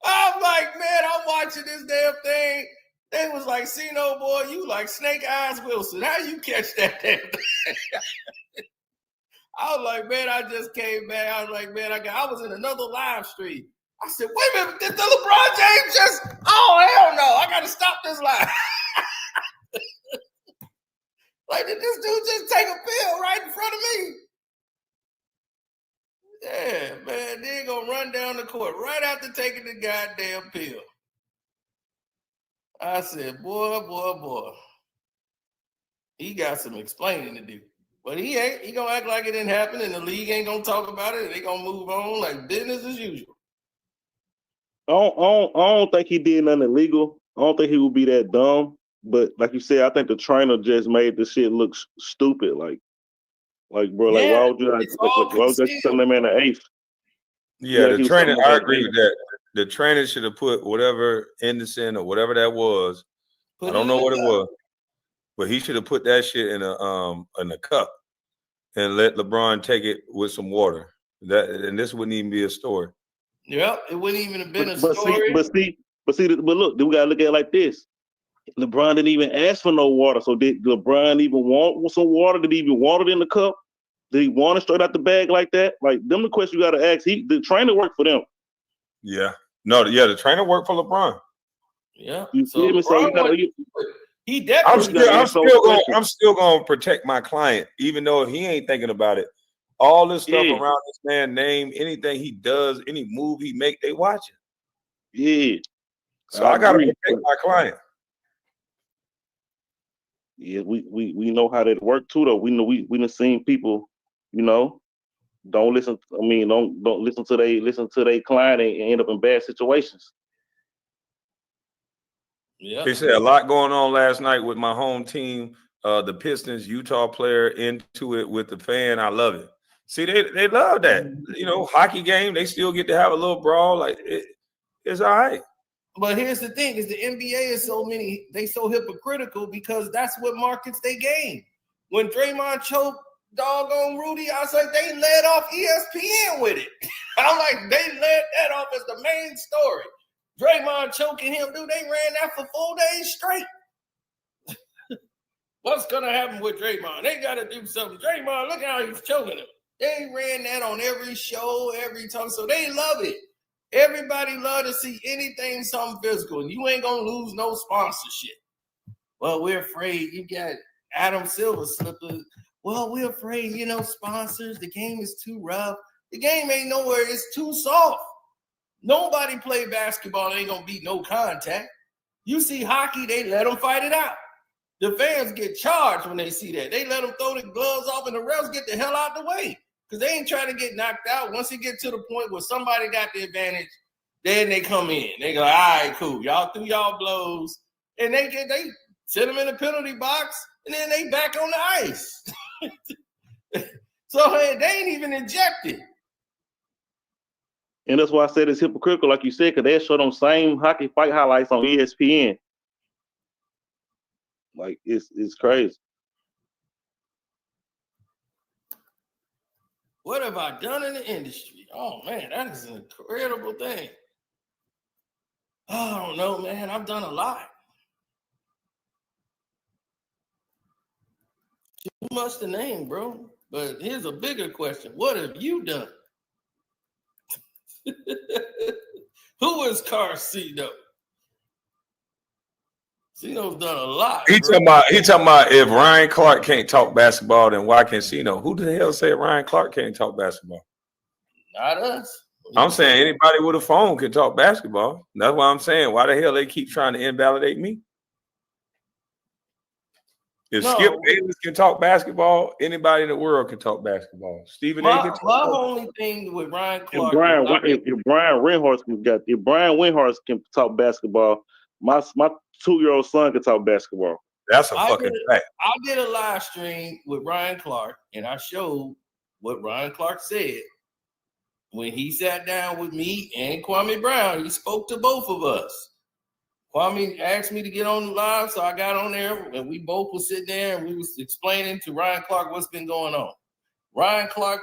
I'm like, man, I'm watching this damn thing. They was like, see, no boy, you like Snake Eyes Wilson. How you catch that damn thing? I was like, man, I just came back. I was like, man, I was in another live stream. I said, wait a minute, did the LeBron James just? Oh, hell no, I got to stop this live. Like, did this dude just take a pill right in front of me? Yeah, man, they gonna run down the court right after taking the goddamn pill. I said, boy. He got some explaining to do. But he ain't. He gonna act like it didn't happen and the league ain't gonna talk about it and they gonna move on like business as usual. I don't think he did nothing illegal. I don't think he would be that dumb. But like you said, I think the trainer just made this shit look stupid. Like bro, like why would you send that man an eighth? Yeah, the trainer. I agree with that. The trainer should have put whatever Anderson or whatever that was. I don't know what it was, but he should have put that shit in a cup and let LeBron take it with some water. And this wouldn't even be a story. Yep, it wouldn't even have been a story. But look, we gotta look at it like this. LeBron didn't even ask for no water. So did LeBron even want some water? Did he even want it in the cup? Did he want to straight out the bag like that? Like, them the question you got to ask. The trainer worked for them. Yeah. No, the trainer worked for LeBron. Yeah. You So feel me? So you gotta, he definitely. I'm still gonna protect my client, even though he ain't thinking about it. All this stuff around this man name, anything he does, any move he make, they watch it. Yeah. So I gotta protect my client. Yeah, we know how that work too, though. We know we done seen people, don't listen. Don't listen to they client and end up in bad situations. Yeah. They said a lot going on last night with my home team, the Pistons, Utah player into it with the fan. I love it. See, they love that. Hockey game, they still get to have a little brawl. Like it's all right. But here's the thing: is the NBA is so hypocritical because that's what markets they game. When Draymond choked doggone Rudy, I was like, they led off ESPN with it. I'm like, they led that off as the main story. Draymond choking him, dude. They ran that for 4 days straight. What's gonna happen with Draymond? They got to do something. Draymond, look how he's choking him. They ran that on every show, every time, so they love it. Everybody love to see anything, something physical, and you ain't gonna lose no sponsorship. Well, we're afraid. You got Adam Silver slippers. Well, we're afraid, sponsors. The game is too rough. The game ain't nowhere. It's too soft. Nobody play basketball. Ain't gonna be no contact. You see hockey, they let them fight it out. The fans get charged when they see that. They let them throw the gloves off, and the refs get the hell out the way. Because they ain't trying to get knocked out. Once it get to the point where somebody got the advantage, then they come in. They go, all right, cool. Y'all threw y'all blows. And they sit them in the penalty box, and then they back on the ice. So they ain't even injected. And that's why I said it's hypocritical, like you said, because they show them same hockey fight highlights on ESPN. Like, it's crazy. What have I done in the industry? Oh, man, that is an incredible thing. I don't know, man. I've done a lot. Too much to name, bro. But here's a bigger question. What have you done? Who is Carcino? Cino's done a lot. He talking about if Ryan Clark can't talk basketball, then why can't Cino? Who the hell said Ryan Clark can't talk basketball? Not us. I'm saying anybody with a phone can talk basketball. That's why I'm saying, why the hell they keep trying to invalidate me? If Skip Bayless can talk basketball, anybody in the world can talk basketball. Stephen A. can talk basketball. Only thing with Ryan Clark. If Brian Windhorst can talk basketball, my 2-year-old son can talk basketball. That's a fucking fact. I did a live stream with Ryan Clark, and I showed what Ryan Clark said when he sat down with me and Kwame Brown. He spoke to both of us. Kwame asked me to get on the live, so I got on there, and we both would sit there and we was explaining to Ryan Clark what's been going on. Ryan Clark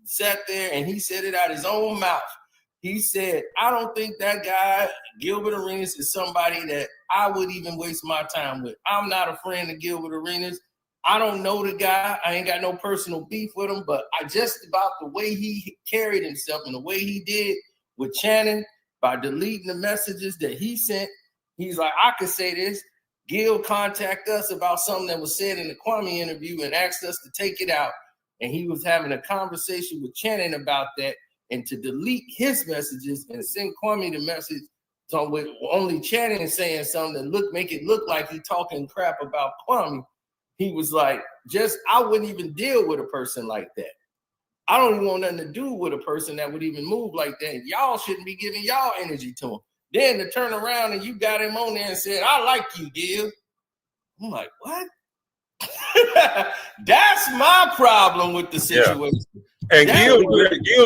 sat there and he said it out his own mouth. He said, I don't think that guy, Gilbert Arenas, is somebody that I would even waste my time with. I'm not a friend of Gilbert Arenas. I don't know the guy. I ain't got no personal beef with him, but I just about the way he carried himself and the way he did with Channing by deleting the messages that he sent. He's like, I could say this. Gil contacted us about something that was said in the Kwame interview and asked us to take it out. And he was having a conversation with Channing about that. And to delete his messages and send Kwame the message with only Channing saying something that make it look like he talking crap about Kwame. He was like, I wouldn't even deal with a person like that. I don't even want nothing to do with a person that would even move like that. Y'all shouldn't be giving y'all energy to him. Then to turn around and you got him on there and said, I like you, Gil. I'm like, what? That's my problem with the situation. Yeah. And Gil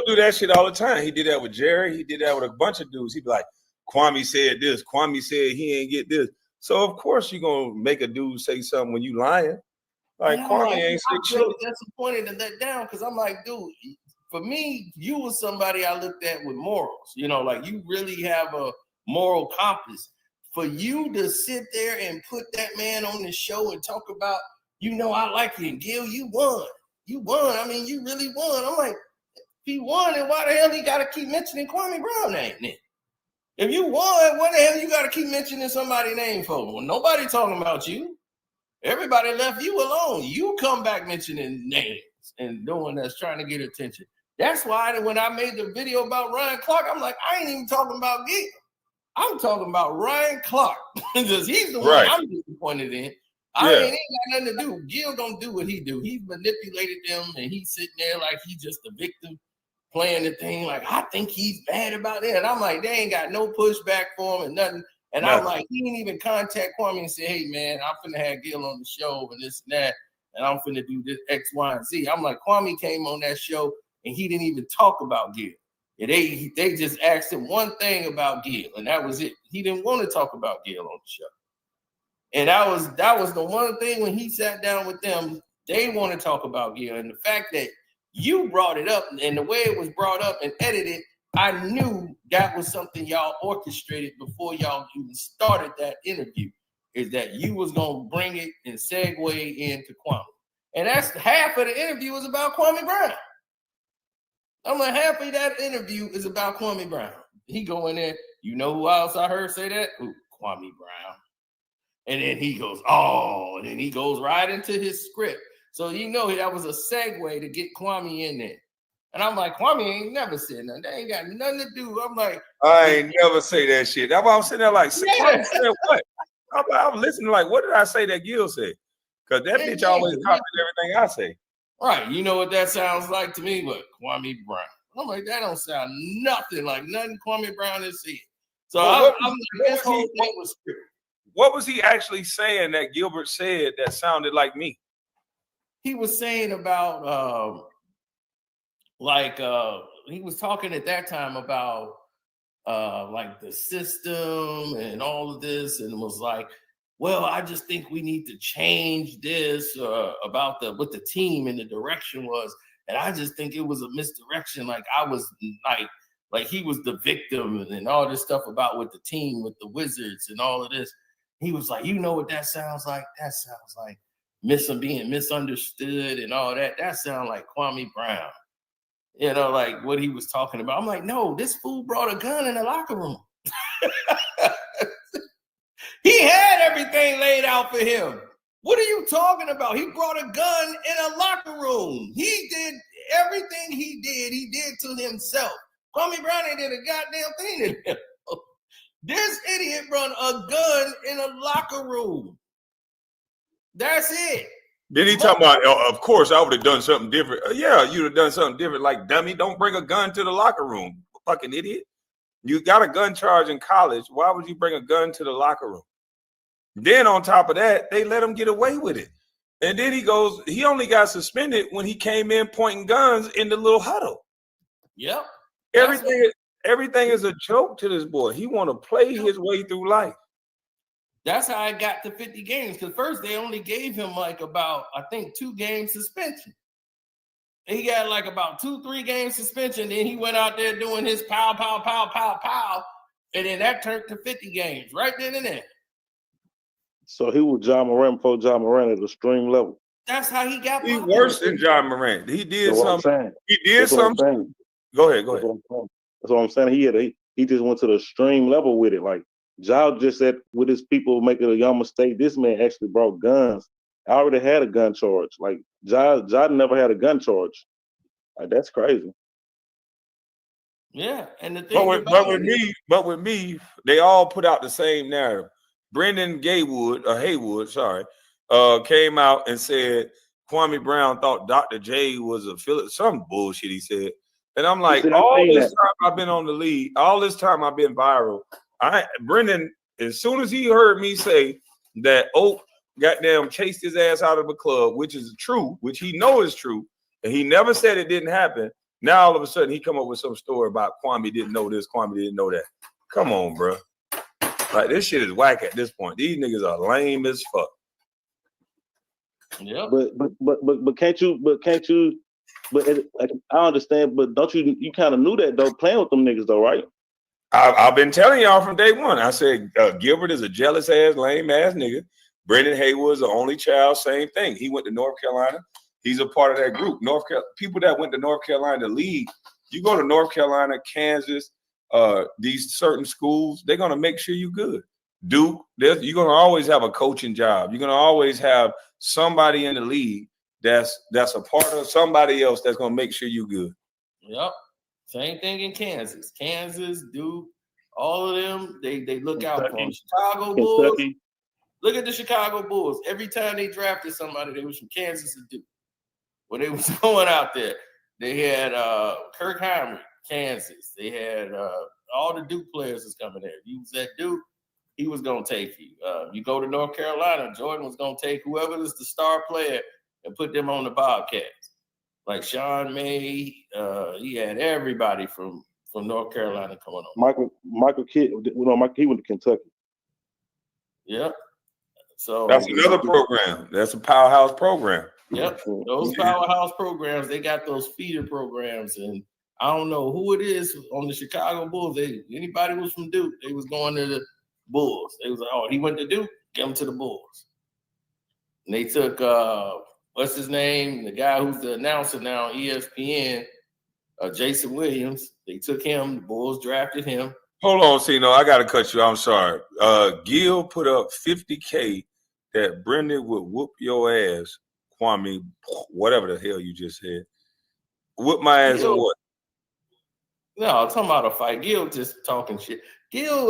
do that shit all the time. He did that with Jerry. He did that with a bunch of dudes. He'd be like, Kwame said this. Kwame said he ain't get this. So, of course, you're going to make a dude say something when you lying. Like, Kwame ain't say shit. I'm disappointed and let down because I'm like, dude, for me, you was somebody I looked at with morals. Like you really have a moral compass. For you to sit there and put that man on the show and talk about, I like you, and Gil, you won. you won. I mean, you really won. I'm like, if he won, then why the hell he got to keep mentioning Kwame Brown name then? If you won, what the hell you got to keep mentioning somebody's name for? Well, nobody talking about you. Everybody left you alone. You come back mentioning names and doing that's trying to get attention. That's why when I made the video about Ryan Clark, I'm like, I ain't even talking about Gil. I'm talking about Ryan Clark because he's the one I'm disappointed in. I ain't got nothing to do. Gil don't do what he do. He's manipulated them and he's sitting there like he's just a victim playing the thing. Like, I think he's bad about it. And I'm like, they ain't got no pushback for him and nothing. And I'm like, he didn't even contact Kwame and say, hey, man, I'm finna have Gil on the show and this and that. And I'm finna do this X, Y, and Z. I'm like, Kwame came on that show and he didn't even talk about Gil. And they just asked him one thing about Gil, and that was it. He didn't want to talk about Gil on the show. And that was the one thing when he sat down with them, they want to talk about Gil. And the fact that you brought it up and the way it was brought up and edited, I knew that was something y'all orchestrated before y'all even started that interview, is that you was going to bring it and segue into Kwame. And that's half of the interview was about Kwame Brown. I'm like, half of that interview is about Kwame Brown. He go in there, you know who else I heard say that? Ooh, Kwame Brown. And then he goes, oh, and then he goes right into his script. So you know that was a segue to get Kwame in there. And I'm like, Kwame ain't never said nothing. They ain't got nothing to do. I'm like, I ain't never say that shit. That's why I'm sitting there like, Kwame said what? I'm listening like, what did I say that Gil said? Because that bitch always copies everything I say. Right, you know what that sounds like to me? But Kwame Brown. I'm like, that don't sound nothing like nothing Kwame Brown has said. So I'm like, this whole thing was scripted. What was he actually saying that Gilbert said that sounded like me? He was saying about he was talking at that time about like the system and all of this, and was like, well, I just think we need to change this about what the team and the direction was. And I just think it was a misdirection. Like I was like he was the victim and all this stuff about with the team, with the Wizards and all of this. He was like, you know what that sounds like? That sounds like being misunderstood and all that. That sounds like Kwame Brown. You know, like what he was talking about. I'm like, no, this fool brought a gun in the locker room. He had everything laid out for him. What are you talking about? He brought a gun in a locker room. He did everything he did to himself. Kwame Brown ain't did a goddamn thing to him. This idiot brought a gun in a locker room. That's it. Then he talking about, of course, I would have done something different. Yeah, you'd have done something different. Like, dummy, don't bring a gun to the locker room. Fucking idiot. You got a gun charge in college. Why would you bring a gun to the locker room? Then on top of that, they let him get away with it. And then he only got suspended when he came in pointing guns in the little huddle. Yep. Everything is a joke to this boy. He want to play his way through life. That's how I got to 50 games. Because first they only gave him like about, I think, 2 games suspension. He got like about 2-3 games suspension. Then he went out there doing his pow, pow, pow, pow, pow. And then that turned to 50 games right then and there. So he was John Moran before John Moran at the stream level. That's how he got. He worse than John Moran. He did something. He did That's something. Go ahead. That's what I'm saying. He just went to the stream level with it. Like Ja just said, with his people making a young mistake. This man actually brought guns. I already had a gun charge. Like Ja never had a gun charge. Like that's crazy. Yeah, and the thing but with me, they all put out the same narrative. Brendan Haywood, came out and said Kwame Brown thought Dr. J was a Philip, some bullshit he said. And I'm like, all this time I've been on the lead, all this time I've been viral. Brendan, as soon as he heard me say that Oak goddamn chased his ass out of the club, which is true, which he knows is true, and he never said it didn't happen. Now all of a sudden he come up with some story about Kwame didn't know this, Kwame didn't know that. Come on, bro. Like this shit is whack at this point. These niggas are lame as fuck. Yeah. But can't you? Like I understand, but don't you kind of knew that though, playing with them niggas though, right? I've been telling y'all from day one. I said Gilbert is a jealous ass, lame ass nigga. Brendan Haywood's the only child, same thing. He went to North Carolina. He's a part of that group. People that went to North Carolina league, you go to North Carolina, Kansas, these certain schools, they're gonna make sure you're good. Duke, you're gonna always have a coaching job. You're gonna always have somebody in the league that's a part of somebody else that's gonna make sure you're good. Yep. Same thing in Kansas. Kansas, Duke, all of them, they look out for them. Chicago Bulls. Look at the Chicago Bulls. Every time they drafted somebody, they was from Kansas and Duke. When they was going out there, they had Kirk Heinrich, Kansas. They had all the Duke players was coming there. If you was at Duke, he was going to take you. You go to North Carolina, Jordan was going to take whoever was the star player and put them on the Bobcats. Like Sean May, he had everybody from North Carolina coming on. Michael Kidd, he went to Kentucky. Yep. So that's another program. That's a powerhouse program. Yep. Those powerhouse programs, they got those feeder programs, and I don't know who it is on the Chicago Bulls. Anybody was from Duke, they was going to the Bulls. They was like, oh, he went to Duke, get him to the Bulls. And they took what's his name? The guy who's the announcer now on ESPN, Jason Williams. They took him. The Bulls drafted him. Hold on, Cino. I got to cut you. I'm sorry. Gil put up $50K that Brendan would whoop your ass, Kwame, whatever the hell you just said. Whoop my ass and what? No, I'm talking about a fight. Gil just talking shit. Gil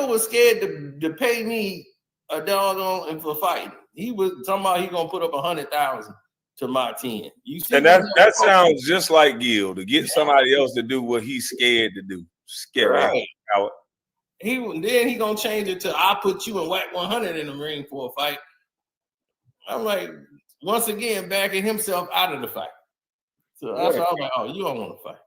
was scared to pay me a doggone for fighting. He was talking about he gonna put up 100,000 to my 10. You see, and that sounds just like Gil to get somebody else to do what he's scared to do. Scary. Right. He gonna change it to I put you and whack 100 in the ring for a fight. I'm like, once again, backing himself out of the fight. So that's why I'm like, oh, you don't want to fight.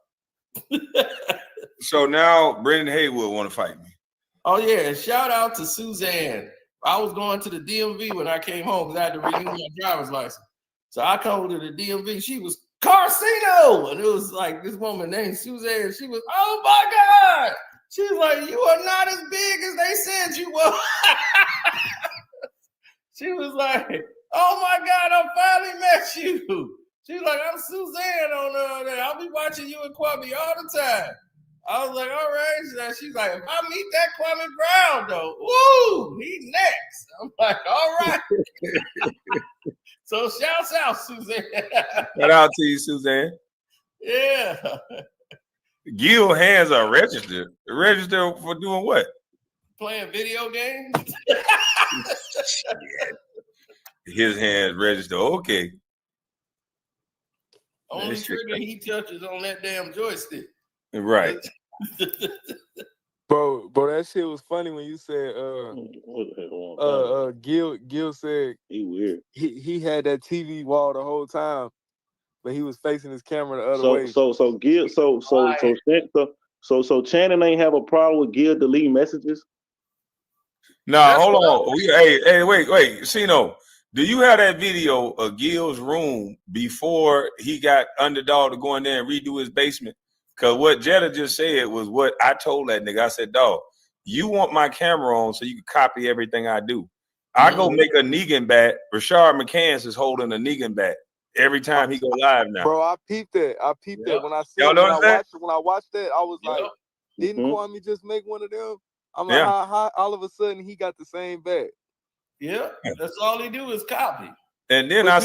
So now Brendan Haywood want to fight me. Oh yeah, shout out to Suzanne. I was going to the DMV when I came home because I had to renew my driver's license. So I come to the DMV. She was Carcino, and it was like this woman named Suzanne. She was, oh my God. She was like, you are not as big as they said you were. She was like, oh my God, I finally met you. She was like, I'm Suzanne on there. I'll be watching you and Kwame all the time. I was like, all right. She's like, if I meet that Kwame Brown, though, woo, he next. I'm like, all right. So shouts out, Suzanne. Shout out to you, Suzanne. Yeah. Gil hands are registered. Registered for doing what? Playing video games. His hands registered. Okay. Only trigger he touches on that damn joystick. Right. Bro, that shit was funny when you said Gil said he weird. He had that TV wall the whole time, but he was facing his camera the other way. So Gil so Channing ain't have a problem with Gil deleting messages. Nah, hold on. Hey, wait. Cino, do you have that video of Gil's room before he got Underdog to go in there and redo his basement? Because what Jetta just said was what I told that nigga. I said, dog, you want my camera on so you can copy everything I do. I go make a Negan bat. Rashard McCants is holding a Negan bat every time he go live now. Bro, I peeped that. When I see Y'all notice that? When I watched that, I was like, didn't Kwame just make one of them? I'm like, how all of a sudden he got the same bat? Yeah, that's all he do is copy. And then I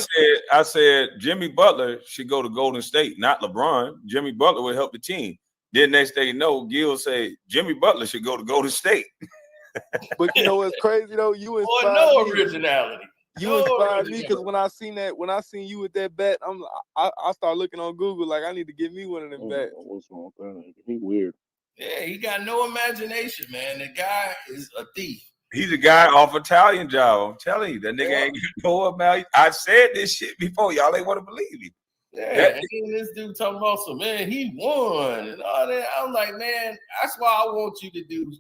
said Jimmy Butler should go to Golden State, not LeBron. Jimmy Butler would help the team. Then next thing you know, Gil say Jimmy Butler should go to Golden State. But you know what's crazy though? You inspired no me. Originality. You inspired me because when I seen you with that bat, I start looking on Google like I need to get me one of them bats. He weird. Yeah, he got no imagination, man. The guy is a thief. He's a guy off Italian Job. I'm telling you, that nigga ain't got no amount. I said this shit before. Y'all ain't want to believe me. Yeah, and then this dude talking about some, man, he won and all that. I'm like, man, that's why I want you to do.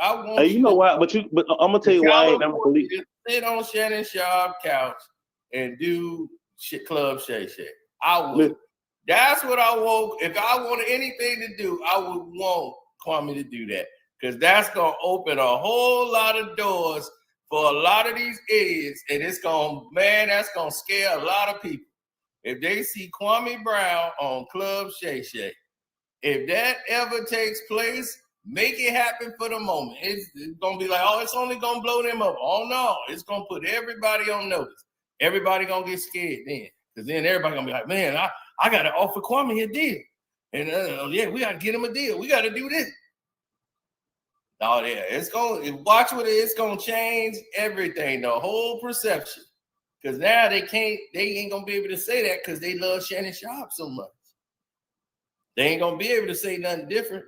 I want you know why? But I'm gonna tell you why I ain't never believe. Sit on Shannon Sharp couch and do shit Club Shay Shay. I would. That's what I want. If I wanted anything to do, I would want Kwame to do that. Because that's going to open a whole lot of doors for a lot of these idiots. And it's going to, man, that's going to scare a lot of people. if they see Kwame Brown on Club Shay Shay, if that ever takes place, make it happen for the moment. It's gonna be like, oh, it's only gonna blow them up. Oh no, it's gonna put everybody on notice. Everybody gonna get scared then, because then everybody gonna be like, man, I gotta offer Kwame a deal, and yeah, we gotta get him a deal. We gotta do this. Oh yeah, it's gonna watch what it's gonna change everything, the whole perception. Because now they ain't gonna be able to say that because they love Shannon Sharp so much. They ain't gonna be able to say nothing different.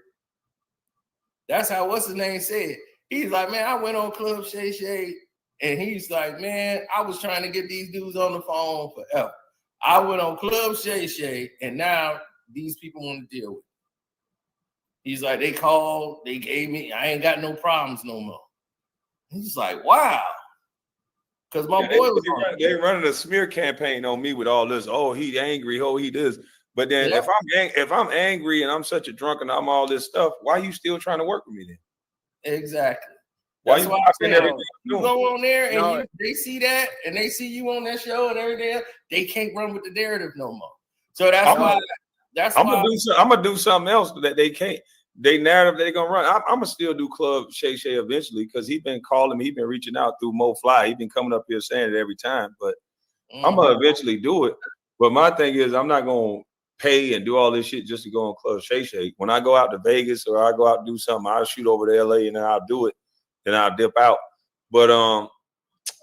That's how what's his name said. He's like, man, I went on Club Shay Shay, and he's like, man, I was trying to get these dudes on the phone forever. I went on Club Shay Shay, and now these people want to deal with it. He's like, they called, they gave me, I ain't got no problems no more. He's like, wow. Because my boy was on they running a smear campaign on me with all this. Oh, he angry. Oh, he this. But then if I'm angry and I'm such a drunk and I'm all this stuff, why are you still trying to work with me then? Exactly. Why you watching everything? You go on there and they see that and they see you on that show and everything, they can't run with the narrative no more. So that's why I'm gonna do something else that they can't. They narrative they're gonna run. I'm gonna still do Club Shay Shay eventually because he's been calling me, he's been reaching out through Mo Fly. He's been coming up here saying it every time, but I'm gonna eventually do it. But my thing is, I'm not gonna pay and do all this shit just to go on Club Shay Shay. When I go out to Vegas or I go out and do something, I'll shoot over to LA and then I'll do it, then I'll dip out. But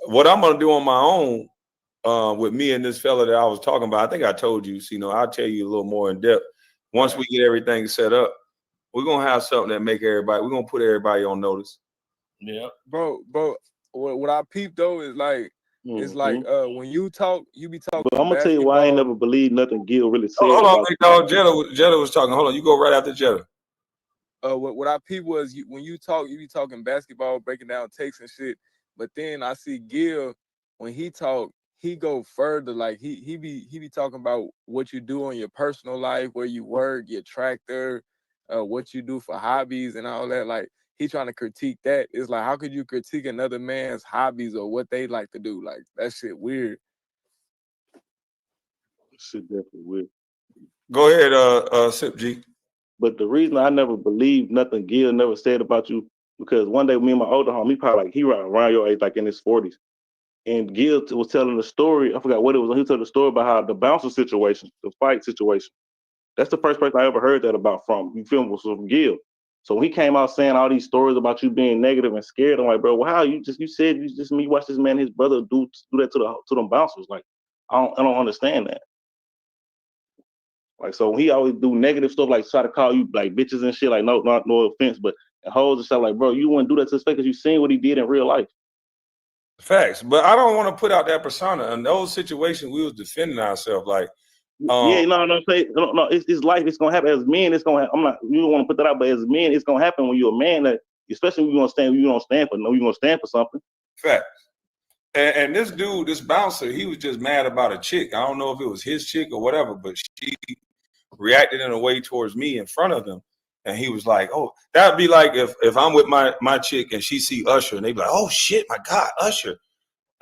what I'm gonna do on my own with me and this fella that I was talking about, I think I told you, I'll tell you a little more in depth once we get everything set up. We're gonna have something that make everybody. We're gonna put everybody on notice. Yeah, bro. What I peeped though is like, it's like when you talk, you be talking. But I'm gonna tell you why I ain't never believed nothing Gil really said. Hold on, big dog. Jetta was talking. Hold on, you go right after Jetta. What I peeped was when you talk, you be talking basketball, breaking down takes and shit. But then I see Gil when he talk, he go further. Like he be talking about what you do in your personal life, where you work, your tractor. What you do for hobbies and all that. Like he trying to critique that. It's like, how could you critique another man's hobbies or what they like to do? Like that shit weird. Shit definitely weird. Go ahead, Sip G. But the reason I never believed nothing Gil never said about you, because one day me and my older homie, he probably like he around your age, like in his 40s. And Gil was telling the story, I forgot what it was. He told the story about how the bouncer situation, the fight situation. That's the first person I ever heard that about from. You feel me? Was from Gil. So when he came out saying all these stories about you being negative and scared, I'm like, bro, well, how you said me watch this man, his brother do that to them bouncers. Like, I don't understand that. Like, so he always do negative stuff, like try to call you like bitches and shit. Like, no offense, but hoes and stuff. Like, bro, you wouldn't do that to his face because you seen what he did in real life. Facts, but I don't want to put out that persona. In those situations, we was defending ourselves. Like, no, it's life. It's gonna happen as men. It's gonna. You don't want to put that out, but as men, it's gonna happen when you're a man. That especially when you're gonna stand for something. Facts. And this dude, this bouncer, he was just mad about a chick. I don't know if it was his chick or whatever, but she reacted in a way towards me in front of him, and he was like, "Oh, that'd be like if I'm with my chick and she see Usher, and they be like, oh shit, my God, Usher."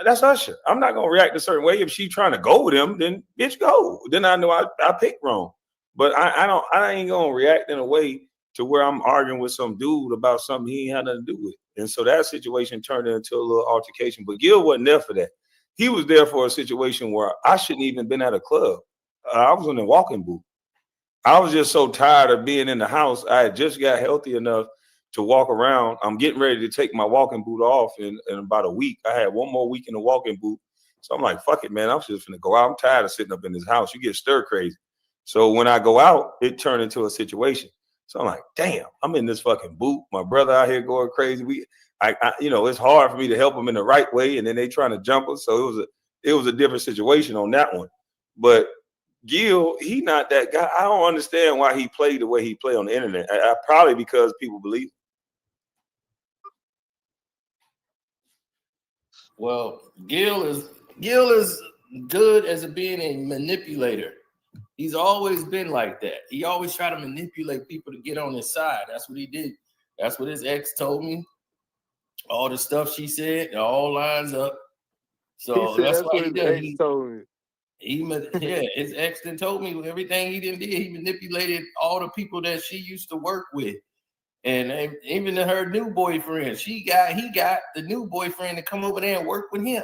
That's Usher. I'm not gonna react a certain way. If she trying to go with him, then bitch go. Then I know I picked wrong. But I ain't gonna react in a way to where I'm arguing with some dude about something he ain't had nothing to do with. And so that situation turned into a little altercation. But Gil wasn't there for that. He was there for a situation where I shouldn't even been at a club. I was in a walking booth. I was just so tired of being in the house. I had just got healthy enough to walk around. I'm getting ready to take my walking boot off in about a week. I had one more week in the walking boot. So I'm like, fuck it, man. I'm just gonna go out. I'm tired of sitting up in this house. You get stir crazy. So when I go out, it turned into a situation. So I'm like, damn, I'm in this fucking boot. My brother out here going crazy. It's hard for me to help him in the right way. And then they trying to jump us. So it was a different situation on that one. But Gil, he not that guy. I don't understand why he played the way he played on the internet. Probably because people believe it. Well, Gil is good as being a manipulator. He's always been like that. He always tried to manipulate people to get on his side. That's what he did. That's what his ex told me. All the stuff she said, it all lines up. So that's what his ex told me. His ex then told me everything he did. He manipulated all the people that she used to work with, and even her new boyfriend. He got the new boyfriend to come over there and work with him.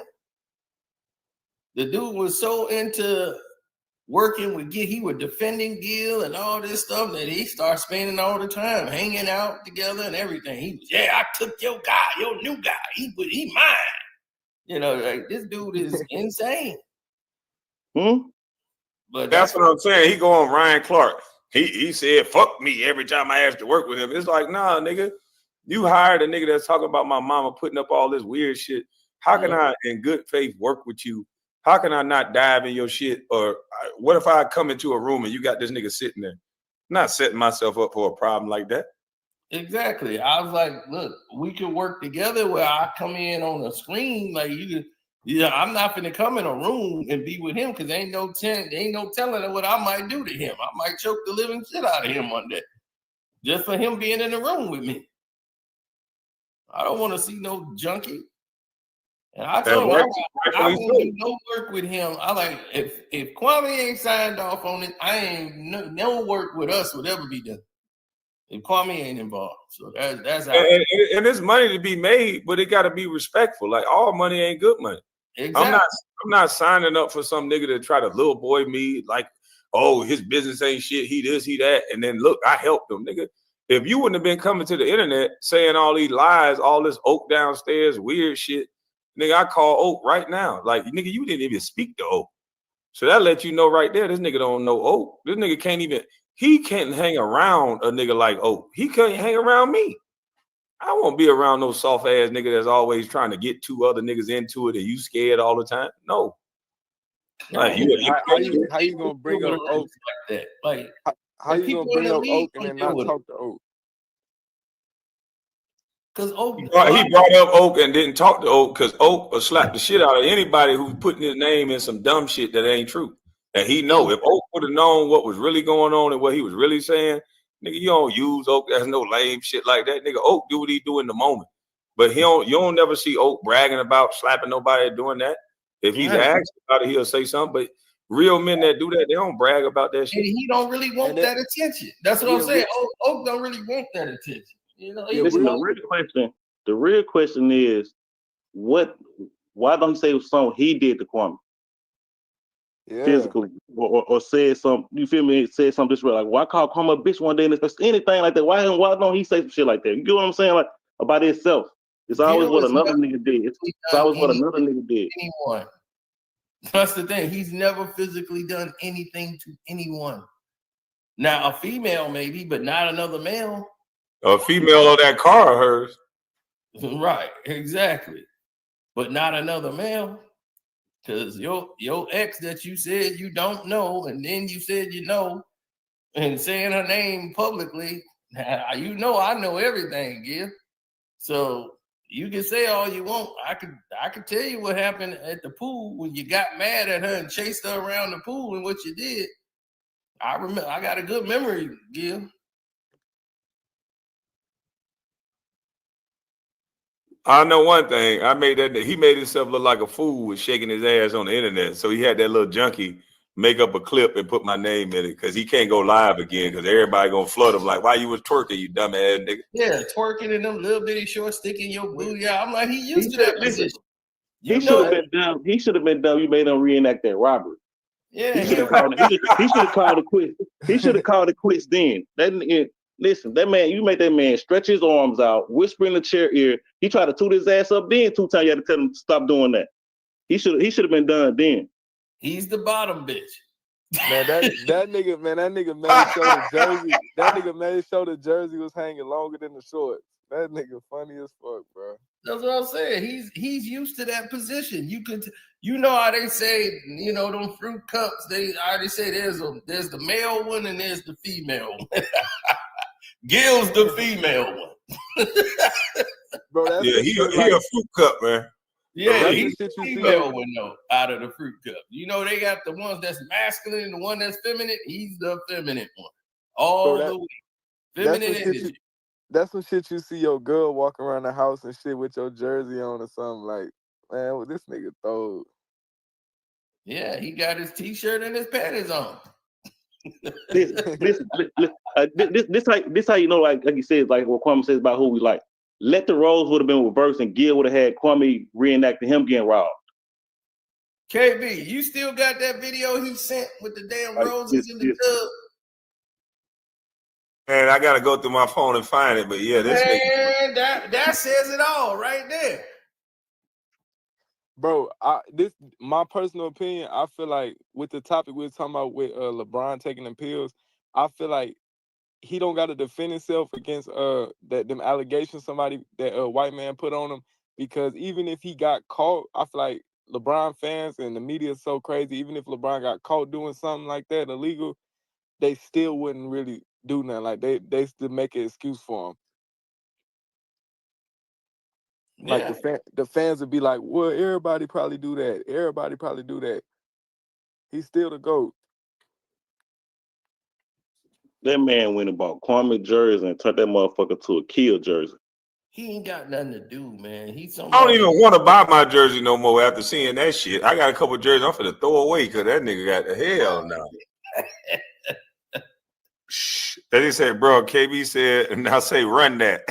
The dude was so into working with Gil, he was defending Gil and all this stuff that he started spending all the time hanging out together and everything. He was, I took your guy, your new guy. He mine. You know, like this dude is insane. But that's what I'm saying. He go on Ryan Clark. He said, fuck me every time I asked to work with him. It's like, nah, nigga, you hired a nigga that's talking about my mama putting up all this weird shit. How can I, in good faith, work with you? How can I not dive in your shit? Or what if I come into a room and you got this nigga sitting there? I'm not setting myself up for a problem like that. Exactly. I was like, look, we could work together where I come in on the screen. Like I'm not gonna come in a room and be with him because there ain't no telling what I might do to him. I might choke the living shit out of him one day. Just for him being in the room with me. I don't want to see no junkie. And I told him I won't do no work with him. I like if Kwame ain't signed off on it, I ain't no work with us would ever be done. If Kwame ain't involved. So that's how and there's money to be made, but it gotta be respectful. Like all money ain't good money. Exactly. I'm not signing up for some nigga to try to little boy me like, oh, his business ain't shit, he this, he that, and then look, I helped him, nigga. If you wouldn't have been coming to the internet saying all these lies, all this Oak downstairs, weird shit, nigga, I call Oak right now. Like, nigga, you didn't even speak to Oak. So that lets you know right there, this nigga don't know Oak. This nigga can't hang around a nigga like Oak. He can't hang around me. I won't be around no soft ass nigga that's always trying to get two other niggas into it and you scared all the time. No. Like how you gonna bring up Oak like that? Like how you gonna bring up Oak and then not talk to Oak? Because Oak he brought up Oak and didn't talk to Oak because Oak will slap the shit out of anybody who's putting his name in some dumb shit that ain't true. And he know if Oak would have known what was really going on and what he was really saying, nigga, you don't use Oak. There's no lame shit like that. Nigga, Oak do what he do in the moment. But you don't never see Oak bragging about slapping nobody doing that. If he's asked about it, he'll say something. But real men that do that, they don't brag about that shit. And he don't really want that attention. That's what I'm saying. Oak don't really want that attention. You know, listen, the real question is why don't he say something he did to Kwame? Physically or said something, you feel me? Said something this way, like, why call Kwame a bitch one day and if it's anything like that? Why don't he say some shit like that? You get what I'm saying? Like about himself. It's always what another nigga did. It's always what another nigga did. Anyone. That's the thing. He's never physically done anything to anyone. Now a female maybe, but not another male. A female on that car of hers. Right, exactly. But not another male. Because your ex that you said you don't know, and then you said you know, and saying her name publicly, you know I know everything, Gil. So you can say all you want. I could tell you what happened at the pool when you got mad at her and chased her around the pool and what you did. I remember. I got a good memory, Gil. I know one thing. He made himself look like a fool with shaking his ass on the internet. So he had that little junkie make up a clip and put my name in it because he can't go live again because everybody gonna flood him like, why you was twerking, you dumbass nigga? Yeah, twerking in them little bitty shorts sticking your booty out. I'm like, he used to that position. He should have been dumb. He should have been dumb. You made him reenact that robbery. Yeah, he should have called it quits. He should have called it quits then. Listen, that man, you made that man stretch his arms out, whisper in the chair ear. He tried to toot his ass up then 2 times. You had to tell him to stop doing that. He should have been done then. He's the bottom bitch. Man, that nigga made sure the jersey. That nigga made sure the jersey was hanging longer than the shorts. That nigga funny as fuck, bro. That's what I'm saying. He's used to that position. You know how they say, you know, them fruit cups. I already say there's the male one and there's the female one. Gil's the female one. Bro, he a fruit cup, man. Yeah, he's the female one though, out of the fruit cup. You know, they got the ones that's masculine and the one that's feminine. He's the feminine one. All the way. Feminine energy. That's some shit you see your girl walking around the house and shit with your jersey on or something like, man, well, this nigga throw. Yeah, he got his t-shirt and his panties on. This how you know, like you said, like what Kwame says about who we like. Let the roles would have been reversed and Gil would have had Kwame reenacting him getting robbed. KB, you still got that video he sent with the damn roses in the tub? Man, I gotta go through my phone and find it, but yeah, this man, that says it all right there. Bro, my personal opinion, I feel like with the topic we were talking about with LeBron taking them pills, I feel like he don't got to defend himself against them allegations that white man put on him, because even if he got caught, I feel like LeBron fans and the media is so crazy. Even if LeBron got caught doing something like that illegal, they still wouldn't really do nothing. Like they still make an excuse for him. Like the fans would be like, well, everybody probably do that. Everybody probably do that. He's still the GOAT. That man went and bought Kwame jersey and turned that motherfucker to a Kill jersey. He ain't got nothing to do, man. He's I don't even want to buy my jersey no more after seeing that shit. I got a couple jerseys I'm finna throw away because that nigga got the hell now. They said, bro, KB said, and I say, run that.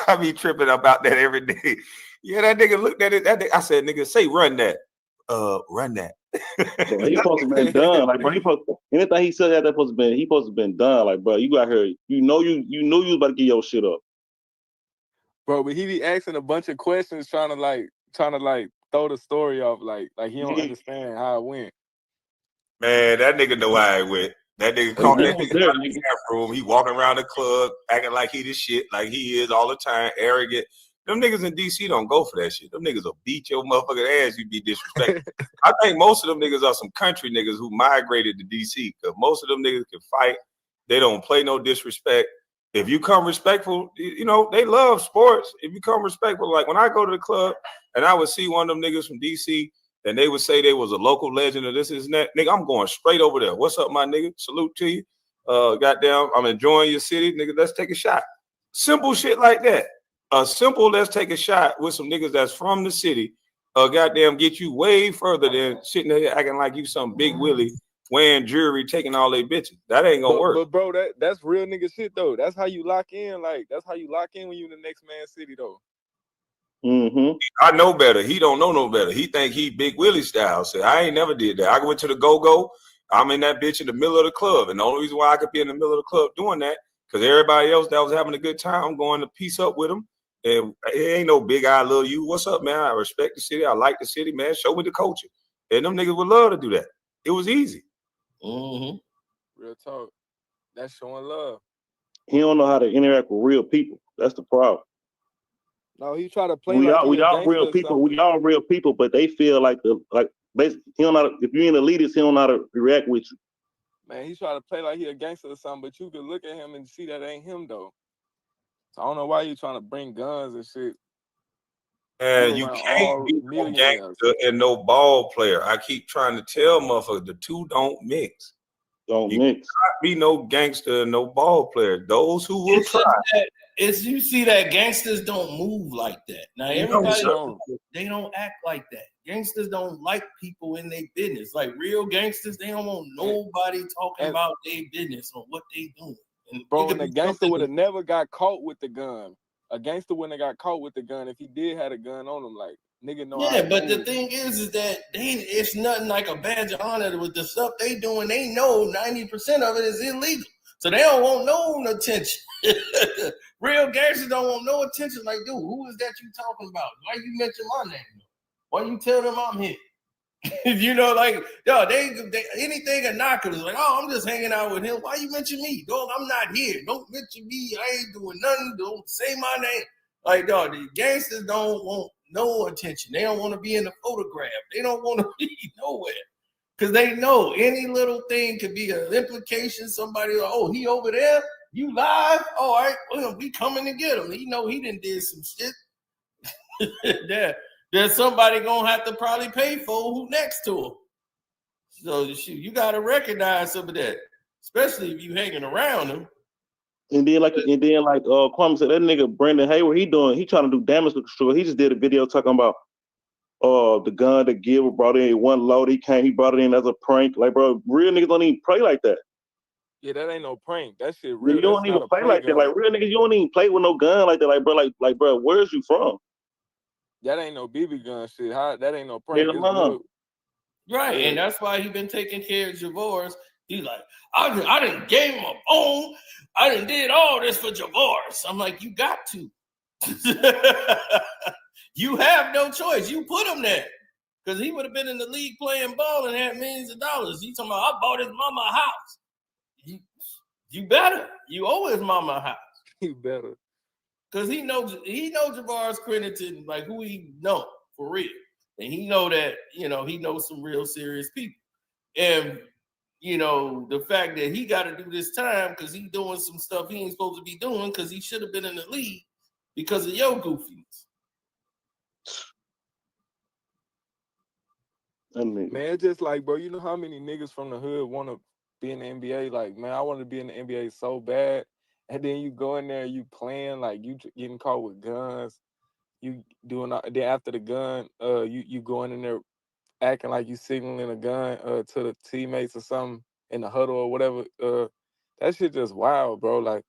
I be tripping about that every day. Yeah, that nigga looked at it. I said, nigga, say run that. Run that. So he supposed to been done. Like, bro, anything he said that supposed to been done. Like, bro, you got here. You know you was about to get your shit up. Bro, but he be asking a bunch of questions trying to throw the story off like he don't understand how it went. Man, that nigga know how it went. That nigga caught that nigga out of the room. He walking around the club acting like he the shit, like he is all the time, arrogant. Them niggas in DC don't go for that shit. Them niggas will beat your motherfucking ass. You be disrespectful. I think most of them niggas are some country niggas who migrated to DC, because most of them niggas can fight. They don't play no disrespect. If you come respectful, you know, they love sports. If you come respectful, like when I go to the club and I would see one of them niggas from DC and they would say they was a local legend or this and that, nigga, I'm going straight over there. What's up, my nigga? Salute to you. Goddamn, I'm enjoying your city. Nigga, let's take a shot. Simple shit like that. Simple, let's take a shot with some niggas that's from the city. Goddamn, get you way further than sitting there acting like you some big Willie wearing jewelry, taking all they bitches. That ain't gonna work. But bro, that's real nigga shit though. That's how you lock in. Like that's how you lock in when you in the next man city though. Mm-hmm. I know better. He don't know no better. He think he Big Willie style. So I ain't never did that. I went to the go-go. I'm in that bitch in the middle of the club. And the only reason why I could be in the middle of the club doing that, because everybody else that was having a good time, I'm going to piece up with them. And it ain't no big I love you. What's up, man? I respect the city. I like the city, man. Show me the culture. And them niggas would love to do that. It was easy. Mm-hmm. Real talk. That's showing love. He don't know how to interact with real people. That's the problem. No, he try to play we like all real people. We all real people, but they feel like basically he don't know how to, if you're an elitist, he don't know how to react with you. Man, he's trying to play like he a gangster or something, but you could look at him and see that ain't him though. So I don't know why you trying to bring guns and shit. And you can't be no gangster and no ball player. I keep trying to tell motherfuckers the two don't mix. You cannot be no gangster and no ball player. Those who will try. You see that gangsters don't move like that. Now everybody they don't act like that. Gangsters don't like people in their business. Like real gangsters, they don't want nobody talking about their business or what they doing. And a gangster would have never got caught with the gun. A gangster wouldn't have got caught with the gun if he did have a gun on him. Like nigga know. Yeah, but the thing is that it's nothing like a badge of honor with the stuff they doing. They know 90% of it is illegal, so they don't want no attention. Real gangsters don't want no attention. Like, dude, who is that you talking about? Why you mention my name? Why you tell them I'm here? You know, like, yo, they anything a knocker is like, oh, I'm just hanging out with him. Why you mention me? Dog, I'm not here. Don't mention me. I ain't doing nothing. Don't say my name. Like, dog, the gangsters don't want no attention. They don't want to be in the photograph. They don't want to be nowhere. Because they know any little thing could be an implication. Somebody, oh, he over there? You live? All right, well, we coming to get him. He know he done did some shit. There's somebody gonna have to probably pay for who next to him. So shoot, you gotta recognize some of that, especially if you hanging around him. And then Kwame said, that nigga Brendan Hayward, he trying to do damage control. He just did a video talking about the gun that Gilbert brought in, it wasn't loaded. He brought it in as a prank. Like, bro, real niggas don't even play like that. Yeah, that ain't no prank. That shit real. You don't even play like that. Like real niggas, you don't even play with no gun like that. Like bro, where's you from? That ain't no BB gun shit. That ain't no prank. It's real. Right, and that's why he been taking care of Javors. He's like, I didn't gave him a bone. I didn't did all this for Javors. I'm like, you got to. You have no choice. You put him there. Because he would have been in the league playing ball and had millions of dollars. He's talking about, I bought his mama a house. You better. You owe his mama a house. You better. Because he knows Javars Crediton, like who he know for real. And he know that, he knows some real serious people. And, the fact that he got to do this time because he's doing some stuff he ain't supposed to be doing because he should have been in the league because of your goofiness. Man, it's just like, bro, you know how many niggas from the hood want to be in the NBA? Like, man, I want to be in the NBA so bad. And then you go in there, you playing, like, you getting caught with guns. You doing, then after the gun, you going in there acting like you signaling a gun to the teammates or something in the huddle or whatever. That shit just wild, bro. Like,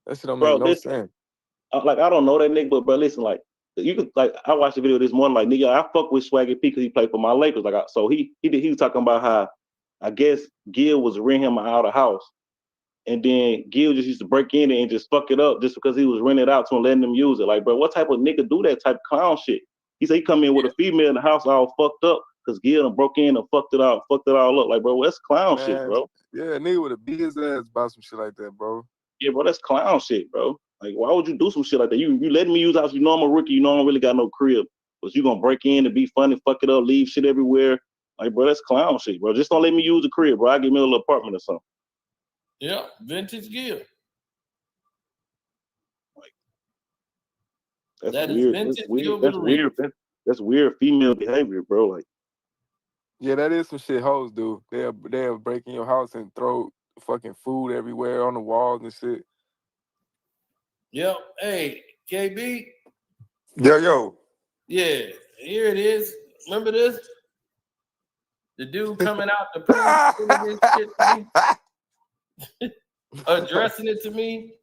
that shit don't make no sense. Like, I don't know that nigga, but bro, listen, like, you could, like, I watched the video this morning, like, nigga, I fuck with Swaggy P because he played for my Lakers. Like, so he was talking about how, I guess Gil was renting him out of the house, and then Gil just used to break in and just fuck it up just because he was renting it out to him, letting them use it. Like, bro, what type of nigga do that type of clown shit? He said he come in with a female in the house all fucked up because Gil done broke in and fucked it all up. Like, bro, that's clown shit, bro. Yeah, nigga would have beat his ass about some shit like that, bro. Yeah, bro, that's clown shit, bro. Like, why would you do some shit like that? You letting me use the house. You know I'm a rookie. You know I don't really got no crib. But you gonna break in and be funny, fuck it up, leave shit everywhere. Like, bro, that's clown shit, bro. Just don't let me use the crib, bro. I give me a little apartment or something. Yeah, vintage Gil. That's that weird. Is vintage That's weird. Gil That's weird. That's weird female behavior, bro. Like, yeah, that is some shit hoes do. They'll break in your house and throw fucking food everywhere on the walls and shit. Yep. Hey, KB. Yo. Yeah, here it is. Remember this? The dude coming out the pool this shit to me, addressing it to me.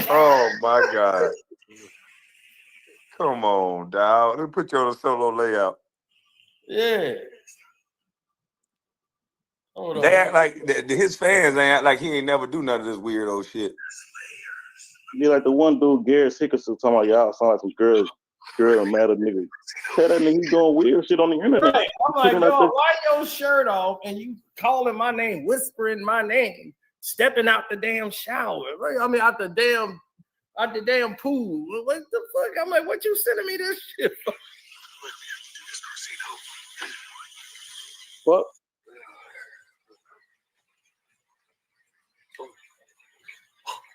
Oh my God. Come on, dog. Let me put you on a solo layout. Yeah. They act like his fans act like he ain't never do none of this weirdo shit. yeah, like the one dude, Garrett Hickerson, talking about y'all sound like some girl mad at nigga. Tell that nigga he doing weird shit on the internet. Right. I'm like, yo, why your shirt off and you calling my name, whispering my name, stepping out the damn shower? I mean, out the damn pool. What the fuck? I'm like, what you sending me this shit for? What?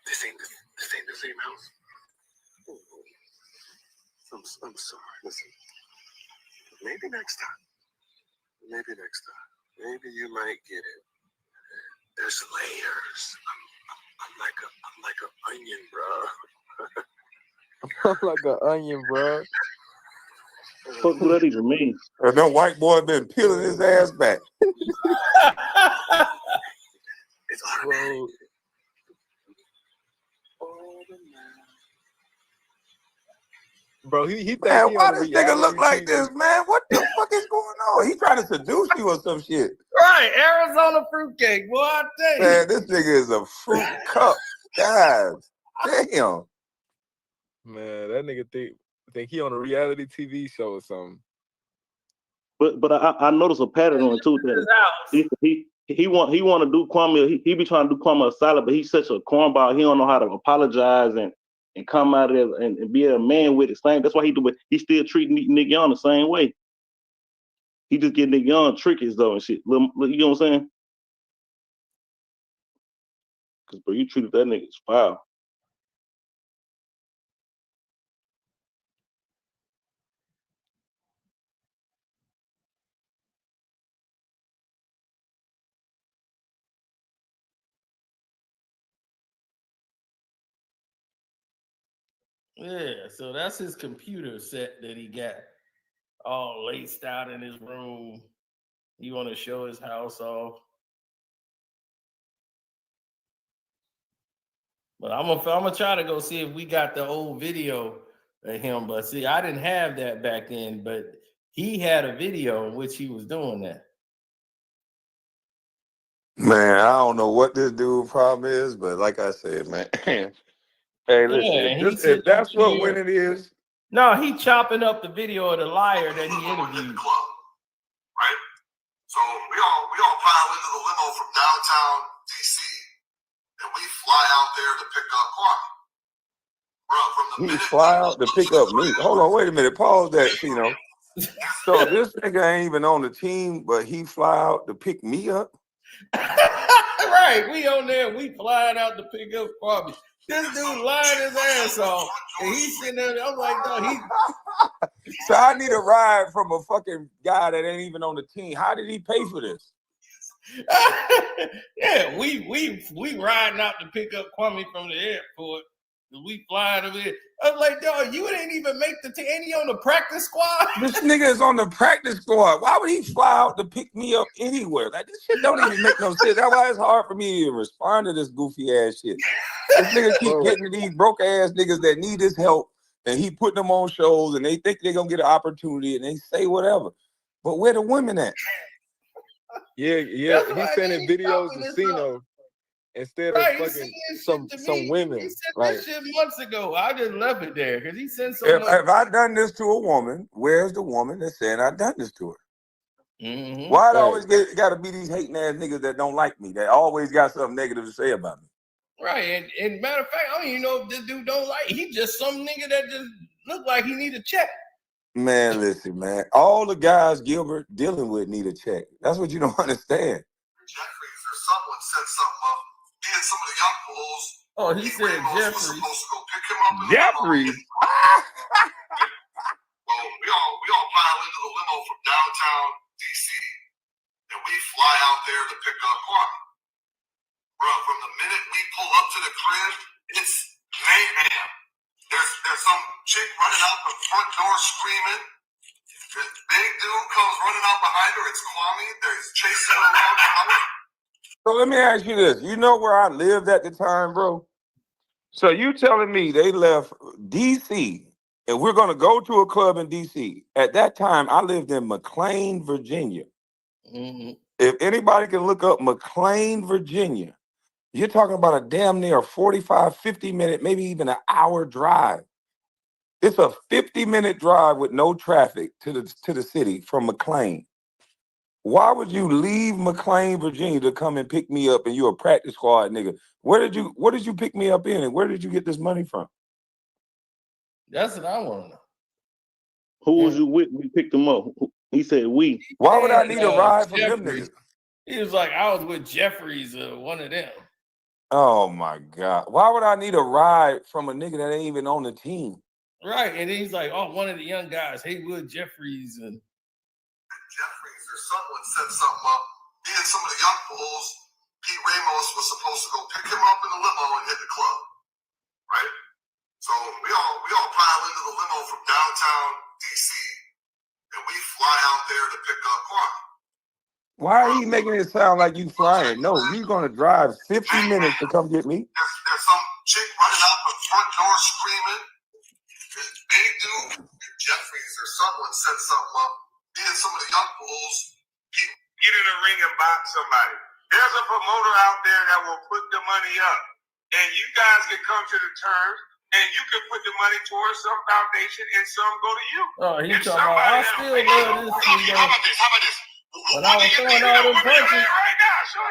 This ain't the same house. I'm sorry. Listen, maybe next time. Maybe you might get it. There's layers. I'm like an onion, bro. I'm like an onion, bro. What do that even mean? And that white boy been peeling his ass back. It's automatic. Bro, he think Man, he why on this nigga look like TV. this, man? What the fuck is going on? He trying to seduce you or some shit. Right, Arizona fruitcake, boy, I tell you. Man, this nigga is a fruit cup. God damn. Man, that nigga think he on a reality TV show or something. But I noticed a pattern on it too. He want to do Kwame. He be trying to do Kwame a solid, but he's such a cornball. He don't know how to apologize and come out of it and be a man with it. That's why he do it. He still treating Nick Young the same way. He just get Nick Young trickies though and shit. You know what I'm saying? Cause bro, you treated that nigga as foul. Yeah, so that's his computer set that he got all laced out in his room. He want to show his house off. But I'm gonna try to go see if we got the old video of him. But see, I didn't have that back then, but he had a video in which he was doing that. Man, I don't know what this dude problem is, but like I said, man. Hey, listen, if that's what winning is. No, he chopping up the video of the liar that he interviewed. Right? So we all pile into the limo from downtown DC, and we fly out there to pick up Kwame. Bro, from the He minute fly out to pick up me. Hold on, wait a minute. Pause that, Chino. So this nigga ain't even on the team, but he fly out to pick me up? Right, we on there, we flying out to pick up Kwame. This dude lying his ass off, and he's sitting there. I'm like, no, he. So I need a ride from a fucking guy that ain't even on the team. How did he pay for this? Yeah, we riding out to pick up Kwame from the airport. We flying over here. I was like, dog, you didn't even make the team. Ain't he on the practice squad? This nigga is on the practice squad. Why would he fly out to pick me up anywhere? Like, this shit don't even make no sense. That's why it's hard for me to respond to this goofy ass shit. This nigga keep getting to these broke ass niggas that need his help, and he putting them on shows, and they think they're gonna get an opportunity, and they say whatever. But where the women at? Yeah. He's sending videos to Cino instead of fucking some women. He sent Like, this shit months ago. I just left it there because he sent so much. if I done this to a woman, where's the woman that said I done this to her? Mm-hmm. Why it always got to be these hating ass niggas that don't like me, that always got something negative to say about me? Right, and matter of fact, I don't even know if this dude don't like. He just some nigga that just look like he need a check. Man, listen, man. All the guys Gilbert dealing with need a check. That's what you don't understand. Jeffries or someone said something up. Me and some of the young bulls. Oh, he said Ramos was Jeffries. supposed to go pick him up. Jeffries. Well, we all pile into the limo from downtown DC, and we fly out there to pick up Kwame. Bro, from the minute we pull up to the crib, it's mayhem. There's some chick running out the front door screaming. This big dude comes running out behind her. It's Kwame. There's chasing her around the house. So let me ask you this. You know where I lived at the time, bro? So you telling me they left DC and we're going to go to a club in DC. At that time, I lived in McLean, Virginia. Mm-hmm. If anybody can look up McLean, Virginia, you're talking about a damn near 45, 50 minute, maybe even an hour drive. It's a 50-minute drive with no traffic to the city from McLean. Why would you leave McLean, Virginia to come and pick me up and you're a practice squad nigga? What did you pick me up in and where did you get this money from? That's what I want to know. Who was you with when you picked him up? He said we. Why would I need a ride from them niggas? He was like, I was with Jeffries, one of them. Oh my God. Why would I need a ride from a nigga that ain't even on the team? Right. And he's like, oh, one of the young guys, Haywood Jeffries. And Jeffries or someone said something up. Me and some of the young bulls, Pete Ramos was supposed to go pick him up in the limo and hit the club. Right? So we all pile into the limo from downtown DC, and we fly out there to pick up Kwame. Why are you making it sound like you flying? No, you're gonna drive 50 minutes to come get me. There's some chick running out the front door screaming. This big dude, Jeffries or someone said something up. Me and some of the young bulls, get in the ring and box somebody. There's a promoter out there that will put the money up, and you guys can come to the terms, and you can put the money towards some foundation, and some go to you. oh, he talking about, I still love this. How about this? When I was throwing all them punches. Right now, show.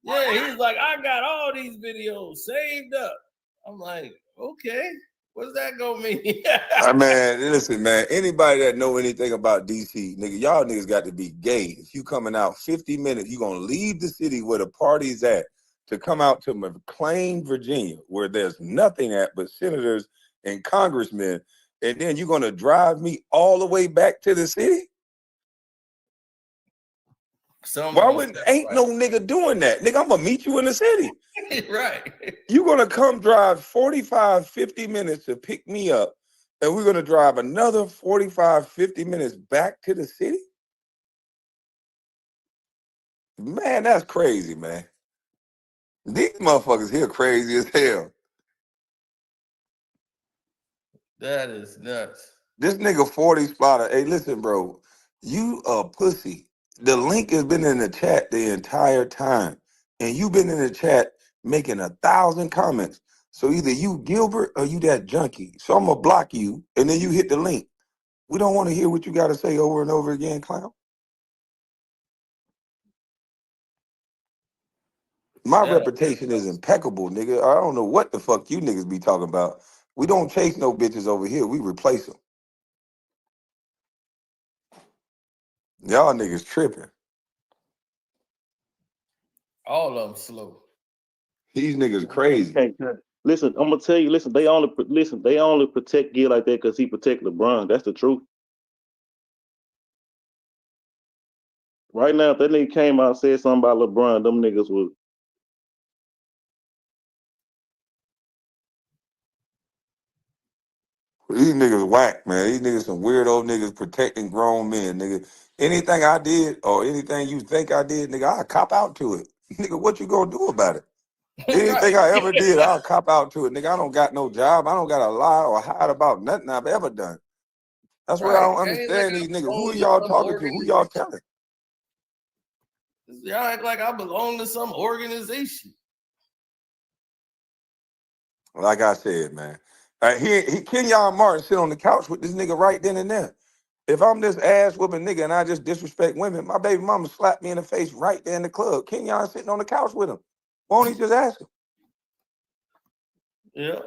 Yeah, he's like, I got all these videos saved up. I'm like, okay, what's that gonna mean? Man, listen, man. Anybody that know anything about DC, nigga, y'all niggas got to be gay. If you coming out 50 minutes, you gonna leave the city where the party's at to come out to McLean, Virginia, where there's nothing at but senators and congressmen, and then you're gonna drive me all the way back to the city? Why wouldn't ain't no nigga doing that? Nigga, I'm gonna meet you in the city. Right. You're gonna come drive 45, 50 minutes to pick me up, and we're gonna drive another 45, 50 minutes back to the city? Man, that's crazy, man. These motherfuckers here crazy as hell. That is nuts. This nigga 40 spotter. Hey, listen, bro. You a pussy. The link has been in the chat the entire time. And you've been in the chat making 1,000 comments. So either you Gilbert or you that junkie. So I'm gonna block you and then you hit the link. We don't want to hear what you gotta say over and over again, clown. My reputation is impeccable, nigga. I don't know what the fuck you niggas be talking about. We don't chase no bitches over here. We replace them. Y'all niggas tripping. All of them slow. These niggas crazy. Hey, listen, I'm gonna tell you. Listen, they only protect Gil like that because he protect LeBron. That's the truth. Right now, if that nigga came out and said something about LeBron, them niggas would. These niggas whack, man. These niggas some weirdo niggas protecting grown men, nigga. Anything I did or anything you think I did, nigga, I'll cop out to it. Nigga, what you gonna do about it? Anything I ever did, I'll cop out to it. Nigga, I don't got no job. I don't got to lie or hide about nothing I've ever done. That's what I don't understand these niggas. Who are y'all talking to? Who y'all telling? Y'all act like I belong to some organization. Like I said, man. Kenyon Martin sit on the couch with this nigga right then and there. If I'm this ass whooping nigga and I just disrespect women, my baby mama slapped me in the face right there in the club. Kenyon sitting on the couch with him. Won't he just ask him? Yeah.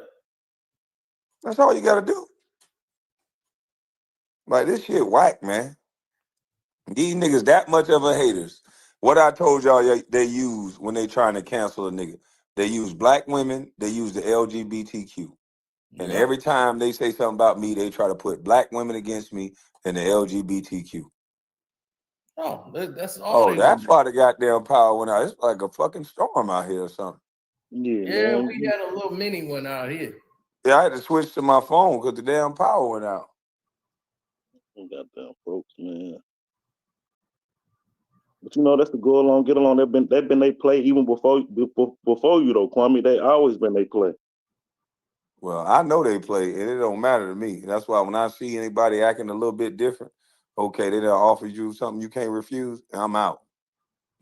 That's all you gotta do. Like, this shit whack, man. These niggas that much of a haters. What I told y'all they use when they trying to cancel a nigga. They use black women, they use the LGBTQ. And every time they say something about me, they try to put black women against me and the LGBTQ. Oh, that's all. Oh, that's why the goddamn power went out. It's like a fucking storm out here or something. Yeah, we had a little mini one out here. Yeah, I had to switch to my phone because the damn power went out. Goddamn folks, man. But you know, that's the go along, get along. They've been they play even before you though, Kwame. They always been they play. Well, I know they play, and it don't matter to me. That's why when I see anybody acting a little bit different, okay, they done offered you something you can't refuse, and I'm out.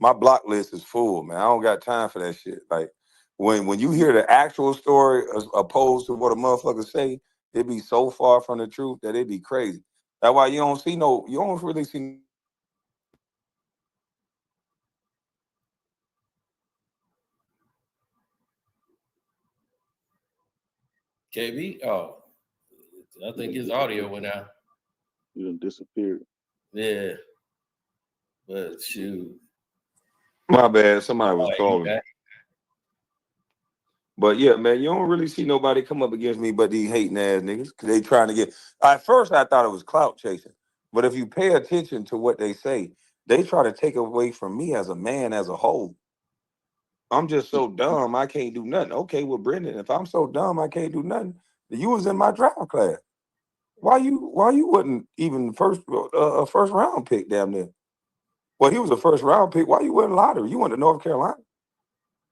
My block list is full, man. I don't got time for that shit. Like when you hear the actual story as opposed to what a motherfucker say, it be so far from the truth that it be crazy. That's why you don't really see. KB, oh, I think his audio went out. You done disappeared. Yeah, but shoot. My bad. Somebody was calling. But yeah, man, you don't really see nobody come up against me but these hating ass niggas because they trying to get. At first, I thought it was clout chasing, but if you pay attention to what they say, they try to take away from me as a man as a whole. I'm just so dumb I can't do nothing. Okay, well, Brendan, if I'm so dumb I can't do nothing, you was in my draft class. Why you wasn't even first round pick damn near? Well, he was a first round pick. Why you wasn't lottery? You went to North Carolina.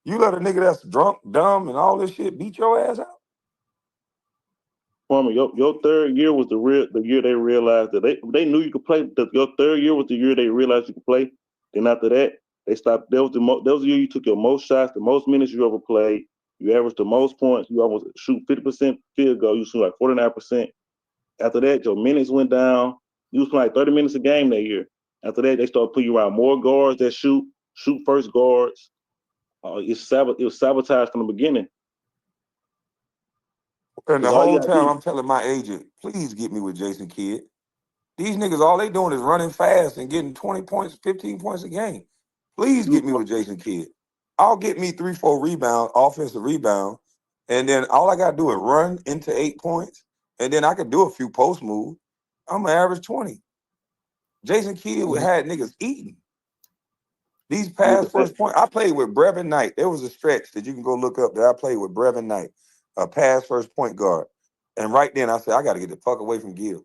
You let a nigga that's drunk, dumb, and all this shit beat your ass out. Kwame, your third year was the year they realized that they knew you could play. Your third year was the year they realized you could play. Then after that, they stopped. That was the year you took your most shots, the most minutes you ever played. You averaged the most points. You almost shoot 50% field goal. You shoot like 49%. After that, your minutes went down. You was playing like 30 minutes a game that year. After that, they started putting you around more guards that shoot first guards. It was sabotage from the beginning. And the whole time I'm telling my agent, please get me with Jason Kidd. These niggas, all they doing is running fast and getting 20 points, 15 points a game. Please get me with Jason Kidd. I'll get me 3-4 rebound, offensive rebound, and then all I gotta do is run into 8 points, and then I could do a few post moves. I'm gonna average 20. Jason Kidd had niggas eating. These past first point, I played with Brevin Knight. There was a stretch that you can go look up that I played with Brevin Knight, a pass first point guard. And right then I said, I got to get the fuck away from Gil.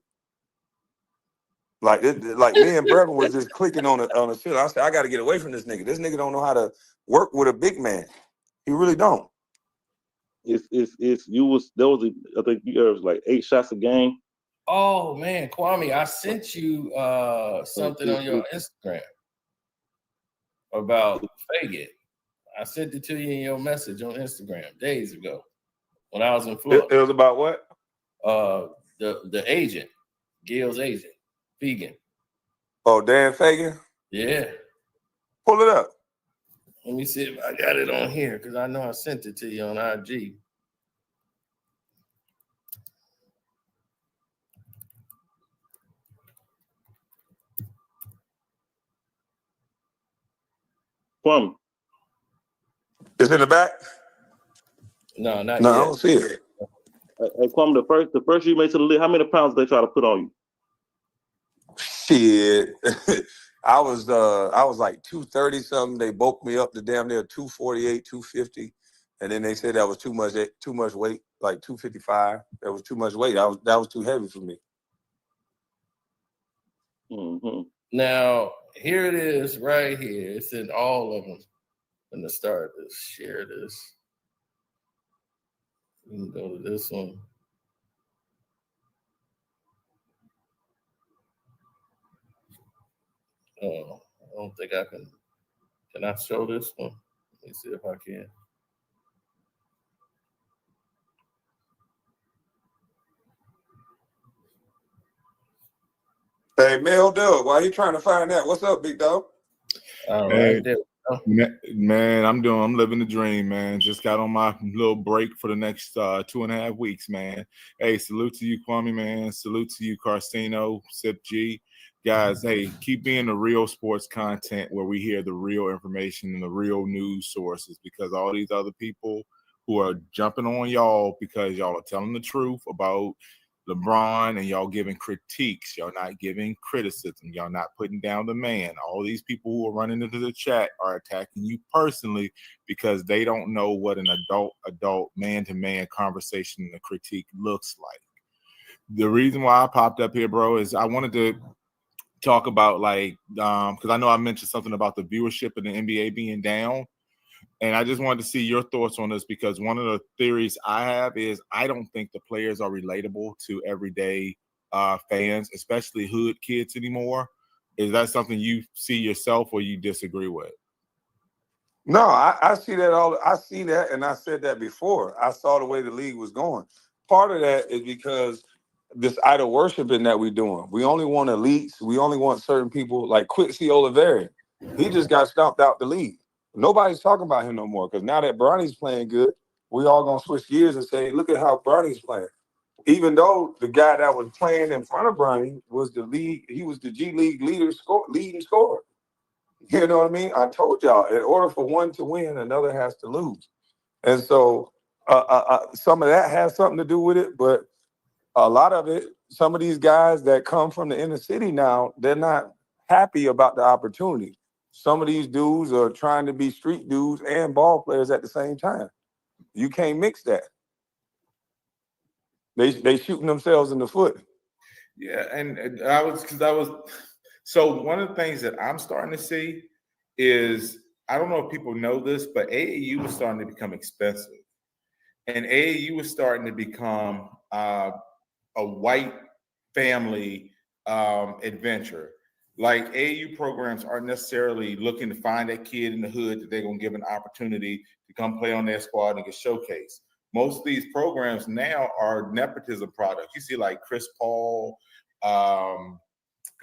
Like me and Brevin was just clicking on a shit. I said, I got to get away from this nigga. This nigga don't know how to work with a big man. He really don't. I think you was like 8 shots a game. Oh man, Kwame, I sent you something on your Instagram about Fagin. I sent it to you in your message on Instagram days ago when I was in Florida. It was about what? The agent, Gil's agent, Fagin. Oh, Dan Fagin? Yeah. Pull it up. Let me see if I got it on here because I know I sent it to you on IG. Kwame. It's in the back? No, not no, yet. I don't see it. Hey, Kwame, the first you made to the league, how many pounds did they try to put on you? Shit. I was like 230 something. They bulked me up to damn near 248, 250. And then they said that was too much weight, like 255. That was too much weight. That was too heavy for me. Mm-hmm. Now, here it is right here. It's in all of them. I'm going to start this, share this. We can go to this one. Oh, I don't think I can. Can I show this one? Let me see if I can. Hey, Mel Doug, why you trying to find that? What's up, big dog? All Hey, right, there we go. man, I'm living the dream, man. Just got on my little break for the next 2.5 weeks, man. Hey, salute to you, Kwame, man. Salute to you, Carcino, Sip G. Guys, hey, keep being the real sports content where we hear the real information and the real news sources, because all these other people who are jumping on y'all because y'all are telling the truth about LeBron and y'all giving critiques, y'all not giving criticism, y'all not putting down the man. All these people who are running into the chat are attacking you personally because they don't know what an adult man-to-man conversation and a critique looks like. The reason why I popped up here, bro, is I wanted to talk about because I know I mentioned something about the viewership in the NBA being down. And I just wanted to see your thoughts on this, because one of the theories I have is I don't think the players are relatable to everyday fans, especially hood kids anymore. Is that something you see yourself or you disagree with? No, I see that I see that, and I said that before. I saw the way the league was going. Part of that is because this idol worshiping that we're doing. We only want elites. We only want certain people, like Quincy Oliveri. He just got stomped out the league. Nobody's talking about him no more, because now that Bronny's playing good, we all gonna switch gears and say, look at how Bronny's playing. Even though the guy that was playing in front of Bronny was he was the G League leading scorer. You know what I mean? I told y'all, in order for one to win, another has to lose. And so some of that has something to do with it, but a lot of it, some of these guys that come from the inner city now, they're not happy about the opportunity. Some of these dudes are trying to be street dudes and ball players at the same time. You can't mix that. They shooting themselves in the foot. Yeah, and so one of the things that I'm starting to see is, I don't know if people know this, but AAU is starting to become expensive. And AAU is starting to become a white family adventure. Like, AAU programs aren't necessarily looking to find that kid in the hood that they're going to give an opportunity to come play on their squad and get showcased. Most of these programs now are nepotism products. You see like Chris Paul, I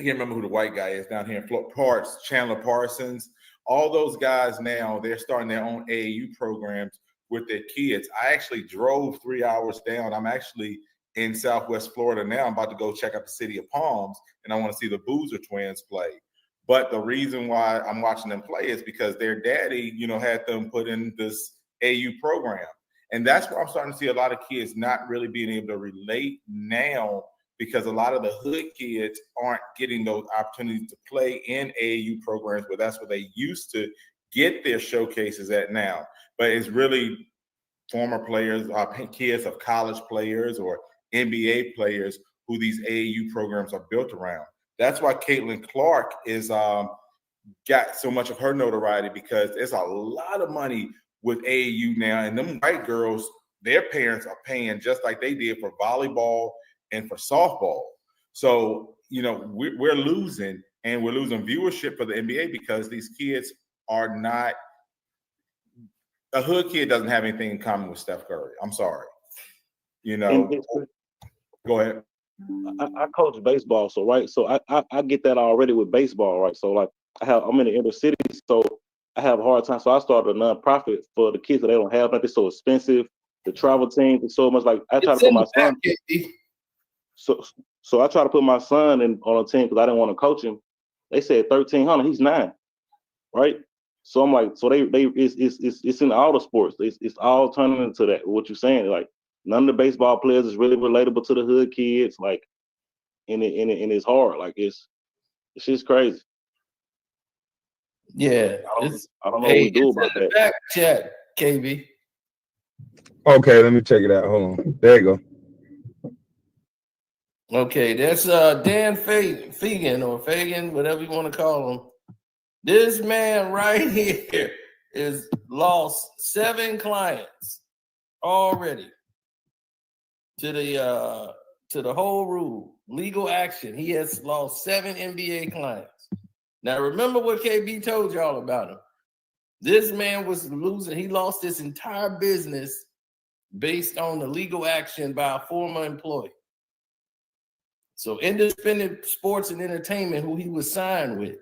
can't remember who the white guy is down here in Florida, Chandler Parsons. All those guys now, they're starting their own AAU programs with their kids. I actually drove 3 hours down. I'm actually in Southwest Florida now. I'm about to go check out the city of Palms, and I want to see the Boozer twins play. But the reason why I'm watching them play is because their daddy, had them put in this AU program. And that's where I'm starting to see a lot of kids not really being able to relate now because a lot of the hood kids aren't getting those opportunities to play in AAU programs, but that's what they used to get their showcases at now. But it's really former players, kids of college players or NBA players who these AAU programs are built around. That's why Caitlin Clark is got so much of her notoriety, because there's a lot of money with AAU now, and them white girls, their parents are paying just like they did for volleyball and for softball. So, we're losing, and we're losing viewership for the NBA because these kids are not – a hood kid doesn't have anything in common with Steph Curry. I'm sorry. Go ahead. I coach baseball, so I get that already with baseball, right? So like I'm in the inner city, so I have a hard time. So I started a nonprofit for the kids that they don't have nothing. So expensive. The travel teams is so much. Like I try to put my son. So I try to put my son on a team because I didn't want to coach him. They said $1,300. He's 9, right? So I'm like, so it's in all the sports. It's all turning into that. What you're saying, like none of the baseball players is really relatable to the hood kids. Like, and it's hard. Like it's just crazy. Yeah, I don't know what we do about that. Back chat, KB. Okay, let me check it out. Hold on. There you go. Okay, that's Dan Fagan or Fagan, whatever you want to call him. This man right here is lost 7 clients already to the whole rule, legal action. He has lost 7 NBA clients. Now remember what KB told y'all about him. This man was losing. He lost his entire business based on the legal action by a former employee. So Independent Sports and Entertainment, who he was signed with,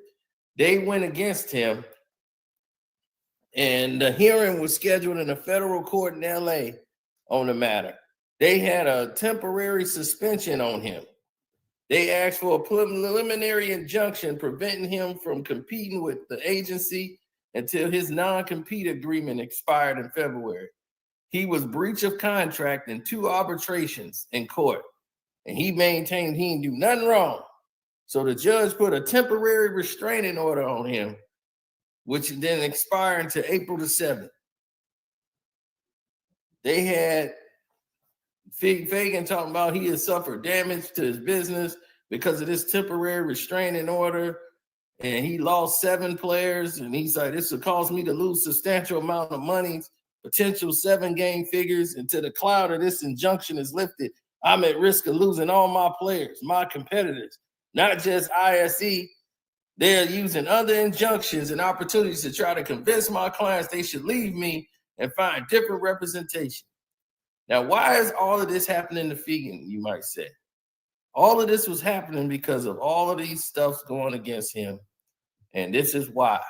they went against him, and the hearing was scheduled in a federal court in LA on the matter. They had a temporary suspension on him. They asked for a preliminary injunction preventing him from competing with the agency until his non-compete agreement expired in February. He was breach of contract in 2 arbitrations in court, and he maintained he didn't do nothing wrong. So the judge put a temporary restraining order on him, which then expired until April the 7th. They had Fagan talking about he has suffered damage to his business because of this temporary restraining order, and he lost 7 players, and he's like, this will cause me to lose substantial amount of money, potential 7-game figures. Until the cloud of this injunction is lifted, I'm at risk of losing all my players, my competitors, not just ISE. They're using other injunctions and opportunities to try to convince my clients they should leave me and find different representation. Now, why is all of this happening to Fagan, you might say? All of this was happening because of all of these stuffs going against him. And this is why.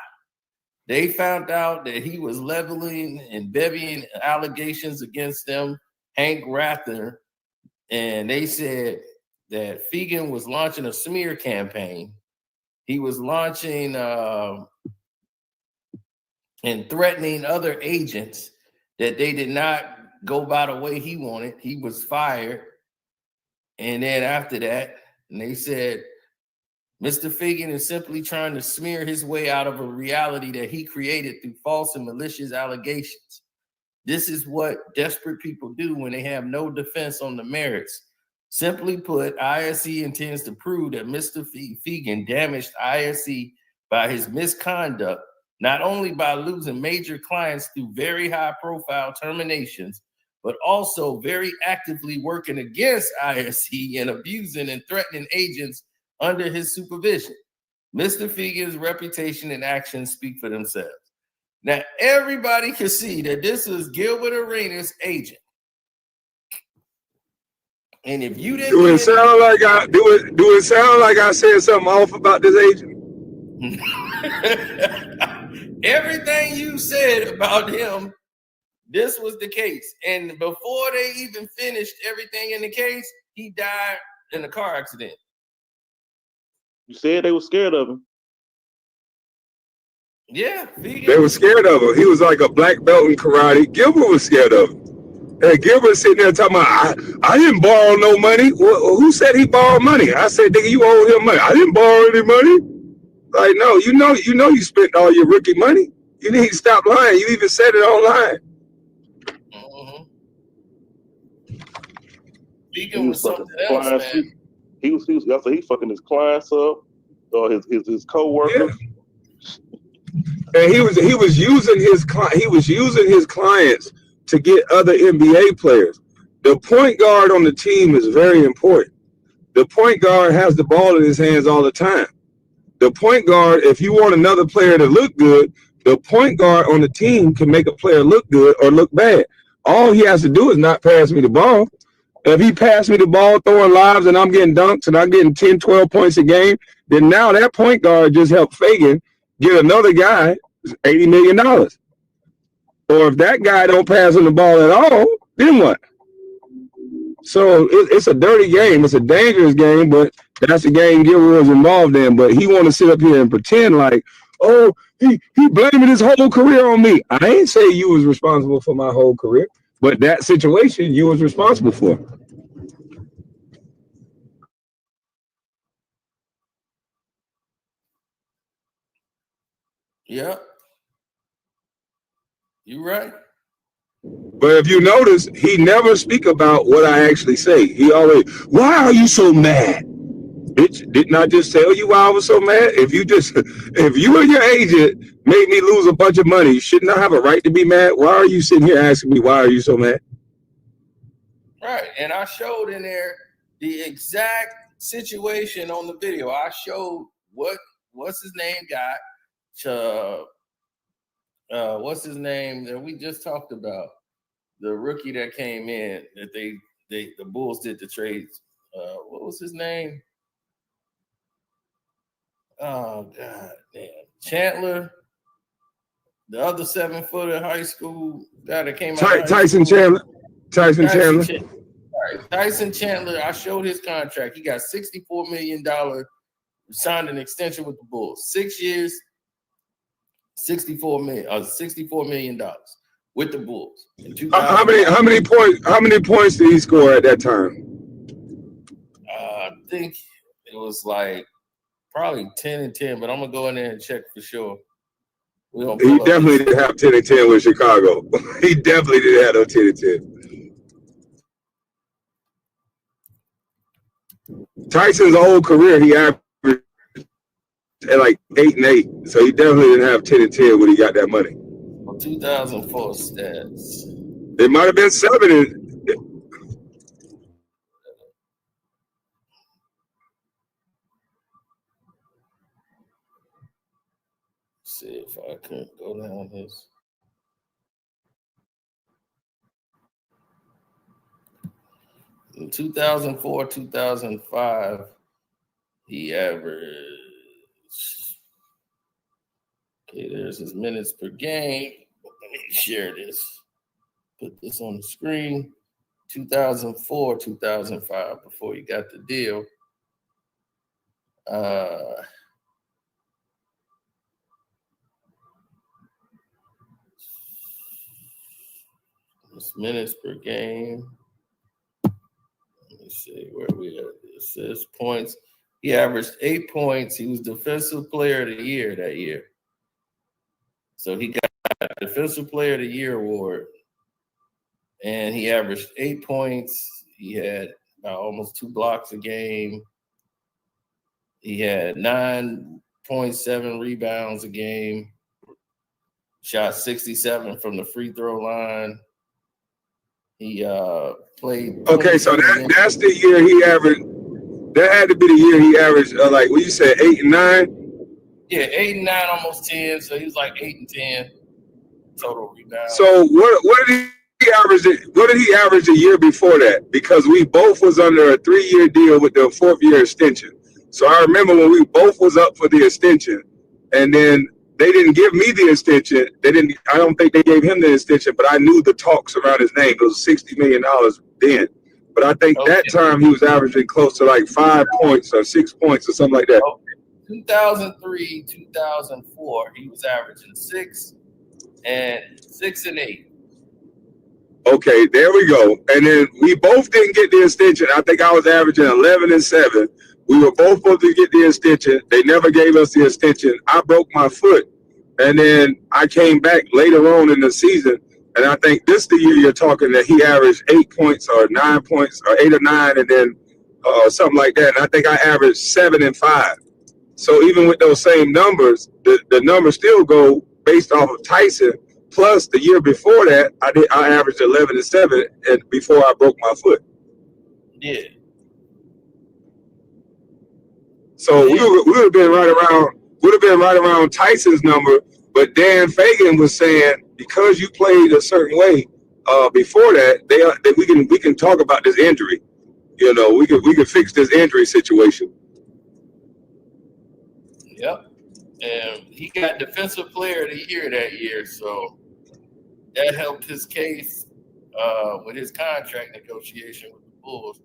They found out that he was leveling and bevying allegations against them, Hank Rather, and they said that Fagan was launching a smear campaign. He was launching and threatening other agents that they did not go by the way he wanted. He was fired. And then after that, and they said, Mr. Fagan is simply trying to smear his way out of a reality that he created through false and malicious allegations. This is what desperate people do when they have no defense on the merits. Simply put, ISE intends to prove that Mr. Fagan damaged ISE by his misconduct, not only by losing major clients through very high-profile terminations, but also very actively working against ISE and abusing and threatening agents under his supervision. Mr. Fagan's reputation and actions speak for themselves. Now, everybody can see that this is Gilbert Arenas' agent. And if you didn't do it sound like I said something off about this agent? Everything you said about him, this was the case. And before they even finished everything in the case, he died in a car accident. You said they were scared of him. Yeah, they were scared of him. He was like a black belt in karate. Gilbert was scared of him. Hey, Gilbert sitting there talking about, I didn't borrow no money. Who said he borrowed money? I said, nigga, you owe him money. I didn't borrow any money. Like, no, you know you spent all your rookie money. You need to stop lying. You even said it online. Mm-hmm. He Speaking with was fucking something else, clients. man. He fucking his clients up, or his co-workers. And he was using his clients to get other NBA players. The point guard on the team is very important. The point guard has the ball in his hands all the time. The point guard, if you want another player to look good, the point guard on the team can make a player look good or look bad. All he has to do is not pass me the ball. If he passed me the ball throwing lobs and I'm getting dunks and I'm getting 10, 12 points a game, then now that point guard just helped Fagan get another guy $80 million. Or if that guy don't pass him the ball at all, then what? So it's a dirty game. It's a dangerous game, but that's the game Gilbert was involved in. But he want to sit up here and pretend like, oh, he blaming his whole career on me. I ain't say you was responsible for my whole career, but that situation you was responsible for. Yep. You right. But if you notice, he never speak about what I actually say. He always, why are you so mad? Bitch, didn't I just tell you why I was so mad? If you and your agent made me lose a bunch of money, shouldn't I have a right to be mad? Why are you sitting here asking me, why are you so mad? Right. And I showed in there the exact situation on the video. I showed what's his name got to what's his name that we just talked about, the rookie that came in that the Bulls did the trades. What was his name? Oh god damn. Chandler, the other 7-footer high school guy that came out. Tyson Chandler. Tyson Chandler. Right. Tyson Chandler, I showed his contract. He got $64 million, signed an extension with the Bulls. 6 years, $64 million with the Bulls. How many points did he score at that time? I think it was like probably 10 and 10, but I'm gonna go in there and check for sure. He definitely didn't have 10 and 10 with Chicago. He definitely didn't have no 10 and 10. Tyson's whole career, he averaged at like 8 and 8. So he definitely didn't have 10 and 10 when he got that money. 2004 stats. It might have been 7 and see if I can go down his. In 2004, 2005, he averaged. Okay, there's his minutes per game. Let me share this. Put this on the screen. 2004, 2005, before he got the deal. His minutes per game. Let me see where we at. It says points. He averaged 8 points. He was Defensive Player of the Year that year. So he got Defensive Player of the Year award. And he averaged 8 points. He had almost 2 blocks a game. He had 9.7 rebounds a game. Shot 67 from the free throw line. He played. Okay, so that's the year he averaged. That had to be the year he averaged, like what you said, 8 and 9. Yeah, 8 and 9, almost 10. So he was like 8 and 10 total rebounds. So what did he average? What did he average a year before that? Because we both was under a 3-year deal with the 4th-year extension. So I remember when we both was up for the extension, and then they didn't give me the extension. I don't think they gave him the extension, but I knew the talks around his name. It was $60 million then. But I think that time he was averaging close to like 5 points or 6 points or something like that. 2003, 2004, he was averaging 6 and 8. Okay, there we go. And then we both didn't get the extension. I think I was averaging 11 and 7. We were both supposed to get the extension. They never gave us the extension. I broke my foot. And then I came back later on in the season. And I think this the year you're talking that he averaged 8 points or 9 points or 8 or 9 and then something like that. And I think I averaged 7 and 5. So even with those same numbers, the numbers still go based off of Tyson. Plus, the year before that, I averaged 11 and 7, and before I broke my foot. Yeah. So we would have been right around Tyson's number. But Dan Fagan was saying because you played a certain way before that, that we can talk about this injury. You know, we could fix this injury situation. Yep. And he got Defensive Player of the Year that year, so that helped his case with his contract negotiation with the Bulls.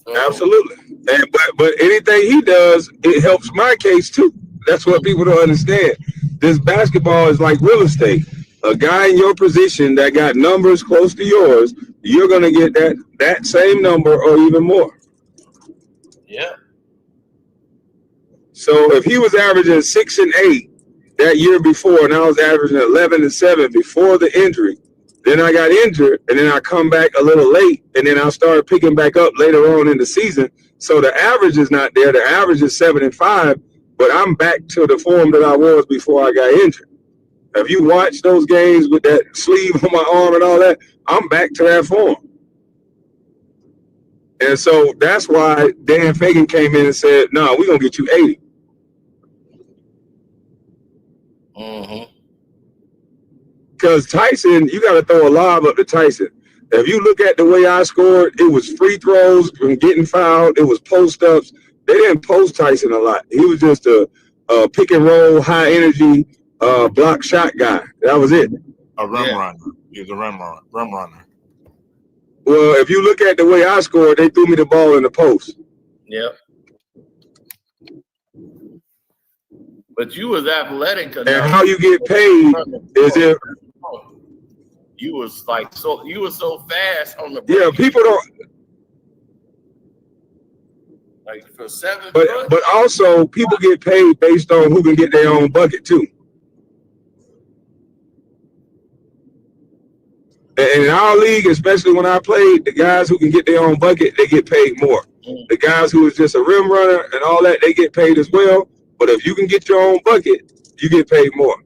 So, Absolutely. And but anything he does, it helps my case too. That's what people don't understand. This basketball is like real estate. A guy in your position that got numbers close to yours, you're gonna get that same number or even more. yeah. So if he was averaging 6 and 8 that year before, and I was averaging 11 and 7 before the injury, then I got injured, and then I come back a little late, and then I started picking back up later on in the season. So the average is not there. The average is 7 and 5, but I'm back to the form that I was before I got injured. If you watch those games with that sleeve on my arm and all that, I'm back to that form. And so that's why Dan Fagan came in and said, no, we're going to get you 80. Mm-hmm. Because Tyson, you got to throw a lob up to Tyson. If you look at the way I scored, it was free throws from getting fouled. It was post-ups. They didn't post Tyson a lot. He was just a pick and roll, high energy, block shot guy. That was it. A rim runner. He was a rim runner. Well, if you look at the way I scored, they threw me the ball in the post. Yep. But you was athletic enough. And how you get paid is if you was so fast on the break. Yeah, people don't like for 7 but also people get paid based on who can get their own bucket too. And in our league, especially when I played, the guys who can get their own bucket, they get paid more. The guys who is just a rim runner and all that, they get paid as well. But if you can get your own bucket, you get paid more.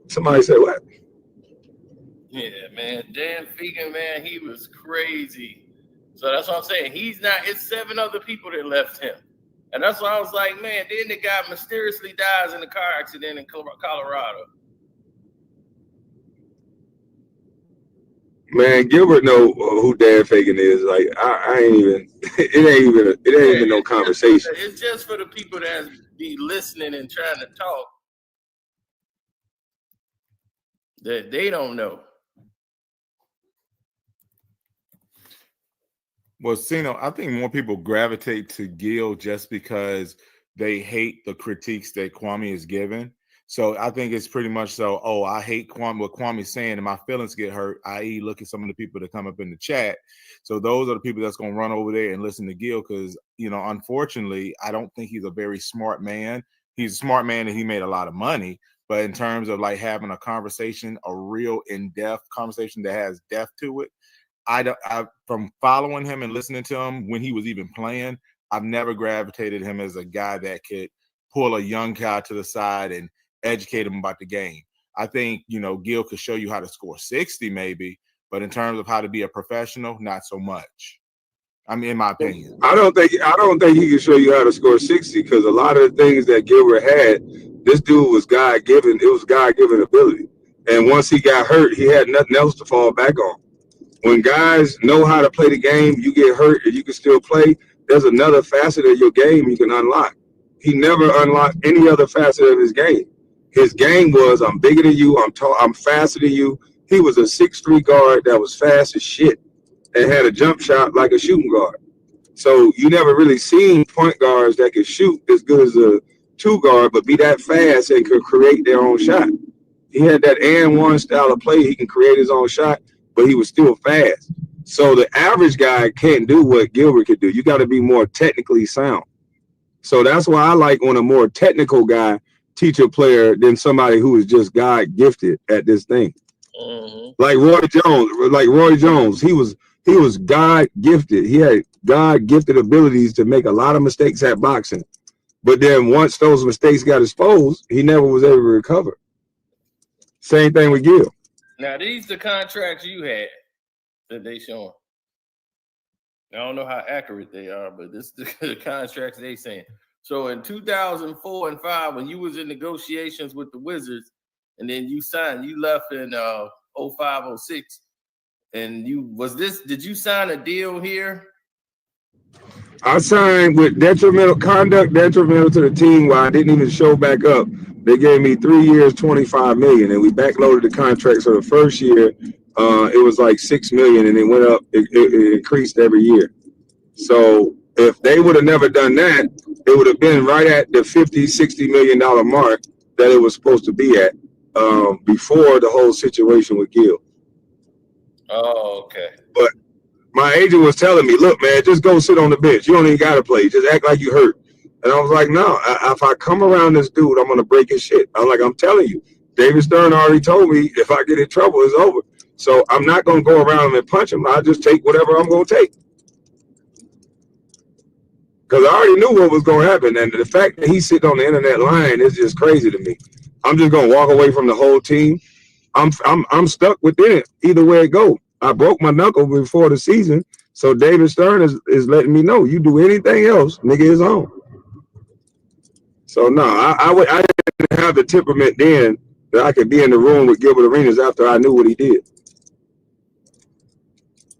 Somebody said what? Yeah, man. Dan Fagan, man, he was crazy. So that's what I'm saying. It's 7 other people that left him. And that's why I was like, man, then the guy mysteriously dies in a car accident in Colorado. Man, Gilbert know who Dan Fagan is. Like I ain't even. It ain't even no conversation. It's just for the people that be listening and trying to talk that they don't know. Well, Sino, I think more people gravitate to Gil just because they hate the critiques that Kwame is giving. So I think it's pretty much so, I hate what Kwame's saying and my feelings get hurt, i.e. look at some of the people that come up in the chat. So those are the people that's going to run over there and listen to Gil because, unfortunately, I don't think he's a very smart man. He's a smart man and he made a lot of money. But in terms of like having a conversation, a real in-depth conversation that has depth to it, from following him and listening to him when he was even playing, I've never gravitated him as a guy that could pull a young guy to the side and educate him about the game. I think, Gil could show you how to score 60 maybe, but in terms of how to be a professional, not so much. I mean, in my opinion. I don't think he can show you how to score 60 because a lot of the things that Gilbert had, this dude was God-given. It was God-given ability. And once he got hurt, he had nothing else to fall back on. When guys know how to play the game, you get hurt and you can still play, there's another facet of your game you can unlock. He never unlocked any other facet of his game. His game was, I'm bigger than you, I'm tall, I'm faster than you. He was a 6'3" guard that was fast as shit and had a jump shot like a shooting guard. So you never really seen point guards that could shoot as good as two guard, but be that fast and could create their own shot. He had that and one style of play. He can create his own shot, but he was still fast. So the average guy can't do what Gilbert could do. You got to be more technically sound. So that's why I like when a more technical guy teach a player than somebody who is just God gifted at this thing. Like Roy Jones, he was God gifted. He had God gifted abilities to make a lot of mistakes at boxing. But then once those mistakes got exposed, he never was able to recover. Same thing with Gil. Now, these the contracts you had that they showing. I don't know how accurate they are, but this is the contracts they saying. So in 2004 and 5, when you was in negotiations with the Wizards, and then you signed, you left in 05, 06, and did you sign a deal here? I signed with detrimental to the team where I didn't even show back up. They gave me 3 years, $25 million, and we backloaded the contract. So the first year, it was like $6 million, and it went up. It increased every year. So if they would have never done that, it would have been right at the $50-60 million mark that it was supposed to be at before the whole situation with Gil. Oh, okay. But my agent was telling me, look, man, just go sit on the bench. You don't even got to play. Just act like you hurt. And I was like, no, if I come around this dude, I'm going to break his shit. I'm telling you, David Stern already told me if I get in trouble, it's over. So I'm not going to go around him and punch him. I'll just take whatever I'm going to take. Because I already knew what was going to happen. And the fact that he's sitting on the internet line is just crazy to me. I'm just going to walk away from the whole team. I'm stuck within it. Either way it go. I broke my knuckle before the season. So David Stern is letting me know, you do anything else, nigga, is on. So no, I didn't have the temperament then that I could be in the room with Gilbert Arenas after I knew what he did.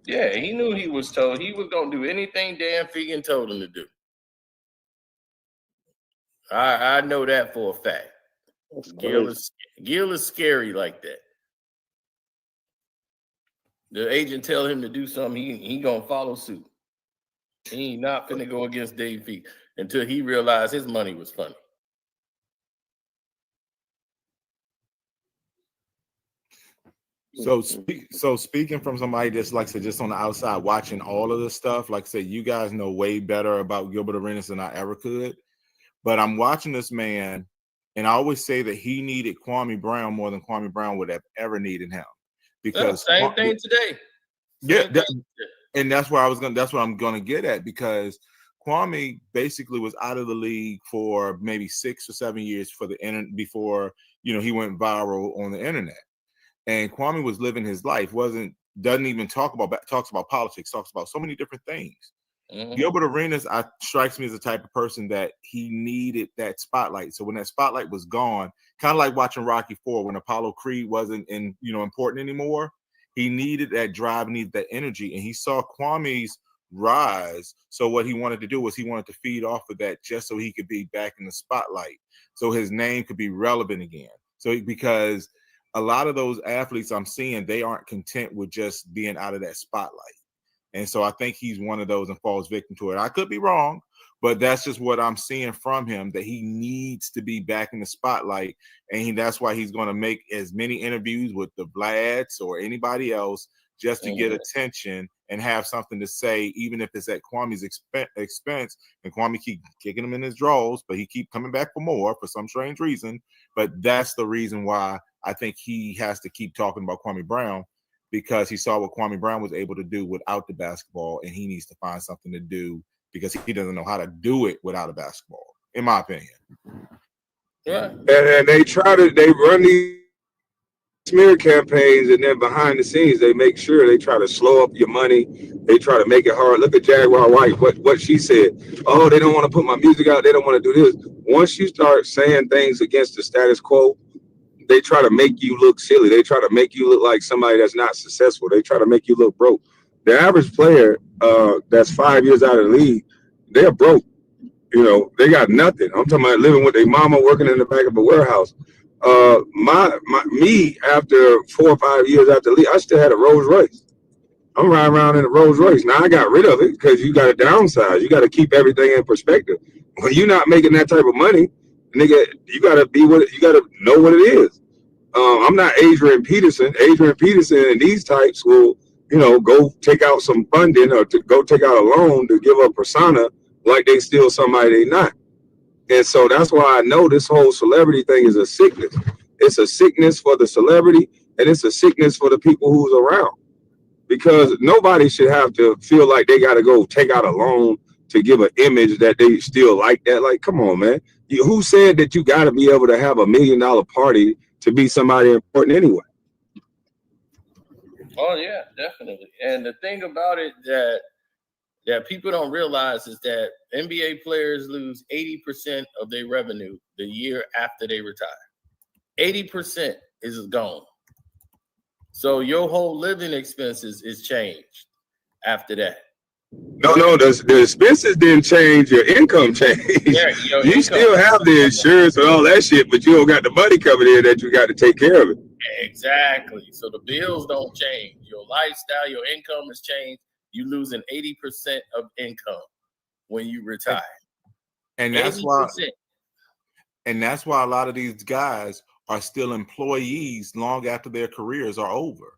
Yeah, he knew he was told he was gonna do anything Dan Fegan told him to do. I know that for a fact. Gil is scary like that. The agent tell him to do something, he gonna follow suit. He ain't not finna go against Dave Fegan until he realized his money was funny. So speaking from somebody that's like I said, just on the outside watching all of this stuff, like I said, you guys know way better about Gilbert Arenas than I ever could. But I'm watching this man, and I always say that he needed Kwame Brown more than Kwame Brown would have ever needed him. Because same thing today. And that's where that's what I'm gonna get at, because Kwame basically was out of the league for maybe 6 or 7 years before he went viral on the internet. And Kwame was living his life, doesn't even talks about politics, talks about so many different things. Gilbert Arenas strikes me as the type of person that he needed that spotlight. So when that spotlight was gone, kind of like watching Rocky IV when Apollo Creed wasn't important anymore, he needed that drive, needed that energy, and he saw Kwame's rise. So what he wanted to do was he wanted to feed off of that just so he could be back in the spotlight, so his name could be relevant again. So because a lot of those athletes I'm seeing, they aren't content with just being out of that spotlight. And so I think he's one of those and falls victim to it. I could be wrong, but that's just what I'm seeing from him, that he needs to be back in the spotlight. And that's why he's going to make as many interviews with the Vlads or anybody else just to get attention and have something to say, even if it's at Kwame's expense. And Kwame keep kicking him in his drawers, but he keep coming back for more for some strange reason. But that's the reason why I think he has to keep talking about Kwame Brown, because he saw what Kwame Brown was able to do without the basketball, and he needs to find something to do because he doesn't know how to do it without a basketball, in my opinion. Yeah. And they run these smear campaigns, and then behind the scenes, they make sure they try to slow up your money. They try to make it hard. Look at Jaguar White, what she said. Oh, they don't want to put my music out. They don't want to do this. Once you start saying things against the status quo, they try to make you look silly. They try to make you look like somebody that's not successful. They try to make you look broke. The average player that's 5 years out of the league, they're broke. They got nothing. I'm talking about living with their mama, working in the back of a warehouse. Me, after 4 or 5 years after the league, I still had a Rolls Royce. I'm riding around in a Rolls Royce. Now I got rid of it because you got to downsize. You got to keep everything in perspective. When you're not making that type of money, nigga, you gotta be what you gotta know what it is. I'm not Adrian Peterson. Adrian Peterson and these types will, go take out some funding or to go take out a loan to give a persona like they still somebody they not. And so that's why I know this whole celebrity thing is a sickness. It's a sickness for the celebrity, and it's a sickness for the people who's around. Because nobody should have to feel like they got to go take out a loan to give an image that they still like that. Like, come on, man. Who said that you got to be able to have $1 million party to be somebody important anyway? Oh yeah, definitely. And the thing about it that people don't realize is that NBA players lose 80% of their revenue the year after they retire. 80% is gone. So your whole living expenses is changed after that. No, the expenses didn't change. Your income changed. Yeah, you still have the insurance and all that shit, but you don't got the money coming in that you got to take care of it. Exactly. So the bills don't change. Your lifestyle, your income has changed. You losing 80% of income when you retire. And that's 80%. why a lot of these guys are still employees long after their careers are over.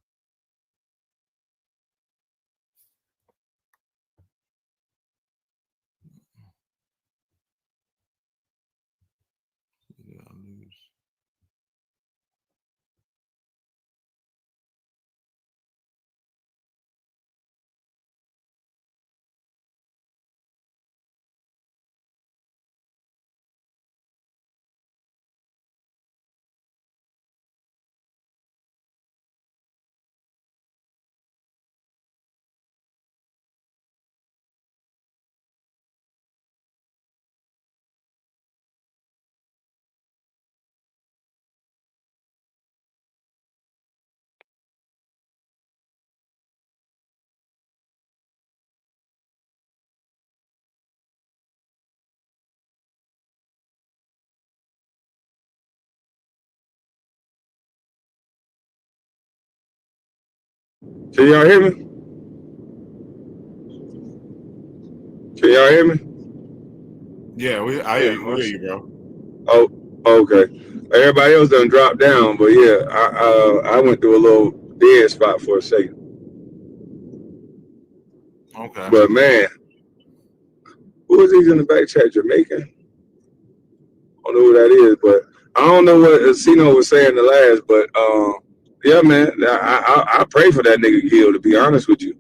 Can y'all hear me? Can y'all hear me? Yeah, I hear you, bro. Oh, okay. Everybody else done dropped down, but yeah, I went through a little dead spot for a second. Okay. But man, who is these in the back chat? Jamaican? I don't know who that is, but I don't know what Cino was saying the last, but yeah, man, I pray for that nigga Gil, to be honest with you.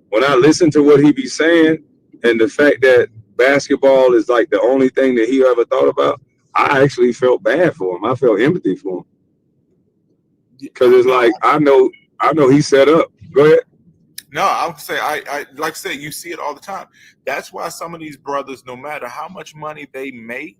When I listen to what he be saying and the fact that basketball is like the only thing that he ever thought about, I actually felt bad for him. I felt empathy for him. Because it's like, I know he set up. Go ahead. No, I would say I like I said, you see it all the time. That's why some of these brothers, no matter how much money they make,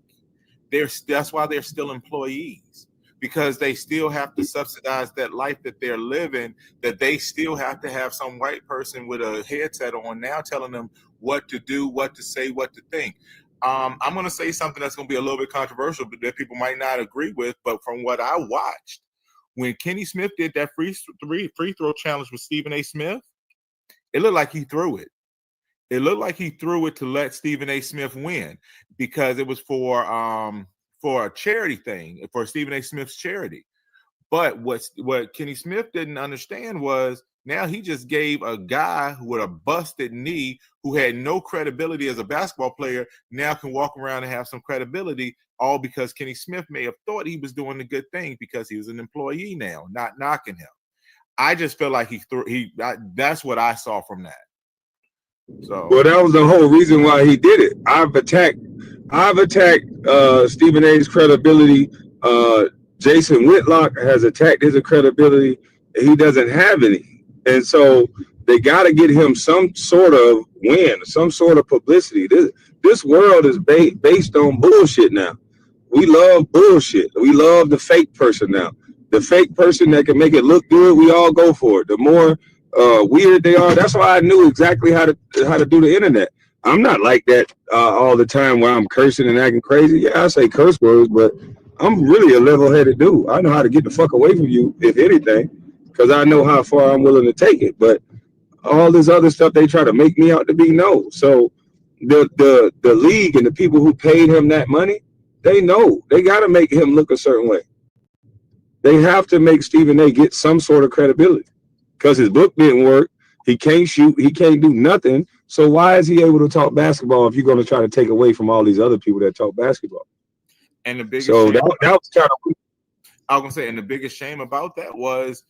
that's why they're still employees, because they still have to subsidize that life that they're living, that they still have to have some white person with a headset on now telling them what to do, what to say, what to think. I'm going to say something that's going to be a little bit controversial, but that people might not agree with. But from what I watched, when Kenny Smith did that free throw challenge with Stephen A. Smith, it looked like he threw it. It looked like he threw it to let Stephen A. Smith win, because it was for a charity thing, for Stephen A. Smith's charity. But what Kenny Smith didn't understand was, now he just gave a guy with a busted knee, who had no credibility as a basketball player, now can walk around and have some credibility, all because Kenny Smith may have thought he was doing a good thing because he was an employee now, not knocking him. I just feel like that's what I saw from that. So, well, that was the whole reason why he did it. I've attacked Stephen A's credibility. Jason Whitlock has attacked his credibility. He doesn't have any, and so they got to get him some sort of win, some sort of publicity. This world is based on bullshit now. We love bullshit. We love the fake person now. The fake person that can make it look good, we all go for it. The more weird they are, that's why I knew exactly how to do the internet. I'm not like that all the time where I'm cursing and acting crazy. Yeah, I say curse words, but I'm really a level-headed dude. I know how to get the fuck away from you, if anything, because I know how far I'm willing to take it. But all this other stuff, they try to make me out to be no. So the league and the people who paid him that money, They know they got to make him look a certain way. They have to make Stephen A. get some sort of credibility because his book didn't work. He can't shoot. He can't do nothing. So why is he able to talk basketball if you're going to try to take away from all these other people that talk basketball? And the biggest So shame, that was kind of. I was gonna say, and the biggest shame about that was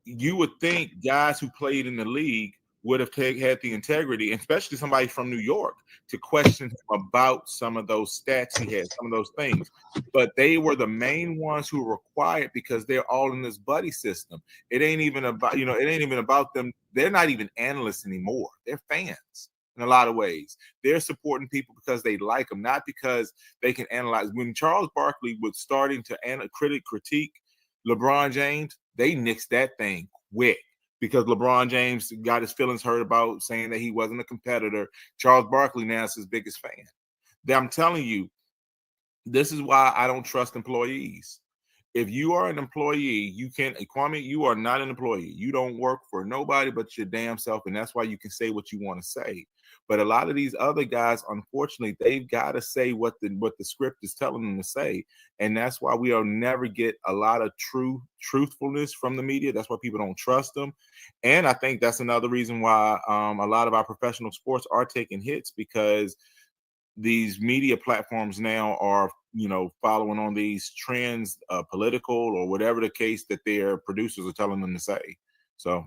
you would think guys who played in the league would have had the integrity, especially somebody from New York, to question him about some of those stats he had, some of those things. But they were the main ones who were quiet because they're all in this buddy system. It ain't even about, it ain't even about them. They're not even analysts anymore. They're fans in a lot of ways. They're supporting people because they like them, not because they can analyze. When Charles Barkley was starting to critique LeBron James, they nixed that thing quick because LeBron James got his feelings hurt about saying that he wasn't a competitor. Charles Barkley now is his biggest fan. I'm telling you, this is why I don't trust employees. If you are an employee, Kwame, you are not an employee. You don't work for nobody but your damn self, and that's why you can say what you want to say. But a lot of these other guys, unfortunately, they've got to say what the script is telling them to say, and that's why we'll never get a lot of truthfulness from the media. That's why people don't trust them, and I think that's another reason why a lot of our professional sports are taking hits because these media platforms now are, following on these trends, political or whatever the case that their producers are telling them to say. So.